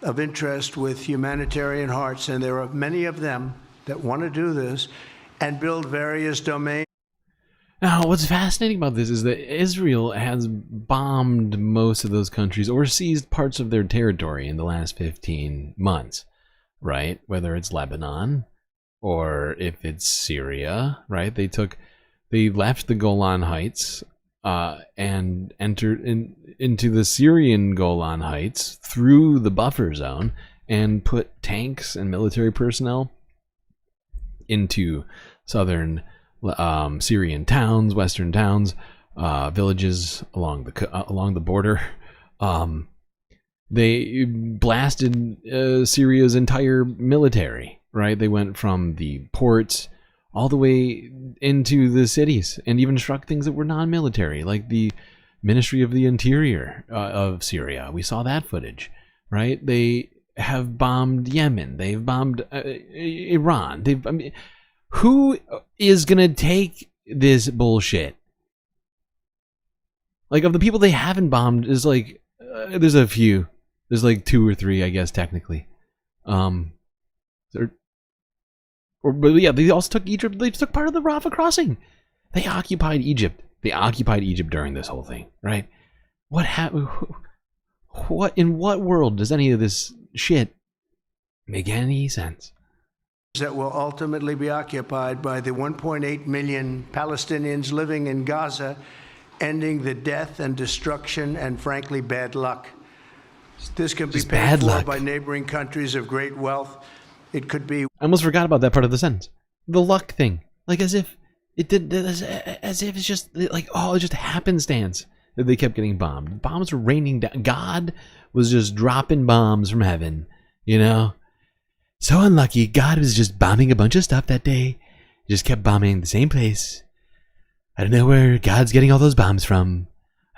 of interest with humanitarian hearts, and there are many of them that want to do this, and build various domains. Now, what's fascinating about this is that Israel has bombed most of those countries or seized parts of their territory in the last 15 months, right? Whether it's Lebanon or if it's Syria, right? They left the Golan Heights and entered into the Syrian Golan Heights through the buffer zone and put tanks and military personnel into southern Syrian towns, western towns, villages along the border. They blasted Syria's entire military, right? They went from the ports all the way into the cities and even struck things that were non-military, like the Ministry of the Interior of Syria. We saw that footage, right? They have bombed Yemen. They've bombed Iran. Who is going to take this bullshit? Like, of the people they haven't bombed, is like, there's a few. There's like 2 or 3, I guess, technically. But yeah, they also took Egypt. They took part of the Rafah crossing. They occupied Egypt. They occupied Egypt during this whole thing, right? What in what world does any of this shit make any sense? That will ultimately be occupied by the 1.8 million Palestinians living in Gaza, ending the death and destruction and, frankly, bad luck. This can be paid for by neighboring countries of great wealth. It could be. I almost forgot about that part of the sentence. The luck thing, like as if it did, as if it's just like, oh, it's just happenstance that they kept getting bombed. Bombs were raining down. God was just dropping bombs from heaven, you know. So unlucky. God was just bombing a bunch of stuff that day. Just kept bombing the same place. I don't know where God's getting all those bombs from.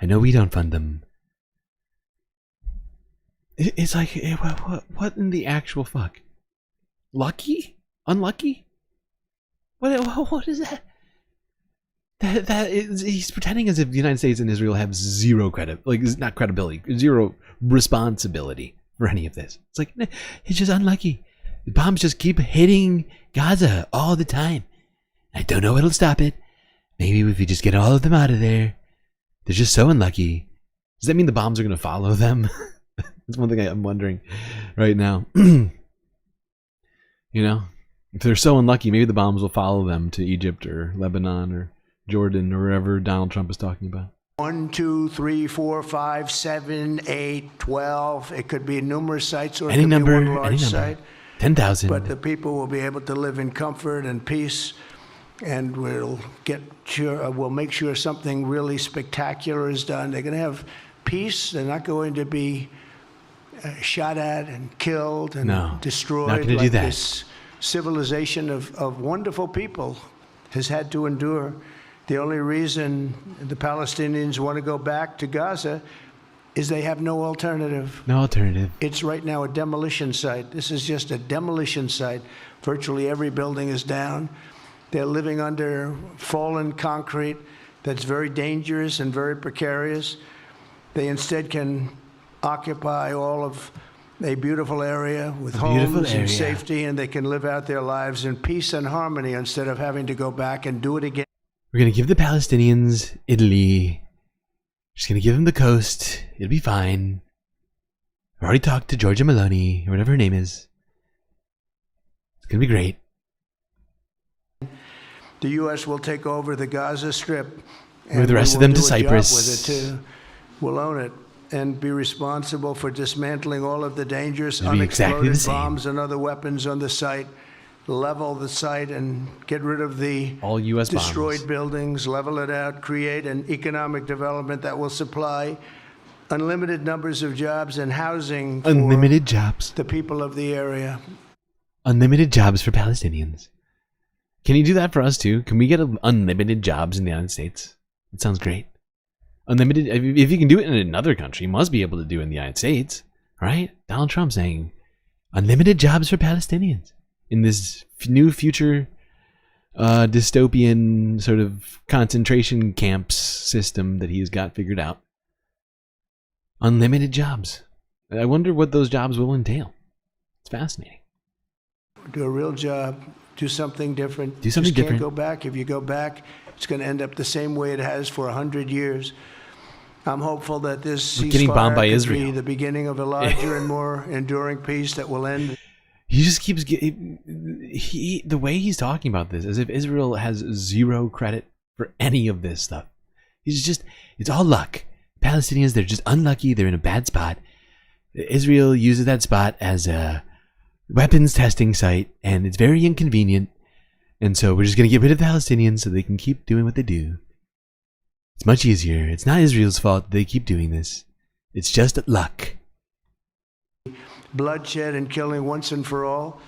I know we don't fund them. It's like, what in the actual fuck? Lucky? Unlucky? What is that? That is, he's pretending as if the United States and Israel have zero zero responsibility for any of this. It's like, it's just unlucky. The bombs just keep hitting Gaza all the time. I don't know what'll stop it. Maybe if we just get all of them out of there. They're just so unlucky. Does that mean the bombs are going to follow them? That's one thing I'm wondering right now. You know, if they're so unlucky, maybe the bombs will follow them to Egypt or Lebanon or Jordan or wherever Donald Trump is talking about. 1, 2, 3, 4, 5, 7, 8, 12. It could be numerous sites, or it could be one large site. 10,000. But the people will be able to live in comfort and peace, and we'll make sure something really spectacular is done. They're going to have peace. They're not going to be shot at and killed and destroyed. Not going to do that. This civilization of wonderful people has had to endure. The only reason the Palestinians want to go back to Gaza is they have no alternative. No alternative. It's right now a demolition site. This is just a demolition site. Virtually every building is down. They're living under fallen concrete that's very dangerous and very precarious. They instead can occupy all of a beautiful area with homes and safety, and they can live out their lives in peace and harmony instead of having to go back and do it again. We're going to give the Palestinians Italy. Just going to give them the coast. It'll be fine. I've already talked to Giorgia Meloni, or whatever her name is. It's going to be great. The U.S. will take over the Gaza Strip. With the rest of them to Cyprus. We'll own it and be responsible for dismantling all of the dangerous It'll be exactly unexploded the same. bombs and other weapons on the site, level the site and get rid of the all U.S. destroyed bombs. buildings, level it out, create an economic development that will supply unlimited numbers of jobs and housing for Unlimited jobs. the people of the area. Unlimited jobs for Palestinians. Can you do that for us too? Can we get unlimited jobs in the United States? That sounds great. Unlimited, if you can do it in another country, you must be able to do it in the United States, right? Donald Trump saying unlimited jobs for Palestinians in this new future dystopian sort of concentration camps system that he's got figured out. Unlimited jobs. I wonder what those jobs will entail. It's fascinating. Do a real job, do something different. Do something Just can't different. go back. If you go back, it's going to end up the same way it has for 100 years. I'm hopeful that this We're getting bombed by ceasefire could Israel. be the beginning of a larger and more enduring peace that will end. He just keeps the way he's talking about this, as if Israel has zero credit for any of this stuff. He's just, it's all luck. Palestinians, they're just unlucky. They're in a bad spot. Israel uses that spot as a weapons testing site, and it's very inconvenient. And so we're just going to get rid of the Palestinians so they can keep doing what they do. It's much easier. It's not Israel's fault they keep doing this. It's just luck. Bloodshed and killing once and for all.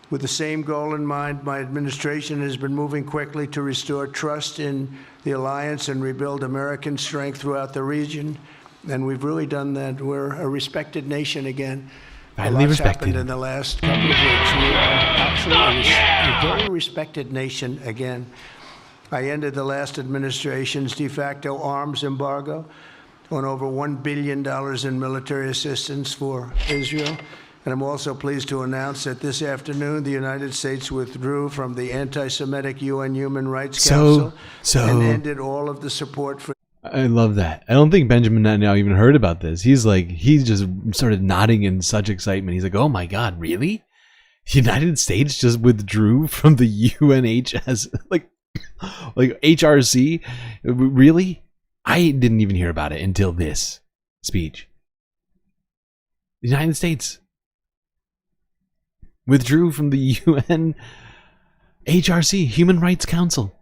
With the same goal in mind, my administration has been moving quickly to restore trust in the alliance and rebuild American strength throughout the region. And we've really done that. We're a respected nation again. Finally a lot's respected. happened in the last couple of weeks. We are actually a very respected nation again. I ended the last administration's de facto arms embargo on over $1 billion in military assistance for Israel. And I'm also pleased to announce that this afternoon, the United States withdrew from the anti-Semitic UN Human Rights Council and ended all of the support for... I love that. I don't think Benjamin Netanyahu even heard about this. He's just sort of nodding in such excitement. He's like, oh my God, really? The United States just withdrew from the UNHS, like HRC? Really? I didn't even hear about it until this speech. The United States withdrew from the UN HRC, Human Rights Council,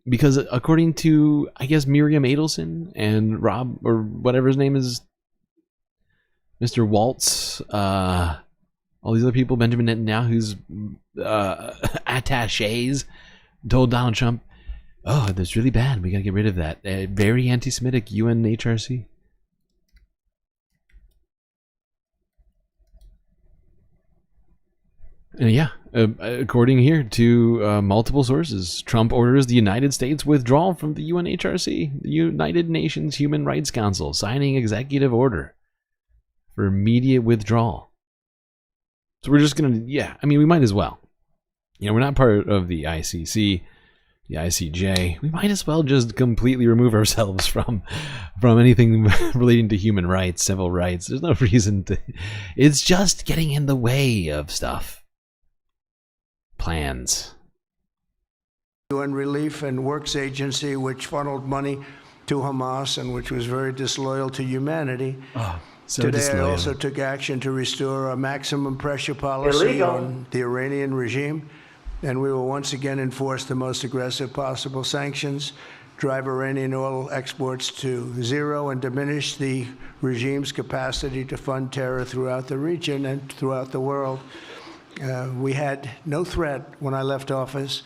because according to, I guess, Miriam Adelson and Rob, or whatever his name is, Mr. Waltz, all these other people, Benjamin Netanyahu's attaches, told Donald Trump, oh, that's really bad. We got to get rid of that. Very anti-Semitic UNHRC. Yeah, according here to multiple sources, Trump orders the United States withdrawal from the UNHRC, the United Nations Human Rights Council, signing executive order for immediate withdrawal. So we're just going to, we might as well. We're not part of the ICC, the ICJ. We might as well just completely remove ourselves from anything relating to human rights, civil rights. There's no reason to. It's just getting in the way of stuff. Plans. UN Relief and Works Agency, which funneled money to Hamas and which was very disloyal to humanity. So Today disloyal. I also took action to restore a maximum pressure policy Illegal. on the Iranian regime, and we will once again enforce the most aggressive possible sanctions, drive Iranian oil exports to zero, and diminish the regime's capacity to fund terror throughout the region and throughout the world. We had no threat when I left office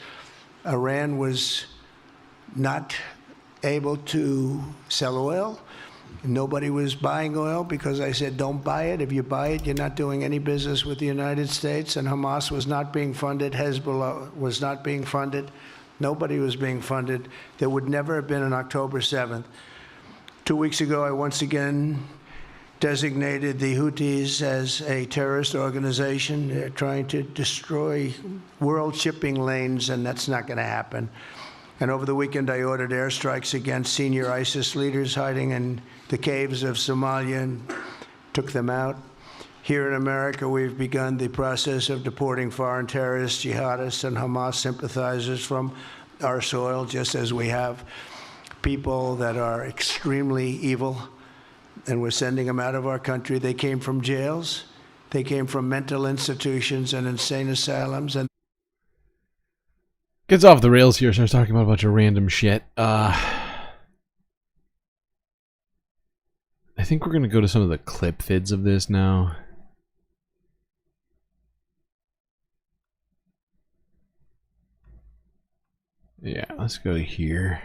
Iran was not able to sell oil. Nobody was buying oil because I said, don't buy it. If you buy it, you're not doing any business with the United States. And Hamas was not being funded. Hezbollah was not being funded. Nobody was being funded. There would never have been an October 7th. 2 weeks ago, I once again designated the Houthis as a terrorist organization. They're trying to destroy world shipping lanes, and that's not going to happen. And over the weekend, I ordered airstrikes against senior ISIS leaders hiding in the caves of Somalia and took them out. Here in America, we've begun the process of deporting foreign terrorists, jihadists, and Hamas sympathizers from our soil, just as we have people that are extremely evil, and we're sending them out of our country. They came from jails. They came from mental institutions and insane asylums. And gets off the rails here, starts talking about a bunch of random shit. I think we're going to go to some of the clip vids of this now. Yeah, let's go here.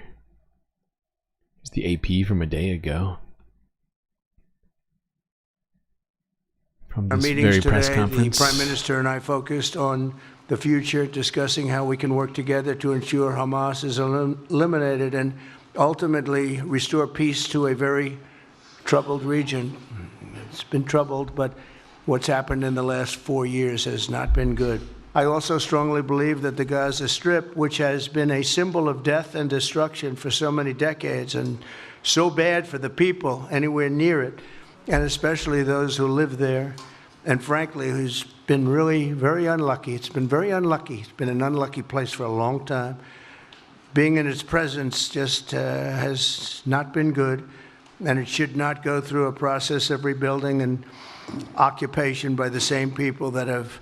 It's the AP from a day ago. From our this meetings very today, press conference. the Prime Minister and I focused on the future, discussing how we can work together to ensure Hamas is eliminated and ultimately restore peace to a very troubled region. It's been troubled, but what's happened in the last 4 years has not been good. I also strongly believe that the Gaza Strip, which has been a symbol of death and destruction for so many decades and so bad for the people anywhere near it, and especially those who live there, and frankly, who's been really very unlucky. It's been very unlucky. It's been an unlucky place for a long time. Being in its presence just has not been good, and it should not go through a process of rebuilding and occupation by the same people that have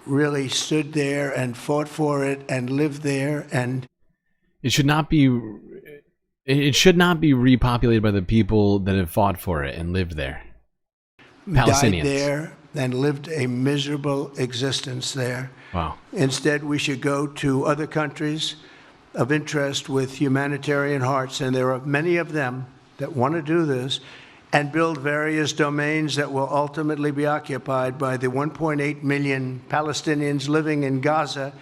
really stood there and fought for it and lived there. And it should not be repopulated by the people that have fought for it and lived there. Palestinians. Died there and lived a miserable existence there. Wow. Instead, we should go to other countries of interest with humanitarian hearts, and there are many of them that want to do this, and build various domains that will ultimately be occupied by the 1.8 million Palestinians living in Gaza,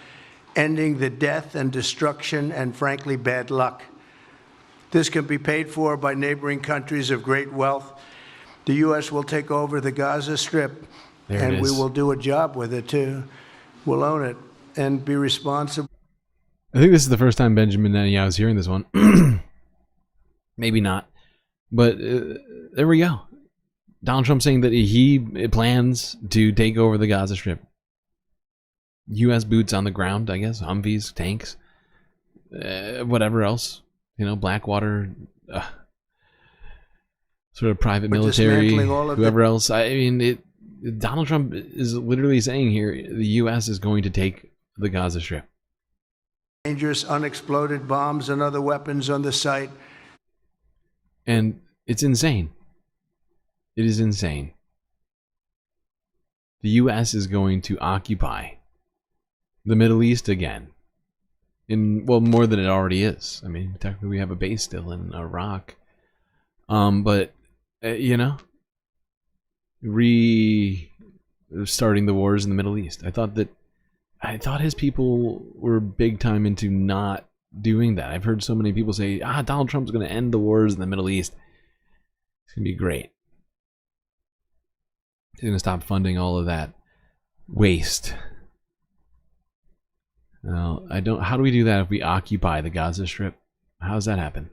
ending the death and destruction and, frankly, bad luck. This can be paid for by neighboring countries of great wealth. The U.S. will take over the Gaza Strip, and we will do a job with it, too. We'll own it and be responsible. I think this is the first time Benjamin Netanyahu is hearing this one. Maybe not. But there we go. Donald Trump saying that he plans to take over the Gaza Strip. U.S. boots on the ground, I guess. Humvees, tanks, whatever else. You know, Blackwater, sort of private military, whoever else. I mean, Donald Trump is literally saying here the U.S. is going to take the Gaza Strip. Dangerous unexploded bombs and other weapons on the site. And it's insane. It is insane. The U.S. is going to occupy the Middle East again. Well, more than it already is. I mean, technically we have a base still in Iraq. But, you know, restarting the wars in the Middle East. I thought his people were big time into not doing that. I've heard so many people say, Donald Trump's going to end the wars in the Middle East. It's going to be great. He's going to stop funding all of that waste. Well, how do we do that if we occupy the Gaza Strip? How does that happen?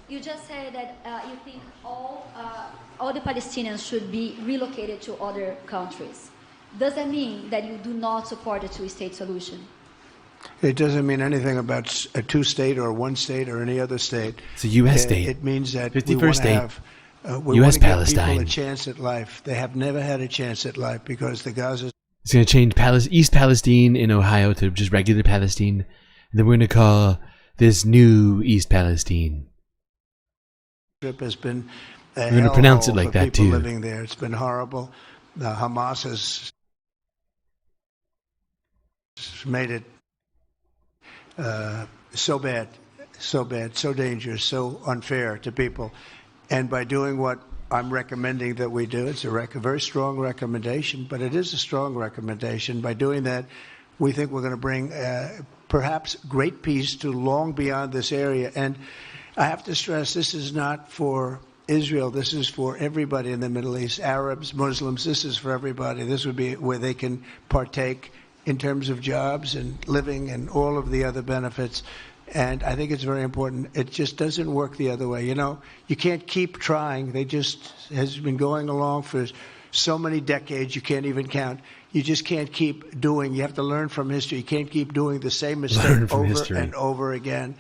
You just said that you think all the Palestinians should be relocated to other countries. Does that mean that you do not support a two-state solution? It doesn't mean anything about a two-state or one state or any other state. It's a U.S. state. It means that 51st we want to state. have U.S. Give Palestine. people a chance at life. They have never had a chance at life because the Gaza. It's going to change East Palestine in Ohio to just regular Palestine. And then we're going to call this new East Palestine. Strip has been we're going to pronounce it like that too. Living there, it's been horrible. Hamas has made it so bad, so dangerous, so unfair to people. And by doing what I'm recommending that we do, it's a very strong recommendation, but it is a strong recommendation. By doing that, we think we're going to bring perhaps great peace to long beyond this area. And I have to stress, this is not for Israel. This is for everybody in the Middle East, Arabs, Muslims. This is for everybody. This would be where they can partake in terms of jobs and living and all of the other benefits. And I think it's very important. It just doesn't work the other way. You know, you can't keep trying. They just has been going along for so many decades you can't even count. You just can't keep doing. You have to learn from history. You can't keep doing the same mistake over and over again.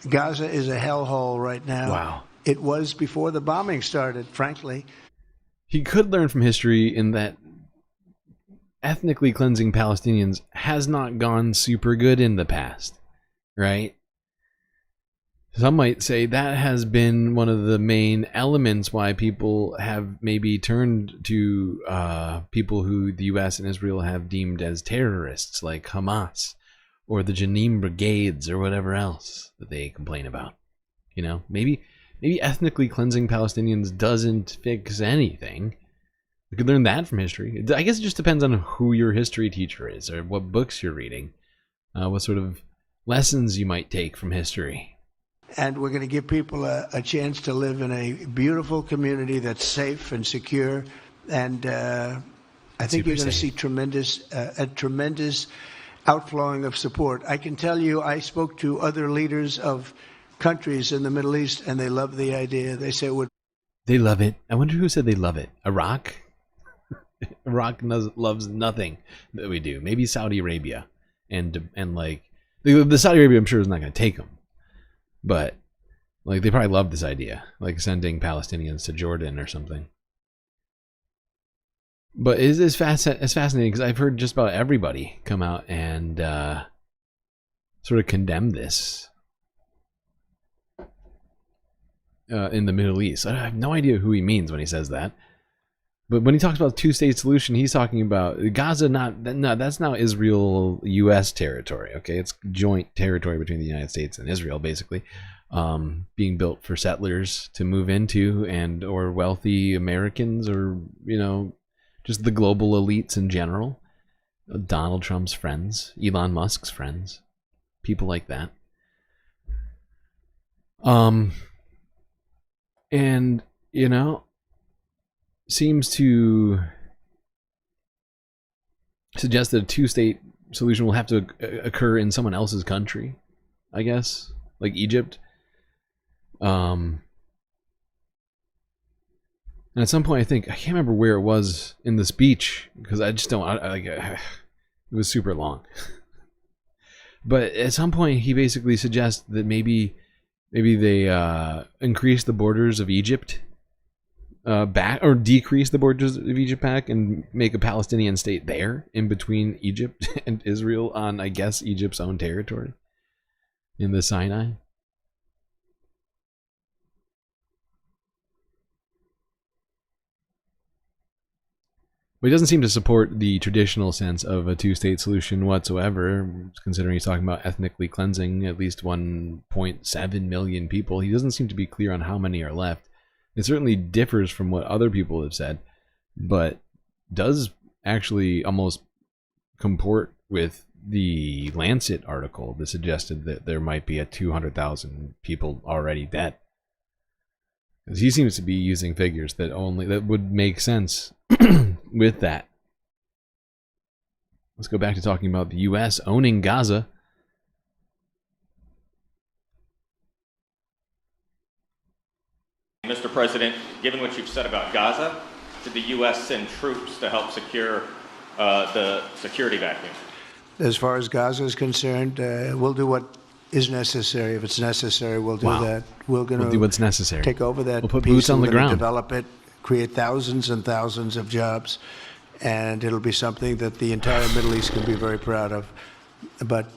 Gaza is a hellhole right now. Wow. It was before the bombing started, frankly. He could learn from history in that ethnically cleansing Palestinians has not gone super good in the past, right? Some might say that has been one of the main elements why people have maybe turned to people who the U.S. and Israel have deemed as terrorists, like Hamas or the Jenin Brigades or whatever else that they complain about. You know, maybe ethnically cleansing Palestinians doesn't fix anything. We could learn that from history. I guess it just depends on who your history teacher is or what books you're reading, what sort of lessons you might take from history. And we're going to give people a chance to live in a beautiful community that's safe and secure. And I think you're going to see a tremendous outflowing of support. I can tell you, I spoke to other leaders of countries in the Middle East, and they love the idea. They say it would. They love it. I wonder who said they love it. Iraq? Iraq loves nothing that we do. Maybe Saudi Arabia, and like the Saudi Arabia, I'm sure is not going to take them, but like they probably love this idea, like sending Palestinians to Jordan or something. But it is fascinating because I've heard just about everybody come out and sort of condemn this in the Middle East. I have no idea who he means when he says that. But when he talks about two-state solution, he's talking about Gaza. That's now Israel-U.S. territory. Okay, it's joint territory between the United States and Israel, basically, being built for settlers to move into, and or wealthy Americans, or just the global elites in general. Donald Trump's friends, Elon Musk's friends, people like that. And seems to suggest that a two-state solution will have to occur in someone else's country, I guess, like Egypt. And at some point, I can't remember where it was in the speech, because I just don't, it was super long. But at some point, he basically suggests that maybe they increase the borders of Egypt back, or decrease the borders of Egypt back, and make a Palestinian state there in between Egypt and Israel on, I guess, Egypt's own territory in the Sinai. But he doesn't seem to support the traditional sense of a two-state solution whatsoever, considering he's talking about ethnically cleansing at least 1.7 million people. He doesn't seem to be clear on how many are left. It certainly differs from what other people have said, but does actually almost comport with the Lancet article that suggested that there might be 200,000 people already dead. Because he seems to be using figures that would make sense with that. Let's go back to talking about the U.S. owning Gaza. Mr. President, given what you've said about Gaza, did the U.S. send troops to help secure the security vacuum? As far as Gaza is concerned, we'll do what is necessary. If it's necessary, we'll do that. We'll do what's necessary. Take over that. We'll put piece, boots on the ground. Develop it, create thousands and thousands of jobs, and it'll be something that the entire Middle East can be very proud of. But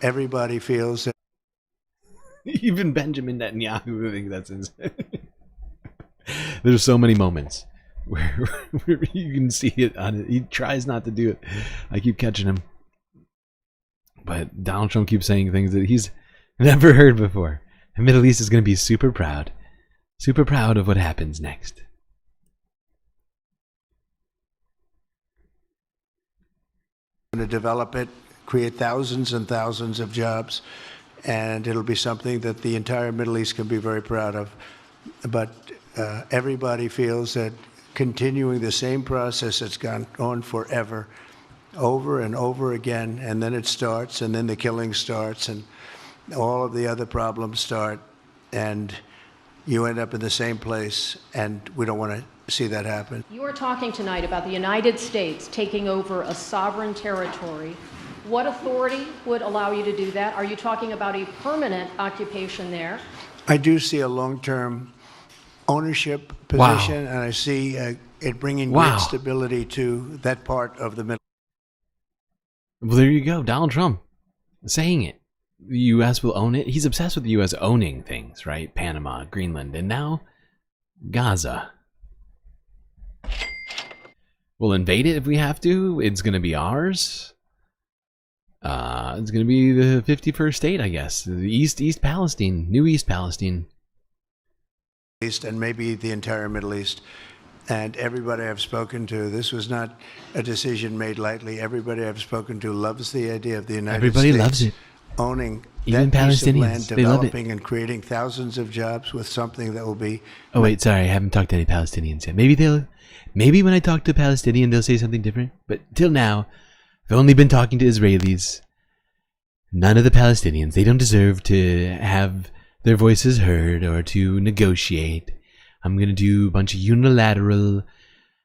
everybody feels that. Even Benjamin Netanyahu thinks that's insane. There's so many moments where you can see it on it. He tries not to do it. I keep catching him. but Donald Trump keeps saying things that he's never heard before. The Middle East is going to be super proud of what happens next. Going to develop it, create thousands and thousands of jobs, and it'll be something that the entire Middle East can be very proud of. But everybody feels that continuing the same process that's gone on forever, over and over again, and then it starts, and then the killing starts, and all of the other problems start, and you end up in the same place, and we don't want to see that happen. You are talking tonight about the United States taking over a sovereign territory. What authority would allow you to do that? Are you talking about a permanent occupation there? I do see a long-term ownership position, and I see it bringing great stability to that part of the Middle East. Well, there you go. Donald Trump saying it. The U.S. will own it. He's obsessed with the U.S. owning things, right? Panama, Greenland, and now Gaza. We'll invade it if we have to. It's going to be ours. It's going to be the 51st state, I guess. The East Palestine. New East Palestine. And maybe the entire Middle East. And everybody I've spoken to, this was not a decision made lightly. Everybody I've spoken to loves the idea of the United States loves it. Owning even that piece of Palestinians, land, they love it. developing and creating thousands of jobs with something that will be... Oh wait, sorry, I haven't talked to any Palestinians yet. Maybe when I talk to a Palestinian, they'll say something different. But till now, I've only been talking to Israelis. None of the Palestinians. They don't deserve to have their voices heard or to negotiate. I'm going to do a bunch of unilateral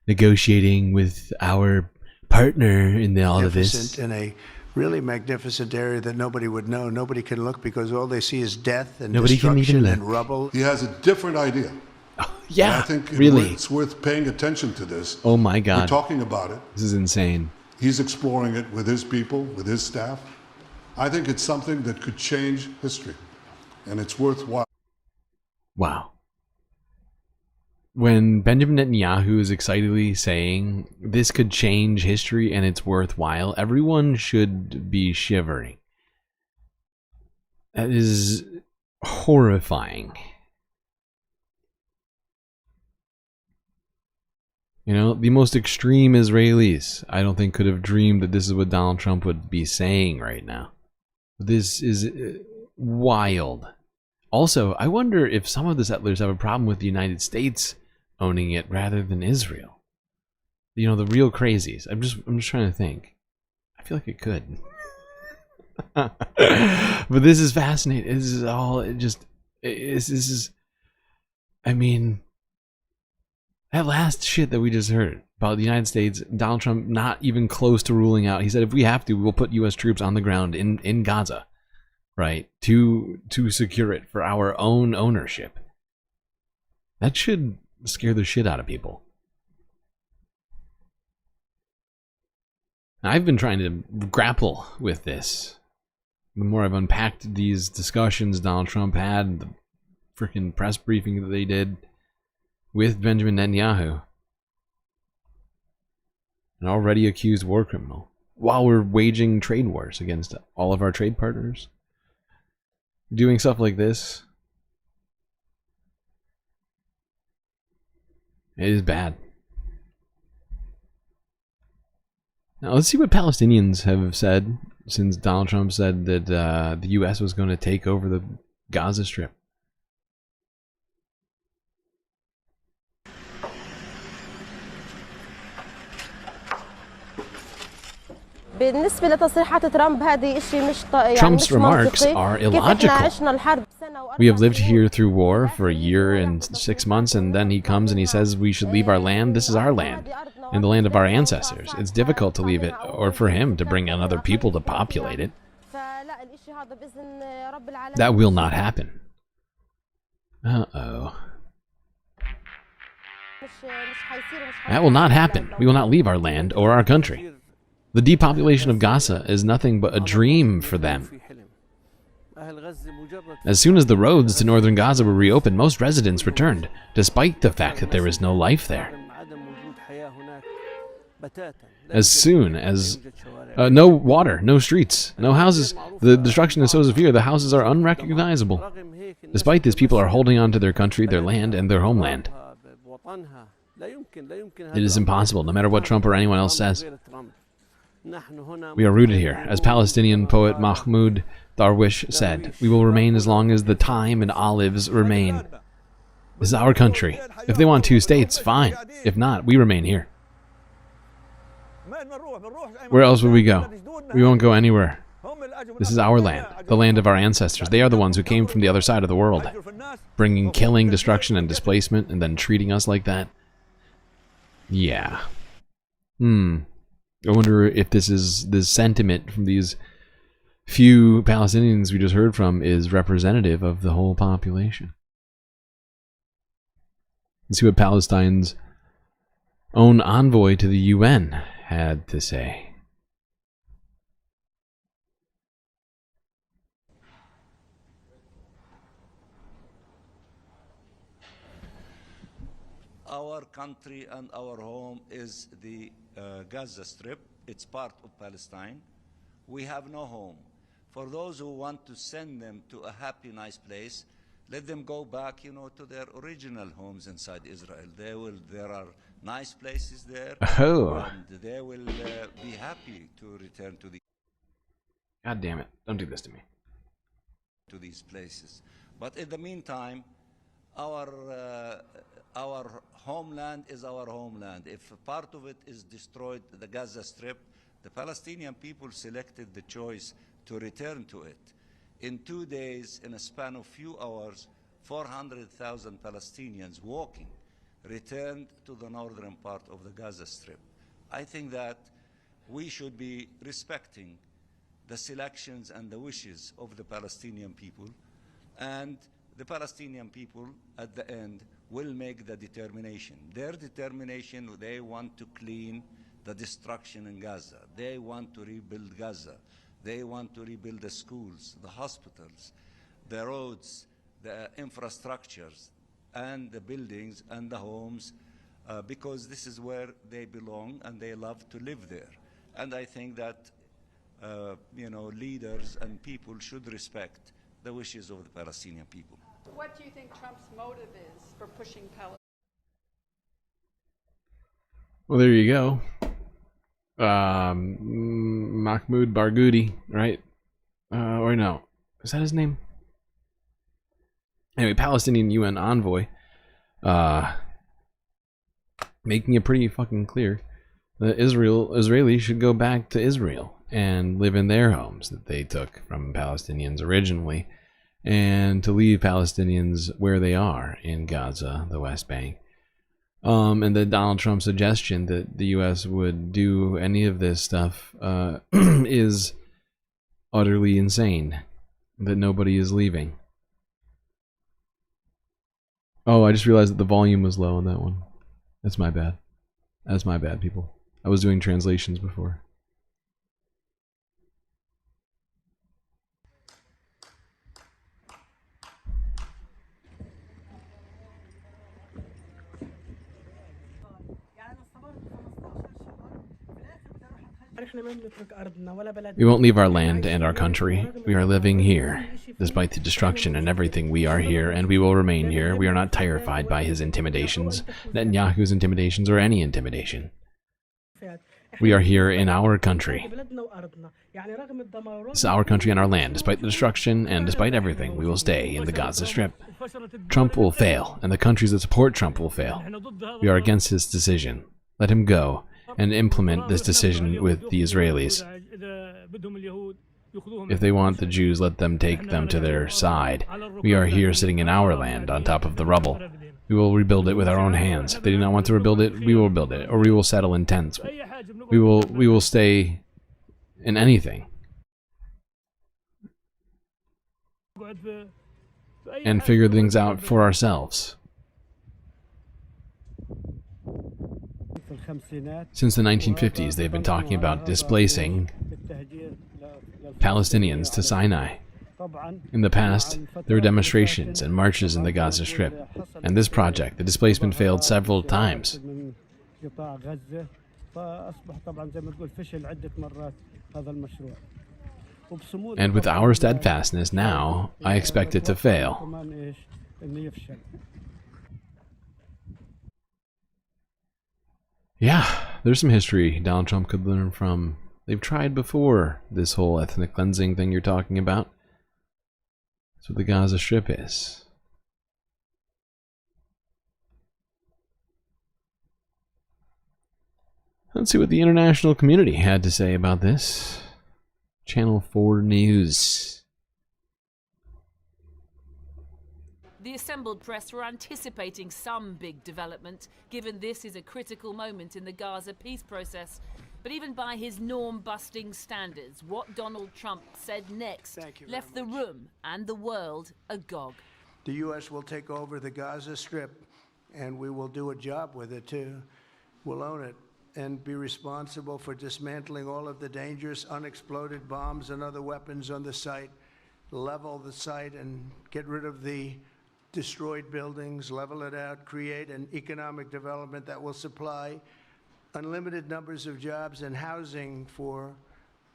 negotiating with our partner in all of this. In a really magnificent area that nobody would know. Nobody can look because all they see is death and destruction and rubble. He has a different idea. Yeah, and I think really. It's worth paying attention to this. Oh my God. We're talking about it. This is insane. He's exploring it with his people, with his staff. I think it's something that could change history, and it's worthwhile. Wow. When Benjamin Netanyahu is excitedly saying this could change history and it's worthwhile, everyone should be shivering. That is horrifying. You know, the most extreme Israelis, I don't think, could have dreamed that this is what Donald Trump would be saying right now. This is wild. Also, I wonder if some of the settlers have a problem with the United States owning it rather than Israel. You know, the real crazies. I'm just trying to think. I feel like it could. But this is fascinating. This is all this is I mean, that last shit that we just heard about the United States, Donald Trump not even close to ruling out. He said if we have to, we'll put US troops on the ground in Gaza, right? To secure it for our own ownership. That should scare the shit out of people. I've been trying to grapple with this. The more I've unpacked these discussions Donald Trump had, the freaking press briefing that they did with Benjamin Netanyahu, an already accused war criminal, while we're waging trade wars against all of our trade partners. Doing stuff like this, it is bad. Now let's see what Palestinians have said since Donald Trump said that the U.S. was going to take over the Gaza Strip. Trump's remarks are illogical. We have lived here through war for a year and 6 months, and then he comes and he says we should leave our land. This is our land and the land of our ancestors. It's difficult to leave it, or for him to bring in other people to populate it. That will not happen. Uh-oh. That will not happen. We will not leave our land or our country. The depopulation of Gaza is nothing but a dream for them. As soon as the roads to northern Gaza were reopened, most residents returned, despite the fact that there is no life there. As soon as No water, no streets, no houses. The destruction is so severe, the houses are unrecognizable. Despite this, people are holding on to their country, their land, and their homeland. It is impossible, no matter what Trump or anyone else says. We are rooted here. As Palestinian poet Mahmoud Darwish said, we will remain as long as the thyme and olives remain. This is our country. If they want 2 states, fine. If not, we remain here. Where else would we go? We won't go anywhere. This is our land, the land of our ancestors. They are the ones who came from the other side of the world, bringing killing, destruction, and displacement, and then treating us like that. Yeah. I wonder if this sentiment from these few Palestinians we just heard from is representative of the whole population. Let's see what Palestine's own envoy to the UN had to say. Our country and our home is the Gaza Strip. It's part of Palestine. We have no home. For those who want to send them to a happy, nice place, let them go back, to their original homes inside Israel. There are nice places there, and they will be happy to return to the. God damn it! Don't do this to me. To these places, but in the meantime, our homeland is our homeland. If part of it is destroyed, the Gaza Strip, the Palestinian people selected the choice to return to it. In 2 days, in a span of few hours, 400,000 Palestinians walking returned to the northern part of the Gaza Strip. I think that we should be respecting the selections and the wishes of the Palestinian people, and the Palestinian people at the end will make the determination. Their determination, they want to clean the destruction in Gaza. They want to rebuild Gaza. They want to rebuild the schools, the hospitals, the roads, the infrastructures, and the buildings and the homes, because this is where they belong and they love to live there. And I think that leaders and people should respect the wishes of the Palestinian people. What do you think Trump's motive is for pushing Palestine? Well, there you go. Mahmoud Barghouti, right? Or no, is that his name? Anyway, Palestinian UN envoy, making it pretty fucking clear that Israelis should go back to Israel and live in their homes that they took from Palestinians originally, and to leave Palestinians where they are in Gaza, the West Bank. And the Donald Trump suggestion that the U.S. would do any of this stuff is utterly insane. That nobody is leaving. Oh, I just realized that the volume was low on that one. That's my bad. That's my bad, people. I was doing translations before. We won't leave our land and our country. We are living here. Despite the destruction and everything, we are here, and we will remain here. We are not terrified by his intimidations, Netanyahu's intimidations, or any intimidation. We are here in our country. This is our country and our land. Despite the destruction and despite everything, we will stay in the Gaza Strip. Trump will fail, and the countries that support Trump will fail. We are against his decision. Let him go and implement this decision with the Israelis. If they want the Jews, let them take them to their side. We are here sitting in our land on top of the rubble. We will rebuild it with our own hands. If they do not want to rebuild it, we will build it, or we will settle in tents. We will stay in anything and figure things out for ourselves. Since the 1950s, they've been talking about displacing Palestinians to Sinai. In the past, there were demonstrations and marches in the Gaza Strip, and this project, the displacement, failed several times. And with our steadfastness now, I expect it to fail. Yeah, there's some history Donald Trump could learn from. They've tried before, this whole ethnic cleansing thing you're talking about. That's what the Gaza Strip is. Let's see what the international community had to say about this. Channel 4 News. The assembled press were anticipating some big development, given this is a critical moment in the Gaza peace process. But even by his norm-busting standards, what Donald Trump said next left the room and the world agog. The U.S. will take over the Gaza Strip, and we will do a job with it, too. We'll own it and be responsible for dismantling all of the dangerous unexploded bombs and other weapons on the site, level the site and get rid of the destroyed buildings, level it out, create an economic development that will supply unlimited numbers of jobs and housing for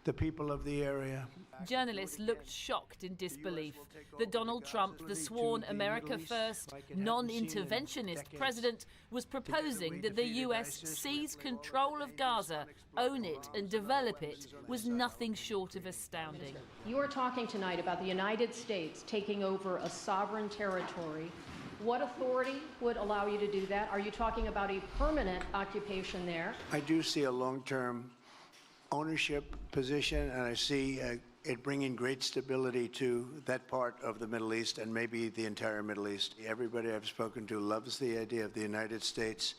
the people of the area. Journalists looked shocked in disbelief that Donald Trump, the sworn America First, non-interventionist president, was proposing that the US seize control of Gaza, own it and develop it was nothing short of astounding. You are talking tonight about the United States taking over a sovereign territory. What authority would allow you to do that? Are you talking about a permanent occupation there? I do see a long-term ownership position, and I see it bringing great stability to that part of the Middle East and maybe the entire Middle East. Everybody I've spoken to loves the idea of the United States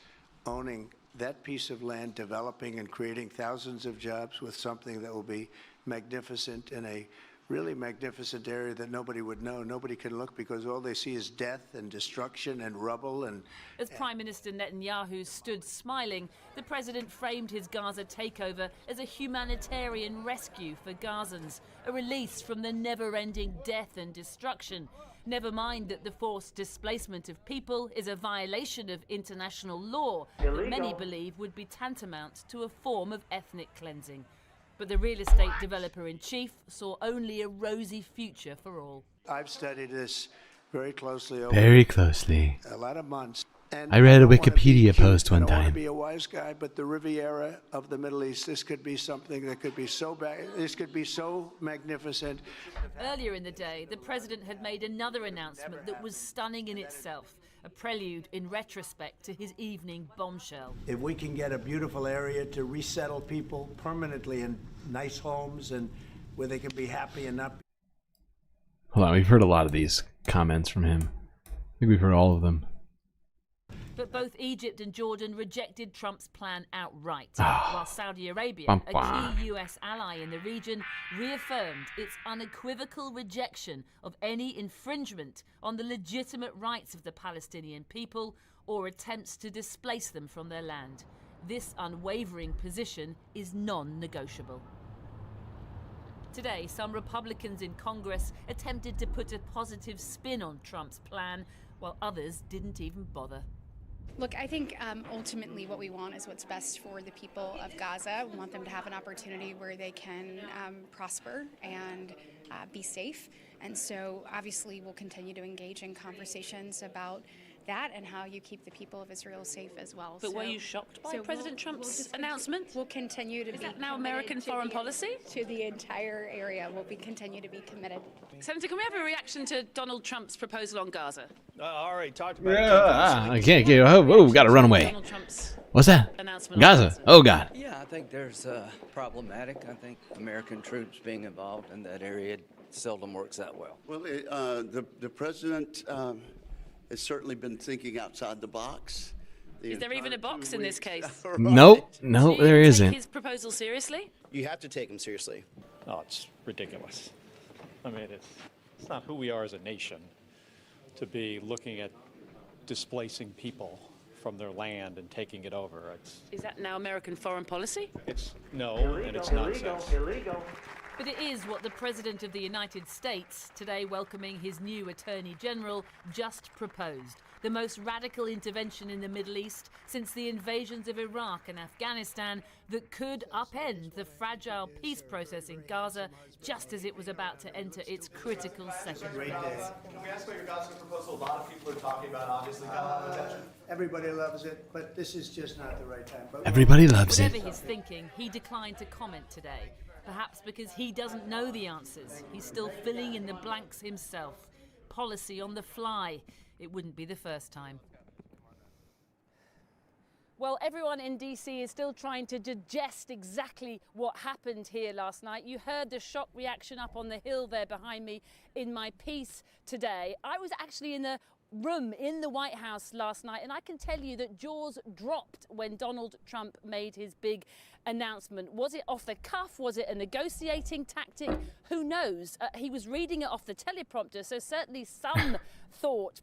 owning that piece of land, developing and creating thousands of jobs with something that will be magnificent in a really magnificent area that nobody would know. Nobody can look because all they see is death and destruction and rubble. And as Prime Minister Netanyahu stood smiling, the president framed his Gaza takeover as a humanitarian rescue for Gazans, a release from the never-ending death and destruction. Never mind that the forced displacement of people is a violation of international law that many believe would be tantamount to a form of ethnic cleansing. But the real estate developer-in-chief saw only a rosy future for all. I've studied this very closely over a lot of months. And I read a Wikipedia post one I don't want time. to be a wise guy, but the Riviera of the Middle East, this could be something that could be so bad. This could be so magnificent. Earlier in the day, the president had made another announcement that was stunning in itself, a prelude in retrospect to his evening bombshell. If we can get a beautiful area to resettle people permanently in nice homes and where they can be happy and not. Hold on, we've heard a lot of these comments from him. I think we've heard all of them. But both Egypt and Jordan rejected Trump's plan outright, while Saudi Arabia, a key US ally in the region, reaffirmed its unequivocal rejection of any infringement on the legitimate rights of the Palestinian people or attempts to displace them from their land. This unwavering position is non-negotiable. Today, some Republicans in Congress attempted to put a positive spin on Trump's plan, while others didn't even bother. Look, I think ultimately what we want is what's best for the people of Gaza. We want them to have an opportunity where they can prosper and be safe. And so obviously we'll continue to engage in conversations about that and how you keep the people of Israel safe as well. But were you shocked by President Trump's announcement? We'll continue to be that now American foreign policy? To the entire area. We'll continue to be committed. Senator, can we have a reaction to Donald Trump's proposal on Gaza? Already talked about it. I can't get. Oh, got to run away. What's that? Gaza. Oh, God. Yeah, I think there's problematic. I think American troops being involved in that area seldom works that well. Well, the president has certainly been thinking outside the box. Is there even a box in this case? Nope, no, there isn't. Take his proposal seriously? You have to take him seriously. Oh, it's ridiculous. I mean, it's not who we are as a nation to be looking at displacing people from their land and taking it over. Is that now American foreign policy? It's no, and it's nonsense. Illegal. But it is what the President of the United States, today welcoming his new Attorney General, just proposed. the most radical intervention in the Middle East since the invasions of Iraq and Afghanistan that could upend the fragile peace process in Gaza just as it was about to enter its critical second phase. Can we ask about your Gaza proposal? A lot of people are talking about, obviously, got a lot of attention. Everybody loves it, but this is just not the right time. But Everybody loves it. Whatever his thinking, he declined to comment today. Perhaps because he doesn't know the answers. He's still filling in the blanks himself. Policy on the fly. It wouldn't be the first time. Well, everyone in DC is still trying to digest exactly what happened here last night. You heard the shock reaction up on the hill there behind me in my piece today. I was actually in the room in the White House last night, and I can tell you that jaws dropped when Donald Trump made his big announcement. Was it off the cuff? Was it a negotiating tactic? Who knows? He was reading it off the teleprompter, so certainly some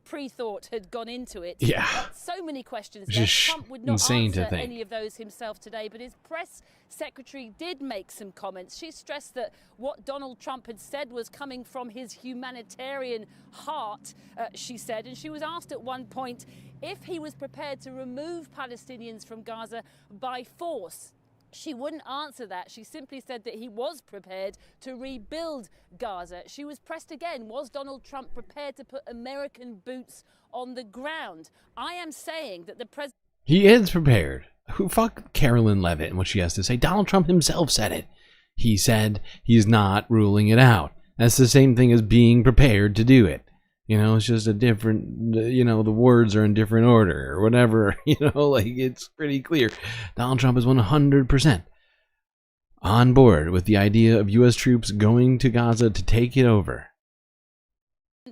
pre-thought had gone into it. Yeah. So many questions there. Just Trump would not insane to answer think. any of those himself today, but his press secretary did make some comments. She stressed that what Donald Trump had said was coming from his humanitarian heart, she said, and she was asked at one point if he was prepared to remove Palestinians from Gaza by force. She wouldn't answer that. She simply said that he was prepared to rebuild Gaza. She was pressed again. Was Donald Trump prepared to put American boots on the ground? I am saying that the president... He is prepared. Fuck Carolyn Levitt and what she has to say. Donald Trump himself said it. He said he's not ruling it out. That's the same thing as being prepared to do it. You know, it's just a different, you know, the words are in different order or whatever. You know, like it's pretty clear. Donald Trump is 100% on board with the idea of U.S. troops going to Gaza to take it over.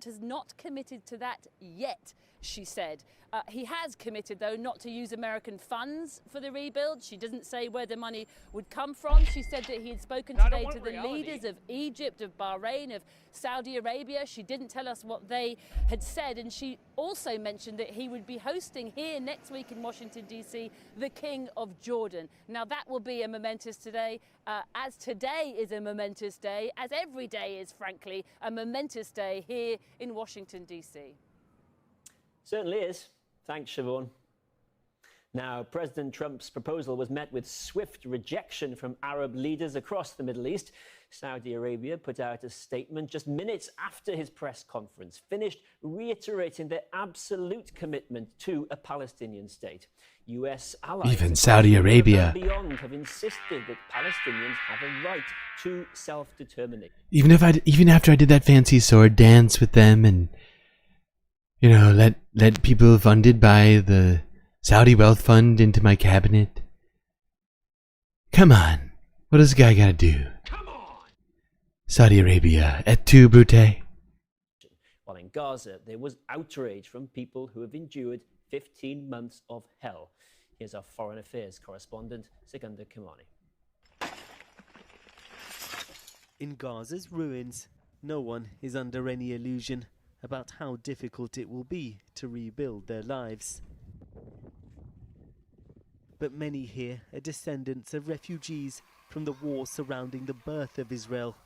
Has not committed to that yet, she said. He has committed, though, not to use American funds for the rebuild. She doesn't say where the money would come from. She said that he had spoken today to the leaders of Egypt, of Bahrain, of Saudi Arabia. She didn't tell us what they had said. And she also mentioned that he would be hosting here next week in Washington, D.C., the King of Jordan. Now, that will be a momentous today, as today is a momentous day, as every day is, frankly, a momentous day here in Washington, D.C. Certainly is. Thanks, Siobhan. Now, President Trump's proposal was met with swift rejection from Arab leaders across the Middle East. Saudi Arabia put out a statement just minutes after his press conference finished, reiterating their absolute commitment to a Palestinian state. U.S. allies Even Saudi Arabia. and beyond have insisted that Palestinians have a right to self-determination. Even after I did that fancy sword dance with them and, you know, let people funded by the Saudi Wealth Fund into my cabinet. Come on. What does a guy gotta do? Come on! Saudi Arabia, et tu, Brute? While in Gaza, there was outrage from people who have endured 15 months of hell. Here's our foreign affairs correspondent, Sikandar Kimani. In Gaza's ruins, no one is under any illusion about how difficult it will be to rebuild their lives. But many here are descendants of refugees from the war surrounding the birth of Israel,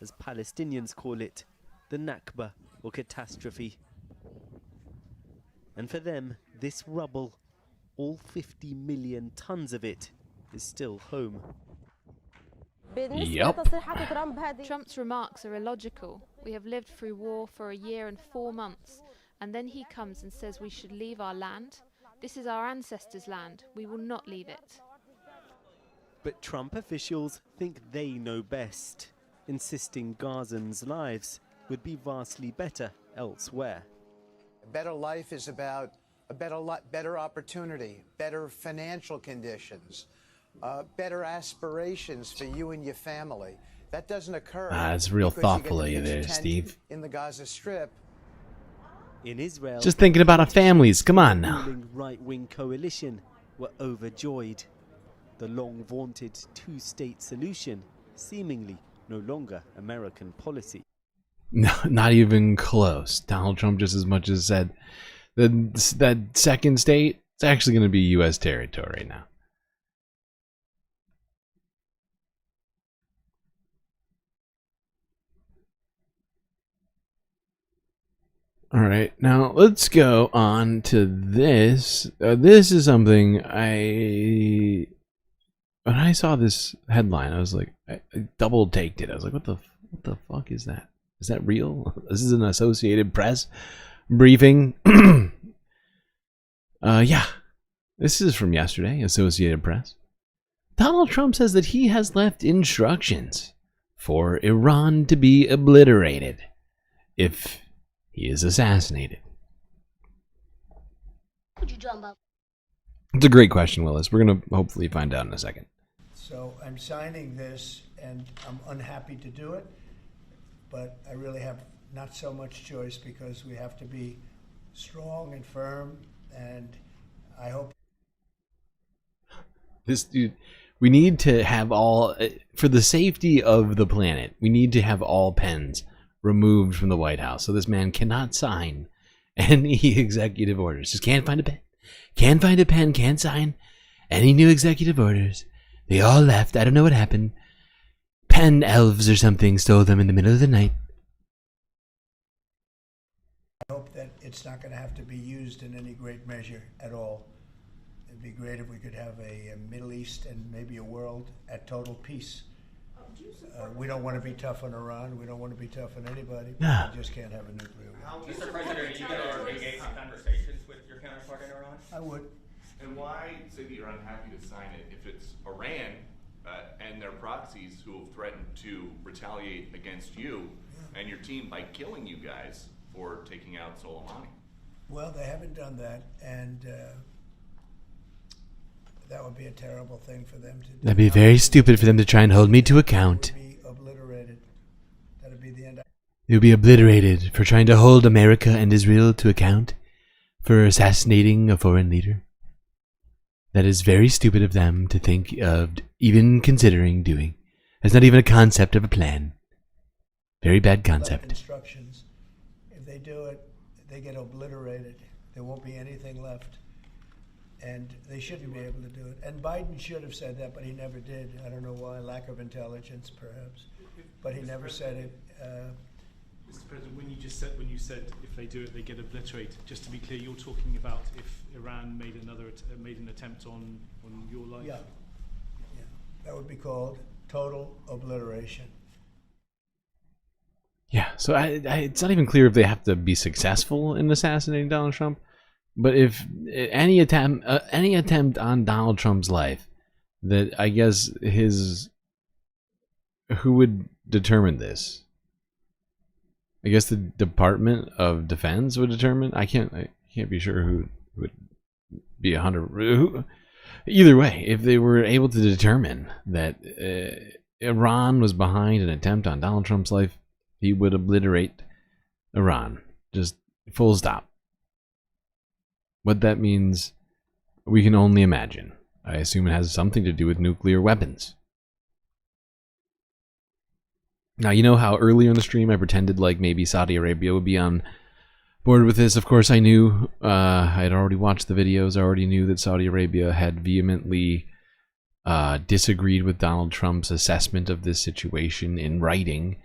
as Palestinians call it, the Nakba or catastrophe. And for them, this rubble, all 50 million tons of it, is still home. Yep. Trump's remarks are illogical. We have lived through war for a year and 4 months, and then he comes and says we should leave our land. This is our ancestors' land. We will not leave it. But Trump officials think they know best, insisting Gazans' lives would be vastly better elsewhere. A better life is about a better opportunity, better financial conditions, better aspirations for you and your family. That doesn't occur. That's real thoughtful of you there, Steve. In the Gaza Strip. In Israel, Just thinking about our families. Come on now. The right-wing coalition were overjoyed. The long-vaunted two-state solution seemingly no longer American policy. No, not even close. Donald Trump just as much as said that second state, it's actually going to be U.S. territory now. All right, now let's go on to this. This is something when I saw this headline, I was like, I double taked it. I was like, what the fuck is that? Is that real? This is an Associated Press briefing. Yeah, this is from yesterday, Associated Press. Donald Trump says that he has left instructions for Iran to be obliterated if he is assassinated. What you talking about? It's a great question, Willis. We're going to hopefully find out in a second. So I'm signing this, and I'm unhappy to do it, but I really have not so much choice because we have to be strong and firm, and I hope... This dude, we need to have all, for the safety of the planet, we need to have all pens removed from the White House. So this man cannot sign any executive orders. Just can't find a pen. Can't find a pen, can't sign any new executive orders. They all left. I don't know what happened. Pen elves or something stole them in the middle of the night. I hope that it's not going to have to be used in any great measure at all. It'd be great if we could have a Middle East and maybe a world at total peace. We don't want to be tough on Iran. We don't want to be tough on anybody. No. We just can't have a nuclear war. Mr. President, are you going to engage in conversations with your counterpart in Iran? I would. And why say that you're unhappy to sign it if it's Iran and their proxies who have threatened to retaliate against you and your team by killing you guys for taking out Soleimani? Well, they haven't done that, and that would be a terrible thing for them to do. That'd be very stupid for them to try and hold me to account. It would be obliterated. That'd be the end. It would be obliterated for trying to hold America and Israel to account for assassinating a foreign leader. That is very stupid of them to think of even considering doing. That's not even a concept of a plan. Very bad concept. Instructions. If they do it, they get obliterated. There won't be anything left. And they shouldn't be able to do it. And Biden should have said that, but he never did. I don't know why. Lack of intelligence, perhaps. But he never said it. Mr. President, when you said if they do it, they get obliterated. Just to be clear, you're talking about if Iran made an attempt on your life. Yeah. That would be called total obliteration. Yeah, so it's not even clear if they have to be successful in assassinating Donald Trump. But if any attempt on Donald Trump's life, that I guess who would determine this? I guess the Department of Defense would determine. I can't be sure who would be 100. Either way, if they were able to determine that Iran was behind an attempt on Donald Trump's life, he would obliterate Iran. Just full stop. What that means, we can only imagine. I assume it has something to do with nuclear weapons. Now, you know how earlier in the stream I pretended like maybe Saudi Arabia would be on board with this? Of course, I knew. I had already watched the videos. I already knew that Saudi Arabia had vehemently disagreed with Donald Trump's assessment of this situation in writing.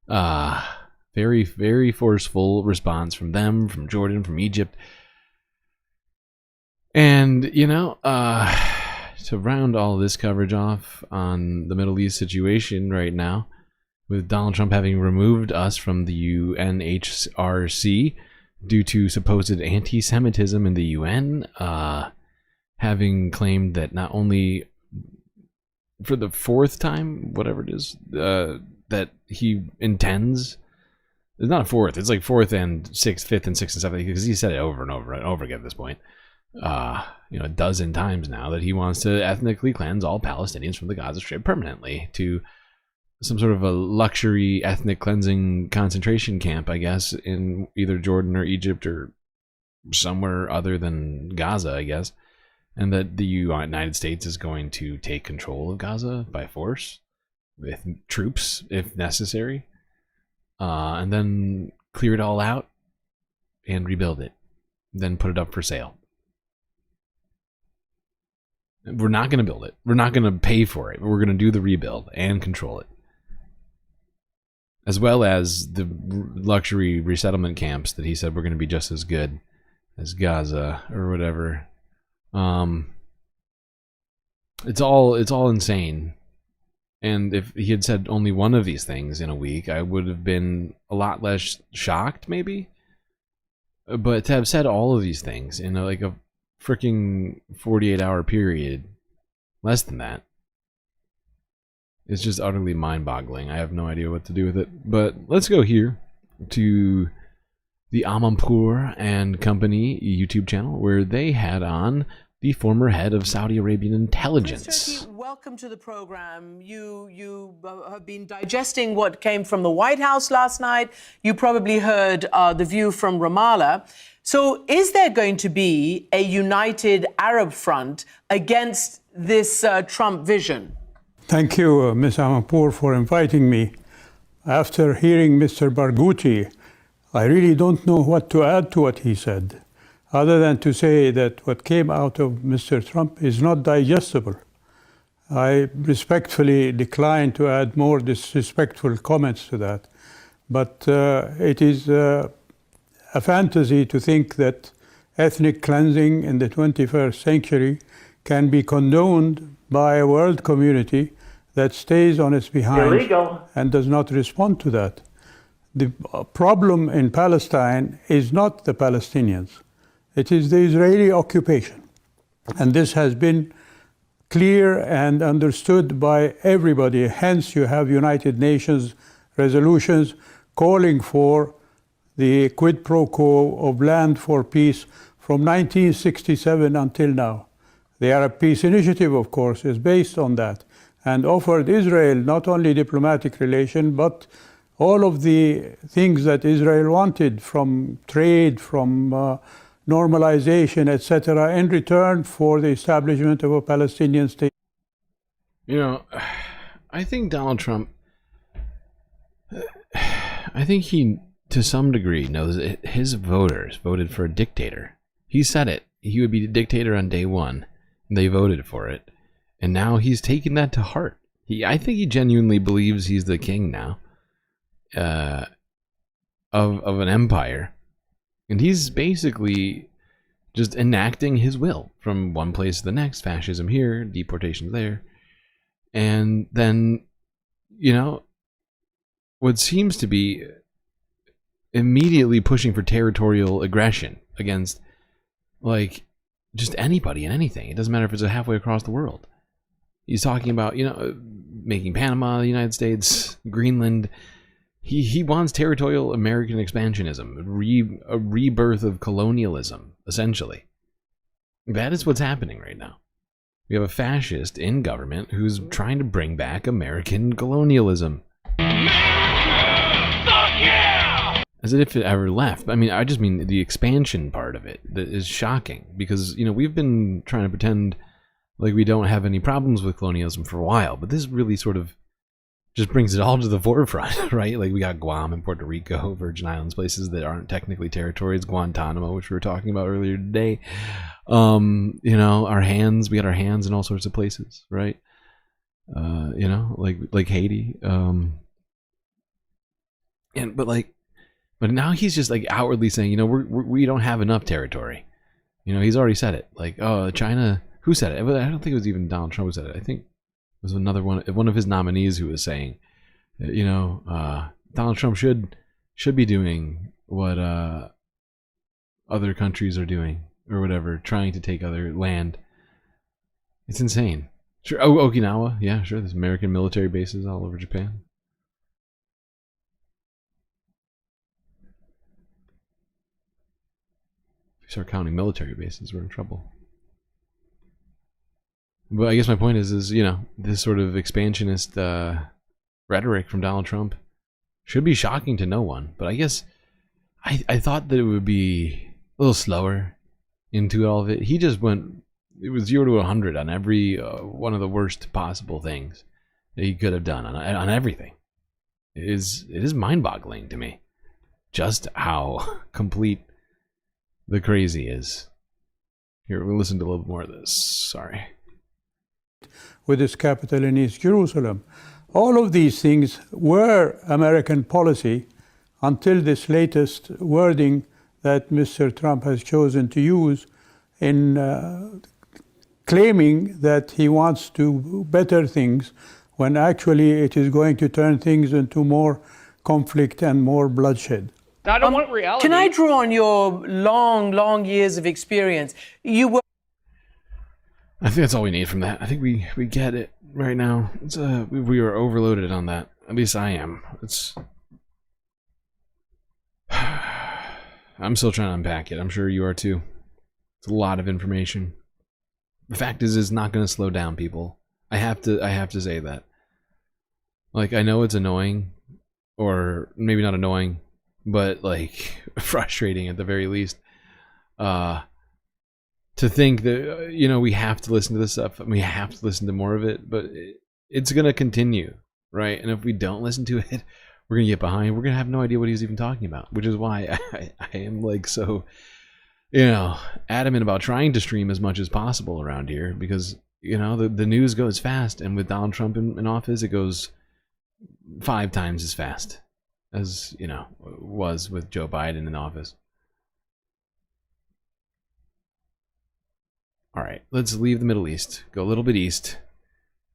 Very, very forceful response from them, from Jordan, from Egypt. And, you know, to round all this coverage off on the Middle East situation right now, with Donald Trump having removed us from the UNHRC due to supposed anti-Semitism in the UN, having claimed that not only for the fourth time, whatever it is, that he intends, it's not a fourth, it's like fourth and sixth, fifth and sixth and seventh, because he said it over and over and over again at this point. A dozen times now that he wants to ethnically cleanse all Palestinians from the Gaza Strip permanently to some sort of a luxury ethnic cleansing concentration camp, I guess, in either Jordan or Egypt or somewhere other than Gaza, I guess. And that the United States is going to take control of Gaza by force with troops if necessary, and then clear it all out and rebuild it, then put it up for sale. We're not going to build it. We're not going to pay for it. We're going to do the rebuild and control it. as well as the luxury resettlement camps that he said were going to be just as good as Gaza or whatever. It's all insane. And if he had said only one of these things in a week, I would have been a lot less shocked, maybe. But to have said all of these things in like a freaking 48-hour period, less than that, it's just utterly mind-boggling. I have no idea what to do with it. But let's go here to the Amanpour and Company YouTube channel, where they had on the former head of Saudi Arabian intelligence. Welcome to the program. You have been digesting what came from the White House last night. You probably heard the view from Ramallah. So is there going to be a united Arab front against this Trump vision? Thank you, Ms. Amanpour, for inviting me. After hearing Mr. Barghouti, I really don't know what to add to what he said, other than to say that what came out of Mr. Trump is not digestible. I respectfully decline to add more disrespectful comments to that. But it is a fantasy to think that ethnic cleansing in the 21st century can be condoned by a world community that stays on its behind Illegal. And does not respond to that. The problem in Palestine is not the Palestinians. It is the Israeli occupation. And this has been clear and understood by everybody. Hence, you have United Nations resolutions calling for the quid pro quo of land for peace from 1967 until now. The Arab Peace Initiative, of course, is based on that and offered Israel not only diplomatic relation, but all of the things that Israel wanted, from trade, from normalization, etc., in return for the establishment of a Palestinian state. You know, I think Donald Trump, I think he, to some degree, knows that his voters voted for a dictator. He said it. He would be the dictator on day one. And they voted for it. And now he's taking that to heart. I think he genuinely believes he's the king now of an empire. And he's basically just enacting his will from one place to the next. Fascism here, deportations there. And then, you know, what seems to be immediately pushing for territorial aggression against, like, just anybody and anything. It doesn't matter if it's halfway across the world. He's talking about, you know, making Panama the United States, Greenland. He wants territorial American expansionism, a rebirth of colonialism, essentially. That is what's happening right now. We have a fascist in government who's trying to bring back American colonialism. As if it ever left. I mean, I just mean the expansion part of it that is shocking, because, you know, we've been trying to pretend like we don't have any problems with colonialism for a while, but this really sort of just brings it all to the forefront, right? Like, we got Guam and Puerto Rico, Virgin Islands, places that aren't technically territories, Guantanamo, which we were talking about earlier today. You know, we got our hands in all sorts of places, right? You know, like Haiti. But now he's just like outwardly saying, you know, we don't have enough territory. You know, he's already said it. Like, oh, China, who said it? I don't think it was even Donald Trump who said it. I think it was another one of his nominees who was saying, you know, Donald Trump should be doing what other countries are doing or whatever, trying to take other land. It's insane. Sure. Oh, Okinawa. Yeah, sure. There's American military bases all over Japan. Start counting military bases, we're in trouble. But I guess my point is, you know, this sort of expansionist rhetoric from Donald Trump should be shocking to no one. But I guess I thought that it would be a little slower into all of it. He just went, it was 0 to 100 on every one of the worst possible things that he could have done on everything. It is mind-boggling to me just how complete the crazy is. Here, we'll listen to a little bit more of this. Sorry. With its capital in East Jerusalem. All of these things were American policy until this latest wording that Mr. Trump has chosen to use in claiming that he wants to better things when actually it is going to turn things into more conflict and more bloodshed. I don't want reality. Can I draw on your long years of experience? You were. I think that's all we need from that. I think we get it right now. It's we are overloaded on that. At least I am. It's. I'm still trying to unpack it. I'm sure you are too. It's a lot of information. The fact is, it's not going to slow down, people. I have to say that. Like, I know it's annoying, or maybe not annoying, but like frustrating at the very least. To think that, you know, we have to listen to this stuff and we have to listen to more of it, but it's going to continue, right? And if we don't listen to it, we're going to get behind. We're going to have no idea what he's even talking about, which is why I am like so, you know, adamant about trying to stream as much as possible around here, because, you know, the news goes fast, and with Donald Trump in office, it goes 5 times as fast as, you know, was with Joe Biden in office. All right, let's leave the Middle East, go a little bit east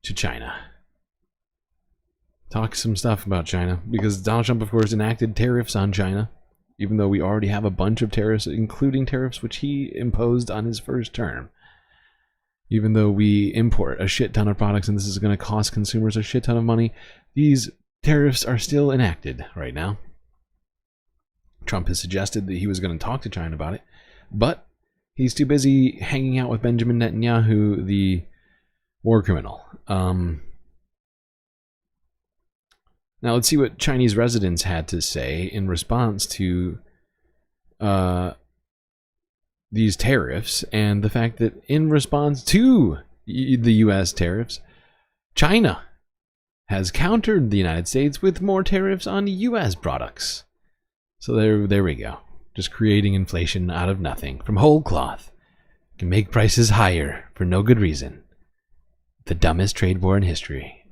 to China. Talk some stuff about China, because Donald Trump, of course, enacted tariffs on China, even though we already have a bunch of tariffs, including tariffs which he imposed on his first term. Even though we import a shit ton of products and this is going to cost consumers a shit ton of money, these tariffs are still enacted right now. Trump has suggested that he was going to talk to China about it, but he's too busy hanging out with Benjamin Netanyahu, the war criminal. Now let's see what Chinese residents had to say in response to these tariffs, and the fact that in response to the U.S. tariffs, China has countered the United States with more tariffs on U.S. products. So there we go. Just creating inflation out of nothing from whole cloth. Can make prices higher for no good reason. The dumbest trade war in history.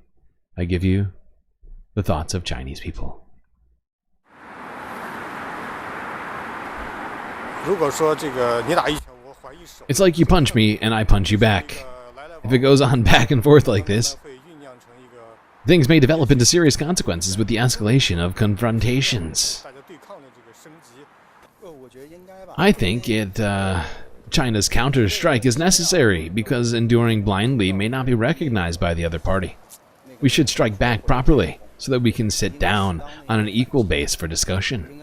I give you the thoughts of Chinese people. It's like you punch me and I punch you back. If it goes on back and forth like this, things may develop into serious consequences with the escalation of confrontations. I think China's counter-strike is necessary because enduring blindly may not be recognized by the other party. We should strike back properly so that we can sit down on an equal base for discussion.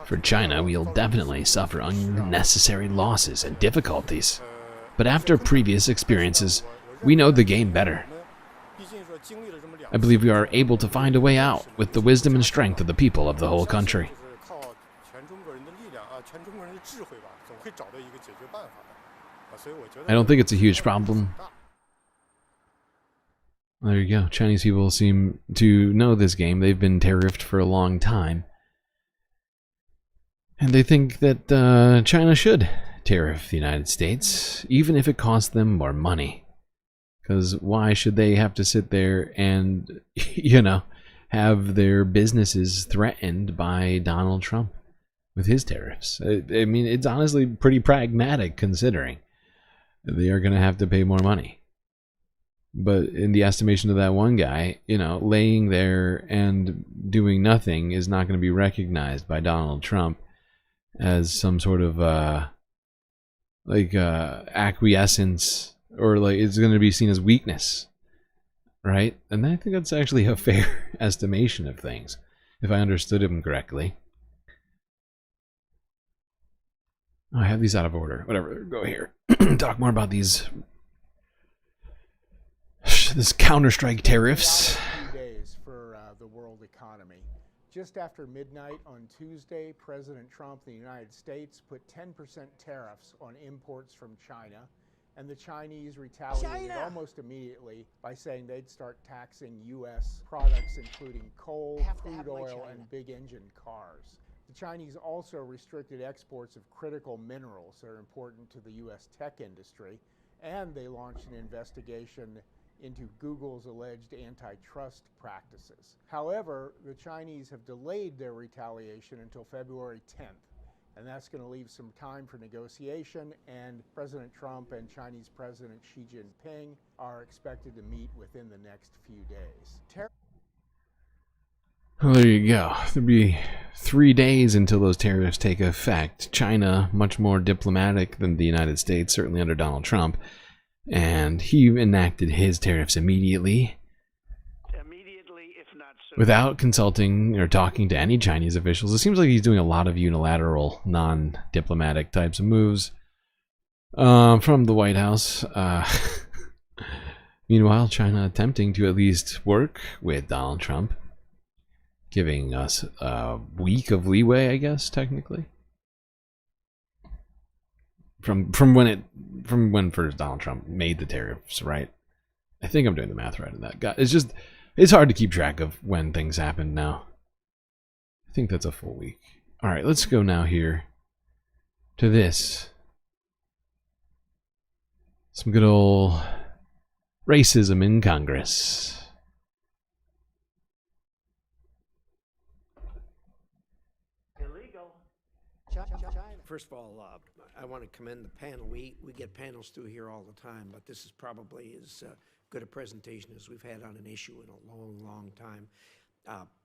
For China, we'll definitely suffer unnecessary losses and difficulties. But after previous experiences, we know the game better. I believe we are able to find a way out with the wisdom and strength of the people of the whole country. I don't think it's a huge problem. There you go. Chinese people seem to know this game. They've been tariffed for a long time. And they think that China should tariff the United States, even if it costs them more money. Because why should they have to sit there and, you know, have their businesses threatened by Donald Trump with his tariffs? I mean, it's honestly pretty pragmatic considering they are going to have to pay more money. But in the estimation of that one guy, you know, laying there and doing nothing is not going to be recognized by Donald Trump as some sort of acquiescence, or like it's going to be seen as weakness, right? And I think that's actually a fair estimation of things, if I understood him correctly. Oh, I have these out of order. Whatever, go here. Talk more about this counter-strike tariffs. Days for the world economy. Just after midnight on Tuesday, President Trump of the United States put 10% tariffs on imports from China, and the Chinese retaliated almost immediately by saying they'd start taxing U.S. products including coal, crude oil, and big engine cars. Chinese also restricted exports of critical minerals that are important to the U.S. tech industry, and they launched an investigation into Google's alleged antitrust practices. However, the Chinese have delayed their retaliation until February 10th, and that's going to leave some time for negotiation, and President Trump and Chinese President Xi Jinping are expected to meet within the next few days. Well, there you go. There'll be 3 days until those tariffs take effect. China, much more diplomatic than the United States, certainly under Donald Trump, and he enacted his tariffs immediately without consulting or talking to any Chinese officials. It seems like he's doing a lot of unilateral, non-diplomatic types of moves from the White House. Meanwhile, China attempting to at least work with Donald Trump, giving us a week of leeway, I guess, technically. From when first Donald Trump made the tariffs, right? I think I'm doing the math right on that. God, it's hard to keep track of when things happen now. I think that's a full week. All right, let's go now here to this. Some good old racism in Congress. First of all, I want to commend the panel. We get panels through here all the time, but this is probably as good a presentation as we've had on an issue in a long, long time.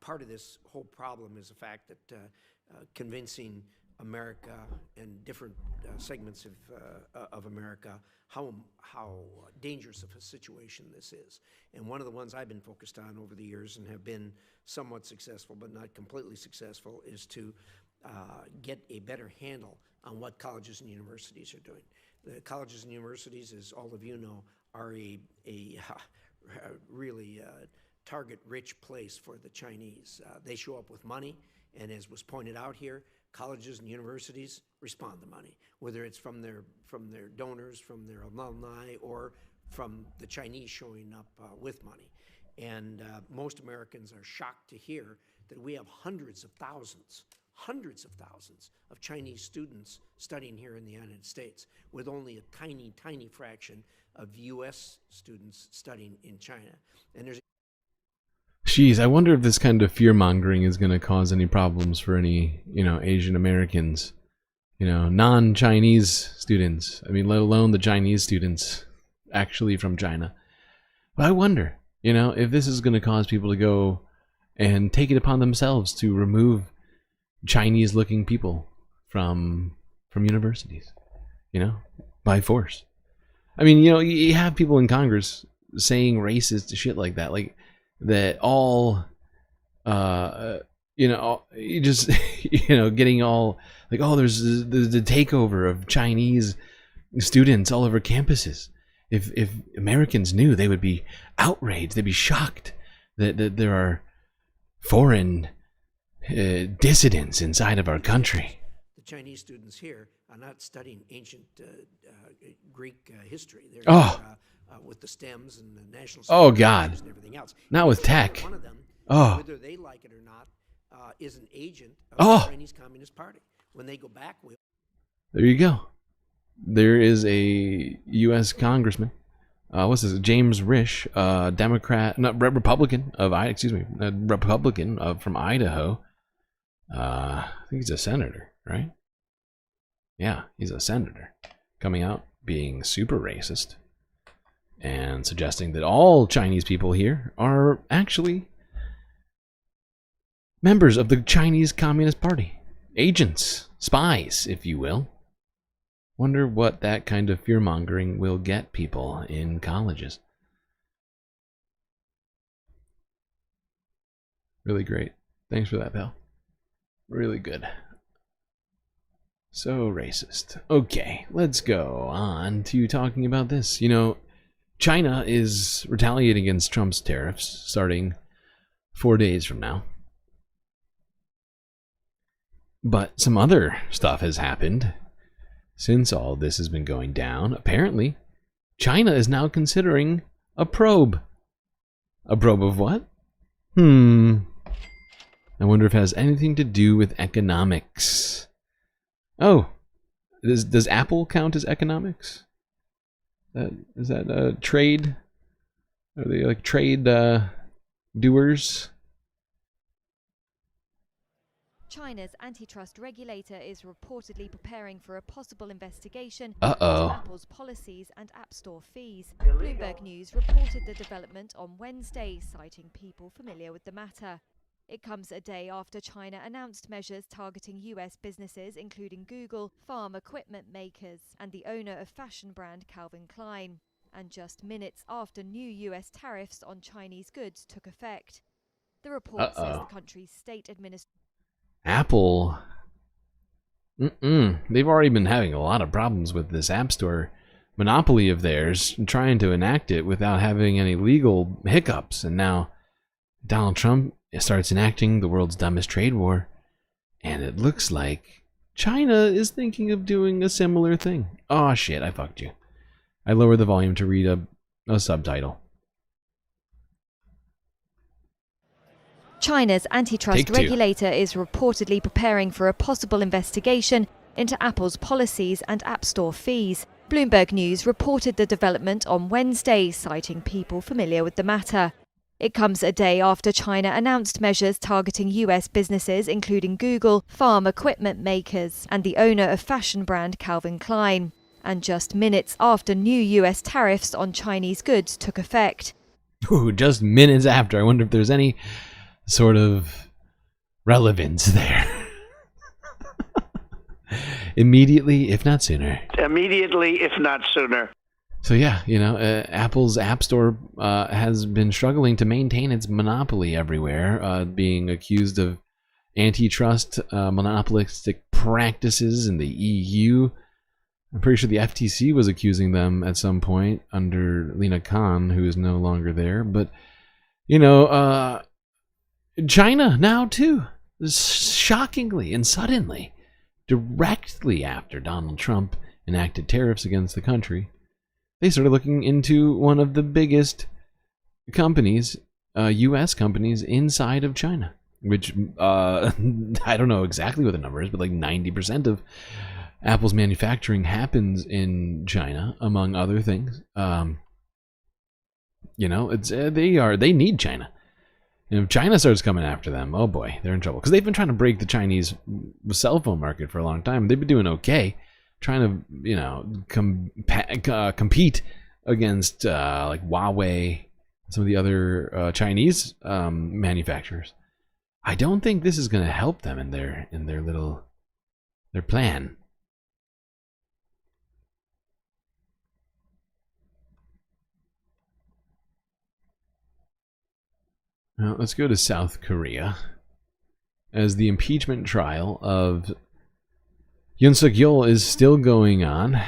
Part of this whole problem is the fact that convincing America and different segments of America how dangerous of a situation this is. And one of the ones I've been focused on over the years and have been somewhat successful but not completely successful is to get a better handle on what colleges and universities are doing. The colleges and universities, as all of you know, are a really target-rich place for the Chinese. They show up with money, and as was pointed out here, colleges and universities respond to money, whether it's from their donors, from their alumni, or from the Chinese showing up with money. And most Americans are shocked to hear that we have hundreds of thousands of Chinese students studying here in the United States, with only a tiny, tiny fraction of U.S. students studying in China. And there's Jeez, I wonder if this kind of fear-mongering is going to cause any problems for any, Asian Americans, non-Chinese students. I mean, let alone the Chinese students actually from China. But I wonder, if this is going to cause people to go and take it upon themselves to remove Chinese-looking people from universities, by force. I mean, you have people in Congress saying racist shit like that, like that all, you just, getting all like, oh, there's the takeover of Chinese students all over campuses. If Americans knew, they would be outraged. They'd be shocked that there are foreign dissidents inside of our country. The Chinese students here are not studying ancient Greek history. They're with the stems and the national Oh God! And everything else. Not with tech. One of them, oh. Whether they like it or not, is an agent of the Chinese Communist Party. When they go back, there you go. There is a U.S. congressman. What's this? James Risch, Republican from Idaho. I think he's a senator, right? Yeah, he's a senator. Coming out being super racist and suggesting that all Chinese people here are actually members of the Chinese Communist Party. Agents, spies, if you will. Wonder what that kind of fear-mongering will get people in colleges. Really great. Thanks for that, pal. Really good. So racist. Okay, let's go on to talking about this. China is retaliating against Trump's tariffs starting 4 days from now. But some other stuff has happened since all this has been going down. Apparently, China is now considering a probe. A probe of what? I wonder if it has anything to do with economics. Oh, does Apple count as economics? Is that trade? Are they like trade doers? China's antitrust regulator is reportedly preparing for a possible investigation Uh-oh. into Apple's policies and App Store fees. Bloomberg News reported the development on Wednesday, citing people familiar with the matter. It comes a day after China announced measures targeting US businesses, including Google, farm equipment makers, and the owner of fashion brand Calvin Klein, and just minutes after new US tariffs on Chinese goods took effect. The report says the country's state administration Apple. They've already been having a lot of problems with this App Store monopoly of theirs, trying to enact it without having any legal hiccups. And now Donald Trump starts enacting the world's dumbest trade war. And it looks like China is thinking of doing a similar thing. Oh shit, I fucked you. I lowered the volume to read a subtitle. China's antitrust regulator is reportedly preparing for a possible investigation into Apple's policies and App Store fees. Bloomberg News reported the development on Wednesday, citing people familiar with the matter. It comes a day after China announced measures targeting US businesses, including Google, farm equipment makers, and the owner of fashion brand Calvin Klein, and just minutes after new US tariffs on Chinese goods took effect. Ooh, just minutes after. I wonder if there's any sort of relevance there. Immediately, if not sooner. Immediately, if not sooner. So yeah, you know, Apple's App Store has been struggling to maintain its monopoly everywhere, being accused of antitrust monopolistic practices in the EU. I'm pretty sure the FTC was accusing them at some point under Lena Khan, who is no longer there. But, you know, China now too, shockingly and suddenly, directly after Donald Trump enacted tariffs against the country, they started looking into one of the biggest companies, U.S. companies inside of China, which I don't know exactly what the number is, but like 90% of Apple's manufacturing happens in China, among other things. You know, they need China. And if China starts coming after them, oh boy, they're in trouble. Because they've been trying to break the Chinese cell phone market for a long time. They've been doing okay, trying to, you know, compete against like Huawei, some of the other Chinese manufacturers. I don't think this is going to help them in their plan. Now, let's go to South Korea. As the impeachment trial of Yoon Suk-yeol is still going on.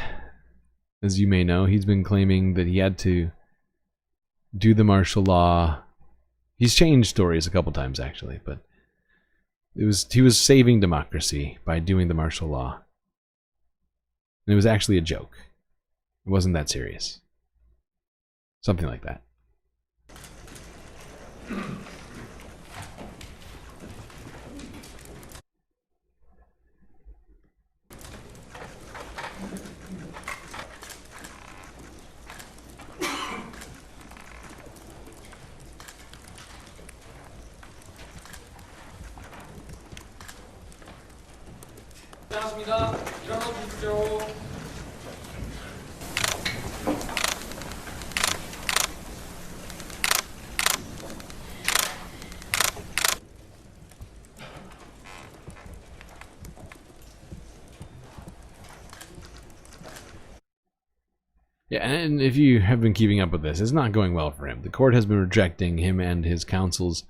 As you may know, he's been claiming that he had to do the martial law. He's changed stories a couple times, actually, but he was saving democracy by doing the martial law. And it was actually a joke. It wasn't that serious. Something like that. Yeah, and if you have been keeping up with this, it's not going well for him. The court has been rejecting him and his counsel's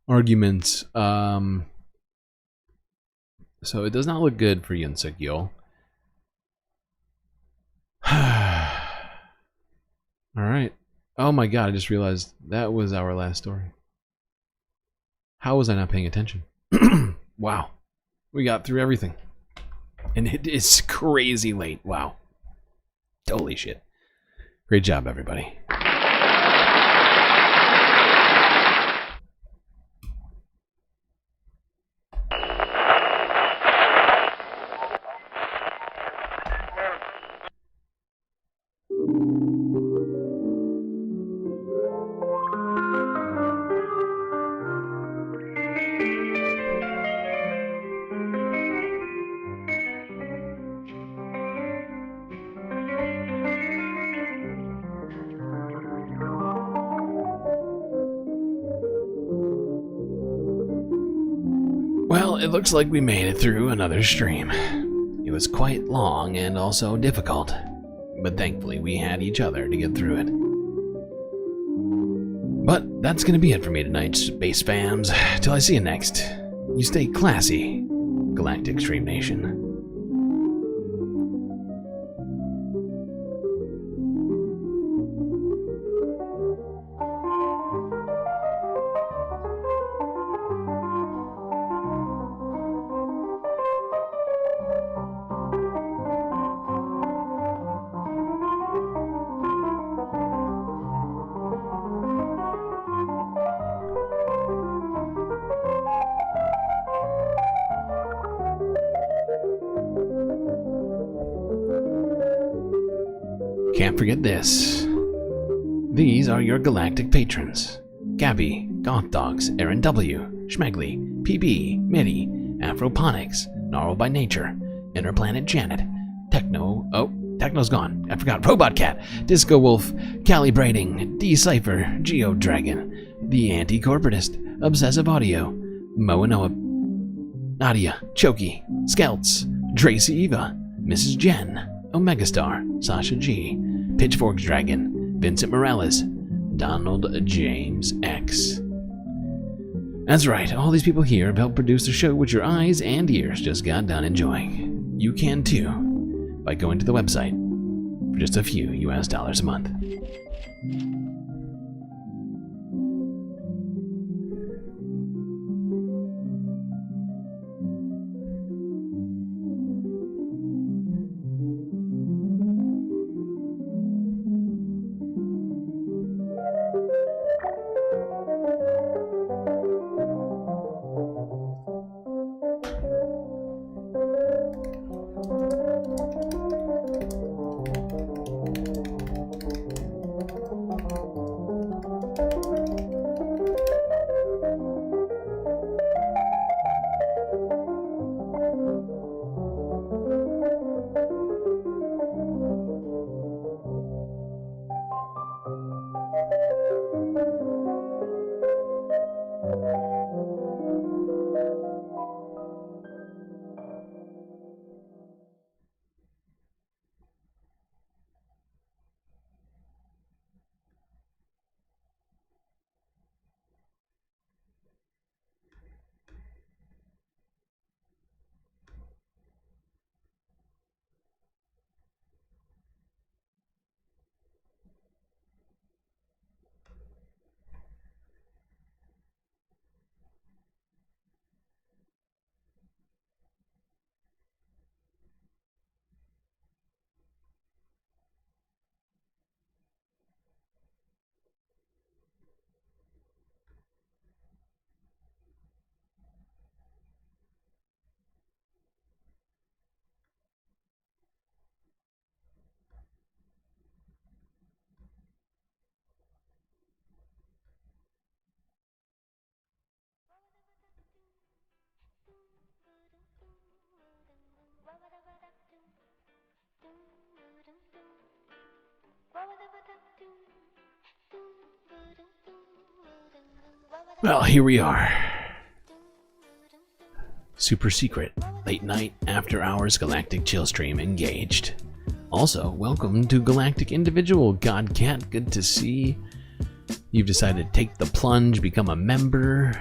arguments. So it does not look good for Yoon Suk-yeol. Alright. Oh my god, I just realized that was our last story. How was I not paying attention? Wow. We got through everything. And it is crazy late. Wow. Holy shit. Great job, everybody. Well, it looks like we made it through another stream. It was quite long and also difficult, but thankfully we had each other to get through it. But that's gonna be it for me tonight, Space Fams. Till I see you next, you stay classy, Galactic Stream Nation. Can't forget this. These are your galactic patrons. Gabby, Goth Dogs, Aaron W, Schmegley, PB, Mitty, Afroponics, Gnarl by Nature, Interplanet Janet, Techno's gone. I forgot. Robot Cat, Disco Wolf, Calibrating, D-Cypher, Geo Dragon, The Anti-Corporatist, Obsessive Audio, Moanoa, Nadia, Choki, Skelts, Dracy Eva, Mrs. Jen, Omegastar, Sasha G, Pitchforks Dragon, Vincent Morales, Donald James X. That's right, all these people here have helped produce the show which your eyes and ears just got done enjoying. You can too, by going to the website for just a few US dollars a month. Well, here we are. Super secret, late night, after hours Galactic chill stream engaged. Also, welcome to Galactic Individual Godcat. Good to see you've decided to take the plunge, become a member,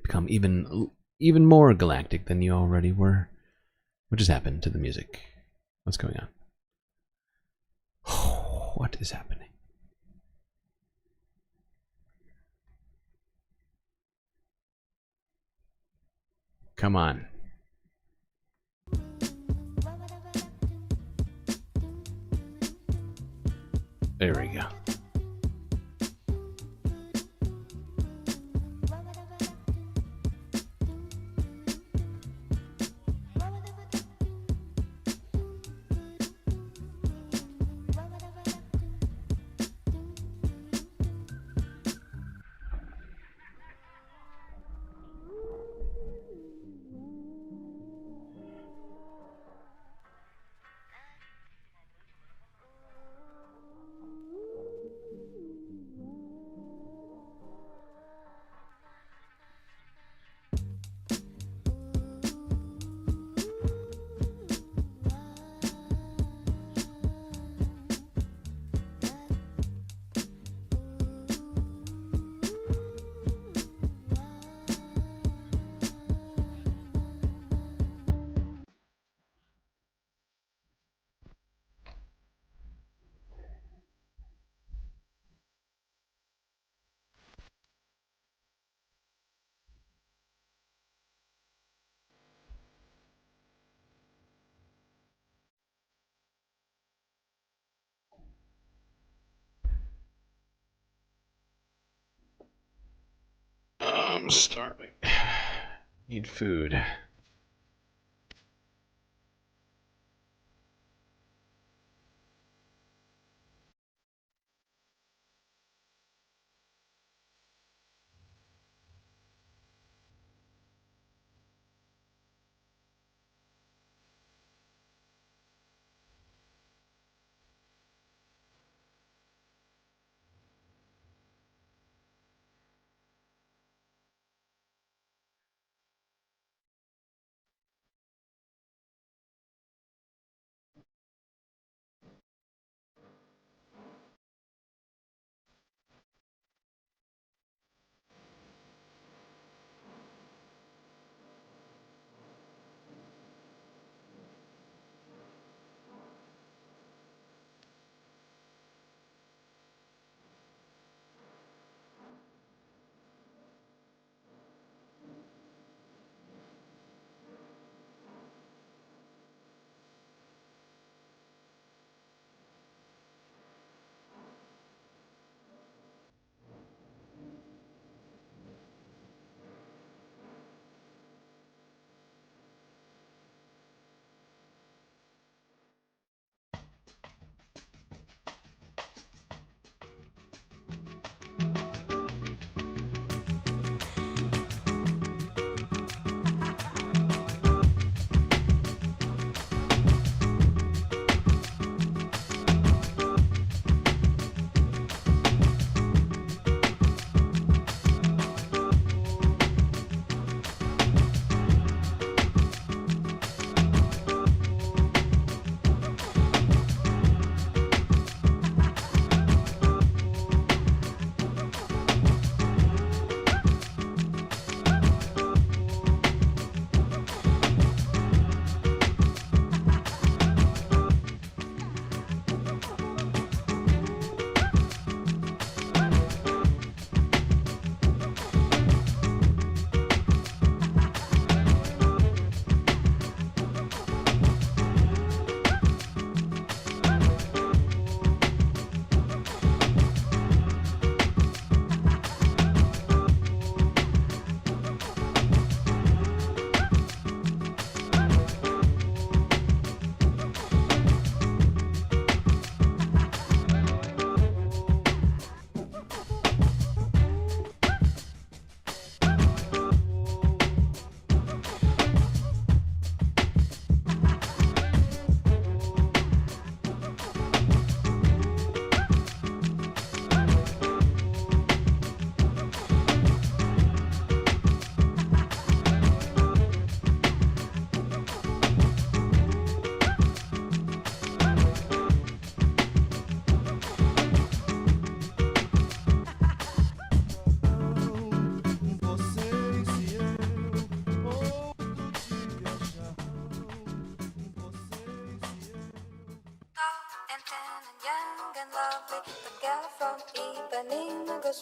become even more galactic than you already were. What just happened to the music? What's going on? What is happening? Come on. There we go. I'm starving. Need food.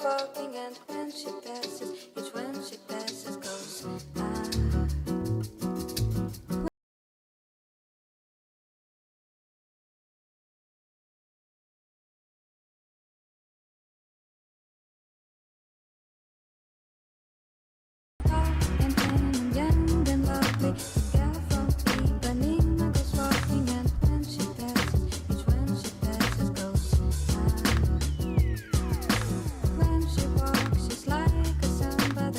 Walking, and when she passes, each when she passes goes. And young and lovely, the girl from Ipanema goes walking, and when she passes, each when she passes goes. When she walks, she's like a samba.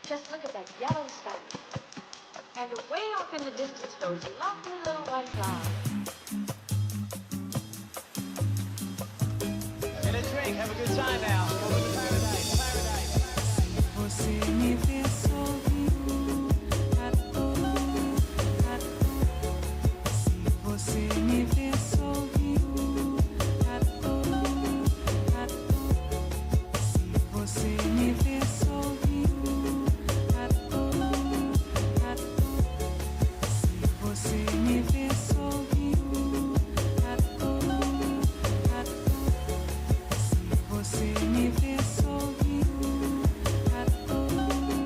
Just look at that yellow sky. And way off in the distance, those lovely little white clouds. Get a drink, have a good time now. Welcome to paradise, paradise. Você me vê sorrindo à toa. Se você me vê sorrindo à toa. Se você me vê sorrindo à toa. Se você me vê sorrindo à toa. Se você me vê sorrindo à toa.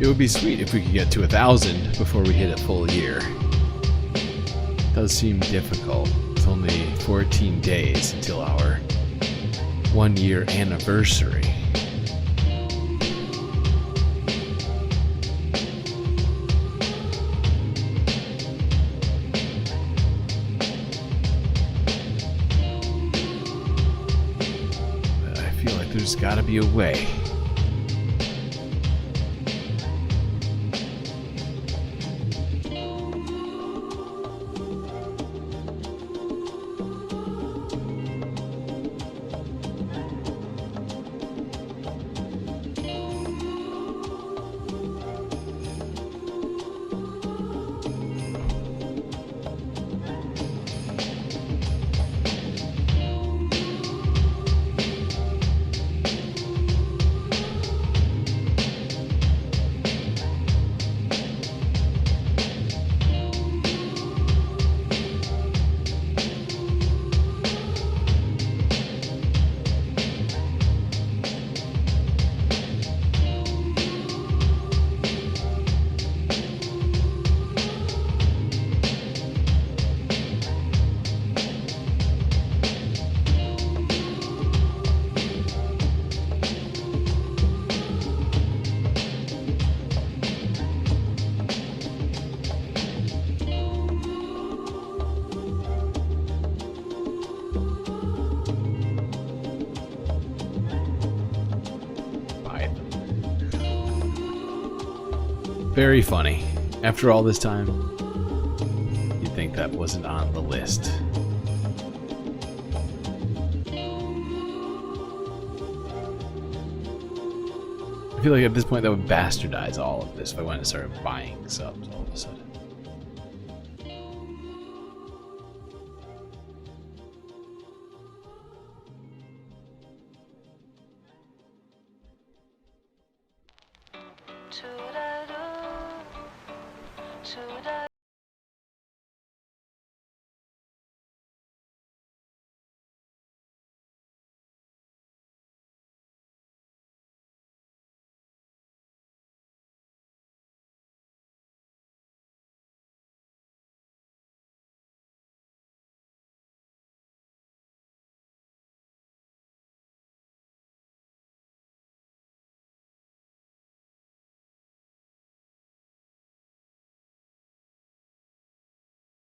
It would be sweet if we could get to 1,000 before we hit a full year. It does seem difficult. It's only 14 days until our 1-year anniversary. I feel like there's gotta be a way. Very funny. After all this time, you'd think that wasn't on the list. I feel like at this point that would bastardize all of this if I went and started buying subs all of a sudden.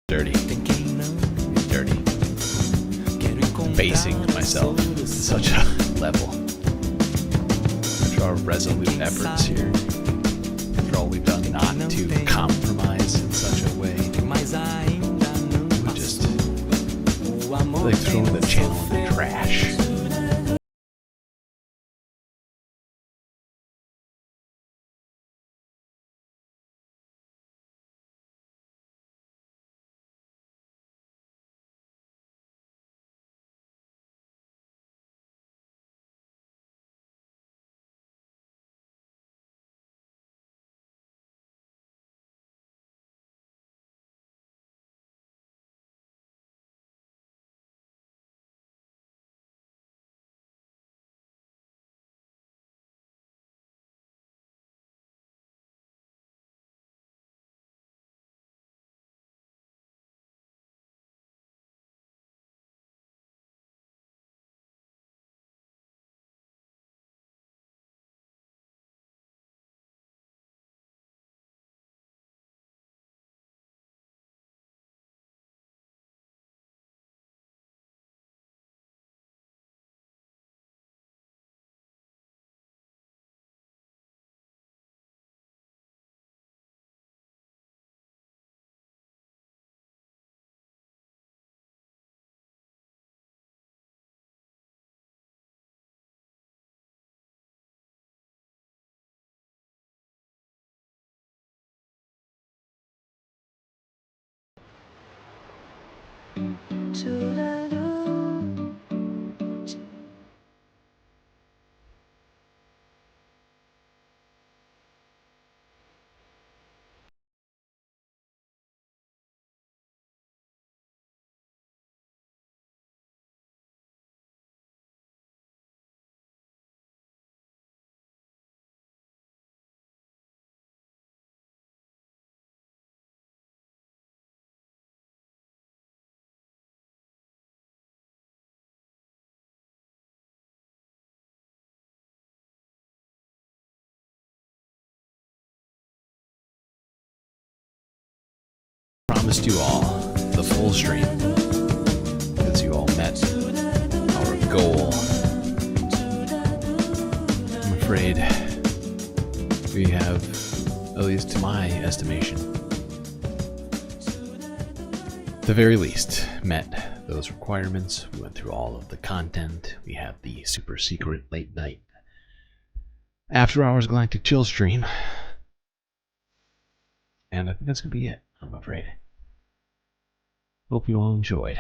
Dirty. Dirty. Basing myself to such a level. After our resolute efforts here. After all we've done not to compromise in such a way. We just like throwing the channel in the trash. Promised you all the full stream because you all met our goal. I'm afraid we have, at least to my estimation, at the very least, met those requirements. We went through all of the content. We have the super secret late night after hours Galactic chill stream. And I think that's going to be it, I'm afraid. Hope you all enjoyed.